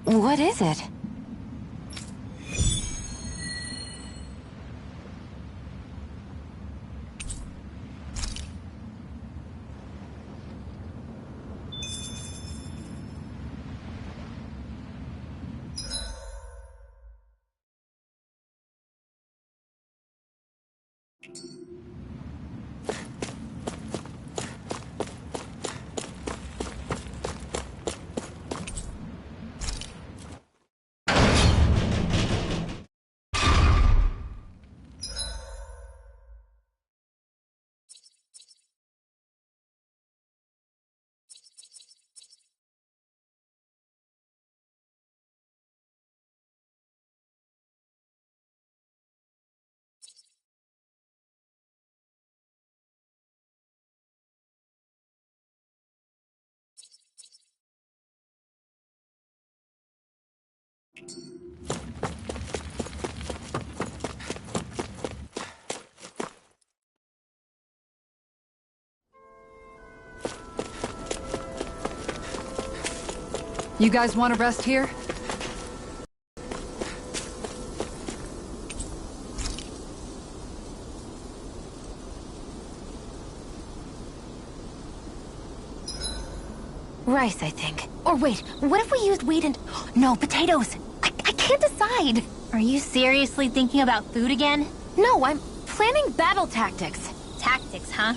What is it? You guys want to rest here? Rice, I think. Or wait, what if we used wheat and... No, potatoes! I can't decide! Are you seriously thinking about food again? No, I'm planning battle tactics. Tactics, huh?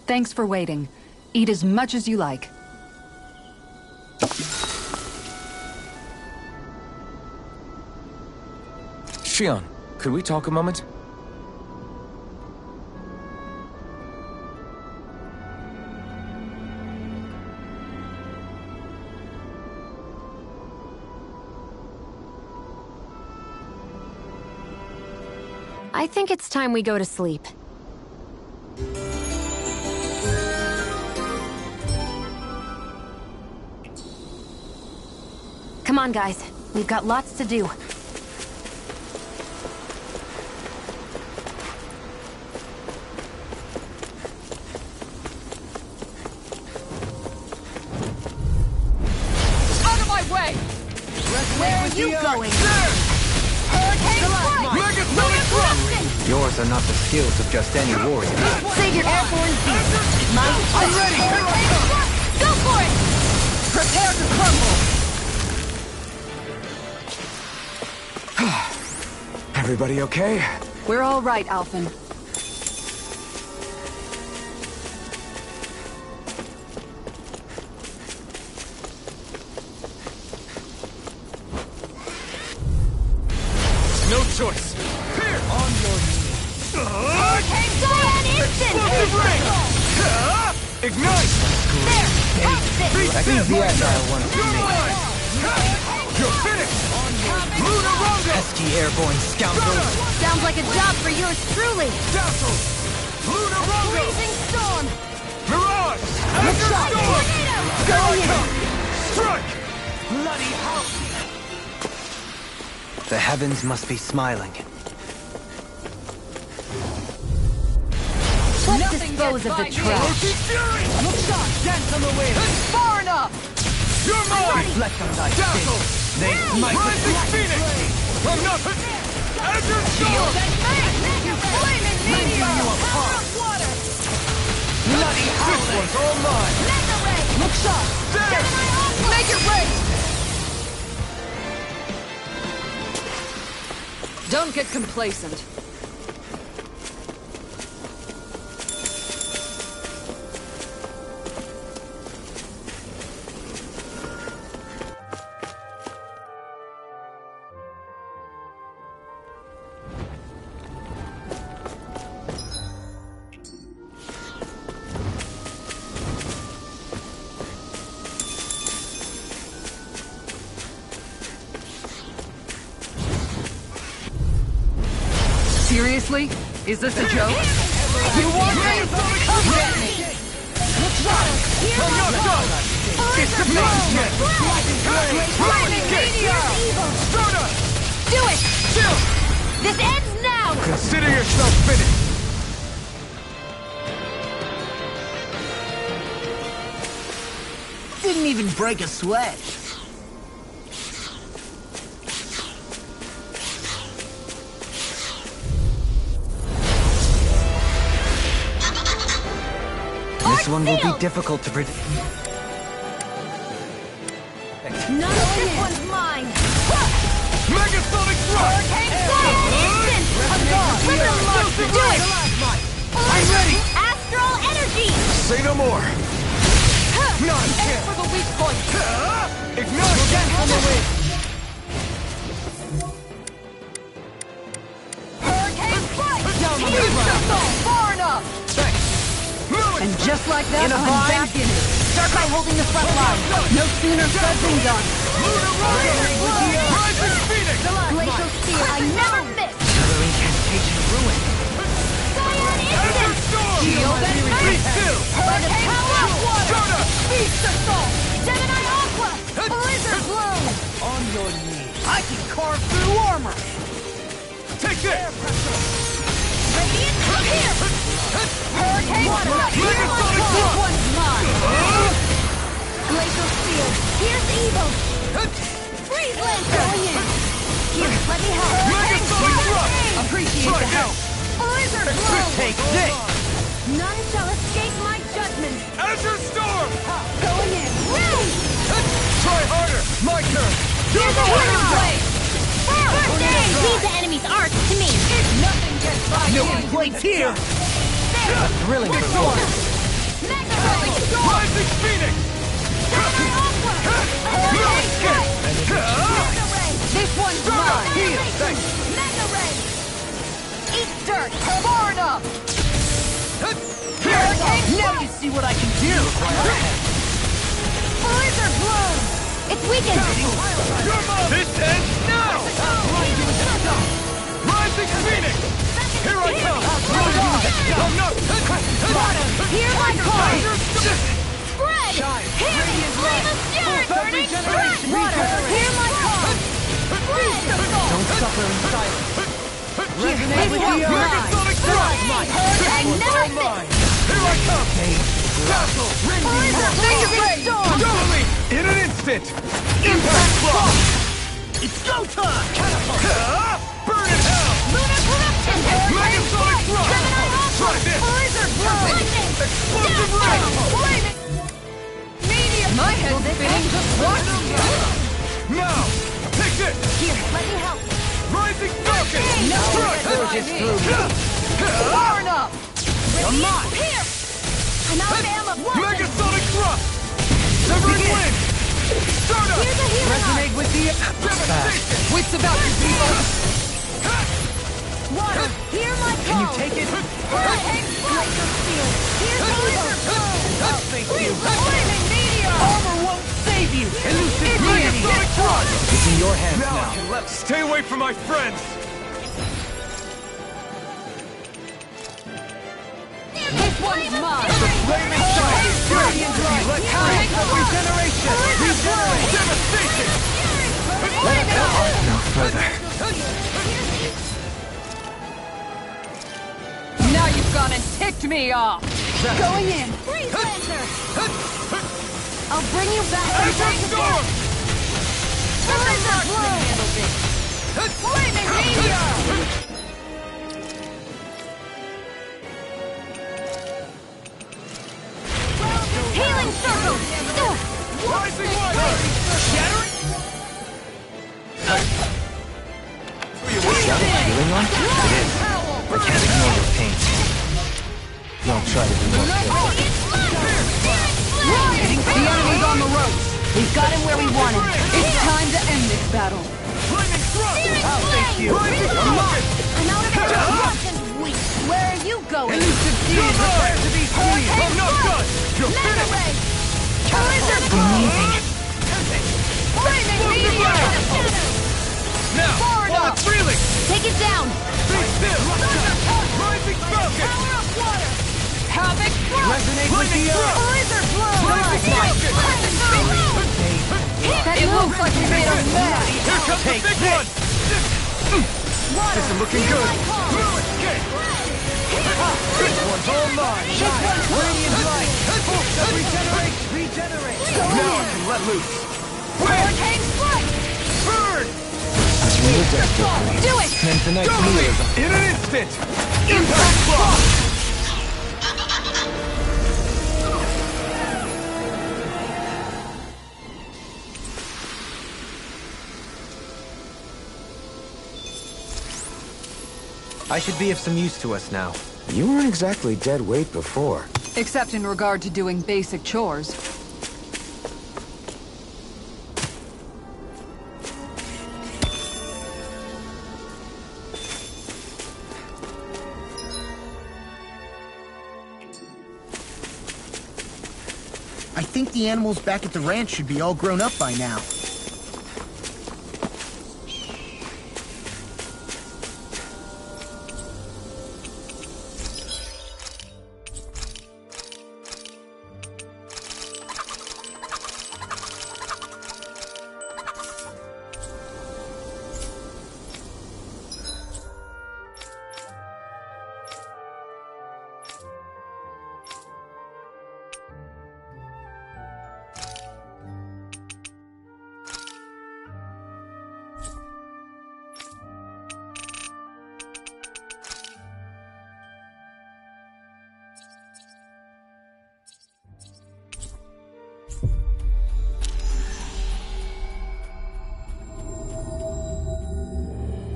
Thanks for waiting. Eat as much as you like. Shion, could we talk a moment? I think it's time we go to sleep. Come on, guys. We've got lots to do. Out of my way! Where are you going? Hurricane Strike! Megasonic Thrust! Yours are not the skills of just any warrior. Save your airborne beast! I'm ready! Hurricane Strike! Go for it! Prepare to crumble! Everybody okay? We're all right, Alphen. No choice. Here! On your knees. Hurricane Cyan Instant! Explosive ring! Ignite! There! Have this! That means the agile one for You're me. mine! You're finished! Luna Rondo! Pesky airborne scoundrels. Sounds like a job for yours truly! Dazzle! Luna Rondo! Freezing Storm! Mirage! Azure Storm! Go Here I in! come! Strike! Bloody hell! The heavens must be smiling. Let's dispose of the trash. Fury! Look shot! Dance on the wind! It's far enough! You're mine! Reflect on thy Dazzle! sins. They smite Rising with Phoenix! I'm not... Azure Storm! Flaming meteor! Power of water! Bloody hell! This one's all mine! Mega ray! Look shot! There! Make it rain! Don't get complacent. Seriously? Is this a joke? You want me? Come get me! Look shot! I'm not done! It's the best! Flaming meteor! Stroda! Do it! Chill! This ends now! Consider yourself finished! Didn't even break a sweat. This one will be difficult to predict. None of this one's mine! Megasonic Thrust! Hurricane Cyan Instant! I'm gone! Criminal launch! Do it! I'm ready! Astral Energy! Say no more! Not Aim for the weak point! Ignite! Dance on the wind! Hurricane Strike! Use the soul! Far enough! Thanks! And just like that, In a I'm bind? back in it. Start by holding the front line. No sooner said than done. Luna Rondo! Rising Phoenix! Glacial Steel, I never miss! Another incantation ruined. Cyan Azure Instant! Storm! Shield and Be Mace! still! Hurricane Power of Water! Stroda! Beast of Soul! Gemini Aqua! Blizzard Bloom! following me. I can carve through armor. Take this! Radiant, come here! Hurricane, here this one's mine! Glacial Steel, here's evil! Freeze Lancer! Going in! Here, let me help! Hurricane! Appreciate the help! Blizzard Blow! Take this! None shall escape my judgment! Azure Storm! Going in! Ready! Try harder! My turn! Here's a Winter Blade! First aid! Leave the enemy's arc to me. Nothing gets by No you! complaints here! Thrilling Mega Ray! Rising Phoenix! This one's mine! Mega Ray! Eat dirt! Far enough! Now you see what I can do! Blizzard Bloom! It's weakened! This ends now! Rising Phoenix! Here I come! I'm not... Hear my call! Spread! Here! Flame of Fury! Burning Strike! Water! Hear my call! Spread! Don't suffer in silence. Resonate with the Megasonic Thrust! Hurricane never fails! Here I come! Castle! Blizzard Storm! Totally! In an instant! Impact Block! It's go time! Burn in hell! Lunar Corruption! Megasonic Thrust! Gemini Alpha! Try this! Blizzard Blow! Explosive Ray! Flaming! Meteor! My head's spinning just watching you! Now! Take this! Here, let me help! Rising Falcon! No! Far enough! Come on! Here! I'm out of ammo! Megasonic Thrust! Severing Wind! Stardust! Here's a healing Resonate with the... Devastation! Wits about you, people! Water! Hear my call! Can you take it? Hurricane Glacial Steel! Here's Blizzard Blow! Oh, thank you. Flaming Meteor! Armor won't save you! Elusive Megasonic Thrust! It's in your hands Now I now. can let... Stay away from my friends! This one's mine! Flaming Strike! Radiant Light! Let Havoc! Regeneration! Regenerate! Devastation! No further. Now you've gone and ticked me off! Going in! Freeze Lancer! I'll bring you back! Azure Storm! Blizzard Blow! Flaming Meteor! Healing Circle! Rising Water! Shattering! Healing on? It is. I can't ignore your pain. Don't try to do more. The enemy's on the ropes! We've got him where we want him. It's time to end this battle. Flaming Thrust! Thank you. Rising Falcon! I'm out of interruptions, weak! Where are you going? Elusive Deed! Prepare to be squeezed! I'm not done! You're Mega finished! Ray! Blizzard Blow! Flaming Meteor! Now! Far While enough! it's reeling! Take it down! Be still! Rising Falcon! Power of water! Havoc! Resonate with the Blizzard Blow! Rising Falcon! It looks like we made a mess! Here comes the big one! This is looking good! Okay. This one's all mine! Radiant Light! Regenerate! Regenerate! Now I can let loose! Hurricane Strike! Burn! As we were desperate, Do it! then tonight's Totally! meal is In an instant! Impact Block! I should be of some use to us now. You weren't exactly dead weight before. Except in regard to doing basic chores. I think the animals back at the ranch should be all grown up by now.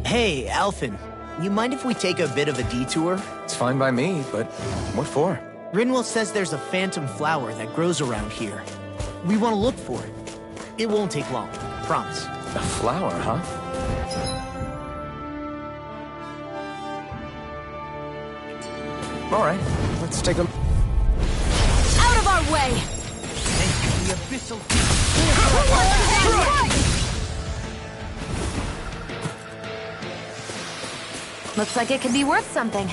Hey, Alphen. You mind if we take a bit of a detour? It's fine by me, but what for? Rinwell says there's a phantom flower that grows around here. We want to look for it. It won't take long, promise. A flower, huh? All right, let's take a... Out of our way! The abyssal... Looks like it could be worth something.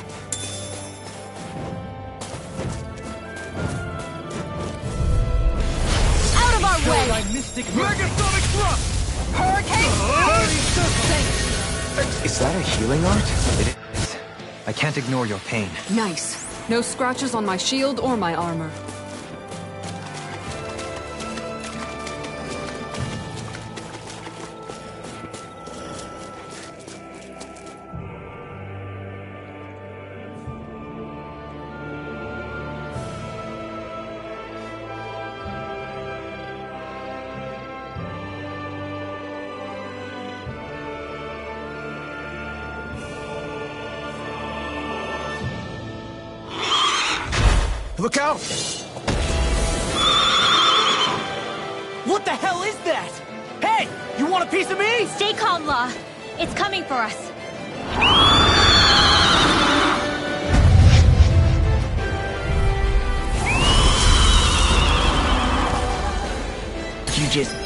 Out of our way! Megasonic thrust! Hurricane! Is that a healing art? It is. I can't ignore your pain. Nice. No scratches on my shield or my armor. Look out! What the hell is that? Hey! You want a piece of me? Stay calm, Law. It's coming for us. You just...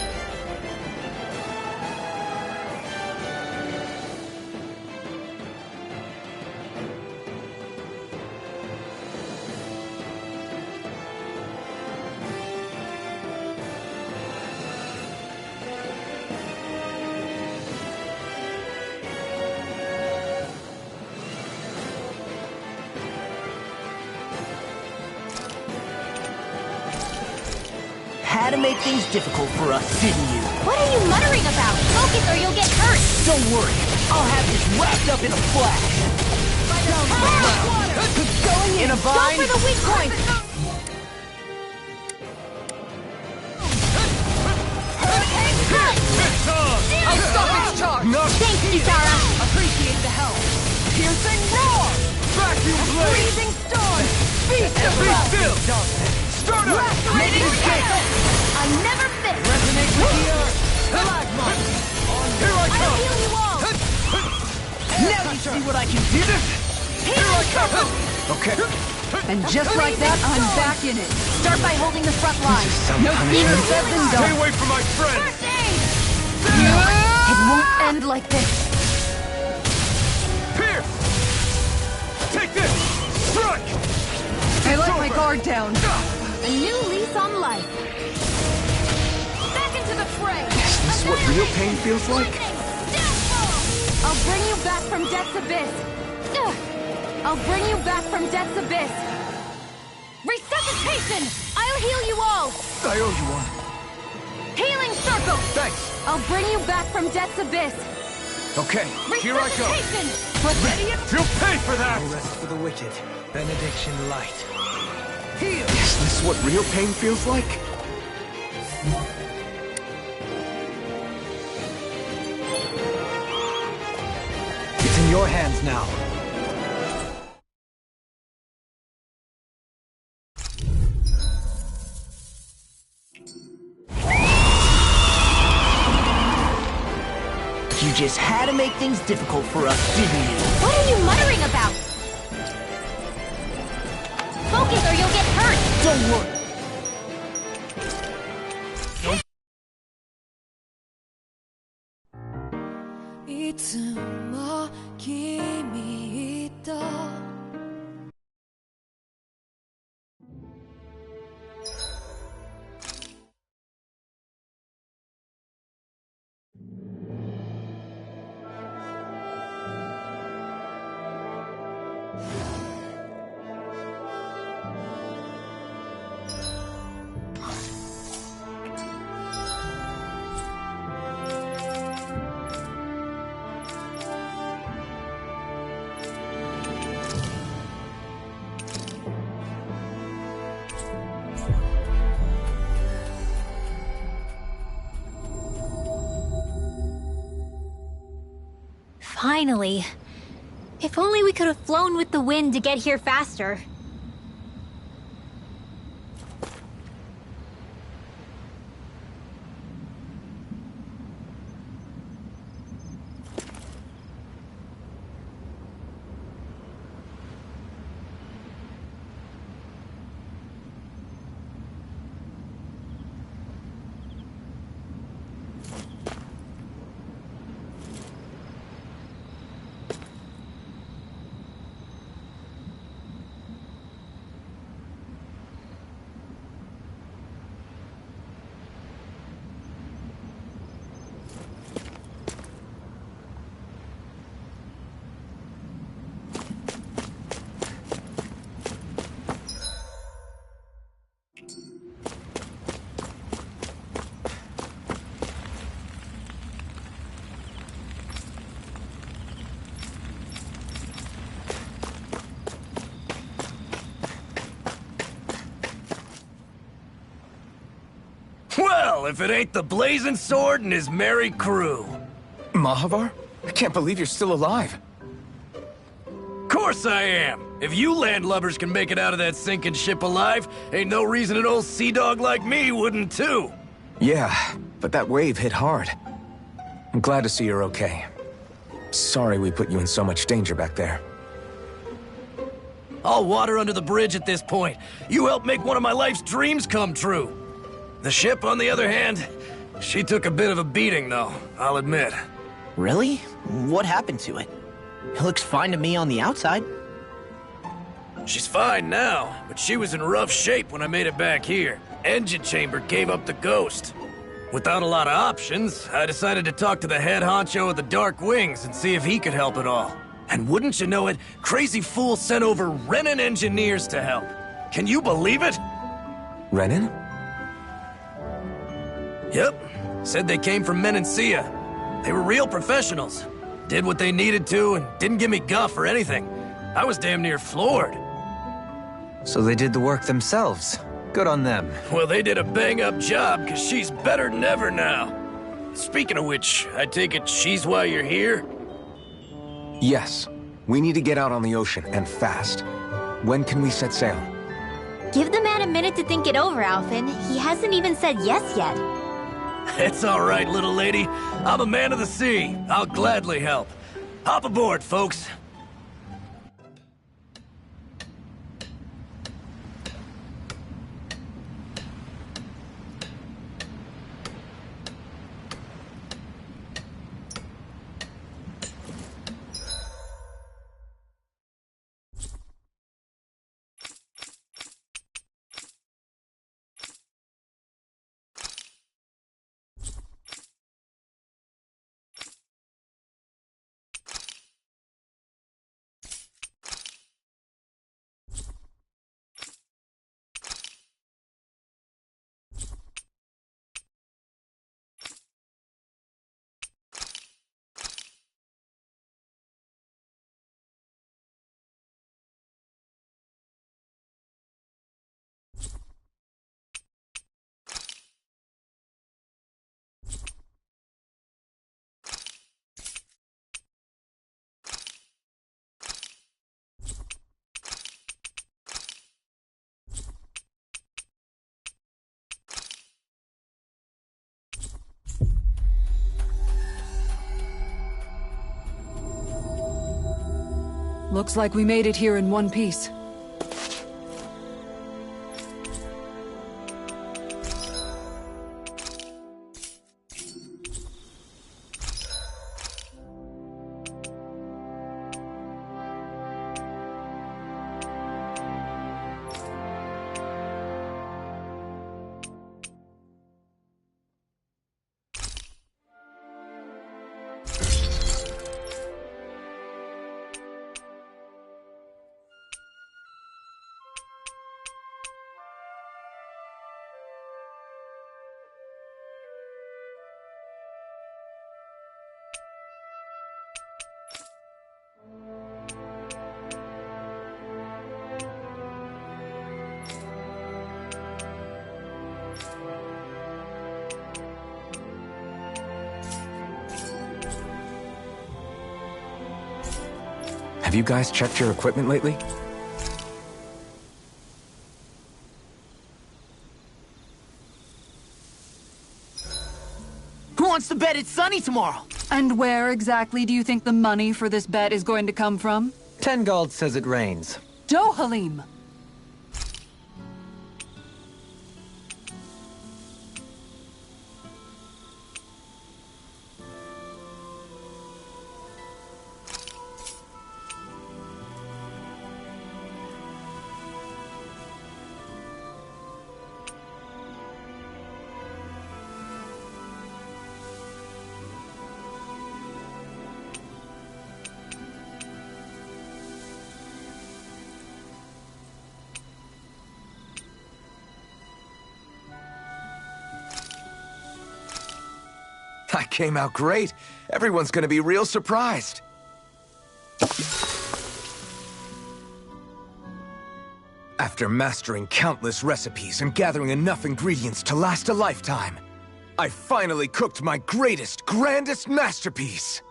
had to make things difficult for us, didn't you? What are you muttering about? Focus or you'll get hurt! Don't worry, I'll have this wrapped up in a flash. Going In a Go vine. for the weak point! Hurricane strike! I'll stop its charge! Thanks, Kisara! Appreciate the help! Piercing roar! Vacuum blade! Freezing storm! Beast of Be love! still! Start up! Lacerating kick! I never miss! Resonate with the earth. Plasma. Here I I'll come! heal you all! Now you see what I can do. Here I come! Okay. And just like that, I'm back in it. Start by holding the front line. No sooner said than Stay done. away from my friend! First aid! It won't end like this. Here! Take this! Strike! I let my guard down. A new lease on life. Back into the fray. Is this what real pain feels like? I'll bring you back from Death's Abyss. Ugh. I'll bring you back from Death's Abyss. Resuscitation! I'll heal you all. I owe you one. Healing circle. Thanks. I'll bring you back from Death's Abyss. Okay, here I go. Resuscitation! Ready? You'll pay for that! No rest for the wicked. Benediction light. Is this what real pain feels like? It's in your hands now. You just had to make things difficult for us, didn't you? What are you muttering about? Focus or you'll get hurt! Don't worry.いつも君と Finally. If only we could have flown with the wind to get here faster. Well, if it ain't the Blazing Sword and his merry crew. Mahavar? I can't believe you're still alive. Course I am. If you landlubbers can make it out of that sinking ship alive, ain't no reason an old sea dog like me wouldn't too. Yeah, but that wave hit hard. I'm glad to see you're okay. Sorry we put you in so much danger back there. All water under the bridge at this point. You helped make one of my life's dreams come true. The ship, on the other hand, she took a bit of a beating, though, I'll admit. Really? What happened to it? It looks fine to me on the outside. She's fine now, but she was in rough shape when I made it back here. Engine chamber gave up the ghost. Without a lot of options, I decided to talk to the head honcho of the Dark Wings and see if he could help at all. And wouldn't you know it, Crazy Fool sent over Renan engineers to help. Can you believe it? Renan? Yep. Said they came from Menancia. They were real professionals. Did what they needed to and didn't give me guff or anything. I was damn near floored. So they did the work themselves. Good on them. Well, they did a bang-up job, because she's better than ever now. Speaking of which, I take it she's why you're here? Yes. We need to get out on the ocean, and fast. When can we set sail? Give the man a minute to think it over, Alphen. He hasn't even said yes yet. It's all right, little lady. I'm a man of the sea. I'll gladly help. Hop aboard, folks. Looks like we made it here in one piece. Have you guys checked your equipment lately? Who wants to bet it's sunny tomorrow? And where exactly do you think the money for this bet is going to come from? Tengald says it rains. Dohalim! I came out great. Everyone's gonna be real surprised. After mastering countless recipes and gathering enough ingredients to last a lifetime, I finally cooked my greatest, grandest masterpiece.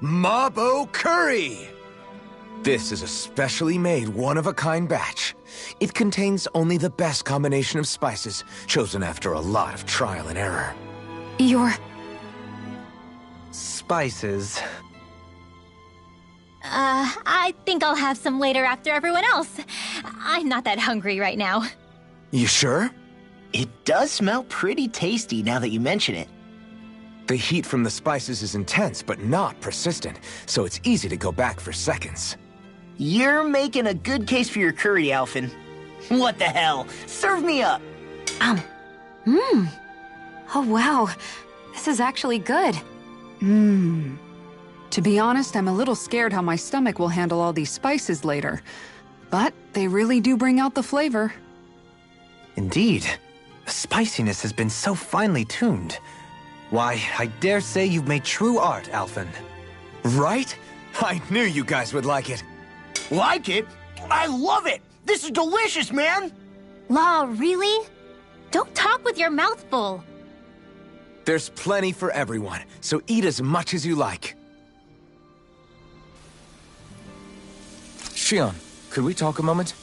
Mabo Curry! This is a specially made, one-of-a-kind batch. It contains only the best combination of spices, chosen after a lot of trial and error. Your... Spices. I think I'll have some later after everyone else. I'm not that hungry right now. You sure? It does smell pretty tasty now that you mention it. The heat from the spices is intense, but not persistent, so it's easy to go back for seconds. You're making a good case for your curry, Alphen. What the hell? Serve me up! Oh wow. This is actually good. To be honest, I'm a little scared how my stomach will handle all these spices later. But they really do bring out the flavor. Indeed. The spiciness has been so finely tuned. Why, I dare say you've made true art, Alphen. Right? I knew you guys would like it. Like it? I love it! This is delicious, man! Law, really? Don't talk with your mouth full. There's plenty for everyone, so eat as much as you like. Shion, could we talk a moment?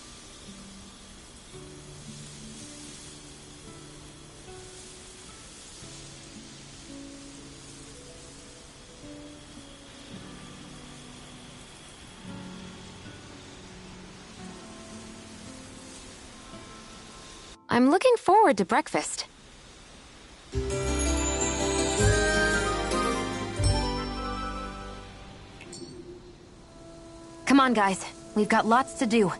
I'm looking forward to breakfast. Come on, guys. We've got lots to do.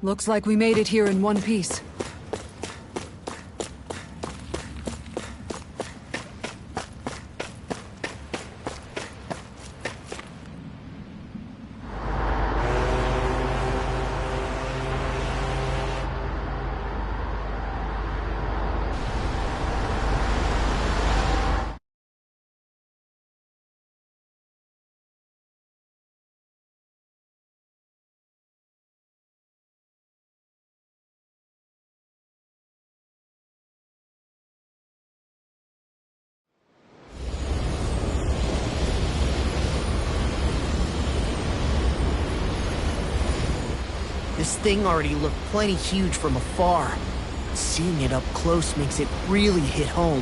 Looks like we made it here in one piece. This thing already looked plenty huge from afar. Seeing it up close makes it really hit home.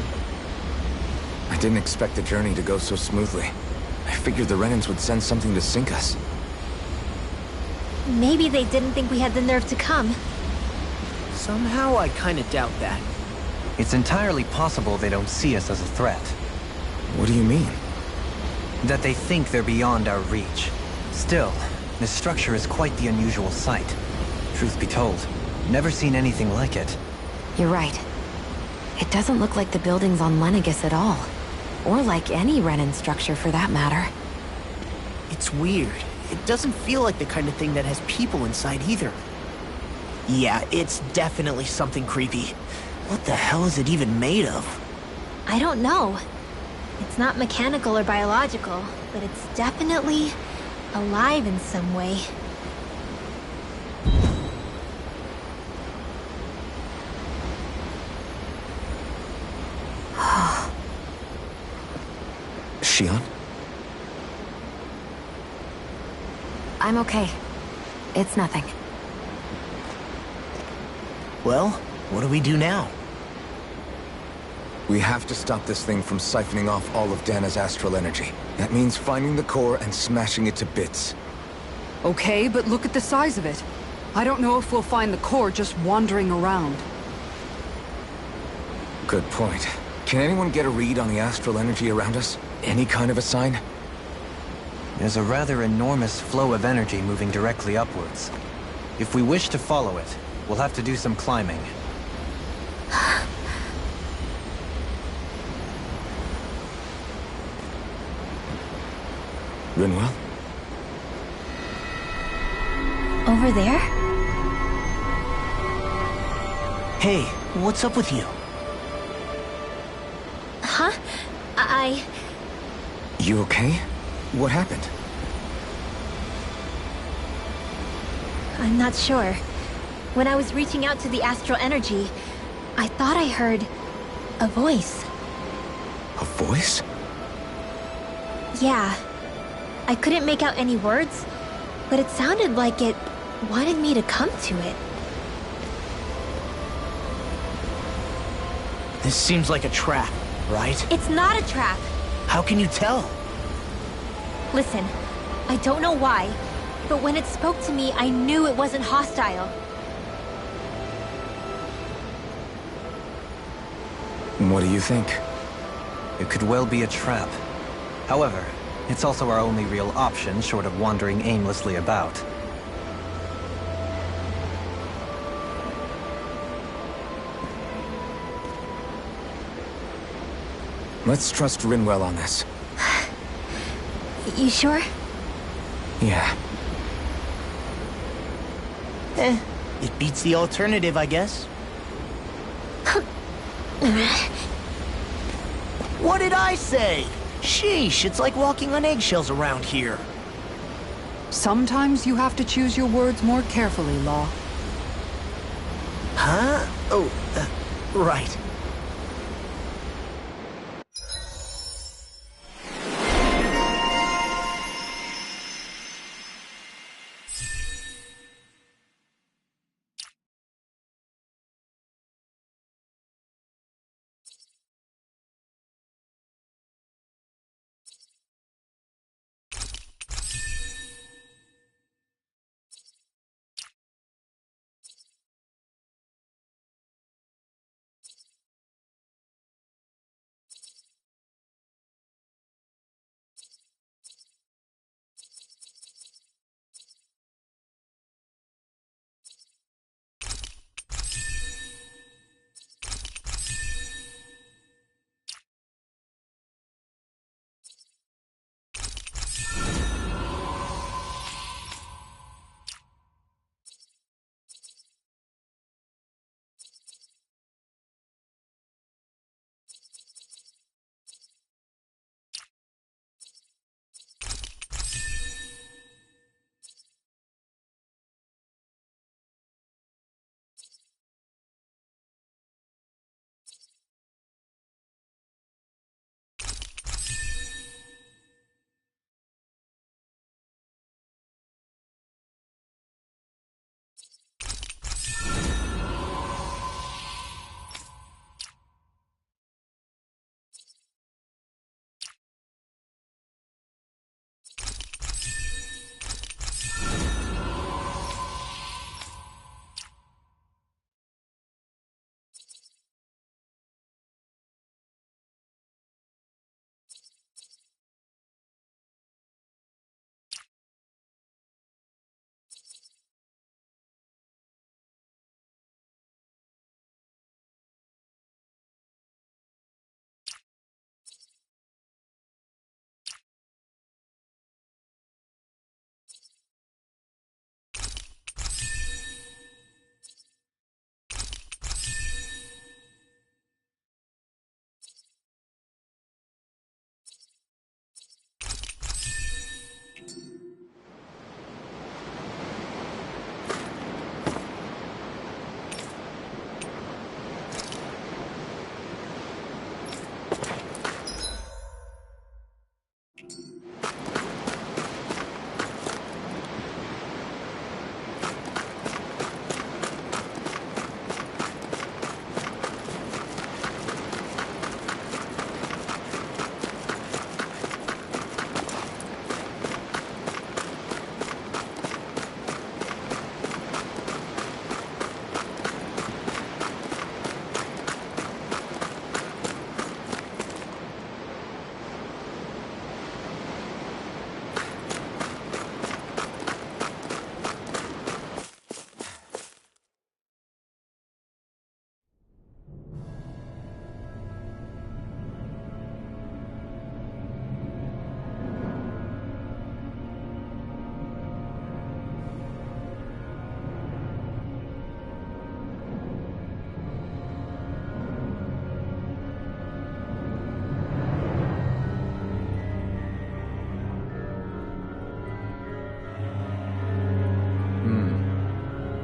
I didn't expect the journey to go so smoothly. I figured the Renans would send something to sink us. Maybe they didn't think we had the nerve to come. Somehow I kinda doubt that. It's entirely possible they don't see us as a threat. What do you mean? That they think they're beyond our reach. Still, this structure is quite the unusual sight. Truth be told, never seen anything like it. You're right. It doesn't look like the buildings on Lenegis at all. Or like any Renan structure for that matter. It's weird. It doesn't feel like the kind of thing that has people inside either. Yeah, it's definitely something creepy. What the hell is it even made of? I don't know. It's not mechanical or biological, but it's definitely alive in some way. Shion? I'm okay. It's nothing. Well, what do we do now? We have to stop this thing from siphoning off all of Dana's astral energy. That means finding the core and smashing it to bits. Okay, but look at the size of it. I don't know if we'll find the core just wandering around. Good point. Can anyone get a read on the astral energy around us? Any kind of a sign? There's a rather enormous flow of energy moving directly upwards. If we wish to follow it, we'll have to do some climbing. Rinwell? Over there? Hey, what's up with you? Huh? You okay? What happened? I'm not sure. When I was reaching out to the astral energy, I thought I heard a voice. A voice? Yeah. I couldn't make out any words, but it sounded like it wanted me to come to it. This seems like a trap, right? It's not a trap! How can you tell? Listen, I don't know why, but when it spoke to me, I knew it wasn't hostile. What do you think? It could well be a trap. However, it's also our only real option short of wandering aimlessly about. Let's trust Rinwell on this. You sure? Yeah. It beats the alternative, I guess. What did I say? Sheesh, it's like walking on eggshells around here. Sometimes you have to choose your words more carefully, Law. Huh? Oh, right.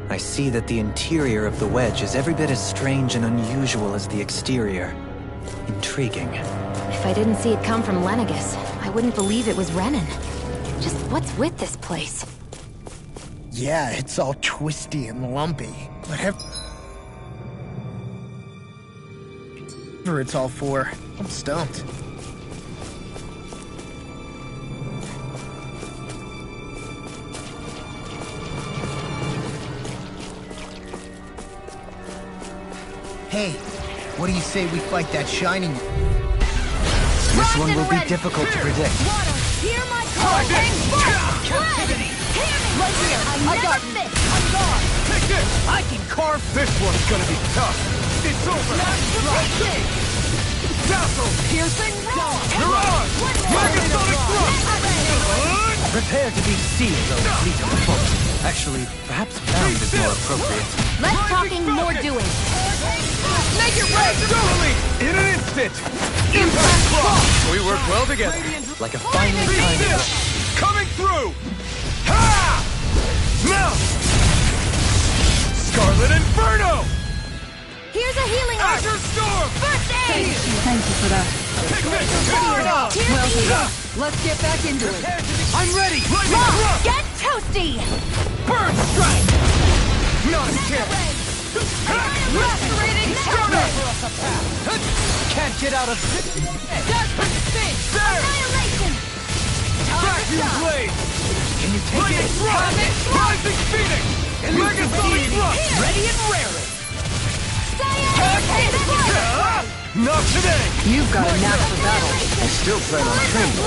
I see that the interior of the wedge is every bit as strange and unusual as the exterior. Intriguing. If I didn't see it come from Lenegis, I wouldn't believe it was Renan. Just what's with this place? Yeah, it's all twisty and lumpy. Whatever it's all for, I'm stumped. Hey, what do you say we fight that shining? This one will be difficult to predict. Water, hear my call! Captivity! Right here! I got this! I'm gone! Take this! I can carve. This one's gonna be tough. It's over. Dazzle! Piercing roar! Mirage! Megasonic thrust! Prepare to be sealed, though, fleet of foot. Actually, perhaps bound is more appropriate. Less talking, more doing. Make it right! Dually! In an instant! Impact Claw! We work well together. Like a finely timed... Coming through! Ha! Now! Scarlet Inferno! Here's a healing arc! Azure Storm! First aid! Thank you for that. Take this! Power it up! Well done. Let's get back into it. I'm ready! Lightning Mom, thrust! get toasty! Burn strike! Not a chance! Restorating Counter! Can't get out of... Annihilation! Vacuum blade! Can you take Lightning it? thrust! Rising Phoenix! Megasonic thrust! Ready and raring! Not today! You've got a knack for battle. I still plan on training.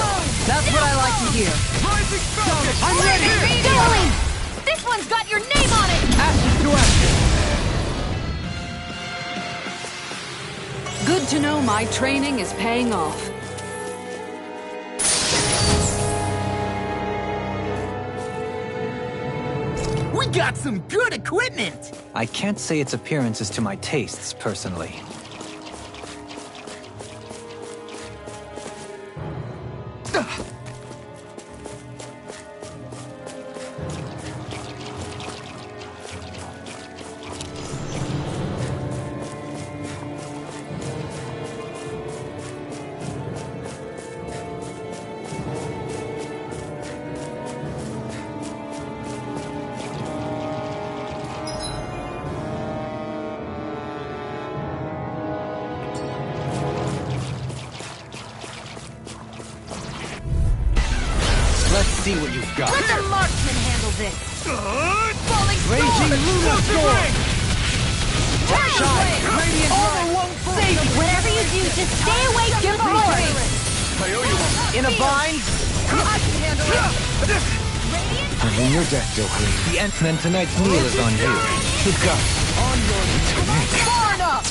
That's what I like to hear. Rising Falcon! I'm ready! Dueling! This one's got your name on it! Ashes to ashes! Good to know my training is paying off. We got some good equipment! I can't say its appearance is to my tastes, personally. Let's see what you've got. Let the marksman handle this! Falling Raging Luna Storm! Shine! Radiant Light! Save you! Whatever you do, just stay away from the glory! In a bind? I can handle it! I'm in your debt, Dohalim. The end. Then tonight's meal is on you. You've got Far enough!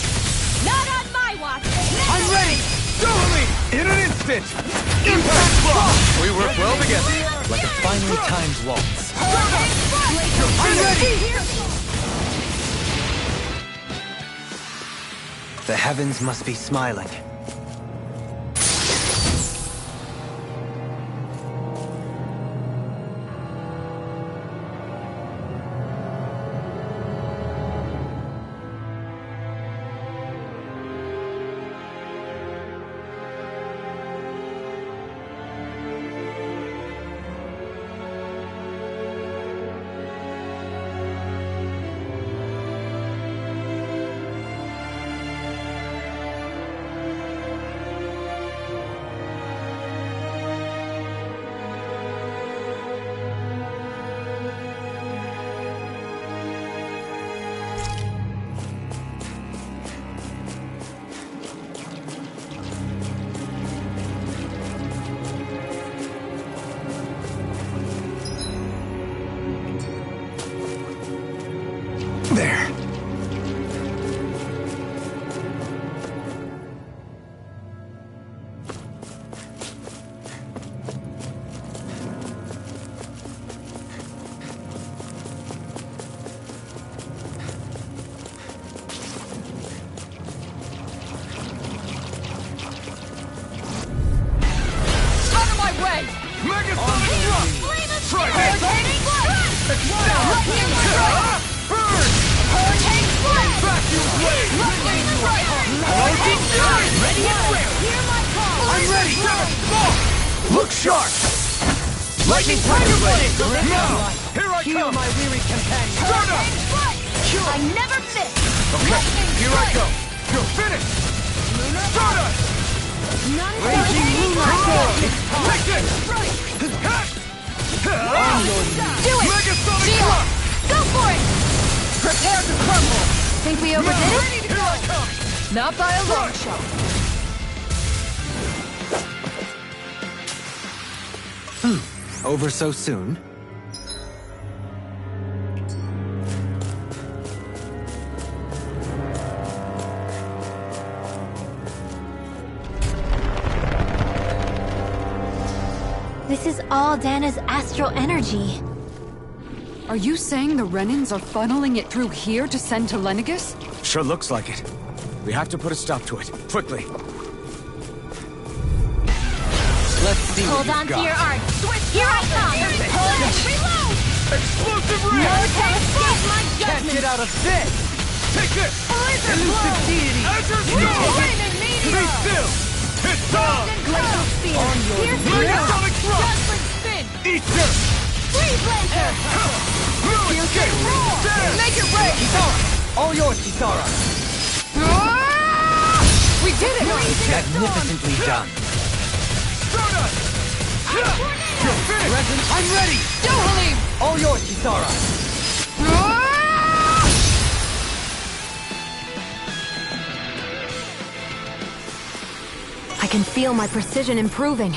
Not on my watch! I'm ready! Dually! In an instant! Impact Claw! We work well together. Like a finely timed waltz. I'm ready! The heavens must be smiling. there. Out of my way! Megasonic thrust! Try it! Lightning strike! Hear my call! I'm ready! Look sharp! Lightning Tiger Blade! Now! Here I come! my weary companion! Start up! I never miss! Okay, here I go! You're finished! Start up! Raging Moonlight! Take this! Do it! Megasonic Geo! Thrust! Go for it! Prepare to crumble! Think we overdid it? Here I come! Not by a long shot. Over so soon? This is all Dana's astral energy. Are you saying the Renins are funneling it through here to send to Lenegis? Sure looks like it. We have to put a stop to it, quickly. Let's see what Hold you've on to got. your art. Here I come! Hold it! Reload! Explosive ray! No can escape my Can't judgment! get out of this! Take this! Elusive deity! Azure You Storm! take it! Be still! It's time! Glacial Spear! Here's the Megasonic Thrust! Judgment Spin! Eat this! Freeze Lancer! No escape! Stand! Make it break! All yours, Kisara! We did it! Magnificently done. Stardust! You're finished! I'm ready! Dohalim! All yours, Kisara! I can feel my precision improving.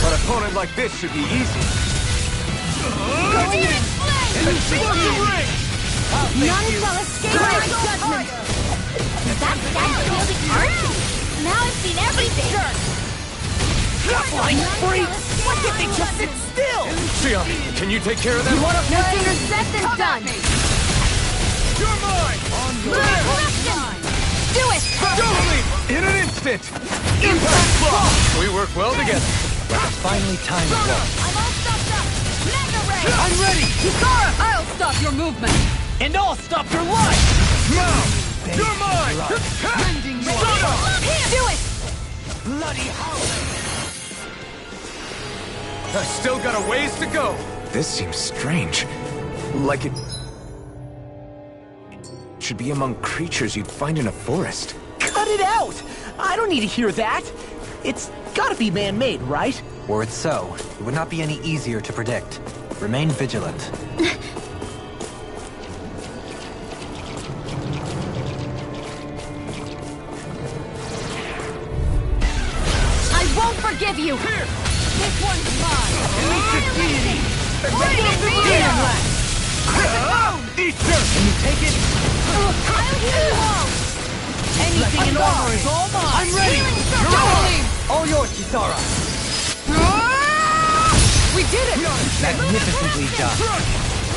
An opponent like this should be easy. Explosive ring! None shall escape my judgment! That's wielding art? Now I've seen everything! Flying free! Why can't they just sit still? Sia, can you take care of them? Wanna No sooner said than done. You're mine! Do it! Dohalim! In an instant! Impact block! We work well together. Finally time to walk. I'm all stopped up! Mega Ray! I'm ready! Kisara! I'll stop your movement! And I'll stop your life! Now! You're mine! Start up! Do it! Bloody howling! I've still got a ways to go. This seems strange. Like it should be among creatures you'd find in a forest. Cut it out! I don't need to hear that! It's gotta be man-made, right? Were it so, it would not be any easier to predict. Remain vigilant. I won't forgive you! This one's mine! Explosive Eat this! Can you take it? I'll heal you all! Anything in armor is all mine! I'm ready! Dohalim! All yours, Kisara! We did it! Magnificently done.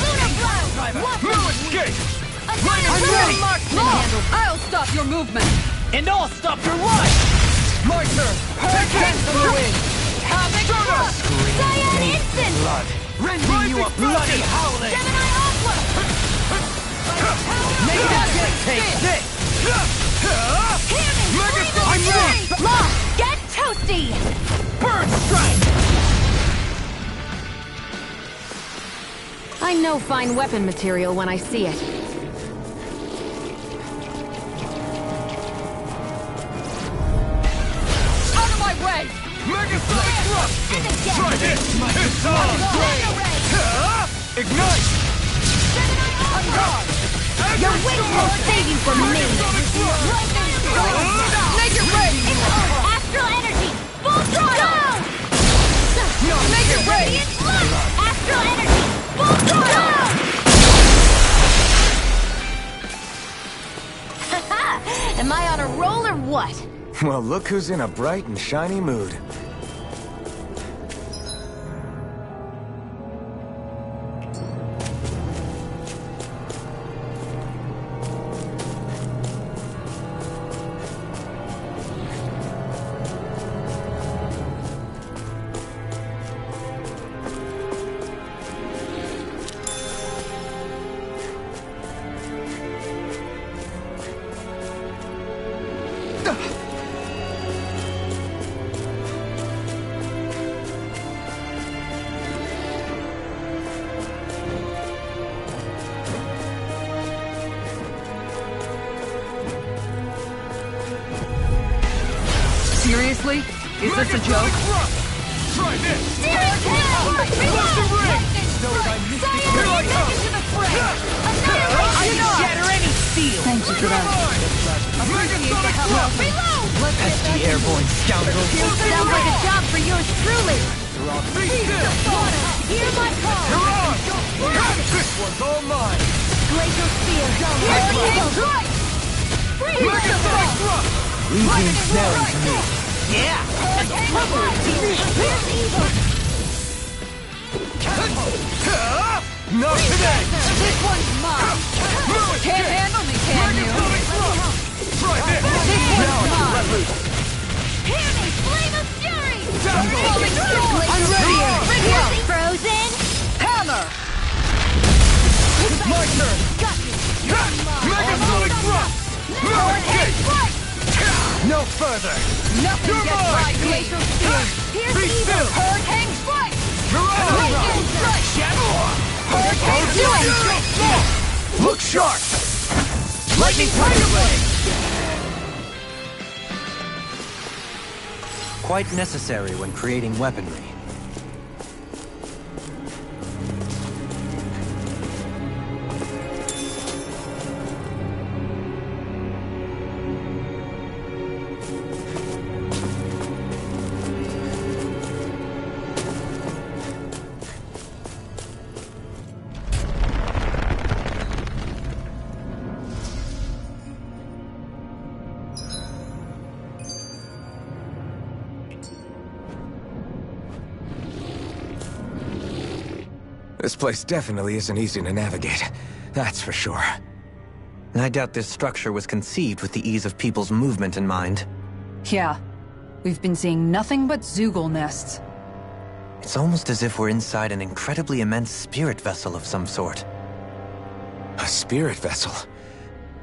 Lunar Blast! No escape! I'm ready! I'll stop your movement! And I'll stop your life! My turn! Hurricane from the wind! Havoc Plus! Cyan Instant! Blood! Rending you a bloody howling! Gemini Aqua! Make that take this! I'm ready! Lock! Get toasty! Bird strike! I know fine weapon material when I see it. Out of my way! Megasonic Thrust! And again! Try this! It's on! Mega Ray! Ignite! Gemini Aqua! Your wings won't save you from me! Lightning Strike! Make it rain! Astral energy! Full throttle! Make it rain! Radiant light! Astral energy! Full throttle! Am I on a roll or what? Well, look who's in a bright and shiny mood. Seriously? Is this a joke? Try this! Steering cannon! Reload! Here I come! Into the fray! Annihilation! Shatter any steel! Thank you for that. Megasonic thrust! Reload! Let's get Pesky airborne scoundrel. Sounds like a job for yours truly! Be still! Hear my call! You're on! This one's all mine! Glacial Spear! Here's evil! Megasonic thrust! Legion snaring to me. Yeah! And the proper Here's evil! Not today! This one's mine! Can't handle me, can you? Megasonic thrust! Try this! This one's mine! Hear me! Flame of Fury! Falling storm! I'm ready! Here's Frozen! Hammer! My turn! Got you! Megasonic thrust! Escape! No further! Nothing You're gets by mine! Glacial Here's Be evil! still! Hurricane Strike! Lightning Strike! Hurricane Strike! Look sharp! Lightning Tiger Blade! Quite necessary when creating weaponry. This place definitely isn't easy to navigate. That's for sure. I doubt this structure was conceived with the ease of people's movement in mind. Yeah. We've been seeing nothing but Zoogle nests. It's almost as if we're inside an incredibly immense spirit vessel of some sort. A spirit vessel?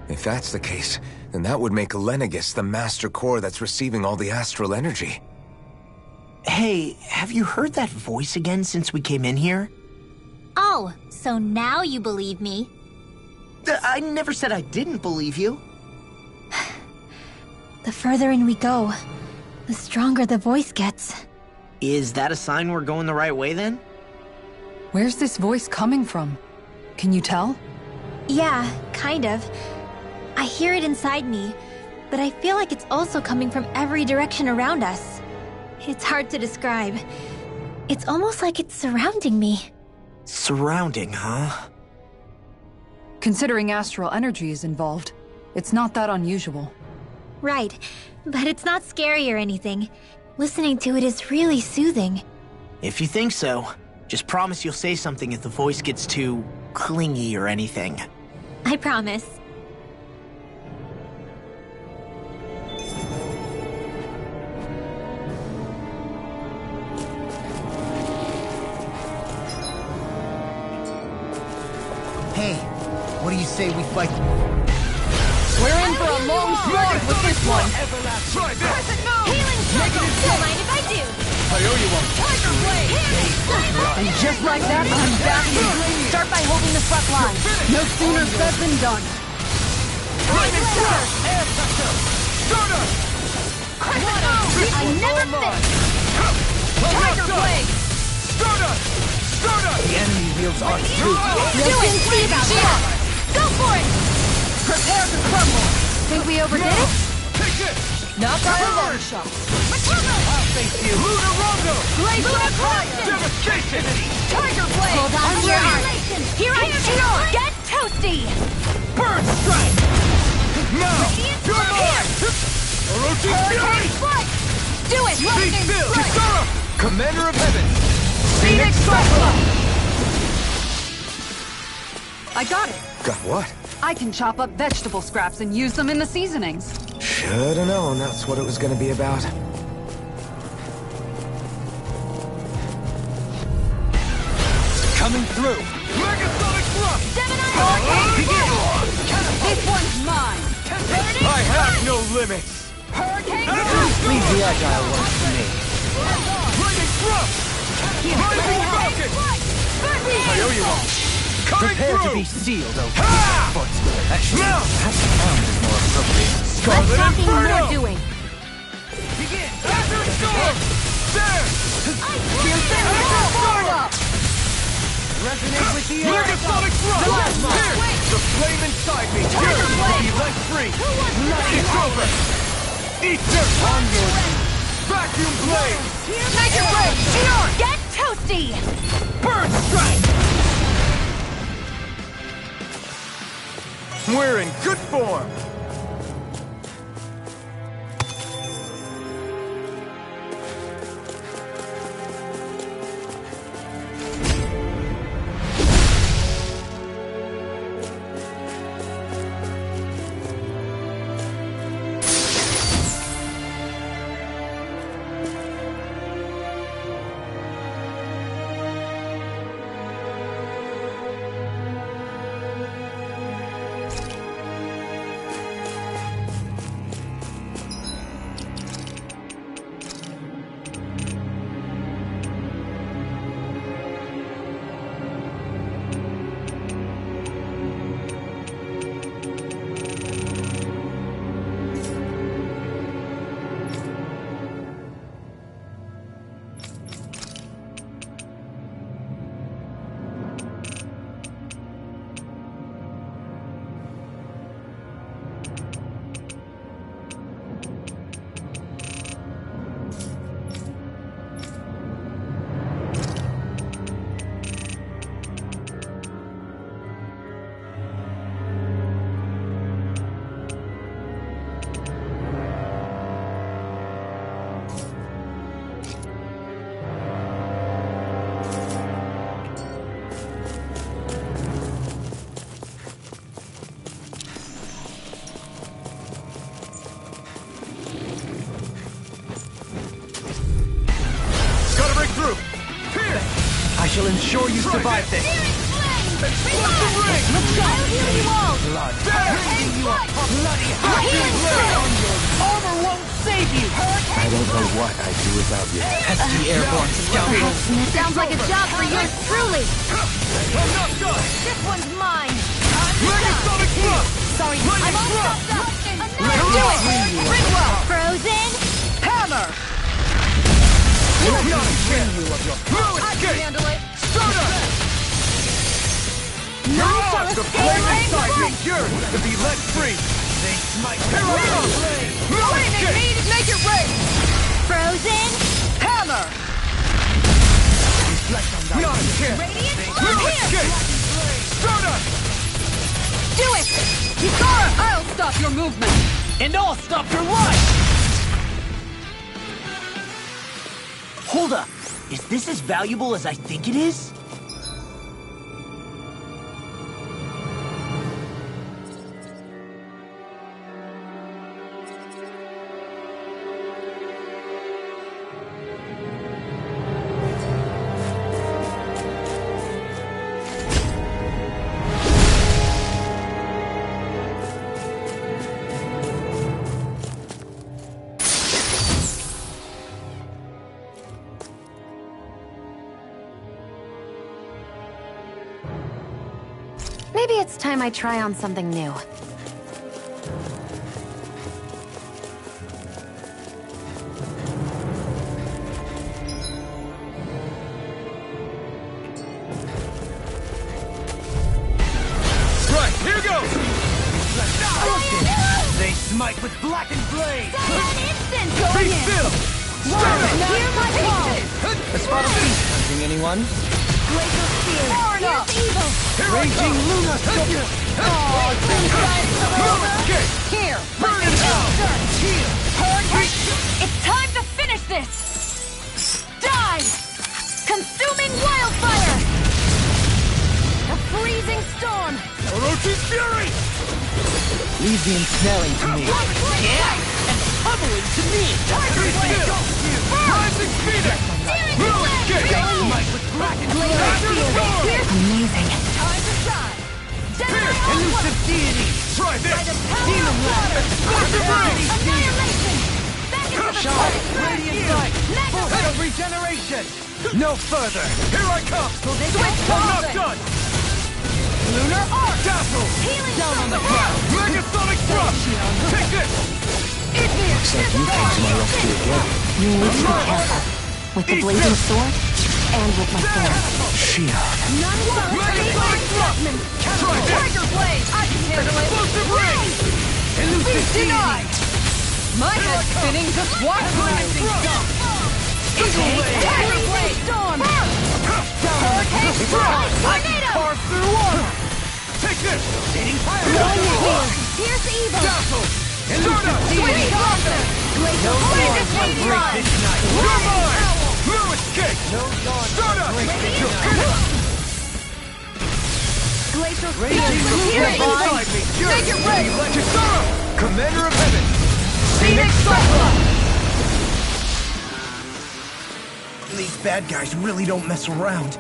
If that's the case, then that would make Lenegis the master core that's receiving all the astral energy. Hey, have you heard that voice again since we came in here? Oh, so now you believe me. I never said I didn't believe you. The further in we go, the stronger the voice gets. Is that a sign we're going the right way then? Where's this voice coming from? Can you tell? Yeah, kind of. I hear it inside me, but I feel like it's also coming from every direction around us. It's hard to describe. It's almost like it's surrounding me. Surrounding, huh? Considering astral energy is involved, it's not that unusual. Right, but it's not scary or anything. Listening to it is really soothing. If you think so, just promise you'll say something if the voice gets too clingy or anything. I promise. Hey, what do you say we fight? We're in for a long slog with this one. Try this! Healing circle! Don't mind if I do. I owe you one. Tiger Blade! And just like that, I'm back in the green. Start by holding the front line. No sooner said than done. Lightning thrust! Air pressure! Stardust! I never fit! Tiger Blade! Stardust! Stardust! The enemy wields arts too. Do it! See about that! Go for it! Prepare to crumble. Think we overdid it? Take this! Not by a long shot. I'll face you! Luna Rondo! Luna Crossing! Devastation! Tiger Blade! Hold on to your arms. Here I am! Get toasty! Burn strike! Now! You're mine! Orochi Fury! Strike! Do it! Be Lightning still! strike! Kisara! Commander of Heaven! Phoenix Cyclone! I got it. Got what? I can chop up vegetable scraps and use them in the seasonings. Should've known that's what it was gonna be about. Coming through. Megasonic thrust! This one's mine. I have no limits! Hurricane! Leave the agile ones to me. Lightning thrust! Rising Falcon! I owe you one! Coming Prepare through! to be sealed, O Ha! foot. Actually, that sound is more appropriate. Less Scarlet talking, Inferno! more doing. Begin! Storm! There! Resonate with the air! Megasonic Thrust! Here! The flame inside me! Here! Be let free! It's over! Eat dirt! Vacuum blade! Make it break! Get toasty! Bird strike! We're in good form! I shall ensure you survive this. Explosive ring! Let's go! I'll heal you all! Blood. There! Bringing you a bloody armor won't save you! I don't know what I'd do without you. Pesky airborne scoundrel. Sounds like a job for yours truly! I'm not done! This one's mine! Megasonic Thrust! Sorry, I'm all stopped up! Let's Do it! Ringwell! Frozen? Hammer! No escape! Handle it! Stardust! No The flame inside me yearns to be let free! They smite Here I come! No escape! Make it rain! Frozen? Hammer! Not a chance! No escape! Stardust! Do it! Kisara! I'll stop your movement! And I'll stop your life! Hold up! Is this as valuable as I think it is? Maybe it's time I try on something new. Right, here goes! They smite with blackened blade! Be still! Stardust! Hear my call! A spot of peace hunting anyone? Glacial Spear! Here's evil! Raging Luna Sculptor! No escape! Here! Burn it out! It's time to finish this! Die! Consuming wildfire! A freezing storm! Orochi's Fury! Leave the ensnaring to me. Yeah! And the pummeling to me! Be still! Rising Phoenix! No escape! Smite with blackened blade! Amazing. Time to shine! Elusive deity! Try this! Demon Land! Explosive ring! Annihilation! Back into the Shine! fight! Radiant light! Full head of regeneration! No further! Here I come! Switch I'm not Golden! done! Lunar Arc! Dazzle! Healing Down on the Circle! ground! Megasonic Thrust! Take this! Looks like you came to my rescue again. You need to be careful. With the blazing sword, and with my sword. Shion. Tiger Blade! I can handle it! Explosive ring! Beast denied! My head's spinning, just watch when I think dumb! Tiger Blade! Storm! Hurricane Strike! Tornado! Carve through armor! Take this! Hitting fire! Blowing your ear! Pierce evil! Dazzle! Stardust! Sweet Blossom! Glacial Spear! Break this night! You're mine! No escape! Stardust! You're finished! Glacial Spear! Raging inside me! Make it rain! Kisara! Commander of Heaven! Phoenix Cyclops! These bad guys really don't mess around.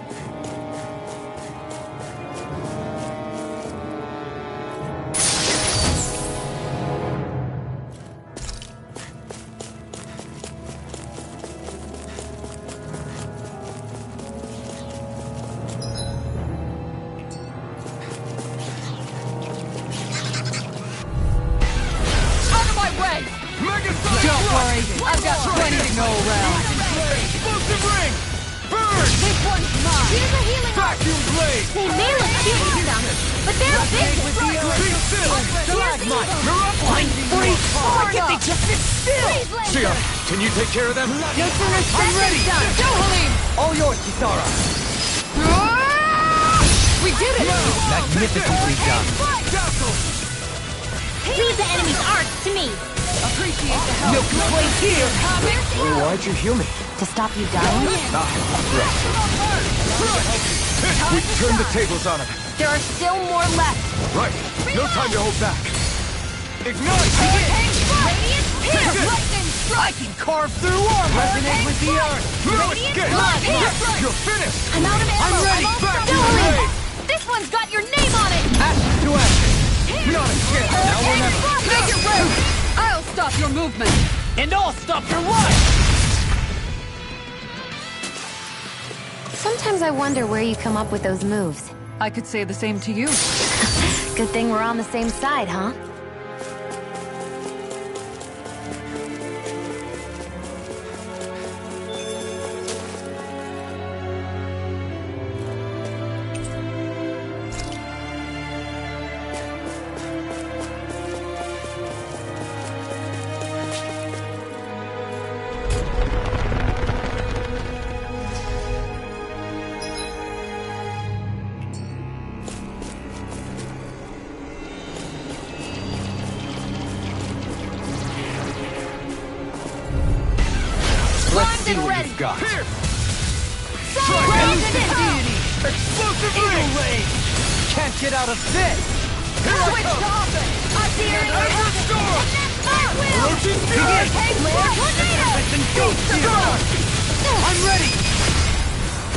Don't worry, I've got plenty to go around. Explosive ring! Burn! This one's mine. Here's a healing Vacuum blade! They may look cute and stuff, but they're big. Be still! Stalagmite! You're up! Freeze! Why can't they just sit still? Shion, can you take care of them? No sooner said than done. Dohalim! All yours, Kisara. We did it! Magnificently done. Leave the enemy's arts to me. Appreciate the help. No complaints here. Why'd you heal me? To stop you dying? We turned the tables on him. There are still more left. Right. No time to hold back. Ignite! Radiant Pierce! Lightning I can carve through armor. Resonate with the earth. No escape! You're finished! I'm out of ammo! I'm ready. Dohalim! This one's got your name on it! Ashes to ashes. Not a chance. Now or never. Make it rain! I'll stop your movement! And I'll stop your life. Sometimes I wonder where you come up with those moves. I could say the same to you. Good thing we're on the same side, huh? Let's see what you've got. Explosive ring! Can't get out of this. Switch to offense! Storm! Roach's I'm ready.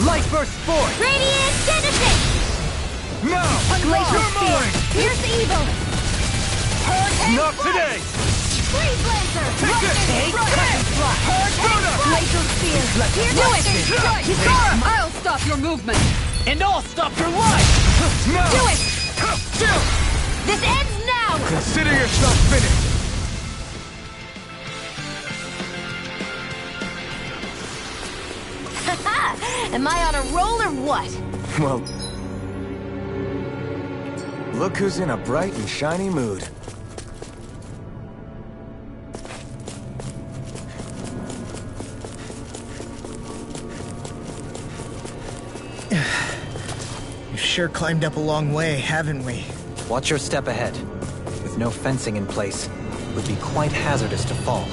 Light burst forth. Radiant Genesis! Now! Glacial You're Spear! mine! Pierce evil! Hurricane Not today! Freeze Laser! Take this! Glacial Spear! Do it! Strike! Kisara! I'll stop your movement! And I'll stop your life. Now! Do it! Still! This ends now! Consider yourself finished. Am I on a roll or what? Well, look who's in a bright and shiny mood. We've sure climbed up a long way, haven't we? Watch your step ahead. With no fencing in place, it would be quite hazardous to fall.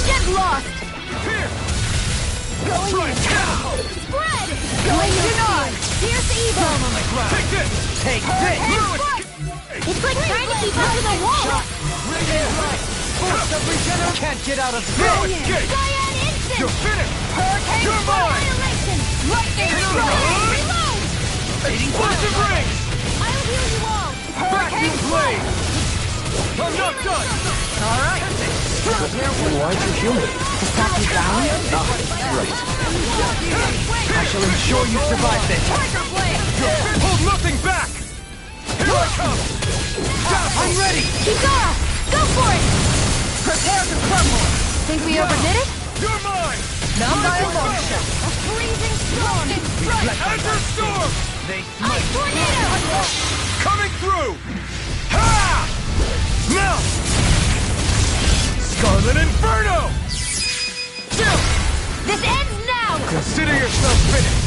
Get lost! Here! Going Right in! now! Spread! Going denied! Pierce evil! Down on the ground. Take this! Take this. It's like trying to keep up with a wall! Force of regeneration. Can't get out of No this. escape! Cyan Instant! You're finished! Hurricane You're mine! Annihilation! Lightning strike! Reload! Explosive ring! I'll heal you all! Vacuum blade! I'm not done! Alright! Why'd you heal me? To stop you down? Right. I shall ensure you survive this! Hold nothing back! Here I come! I'm ready! Kisara! Go for it! Prepare to crumble! Think we overdid it? You're mine! Nambile launcher! A freezing storm! Azure Storm! Ice tornado! Coming through! Ha! Now! Scarlet Inferno! This ends now! Consider yourself finished!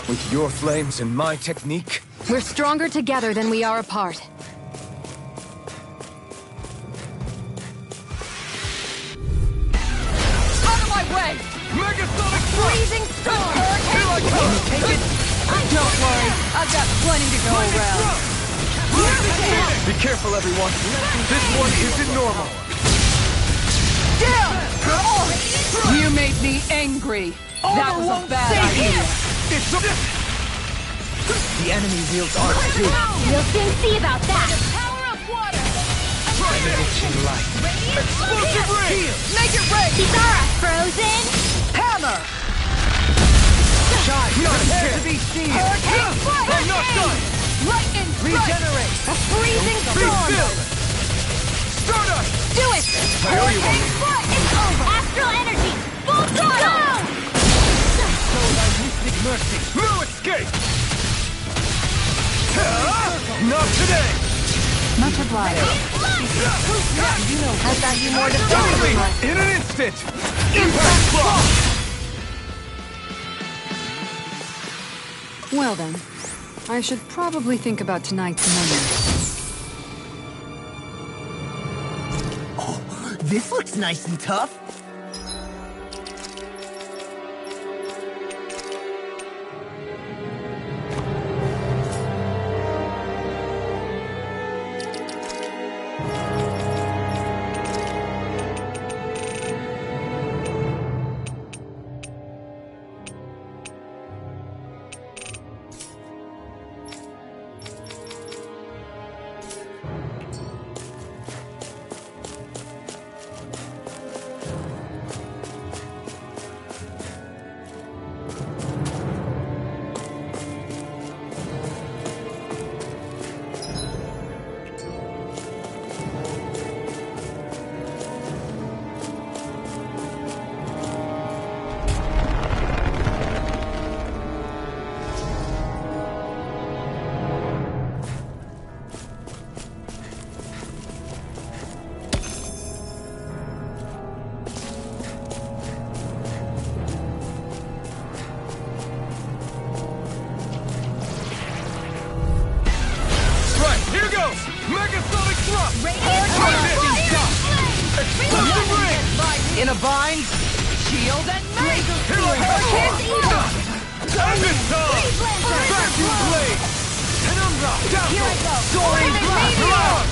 With your flames and my technique, We're stronger together than we are apart. Out of my way! Megasonic Freezing storm! Here I come! Take it! Don't worry, I've got plenty to go around. Be careful, everyone. This one isn't normal. You made me angry. That was a bad idea. It's The enemy wields art too. You'll soon see about that. Power of water! Diminishing light. explosive ring! Make it rain! Kisara, frozen. Hammer! Shine! Prepare to be seen! Hurricane strike! I'm not done! Lightning strike! Regenerate! A freezing Be storm! still! Stardust! Do it! I owe you one. Hurricane strike! It's over! Astral energy. Full throttle. Show thy mystic mercy! No escape! Not today! Much obliged. I thought you more Totally! defensive. In an instant! Impact block! Well then, I should probably think about tonight's menu. Oh, this looks nice and tough! Megasonic thrust! Explosive ring! In a bind! Shield and mace! Here I come! And this time! Vacuum blade! Penumbra! Here I go! Soaring blast!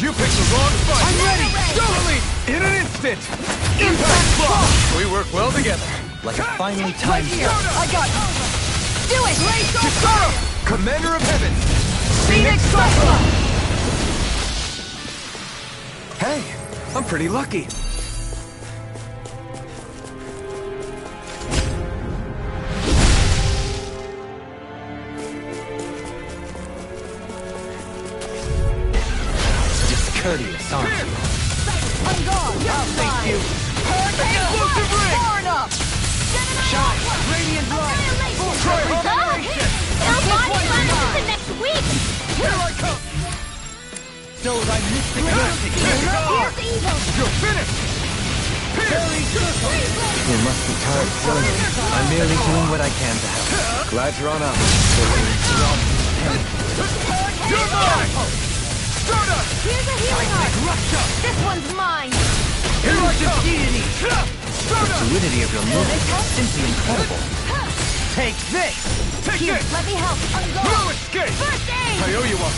You picked the wrong fight! I'm ready! Totally! In an instant! Impact block! We work well together. Like a finely timed Here! I got it! Do it! Kisara! Commander of Heaven! Phoenix Cyclone! Hey, I'm pretty lucky. Discourteous, aren't you? I'm gone! I'll thank you! Explosive ring! Burn up! Shine! Radiant light! Try regeneration! It'll body slam us into next week. Here I come! Show thy mystic mercy! Here's evil! You're finished! Fairy circle! You must be tired of killing me. I'm merely doing what I can to help. Glad you're on up. You're mine! Stardust! Here's a healing art! This one's mine! Here I come! Deity! Stardust! Fluidity of your movement is simply incredible. Take this! Take Here, this! let me help! I'm No gone! escape! First aid! I owe you one.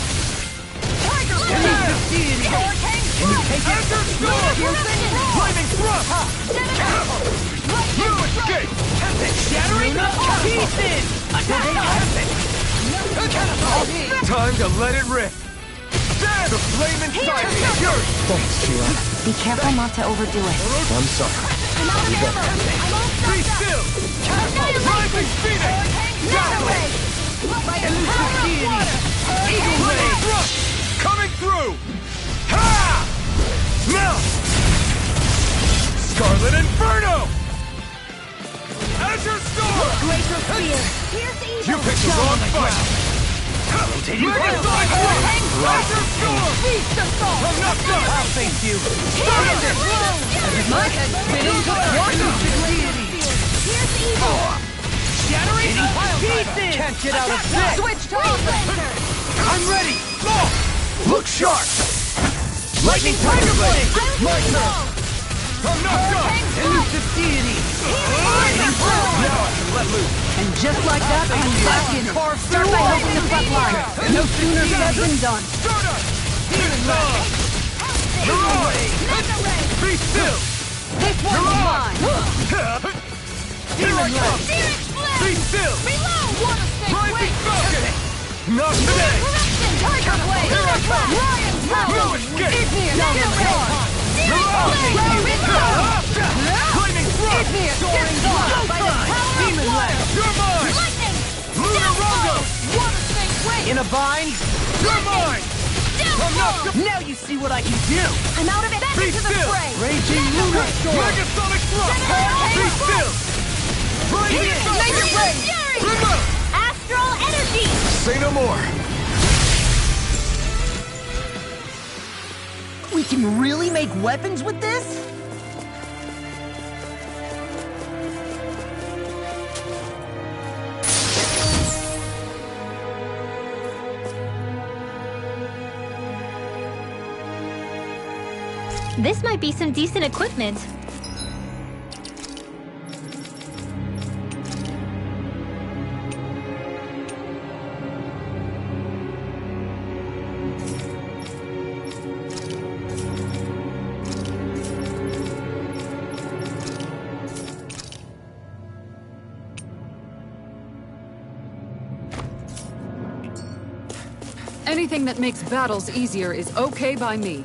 Tiger Release Blade! of deity! Hurricane Can you take it? Azure Storm! Flaming thrust! No escape! Shattering the pieces! Attack! Time to let it rip! The flame inside me is yours! Thanks, Sheila. Be careful not to overdo it. I'm sorry. Be still! Rising Phoenix! Dazzle! Elusive deity! Eagle Ray! Thrust! Coming through! Ha! Melt! Scarlet Inferno! Azure Storm! Glacial Spear! Pierce evil! You picked the wrong fight! Rotating Megasonic Wave! Azure Storm! Feast assault! I'm not done! I'll face you! My head spit into quantum deity! Pierce evil! Shattering pieces! Can't get out of this! Switch to offense! I'm ready! Look sharp! Lightning Tiger Blade! My turn! I'm not done! Elusive deity! Now I can let loose! And just like that, I'm back in it. Start by helping the front line. No sooner said than done. Stardust! Demon Love! Be still! This one's mine. Here I come! Be still! Rising Falcon! Not today! Tiger Blade! Here I come! Lion's Roar! No escape! Igneous Discard! Flaming Thrust! Igneous Discard! By the power of Demon water! Land! You're mine! Lightning! Lunar Rondo! Water Snake Wave! In a bind? You're mine! I'm not Now you see what I can do! I'm out of it! Back Be into the still! fray! Raging Lunar Storm! Megasonic Thrust! Be still! Rising Laser Falcon! Blade! Remote! Astral energy! Say no more. We can really make weapons with this? This might be some decent equipment. Anything that makes battles easier is okay by me.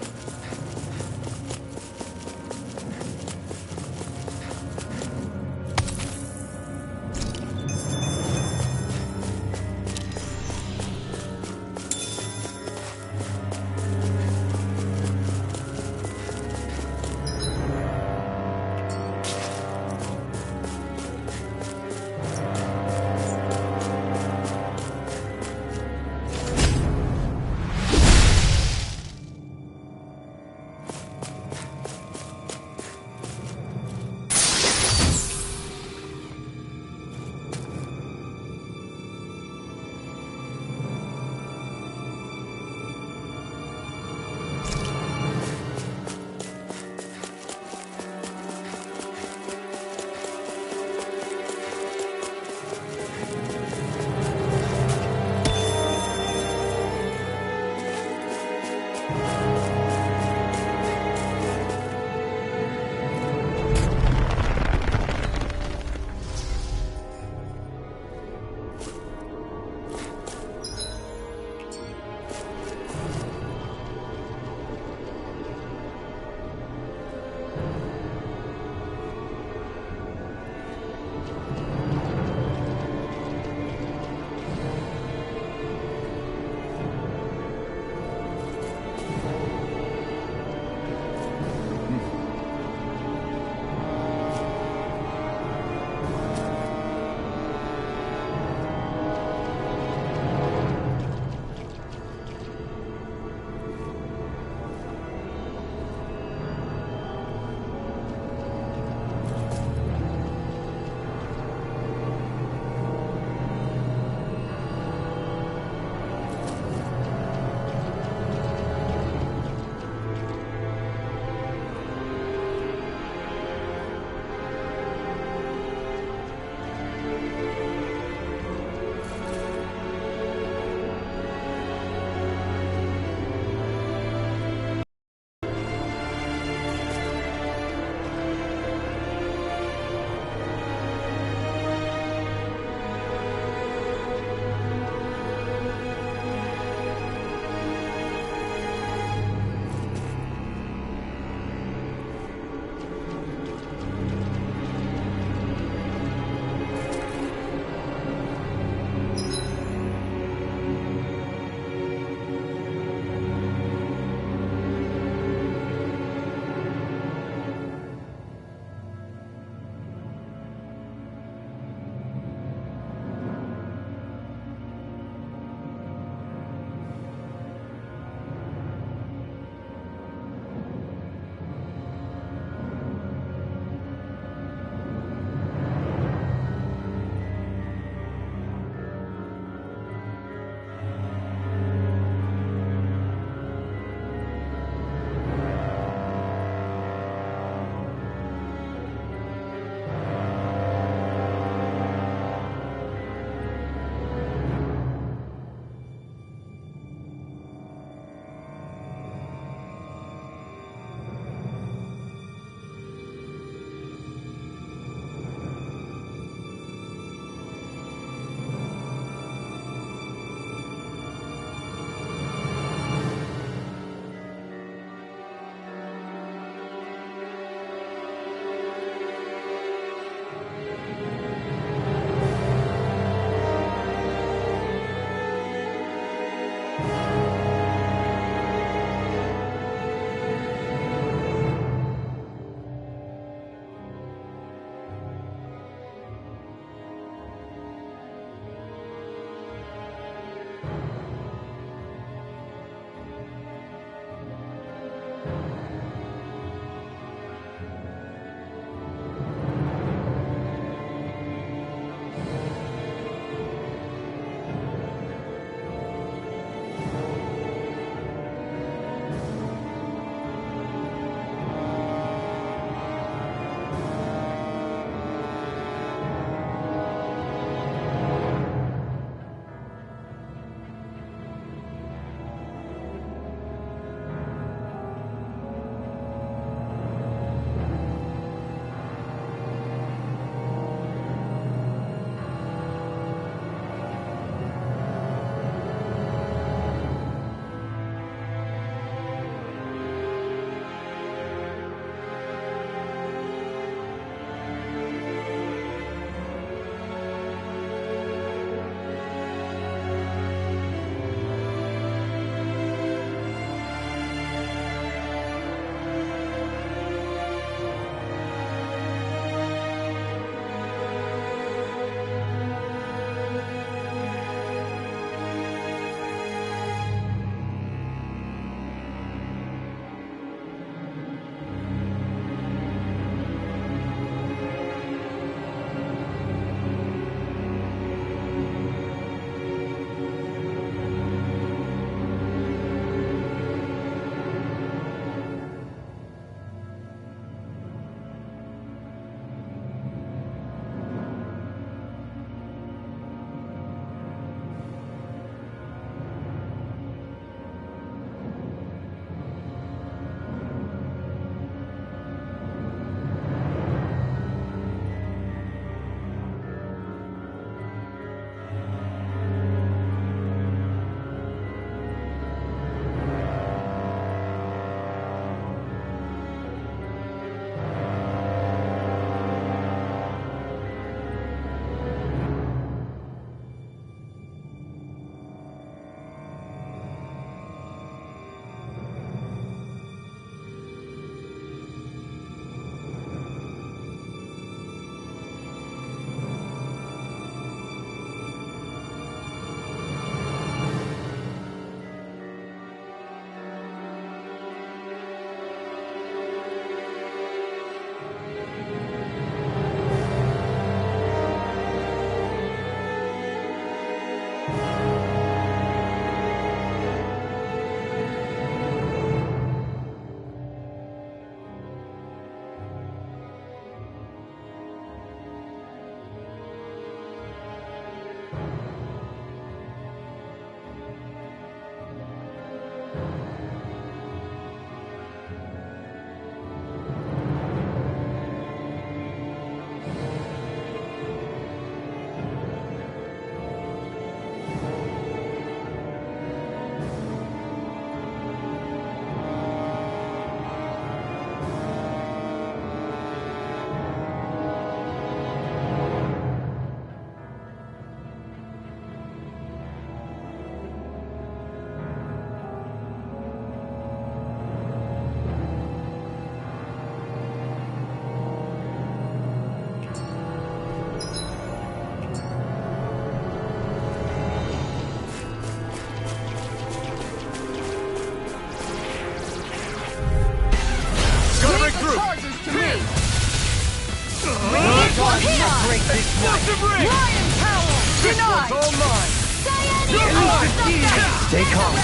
Stay calm.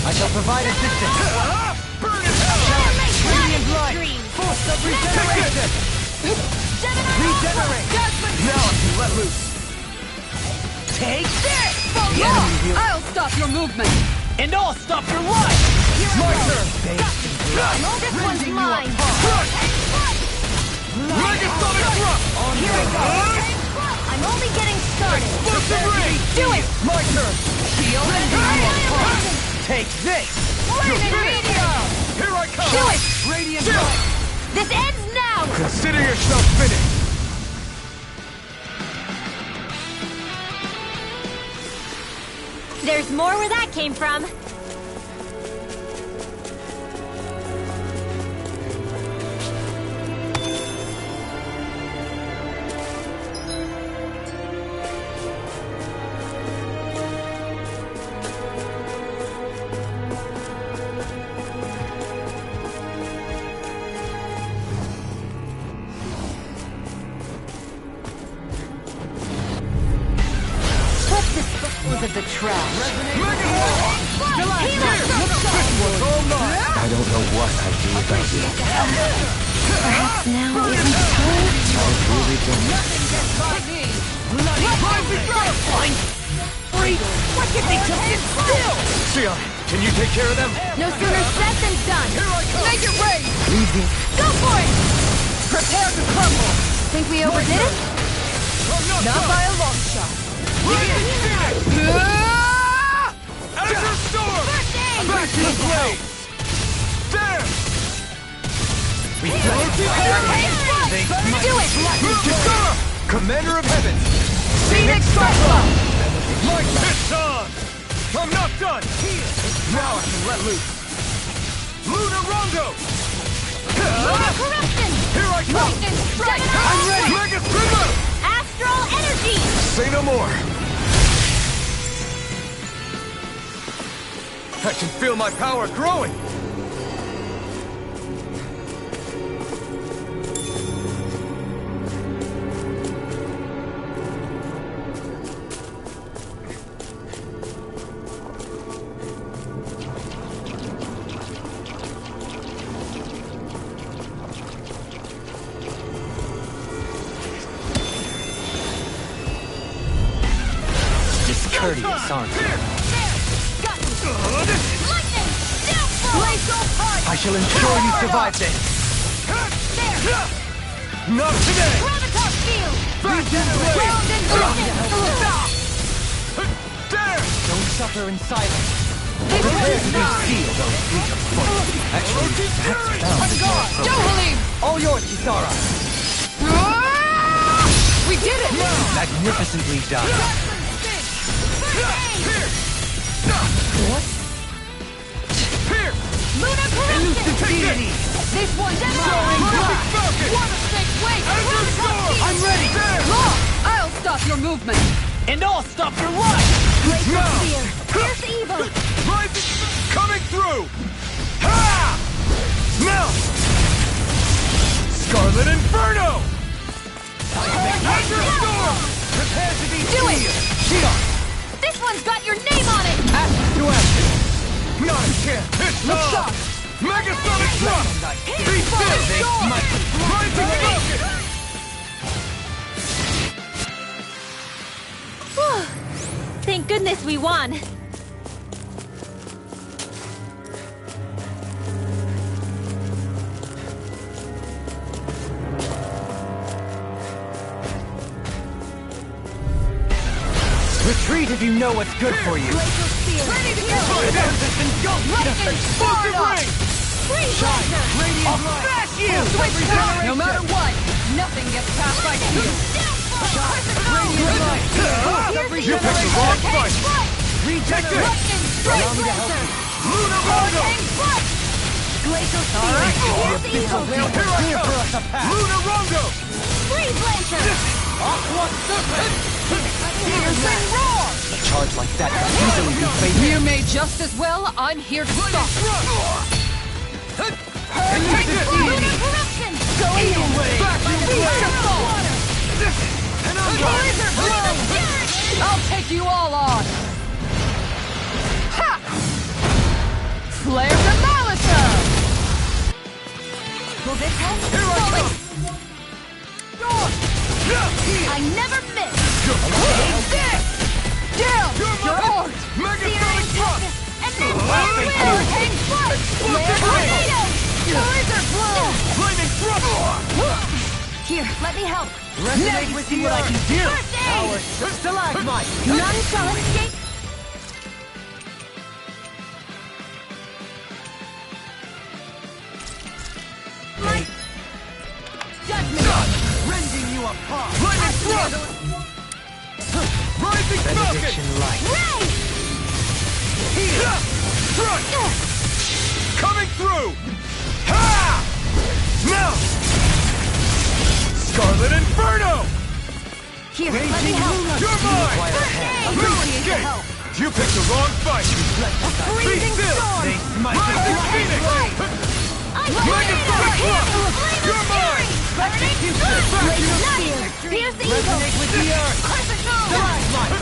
I shall provide assistance. Radiant light! Force of regeneration! Regenerate! Now I can let loose. Take this! I'll stop your movement! And I'll stop your life! My turn! This one's mine! Megasonic thrust! Here I go! I'm only getting started! Explosive ray! Do it! My turn! Shield and Take this! Lightning meteor! Here I come! Do it! Radiant light! This ends now! Consider yourself finished! There's more where that came from. Look at the trash. I don't know what I'd do without you. Perhaps now isn't the time? I really don't. What if they just sit still? Sion, can you take care of them? No sooner said than done! Make it rain! Go for it! Prepare to crumble! Think we overdid it? Not by a long shot. Azure Storm! Back to the blaze! There! Do it! Kisara! Commander of Heaven! Phoenix Cyclone! It's on! I'm not done! Now I can let loose! Lunar Rondo! Lunar Corruption! Here I come! Lightning Strike! I'm ready! Mega Primo! Astral Energy! Say no more! I can feel my power growing! Discourteous, aren't you? I shall ensure you survive this! Not today! Gravitas Field! There! Don't suffer in silence. Prepare to be sealed, O fleet of foot. Actually, that's Dohalim! all yours, Kisara! We did it! Magnificently done. Here! Lunar Corruption! Deity! This one's Perfect mine! Falcon! Water Snake, wait! Azure Storm! I'm ready! There! Law! I'll stop your movement! And I'll stop your life! Glacial Sphere! Fierce Evil! Rising! Coming through! Ha! Now! Scarlet Inferno! Azure Storm! Prepare to be Do it! sealed! This one's got your name on it! Ask to action! Not a chance! It's Look on! sharp! Megasonic thrust! Be still! Rising Falcon! Thank goodness we won. Retreat if you know what's good for you! Glacial Sphere! Ready to go! Lightning Explosive ring! Freeze Laser! Radiant light! Smash you! Switch power! No matter what, nothing gets past my shield! Radiant light! You picked the wrong fight! Reject this! Allow me to help you. Lunar Rondo! Glacial Sphere! Fierce Evil! Here I come! Lunar Rondo! Freeze Laser! Aqua Serpent! Piercing roar! A charge like that can easily be faced. You may just as well. I'm here to stop. Take this! Lunar Corruption! Going away! Back in Feature place! fall! And I'm Laser blow! I'll take you all on! Flares of Malisa! Will this help? Here I come! I never miss! Take this! Down! Your art! Megasonic thrust! And then Hurricane Strike! tornado! Laser Blow! Flaming thrust! Here, let me help. Resonate with you what I can do. First aid! Our stalagmite. None shall escape. My judgment! Rending you apart. Flaming thrust! Rising falcon! Benediction light. Ray! Here! Thrust! Coming through! Ha! Now! Scarlet Inferno! Here, let me help. You're mine! First aid! Appreciate the help! You picked the wrong fight! Be Freezing still! storm! Rising Phoenix! Megasonic thrust! You're mine! Burning sun! Blaze Pierce the eagle! Resonate with the earth. Crescent moon! Stalagmite.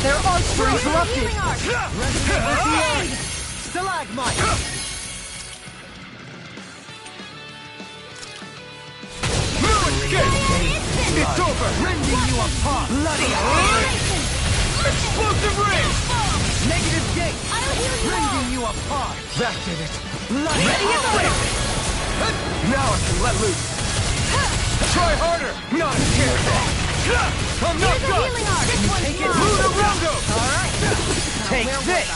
Their arts were interrupted! Healing arc! Resonate with the earth. Stalagmite. No escape! It's over! Rending you apart. Bloody Explosive ring! negative gate. I'll heal you all! Rending you apart. That did it! Bloody Now I can let loose! Try harder! Not a chance! I'm not Here's a done! healing arc! This one's mine! Lunarondo! Take this.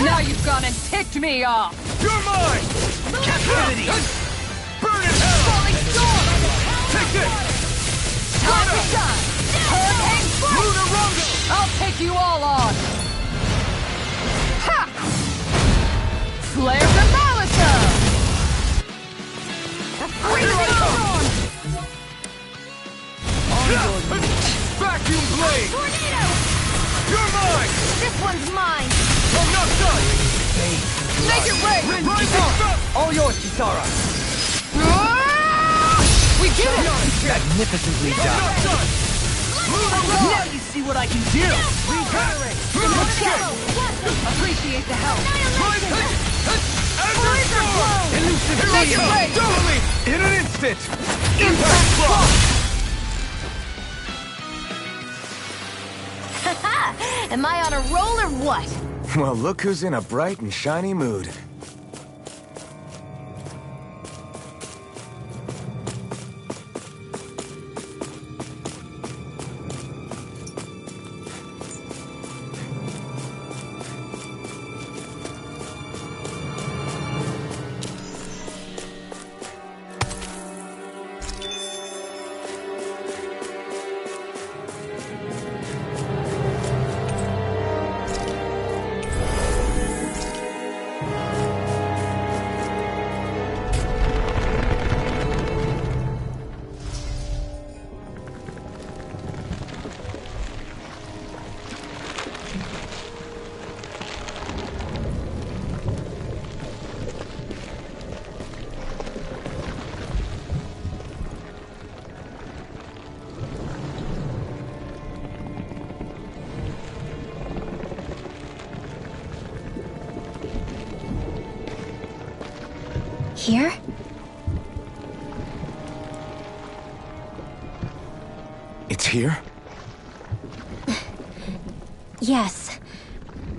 Now you've gone and ticked me off! You're mine! Captivity. Burn in hell! Falling storm! Take this! Time to shine! Hurricane Strike! Lunarondo! I'll take you all on! Ha! Flares of Malisa! Here I come! Vacuum blade! Tornado! You're mine! This one's mine! I'm not done! Make it rain! Rising up! All yours, Kisara. We did it! Magnificently I'm done. not done! Now you see what I can do. Regenerate. No escape! Appreciate the help! Elusive Make it Leo! rain! Totally! In an instant! Impact block! Am I on a roll or what? Well, look who's in a bright and shiny mood. Here? It's here? Yes.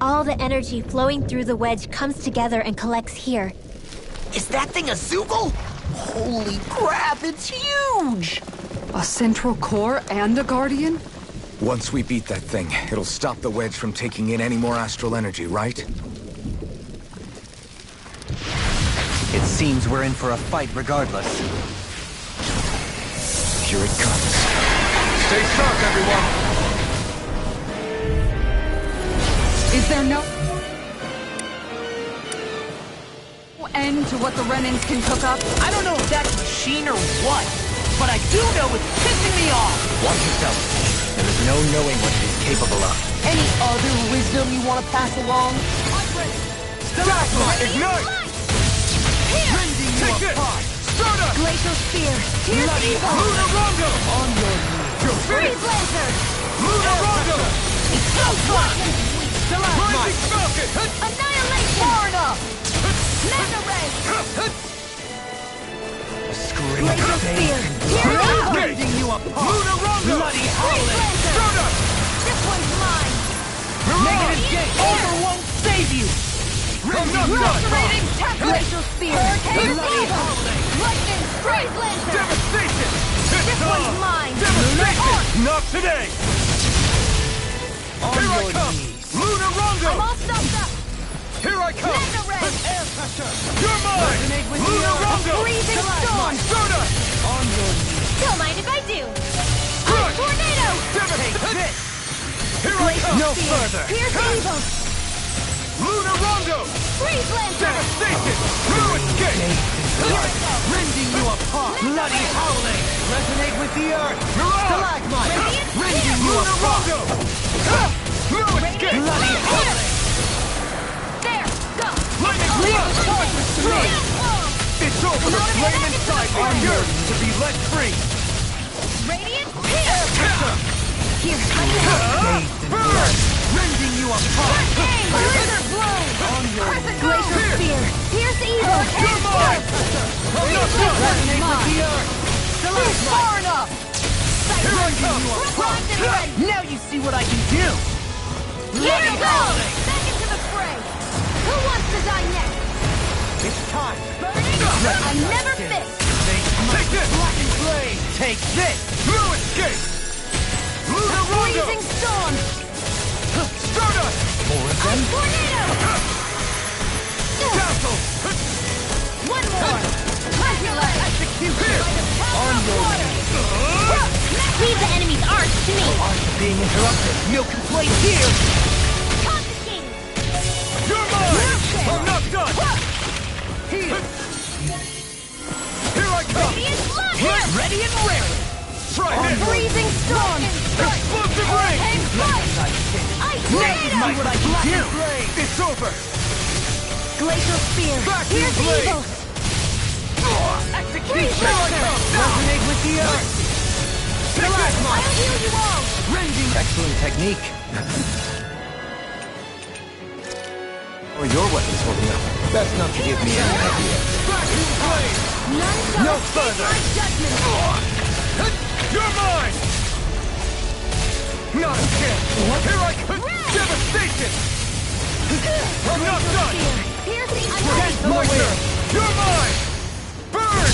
All the energy flowing through the wedge comes together and collects here. Is that thing a Zoogle? Holy crap, it's huge! A central core and a guardian? Once we beat that thing, it'll stop the wedge from taking in any more astral energy, right? It seems we're in for a fight regardless. Here it comes. Stay sharp, everyone! Is there no end to what the Renans can cook up? I don't know if that's a machine or what, but I do know it's pissing me off! Watch yourself. There is no knowing what it is capable of. Any other wisdom you want to pass along? Stalagmite, ignite! Rending you Take this! apart! Stardust! Glacial Spear! Here's Bloody evil! Lunarondo! On your knees! You're Freeze finished! Laser! Lunarondo! It's so fun! Rising Falcon! Annihilation! Far enough! Mega Ray! Glacial Spear! Here it is! Rending you apart! Luna Rondo! Bloody howling! Soda! This one's mine! Negative gate! Over won't save you! Lacerating Tempest! Glacial Spear! Hurricane Evil! Lightning! Freeze Lancer! Devastation! This one's mine! Devastation! Not today! Here I come! Luna Rondo! I'm all stuffed up! Here I come! Mega Ray! Air pressure! You're mine! Luna Rondo! Freezing Storm! Soda! On your knees. Don't mind if I do. Ice Tornado! Take this! Here I Glacial come! No Spear! further. Here's Evil! Luna Rondo! Freeze Lancer! Devastation! No escape! Rending you apart! Bloody howling! Resonate with the earth! Mirage! Stalagmite! Rending you Luna apart! Rondo! No escape! Bloody howling! There! Go! Lightning Blast! Lightning! Through! It's over the flame inside me! Yours to be let free! Radiant Spear! Here, Burn! Rending you apart! Blizzard Blow! Crescent Glacial Spear! Here's Evil! You're mine! I'm not done! Resonate with the earth! Who's far enough? Here I come! Primed and ready! Now you see what I can do! Here we go! Back into the fray! Who wants to die next? It's time! I never miss! Take this! Black and blade! Take this! No escape! Luna Rondo! Freezing Storm! Stardust! Ice Tornado! Dazzle! One more! Regular! Here! On your Leave the enemy's arch to me. Arts being interrupted! No complaint here! Confiscated. You're mine! I'm not done! Here I come! Radiant Blood! Ready and ready! Try this! Freezing Storm! Explosive ring! Hurricane Strike! Ice Tornado! What I can do! It's over! Glacial Spear! Vacuum Here's blade! Evil! Execution! Here I come! Resonate with the earth! I'll heal you all! Rending! Excellent technique. Or your weapons holding up. Best not to give me any idea. Vacuum blade! None shall No escape further. my judgment! You're mine! Not a chance! Here I come! Devastation! I'm not done! Here's the My turn! You're mine! Burn!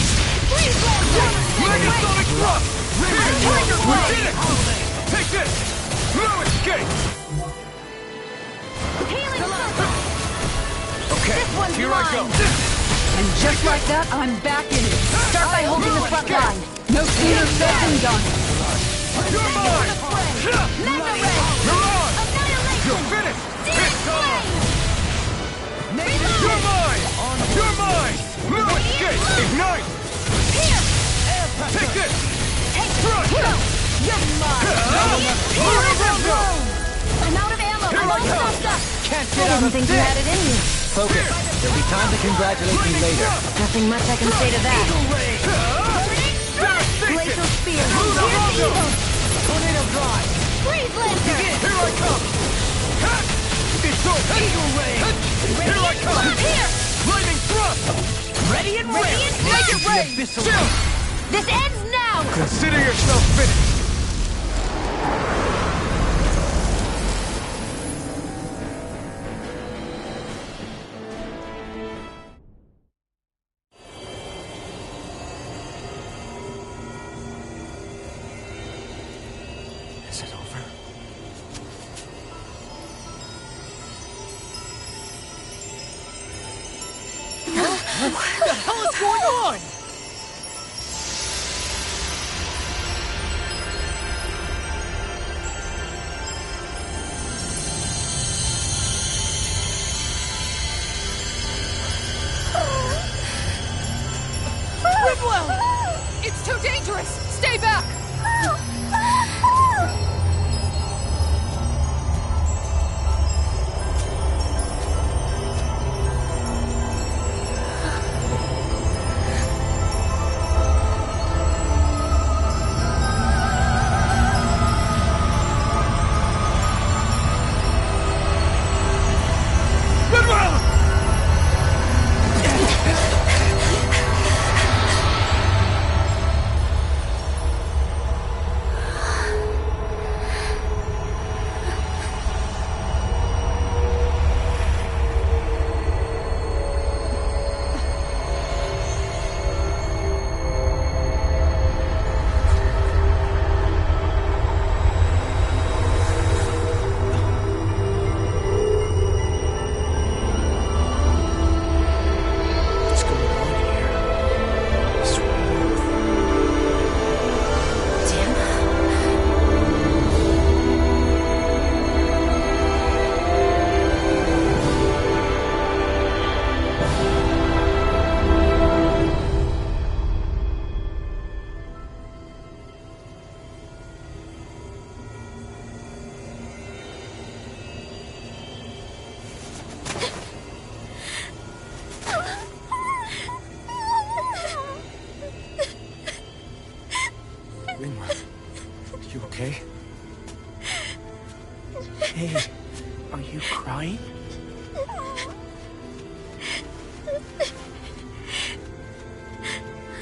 Freeze Lancer! Megasonic thrust! Tiger We Blade! did it! Take this! No escape! Healing Circle! Okay, This one's here I go! mine. And just like that, I'm back in it. Start by holding the front line. No sooner said than done. You're mine! Mega Ray! Mirage! Annihilation! You're finished! Demon Flame! You're mine! You're mine! No escape! Ignite! Here! Take this! Take Thrust! You're mine! Blizzard Blow! I'm out of ammo! Here I'm I all come. stuffed up! Can't I get out didn't of think you this! had it in you. Focus. There'll be time to congratulate me later. Nothing much I can say to that. Devastation! Glacial Spear! Luna Here's Rondo! Evil! Tornado drive! Freeze Lancer! Here I come! It's over! Eagle ray! Here I come! Here! Lightning thrust! Ready and Radiant ready! Mega Ray! Abyssal! Chill! This ends now! Consider yourself finished! Is it over? What the hell is going on? Rinwell! It's too dangerous! Stay back! Rinwell, you okay? Hey, are you crying?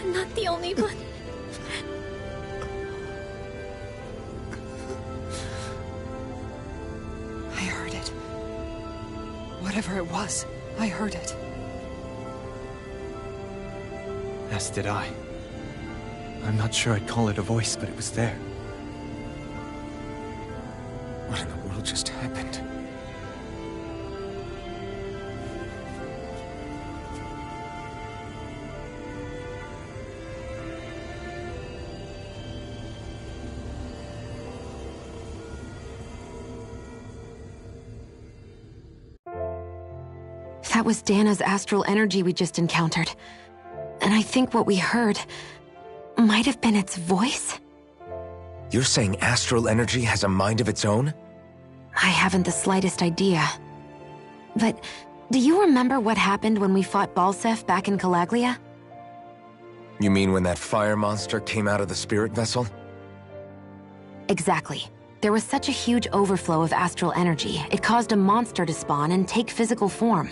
I'm not the only one. I heard it. Whatever it was, I heard it. As did I. I'm not sure I'd call it a voice, but it was there. What in the world just happened? That was Dana's astral energy we just encountered. And I think what we heard might have been its voice? You're saying astral energy has a mind of its own? I haven't the slightest idea. But do you remember what happened when we fought Balseph back in Calaglia? You mean when that fire monster came out of the spirit vessel? Exactly. There was such a huge overflow of astral energy, it caused a monster to spawn and take physical form.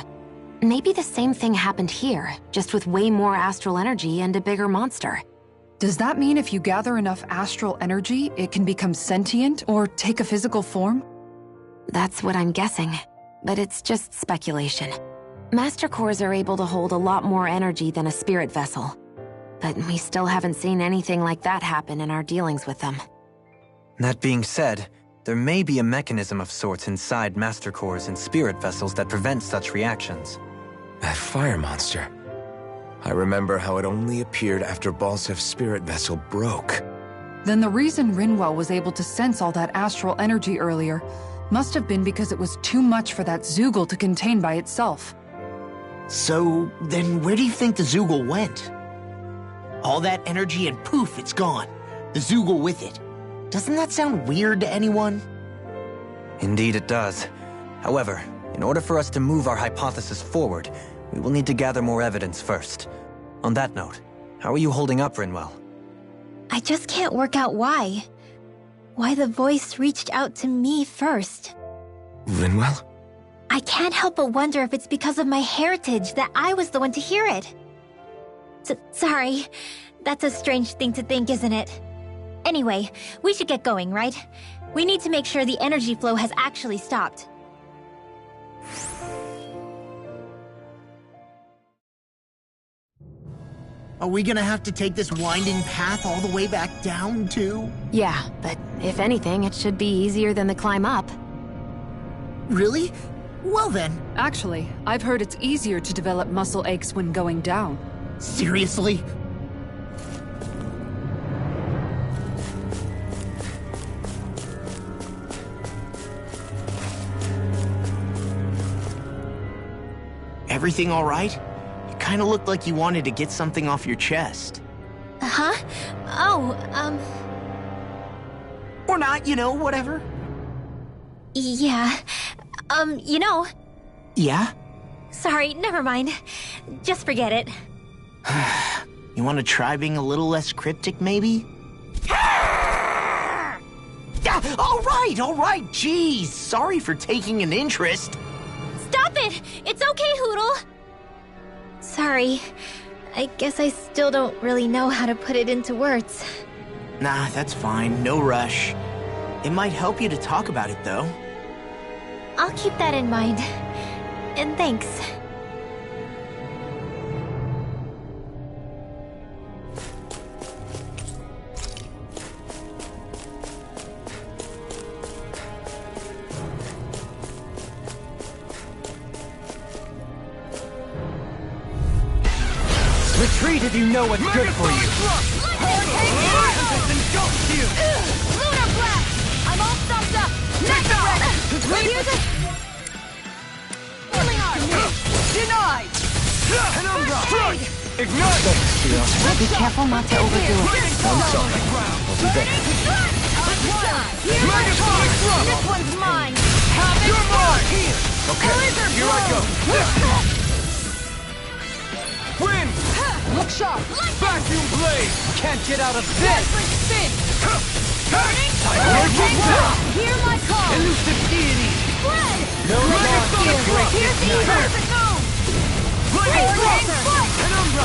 Maybe the same thing happened here, just with way more astral energy and a bigger monster. Does that mean if you gather enough astral energy, it can become sentient or take a physical form? That's what I'm guessing, but it's just speculation. Master Cores are able to hold a lot more energy than a spirit vessel, but we still haven't seen anything like that happen in our dealings with them. That being said, there may be a mechanism of sorts inside Master Cores and spirit vessels that prevent such reactions. That fire monster. I remember how it only appeared after Balsef's spirit vessel broke. Then the reason Rinwell was able to sense all that astral energy earlier must have been because it was too much for that Zoogle to contain by itself. So, then where do you think the Zoogle went? All that energy and poof, it's gone. The Zoogle with it. Doesn't that sound weird to anyone? Indeed it does. However, in order for us to move our hypothesis forward, we will need to gather more evidence first. On that note, how are you holding up, Rinwell? I just can't work out why. Why the voice reached out to me first. Rinwell? I can't help but wonder if it's because of my heritage that I was the one to hear it. Sorry. That's a strange thing to think, isn't it? Anyway, we should get going, right? We need to make sure the energy flow has actually stopped. Are we gonna have to take this winding path all the way back down, too? Yeah, but if anything, it should be easier than the climb up. Really? Well then. Actually, I've heard it's easier to develop muscle aches when going down. Seriously? Everything all right? You kinda looked like you wanted to get something off your chest. Huh? Oh, Or not, you know, whatever. Yeah. You know... Yeah? Sorry, never mind. Just forget it. You wanna try being a little less cryptic, maybe? All right, jeez. Sorry for taking an interest. Stop it! It's okay, Hootle! Sorry. I guess I still don't really know how to put it into words. Nah, that's fine. No rush. It might help you to talk about it, though. I'll keep that in mind. And thanks. Retreat if you know what's good for you! Lunar Blast! I'm all stumped up! Next ready! Here's it! Healing Arm! Denied! Penumbra! Ignite! Be careful not to overdo it. I'm sorry. I'll do better. This one's mine! You're mine! Okay, here I go. Wind! Look sharp! Vacuum blade! Can't get out of this! Spin! Hear my call! Elusive deity! Spread! No Here's evil! Perfect move! Hurricane strike! Penumbra!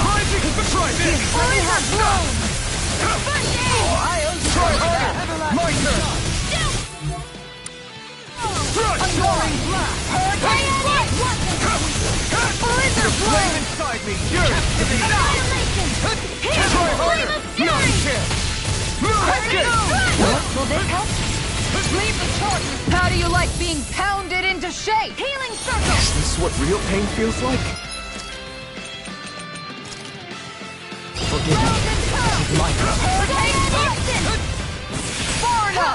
Try this! Let have blown! First aid! I owe you for that! My turn! Ungoing blast! Hurricane strike! Blizzard blade! Inside me! Yours! Annihilation! Here's the flame of fury! Will this help? Leave the charges! How do you like being pounded into shape? Healing circle! Is this what real pain feels like? Forgive me. My turn. Hurricane Boston! Sparta!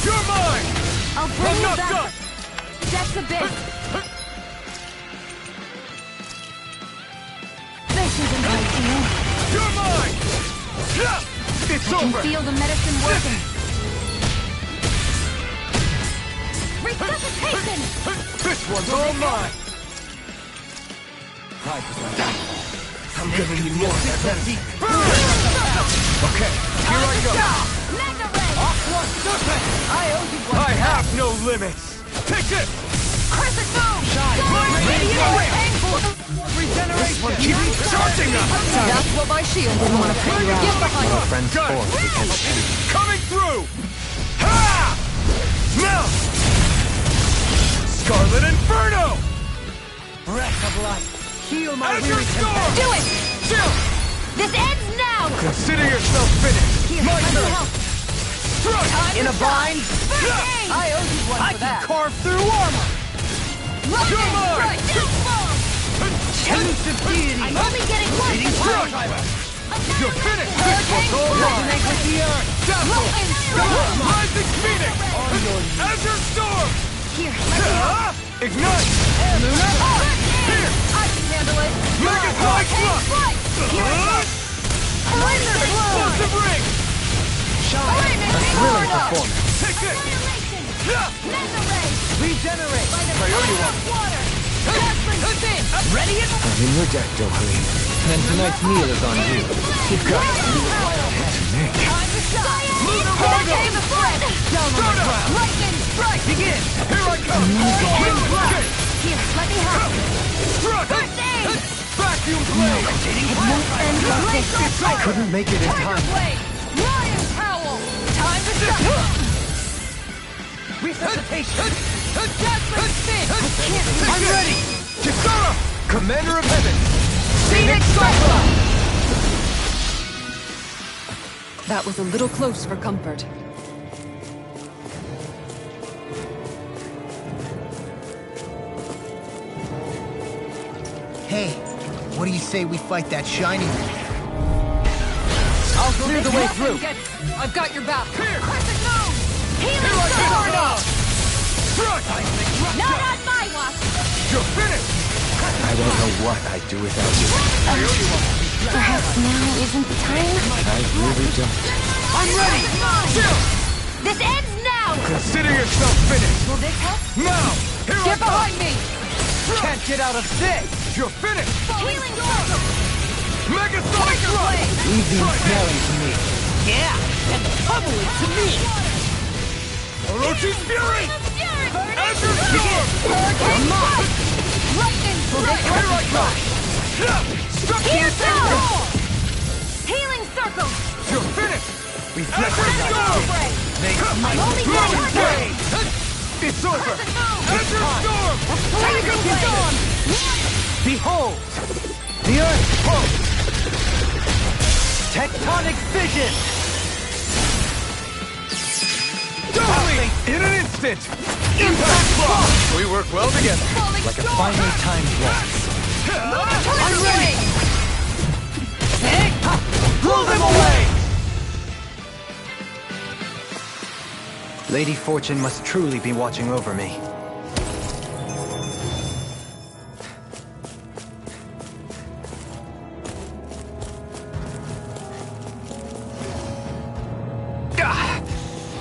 You're mine! I'll bring I'm you not back. done! That's a bit. This isn't ideal. You're mine! It's I can over! feel the medicine working. Resuscitation! This one's all mine! I'm gonna need more of that medicine. Okay, here I go. Mega ray! I owe you one. I have no limits. Take this! Crescent moon! Radiant Radiant painful! Regeneration! Keep charging us! That's what my shield didn't want to figure out. Get behind Your me. friend's Got it. force against It is coming through! Ha! Now! Scarlet Inferno! Breath of life. Heal my Azure weary Storm! Do it! Chill! This ends now! Consider yourself finished! Here, My let me turn! help. Strike! In a bind? First aid! I owe you one I for can that. carve through armor! You're mine! Right, now fall! Elusive deity! I'm only getting one! Strike! You're finished! Hurricane All strike! right! Resonate with the earth! Dazzle! Lightning strike! Rising Phoenix! Azure Storm! Here, let me help. Ignite! Here! I can handle it! Mega High Flux! Here it goes! Blizzard blow! Explosive Ring! Flaming thrilling Florida! performance. Take this! Annihilation! Yeah! Mega ray! Regenerate! By the Priority power one. of water! Dazzling spin! Ready it? I'm in your debt, Dohalim. And tonight's meal is on you. You've got Time to shine! Hurricane the threat! Down on the ground. Lightning strike! Begin! Here I come! Hurricane! Here, let me help! Struck! First aid! Vacuum blade! I couldn't make it in Tiger time. blade! Lion howl! Time to shut. Resuscitation! Dazzling spin! I'm ready! Kisara! Commander of Heaven! Phoenix Cyclone! That was a little close for comfort. Hey, what do you say we fight that shiny one? I'll clear the way Nothing through. gets- I've got your back. Crescent moon! Healing Here I circle! come! Struck! Not on my watch! You're finished! I don't know what I'd do without you. Perhaps now isn't the time? I really don't. I'm ready! Chill! This ends now! Consider yourself finished! Will this help? Now! Here Get I come! behind me! Can't get out of this! You're finished! Healing circle! Mega Sonic Blade! Easy and smelling to me. Yeah, and bubbling to me! Orochi's Fury! Fury! Azure Storm! Hurricane strike! Lightning strike! Here I come! Stuck to your Here's finger! the Healing circle! You're finished! Reflex Azure ignite. Storm! I'm only getting one! Blade! It's over! Azure Storm! Blazing storm! Behold! The earth pulse! Tectonic fission! Totally! In an instant! Impact block! We work well together. Like a finely timed blast. I'm ready! Blow them away! Lady Fortune must truly be watching over me.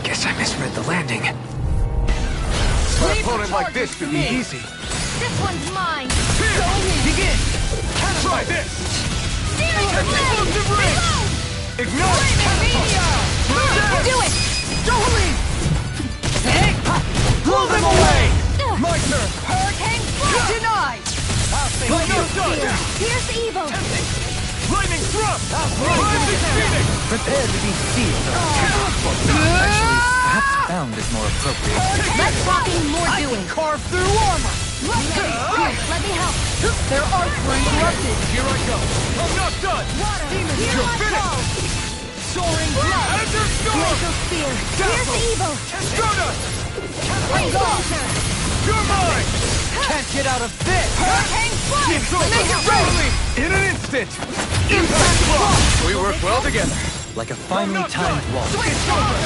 Guess I misread the landing. An opponent like this should be easy. This one's mine! Here! Begin! Try this! Explosive ring! Ignite! Do it! Dohalim! Blow them away! My turn! Hurricane Flash! Denied! Glacial Spear! Pierce evil! Lightning thrust! Rising Phoenix! Prepare to be sealed. Actually, perhaps bound is more appropriate. Less talking, more I doing! can carve through armor! Let me help! Their arts were interrupted. Here I go! I'm not done! Demon, Here you're I finished! Soaring blast! Enter storm! Glacial Spear! Pierce evil! Stardust! Freeze Launcher! You're mine! Can't get out of this! Hurricane Flash! It's over! Make it rain! In an instant! Impact block! We work well together. Like a finely timed waltz. Switch over!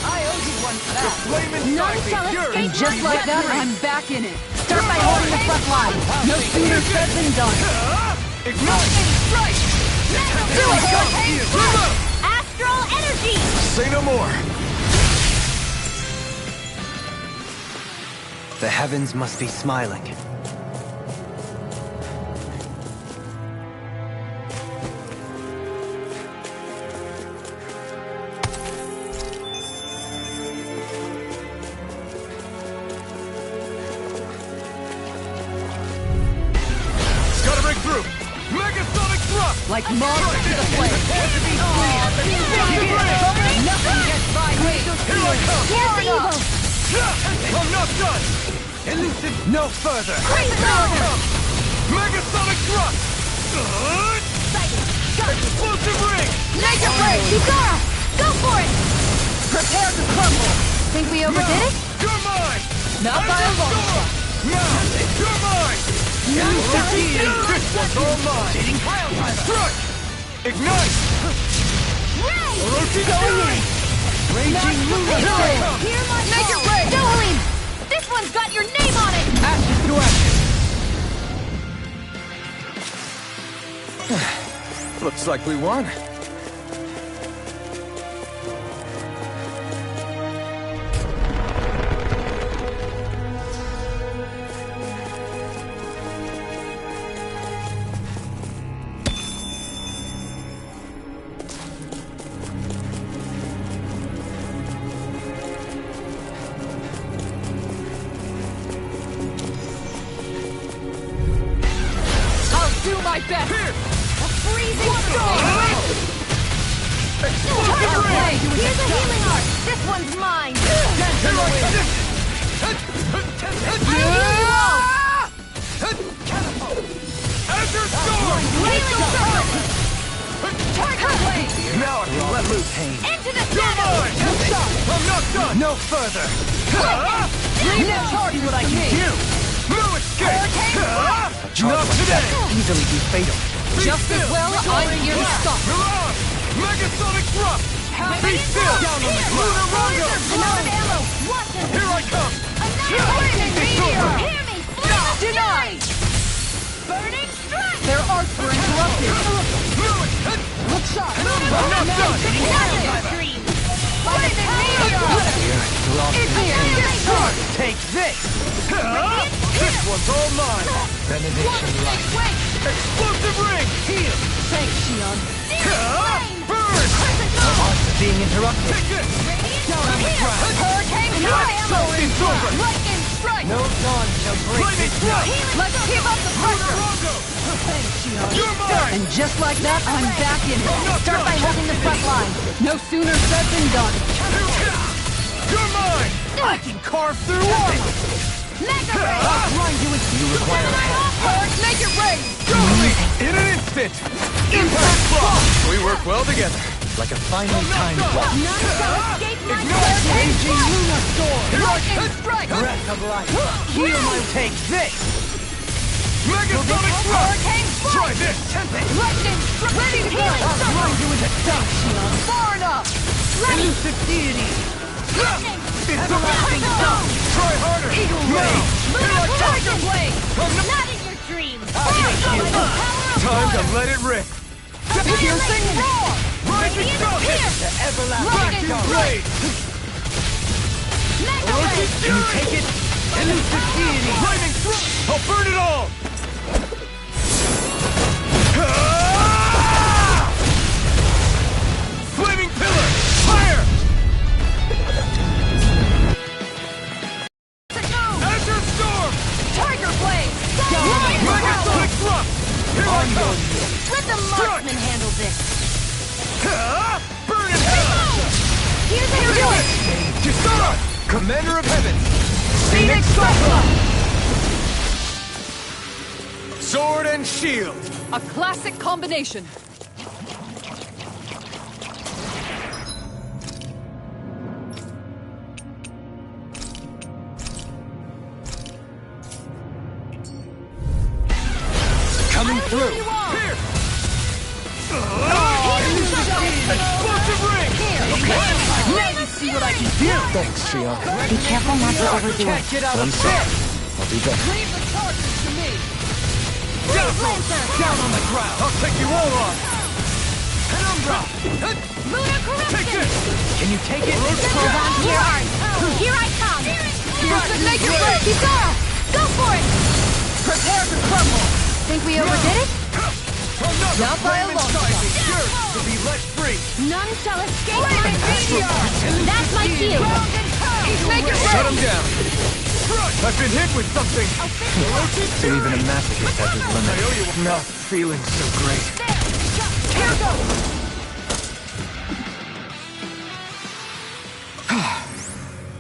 I owe you one for that! The flame inside me! shall You're And just like that, I'm back in it. Start by holding the front line! No sooner said than done. Ignite! Strike! Do it! Hurricane Zoom out! Astral Energy! Say no more. The heavens must be smiling. Gotta break through! Megasonic thrust! Like moths to the flame. Nothing gets by me! Here I come! Here's evil! I'm not done! Elusive no further! Freeze Launcher! Megasonic thrust! Explosive ring! Make it rain! Kikara! Go for it! Prepare to crumble. Think we overdid it? You're mine! Not by a long shot. Now! You're mine! This one's all mine! Strike! Ignite! Rain! Orochi Fury! Raging lunar Here I storm. come! Hear my Make it call! rain! Dohalim! This one's got your name on it! Ashes to ashes. Looks like we won. I'll do my best. A freezing storm! Explosive ring! Here's a healing art! This one's mine! Here I come! Azure Storm! Healing sword! Target blade! Now I can let loose. Into the You're shadows! mine! I'm not done! No further! Let me charge what I can. You! No escape! Not today! Easily be fatal. Just as well, I'm here to stop. Mirage! Megasonic thrust! Be still! Down on the ground! Another ammo! Watson! Here I come! Another meteor! Hear me! Denied. Burning strike! Their arts were interrupted. Look shot! I'm not done! Flaming meteor! It's here. Take this! This one's all mine! Benediction light. Wait! Explosive ring! Heal! Thanks, Shion. Burn! Being interrupted. Take this! Down on the ground! Hurricane ammo! It's over! Lightning strike! No dawn shall break Lightning this thrust! night. Let's keep up the pressure. Rongo! Thanks, Shion. You're mine! And just like that, I'm back in it. Start by holding the front line. No sooner said than done. You're mine! I can carve through armor! Mega ray! Grind you with You require Make it rain. In an instant! Impact block! We work well together. like a finely timed waltz. None shall escape my Ignite! Raging lunar storm! Lightning strike! Breath of life! Heal my take this! Megasonic thrust! Hurricane strike! Try this! Lightning strike! Ready to go! I'll grind you into dust, Shion. Far enough. Elusive deity! Lightning! It's the lightning stone! Try harder! Eagle No! ray. Here I come! Tiger blade. Not in your dreams! Time to let it rip! Piercing roar. Rising sun! The everlasting Lightning dawn! blade! Mega Orochi ray! Can you Fury! take it? Elusive deity! Lightning thrust! I'll burn it all! Commander of Heaven! Phoenix Cyclone! Sword and shield! A classic combination. Coming through! Here! Explosive ring! Now you see what I can do! Thanks, Trio. Be careful not to overdo Can't it. get out of bed! I'll be back. Leave the targets to me. Down on the ground! I'll take you all on! Penumbra! Lunar corruption! Take this! Can you take it? Hold on to your arms. Here I come. Here's the naked blade. Kisara, go for it. Prepare to crumble. Think we overdid it? Another Not by a flame long inside me! shot. Yours to be let free! None shall escape my meteor. That's my cue. He's naked Shut him blade. down! I've been hit with something! So even a masochist has his limits. Not feeling so great. Here goes.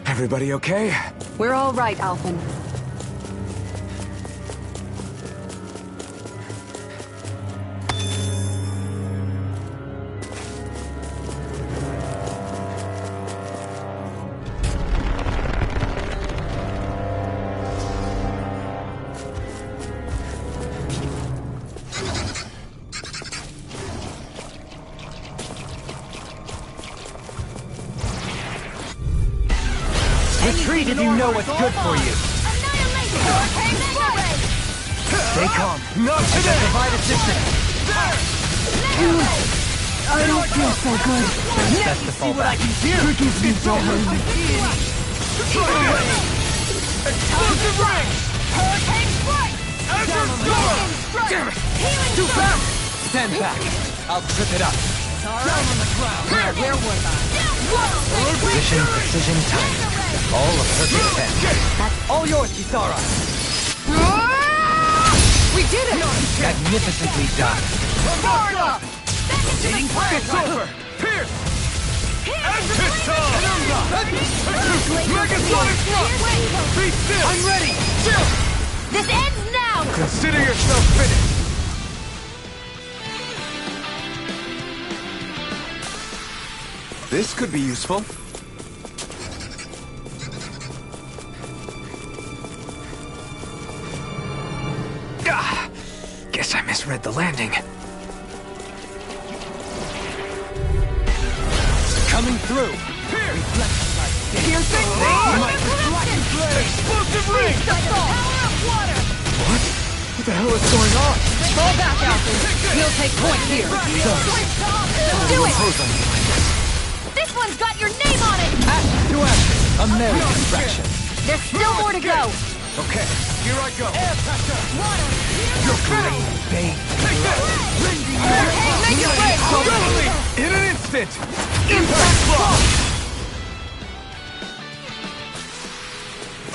Everybody okay? We're all right, Alphen. Retreat if you know what's good for you. Stay calm. Not today! Provide assistance. I don't feel so good. Then best to fall back. Forgive me, darling. Explosive ring! Hurricane strike! Azure Storm! Damn it! Too fast! Stand back. I'll trip it up. Down on the ground! Where was I? Position, precision, timing. All a perfect 10. That's all yours, Kisara. We did it! Magnificently done. Florida! It's over! Pierce! Azure Storm! Megasonic thrust! Be still! I'm ready. Chill! This ends now. Consider yourself finished! This could be useful. Guess I misread the landing. Coming through. Piercing Explosive ring! What the hell is going on? Fall back, Alphen. We'll take point here. Do it. This one's got your name on it. Action to action. A merry distraction. There's still more to go. Okay, here I go. You're great, babe. Take this! Totally! In an instant! Impact block!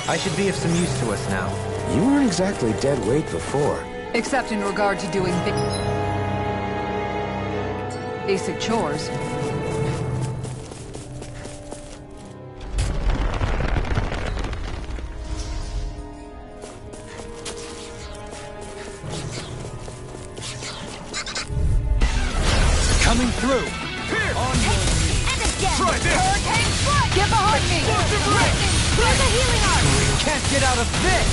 I should be of some use to us now. You weren't exactly dead weight before. Except in regard to doing basic chores. Coming through. Here! And again. Try this! Hurricane strike. Get behind me! There's a healing arm. Can't get out of this.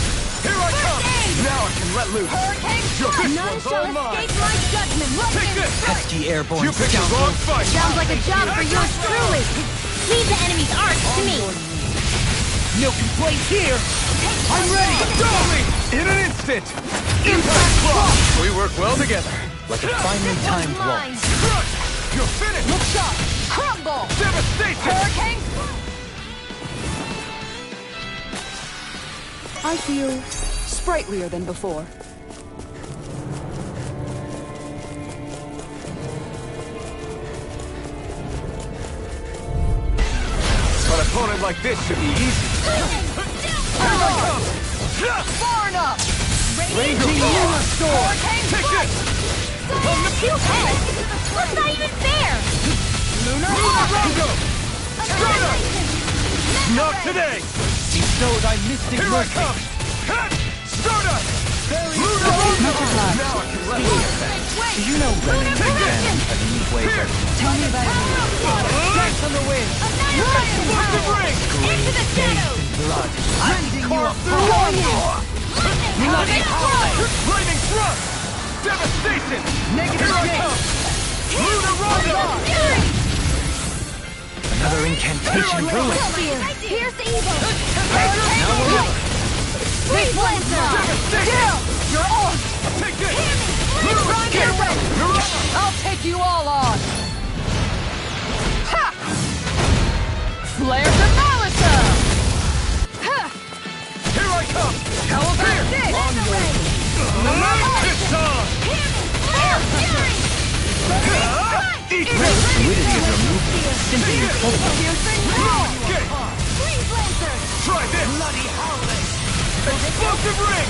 Here I come! Now I can let loose! Hurricane Yo, this None one's shall all mine! escape my judgment. Take this! Pesky airborne You picked the scoundrel. wrong fight! Sounds like a job for yours truly. Leave the enemy's arms to me. No complaints here. I'm ready. Totally! In an instant! Impact block! We work well together. Like a finely timed Mine. waltz. Crush! You're finished! Look shot! Crumble! Devastation! Hurricane! I feel sprightlier than before. An opponent like this should be easy. Far enough! Raging Lunar Storm. Take this! Two heads. That's not even fair. Lunar Rongo! Annihilation. Not today! Bestow thy mystic Here I mercy. come! Stardust! Much obliged. Now I can see your effect. Do you know Renan's again? A unique way to Tell me about it. dance on the wind. Explosive ring! Into the shadows! Blood. Carve through one more! Lightning thrust! Devastation! Negative Here I shape. come! Lunar Rondo! Another incantation brewing. Pierce evil! This one's Devastation! You're on! Take this! Get ready! I'll take you all on! Ha! Flare to Malisa! Ha! Here I come! How about this? It's on! Eat this! Fluidity of your movement. Simply impossible. Okay! Try this! Bloody howling. Explosive ring!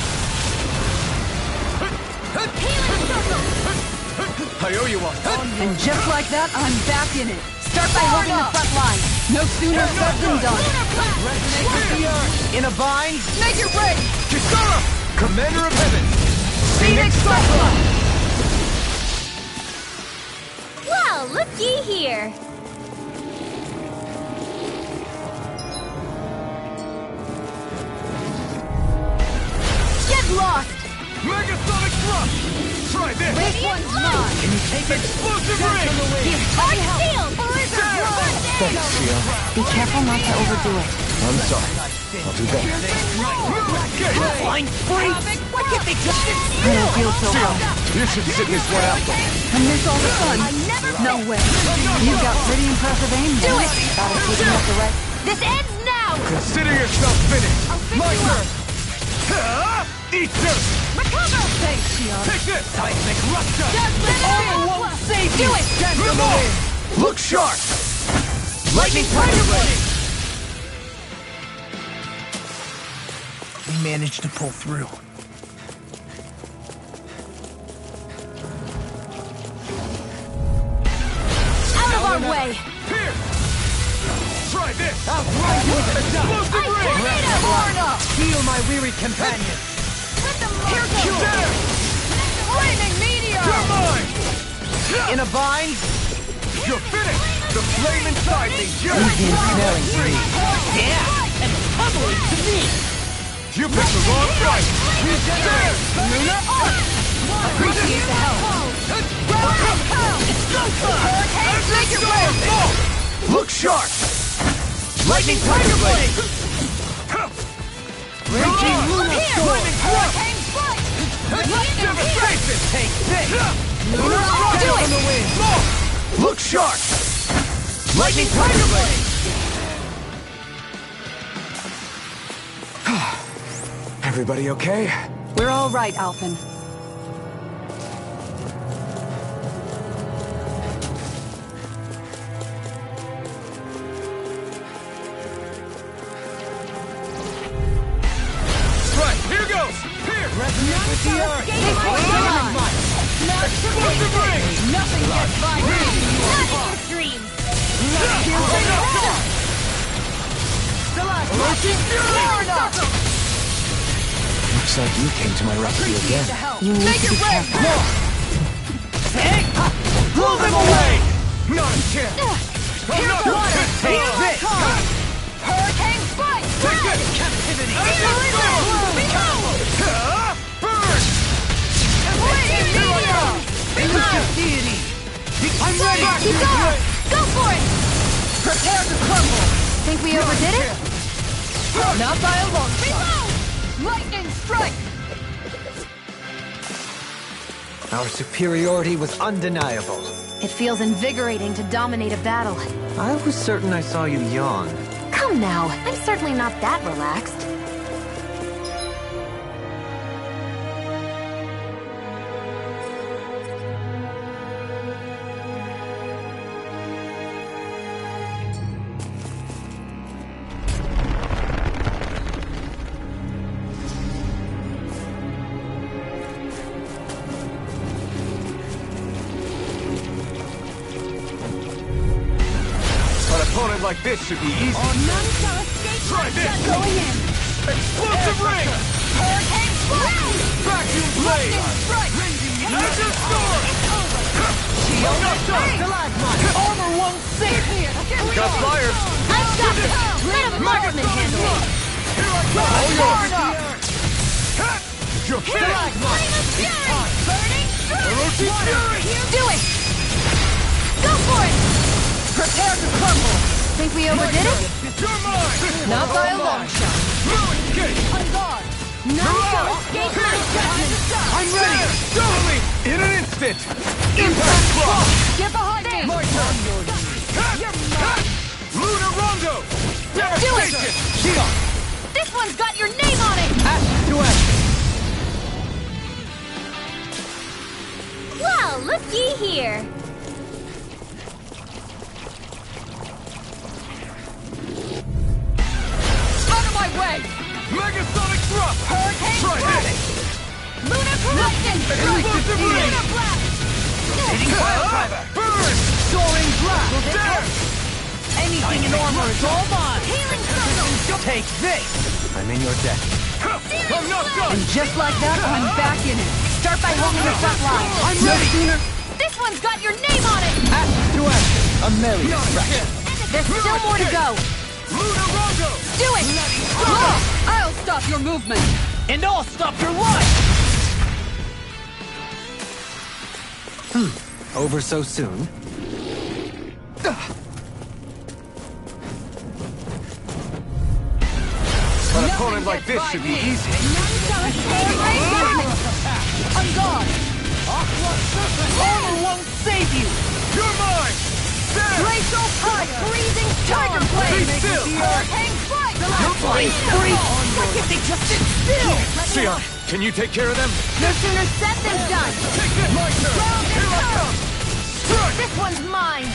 I owe you one. And just like that, I'm back in it. Start by holding the front line. No sooner said than done. Resonate with the earth. In a bind. Make it ready! Kisara! Commander of heaven. Phoenix Cyclone! Well, looky here. Get lost! Megasonic thrust! Try this! This one's mine! Can you take it? Explosive ring! Hard shield! Thanks, Shio. Be careful not to overdo it. I'm sorry. I'll do better. Flying free. Why can't they just I don't feel so well. You should sit this one out, though. And miss all the fun? No way. You've got pretty impressive aim. Do it! Gotta keep him up the right. This ends now! Consider yourself finished! My turn! Eat this! Recover! Thanks, Shion. Take this! seismic rupture? Armor won't save you! Do it! Dance on the wind. Look sharp! Lightning Tiger Blade. We managed to pull through. Out of our way! Here! Try this! I'll grind you to the dust. Explosive ring! Heal my weary companion. There! Flaming meteor! You're mine! In a bind. You're finished! The flame inside me! Easy ensnaring to me. Yeah, and tumbling to me. You picked the wrong fight! Regenerate. Lunar Arc! Appreciate the help! Hurricanes, make it rain! Look sharp! Lightning Tiger Blade. Raging Lunar Storm. Hurricane strike! Devastation! Take this. Lunar Arc! Dance on the wind. Look sharp! Lightning Tiger Blade. Everybody okay? We're all right, Alphen. Right, here goes! Here! Resonate with the earth. Explosive ring! Nothing gets by me! Not in your dreams! Looks like you came to my rescue again. You need to be careful. Blow them away. Not a chance! I'm not Take this. Hurricane strike! Take this! Captivity. Burn! Flaming meteor! Elusive deity. I'm ready. Keep going! Go for it! Prepare to crumble! Think we overdid it? Not by a long shot! Lightning strike! Our superiority was undeniable. It feels invigorating to dominate a battle. I was certain I saw you yawn. Come now, I'm certainly not that relaxed. opponent like this should be easy. None shall escape my judgment. Going in. Explosive ring! Hurricane strike! Vacuum blade! Ninja storm! Shield Plasma! Armor won't sink! Got fires! I've got this! Let a marksman handle it! All yours! You're finished! Burning Orochi Fury! Do it! Go for it! Prepare to crumble! Think we overdid it? You're mine! Not by a long shot. No escape! On guard! None shall escape my judgment! I'm ready! Totally! In an instant! Impact block! Get behind me! Luna Rondo! Do it! Shield! This one's got your name on it! Ash to ash! Well, looky here! Out of my way! Megasonic thrust! Hurricane Try strike! this! Lunar corruption! Explosive ring! Lunar blast! Hitting fire driver! Burn! Soaring blast! There! Anything in armor is all mine! Healing circle! Take this! I'm in your debt. I'm not done! And just like that, I'm back in it. Start by holding the front line. I'm ready! Sooner. This one's got your name on it! Ash to ash! A merry distraction! There's still more to go. Luna Rondo! Do it! I'll stop your movement! And I'll stop your life! Over so soon? An opponent like this should be easy. None shall escape my judgment! On guard! Armor won't save you! You're mine! There! Glacial fire! Freezing Tiger storm! blade! Be still! Hurricane strike! Free! Like if they just sit still! Sion, can you take care of them? No sooner said than done. Take this! My turn! Here I come! Strike! This one's mine.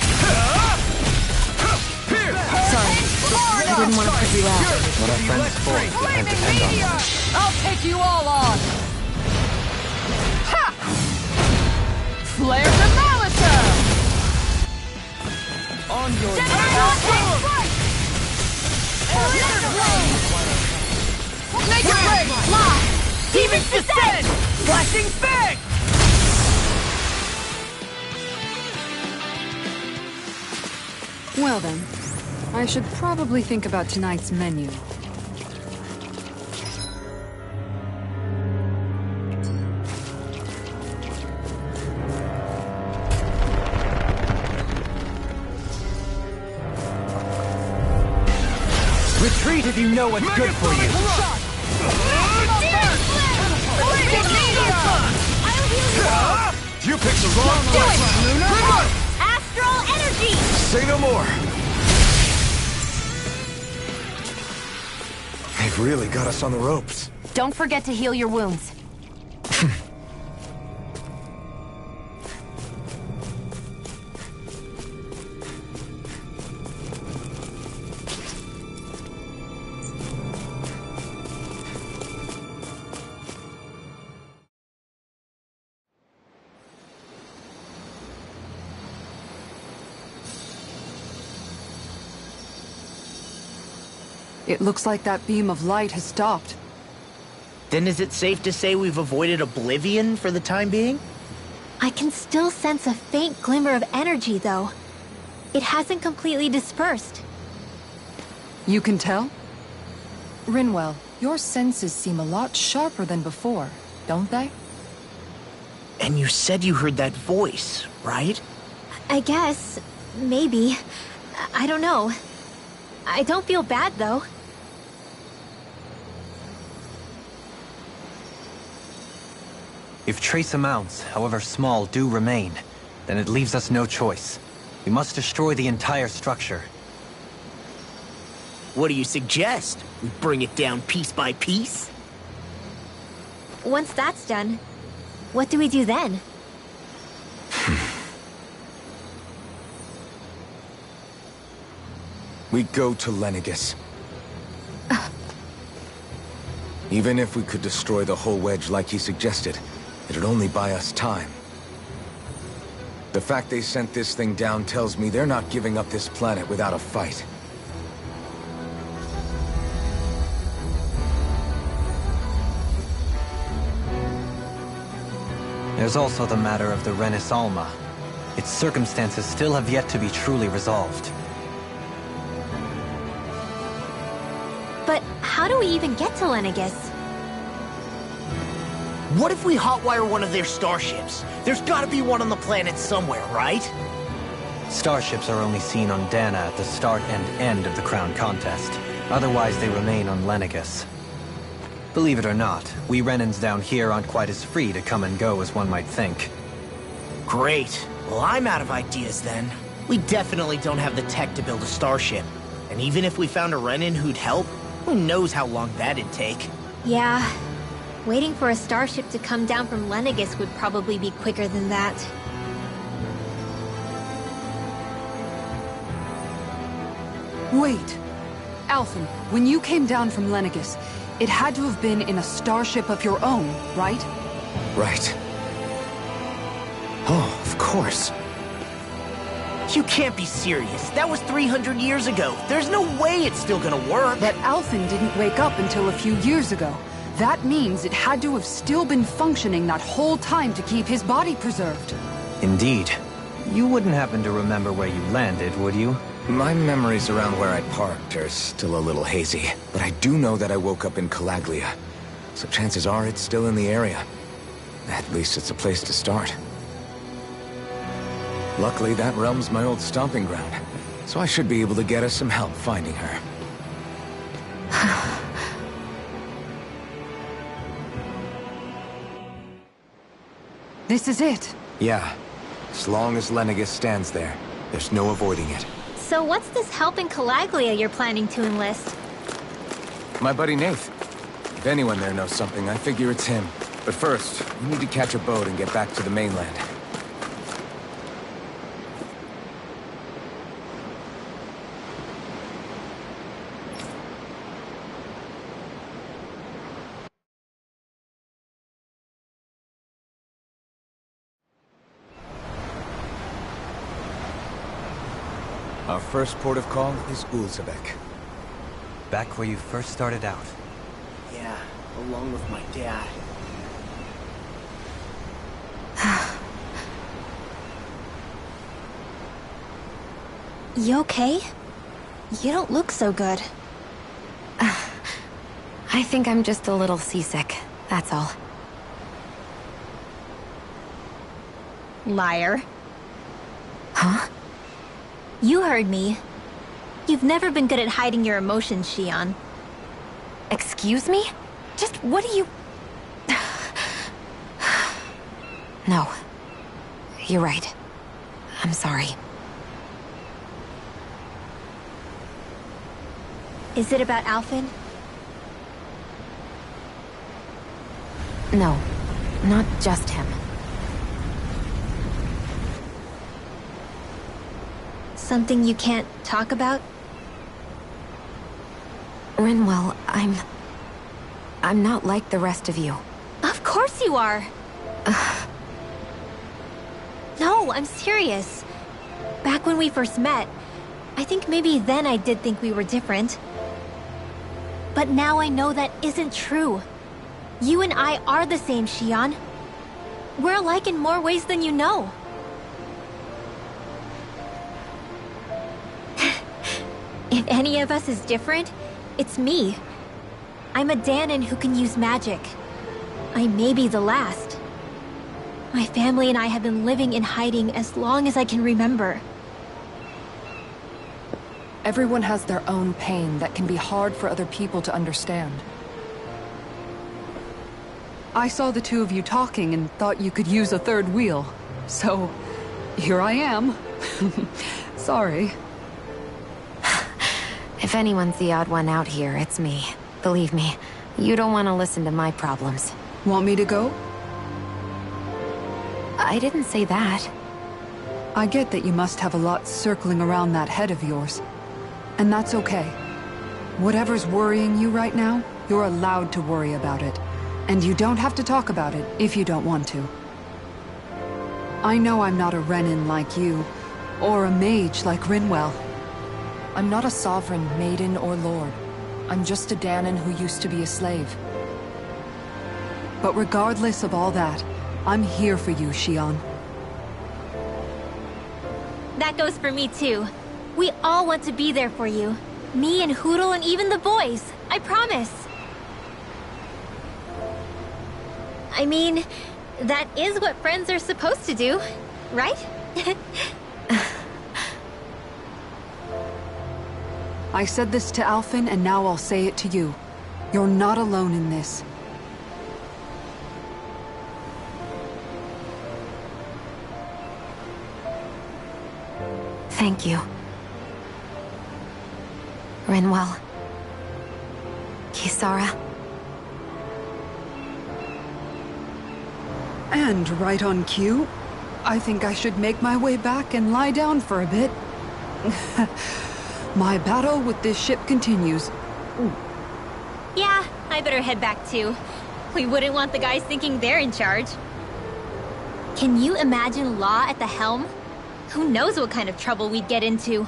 Here! Sorry, I didn't want to put you out. What our friends for and depend on them. I'll take you all on! Ha! Flare Demolitor! On your Make it break! Fly. Demon's Descent! Flashing Fang! Well then, I should probably think about tonight's menu. Retreat if you know what's good for you. You picked the wrong one! Luna! Astral energy. Say no more! They've really got us on the ropes. Don't forget to heal your wounds. It looks like that beam of light has stopped. Then is it safe to say we've avoided oblivion for the time being? I can still sense a faint glimmer of energy, though. It hasn't completely dispersed. You can tell? Rinwell, your senses seem a lot sharper than before, don't they? And you said you heard that voice, right? I guess. Maybe. I don't know. I don't feel bad, though. If trace amounts, however small, do remain, then it leaves us no choice. We must destroy the entire structure. What do you suggest? We bring it down piece by piece? Once that's done, what do we do then? We go to Lenegis. Even if we could destroy the whole wedge like he suggested, it'd only buy us time. The fact they sent this thing down tells me they're not giving up this planet without a fight. There's also the matter of the Renis Alma. Its circumstances still have yet to be truly resolved. But how do we even get to Lenegis? What if we hotwire one of their starships? There's gotta be one on the planet somewhere, right? Starships are only seen on Dana at the start and end of the Crown Contest. Otherwise, they remain on Lenegis. Believe it or not, we Renins down here aren't quite as free to come and go as one might think. Great. Well, I'm out of ideas then. We definitely don't have the tech to build a starship. And even if we found a Renin who'd help, who knows how long that'd take? Yeah. Waiting for a starship to come down from Lenegis would probably be quicker than that. Wait. Alphen, when you came down from Lenegis, it had to have been in a starship of your own, right? Right. Oh, of course. You can't be serious. That was 300 years ago. There's no way it's still gonna work. But Alphen didn't wake up until a few years ago. That means it had to have still been functioning that whole time to keep his body preserved. Indeed. You wouldn't happen to remember where you landed, would you? My memories around where I parked are still a little hazy, but I do know that I woke up in Calaglia. So chances are it's still in the area. At least it's a place to start. Luckily, that realm's my old stomping ground, so I should be able to get us some help finding her. This is it. Yeah. As long as Lenegis stands there, there's no avoiding it. So what's this help in Calaglia you're planning to enlist? My buddy Nath. If anyone there knows something, I figure it's him. But first, we need to catch a boat and get back to the mainland. Our first port of call is Ulzebek. Back where you first started out. Yeah, along with my dad. You okay? You don't look so good. I think I'm just a little seasick, that's all. Liar. Huh? You heard me. You've never been good at hiding your emotions, Shion. Excuse me? Just what do you... No. You're right. I'm sorry. Is it about Alphen? No. Not just him. Something you can't talk about? Rinwell, I'm not like the rest of you. Of course you are! No, I'm serious. Back when we first met, I think maybe then I did think we were different. But now I know that isn't true. You and I are the same, Shion. We're alike in more ways than you know. If any of us is different, it's me. I'm a Danan who can use magic. I may be the last. My family and I have been living in hiding as long as I can remember. Everyone has their own pain that can be hard for other people to understand. I saw the two of you talking and thought you could use a third wheel. So, here I am. Sorry. If anyone's the odd one out here, it's me. Believe me, you don't want to listen to my problems. Want me to go? I didn't say that. I get that you must have a lot circling around that head of yours. And that's okay. Whatever's worrying you right now, you're allowed to worry about it. And you don't have to talk about it if you don't want to. I know I'm not a Renin like you, or a mage like Rinwell. I'm not a sovereign, maiden, or lord. I'm just a Dahnan who used to be a slave. But regardless of all that, I'm here for you, Shionne. That goes for me too. We all want to be there for you. Me and Hootle and even the boys. I promise. I mean, that is what friends are supposed to do, right? I said this to Alphen, and now I'll say it to you. You're not alone in this. Thank you. Rinwell. Kisara. And right on cue, I think I should make my way back and lie down for a bit. My battle with this ship continues. Yeah, I better head back too. We wouldn't want the guys thinking they're in charge. Can you imagine Law at the helm? Who knows what kind of trouble we'd get into?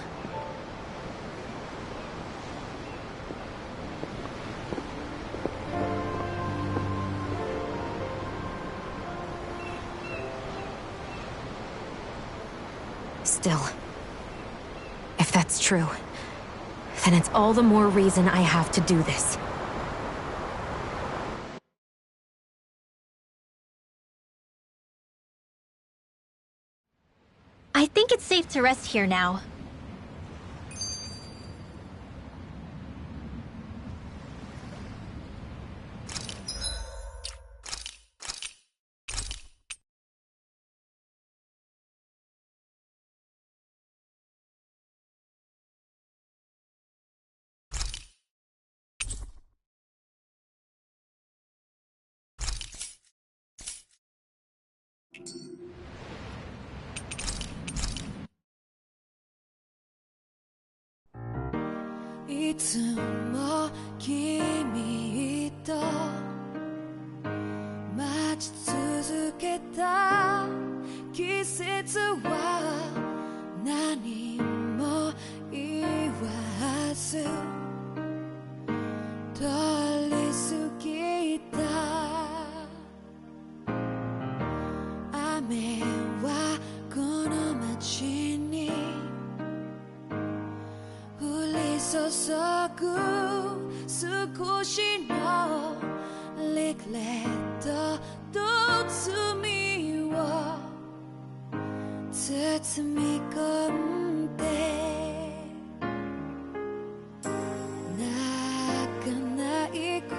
Still, if that's true, then it's all the more reason I have to do this. I think it's safe to rest here now.いつも君と待ち続けた季節は何も言わず通り過ぎた雨はこの街に降り注ぐ少しのリグレットと罪を包み込んで泣かないこ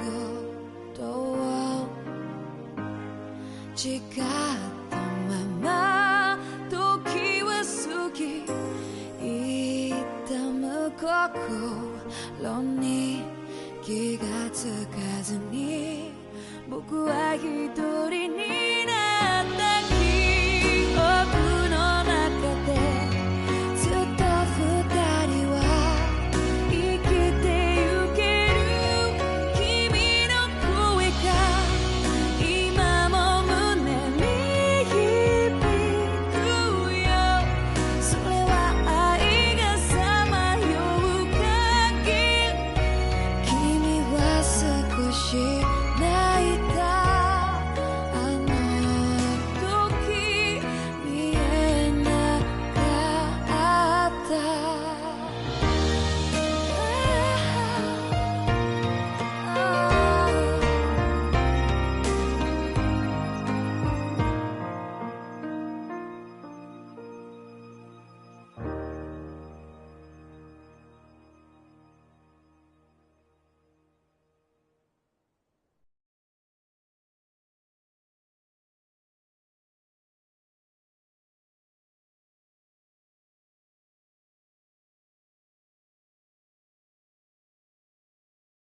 とを誓ったまま時は過ぎ痛む心に気がつかずに僕は一人に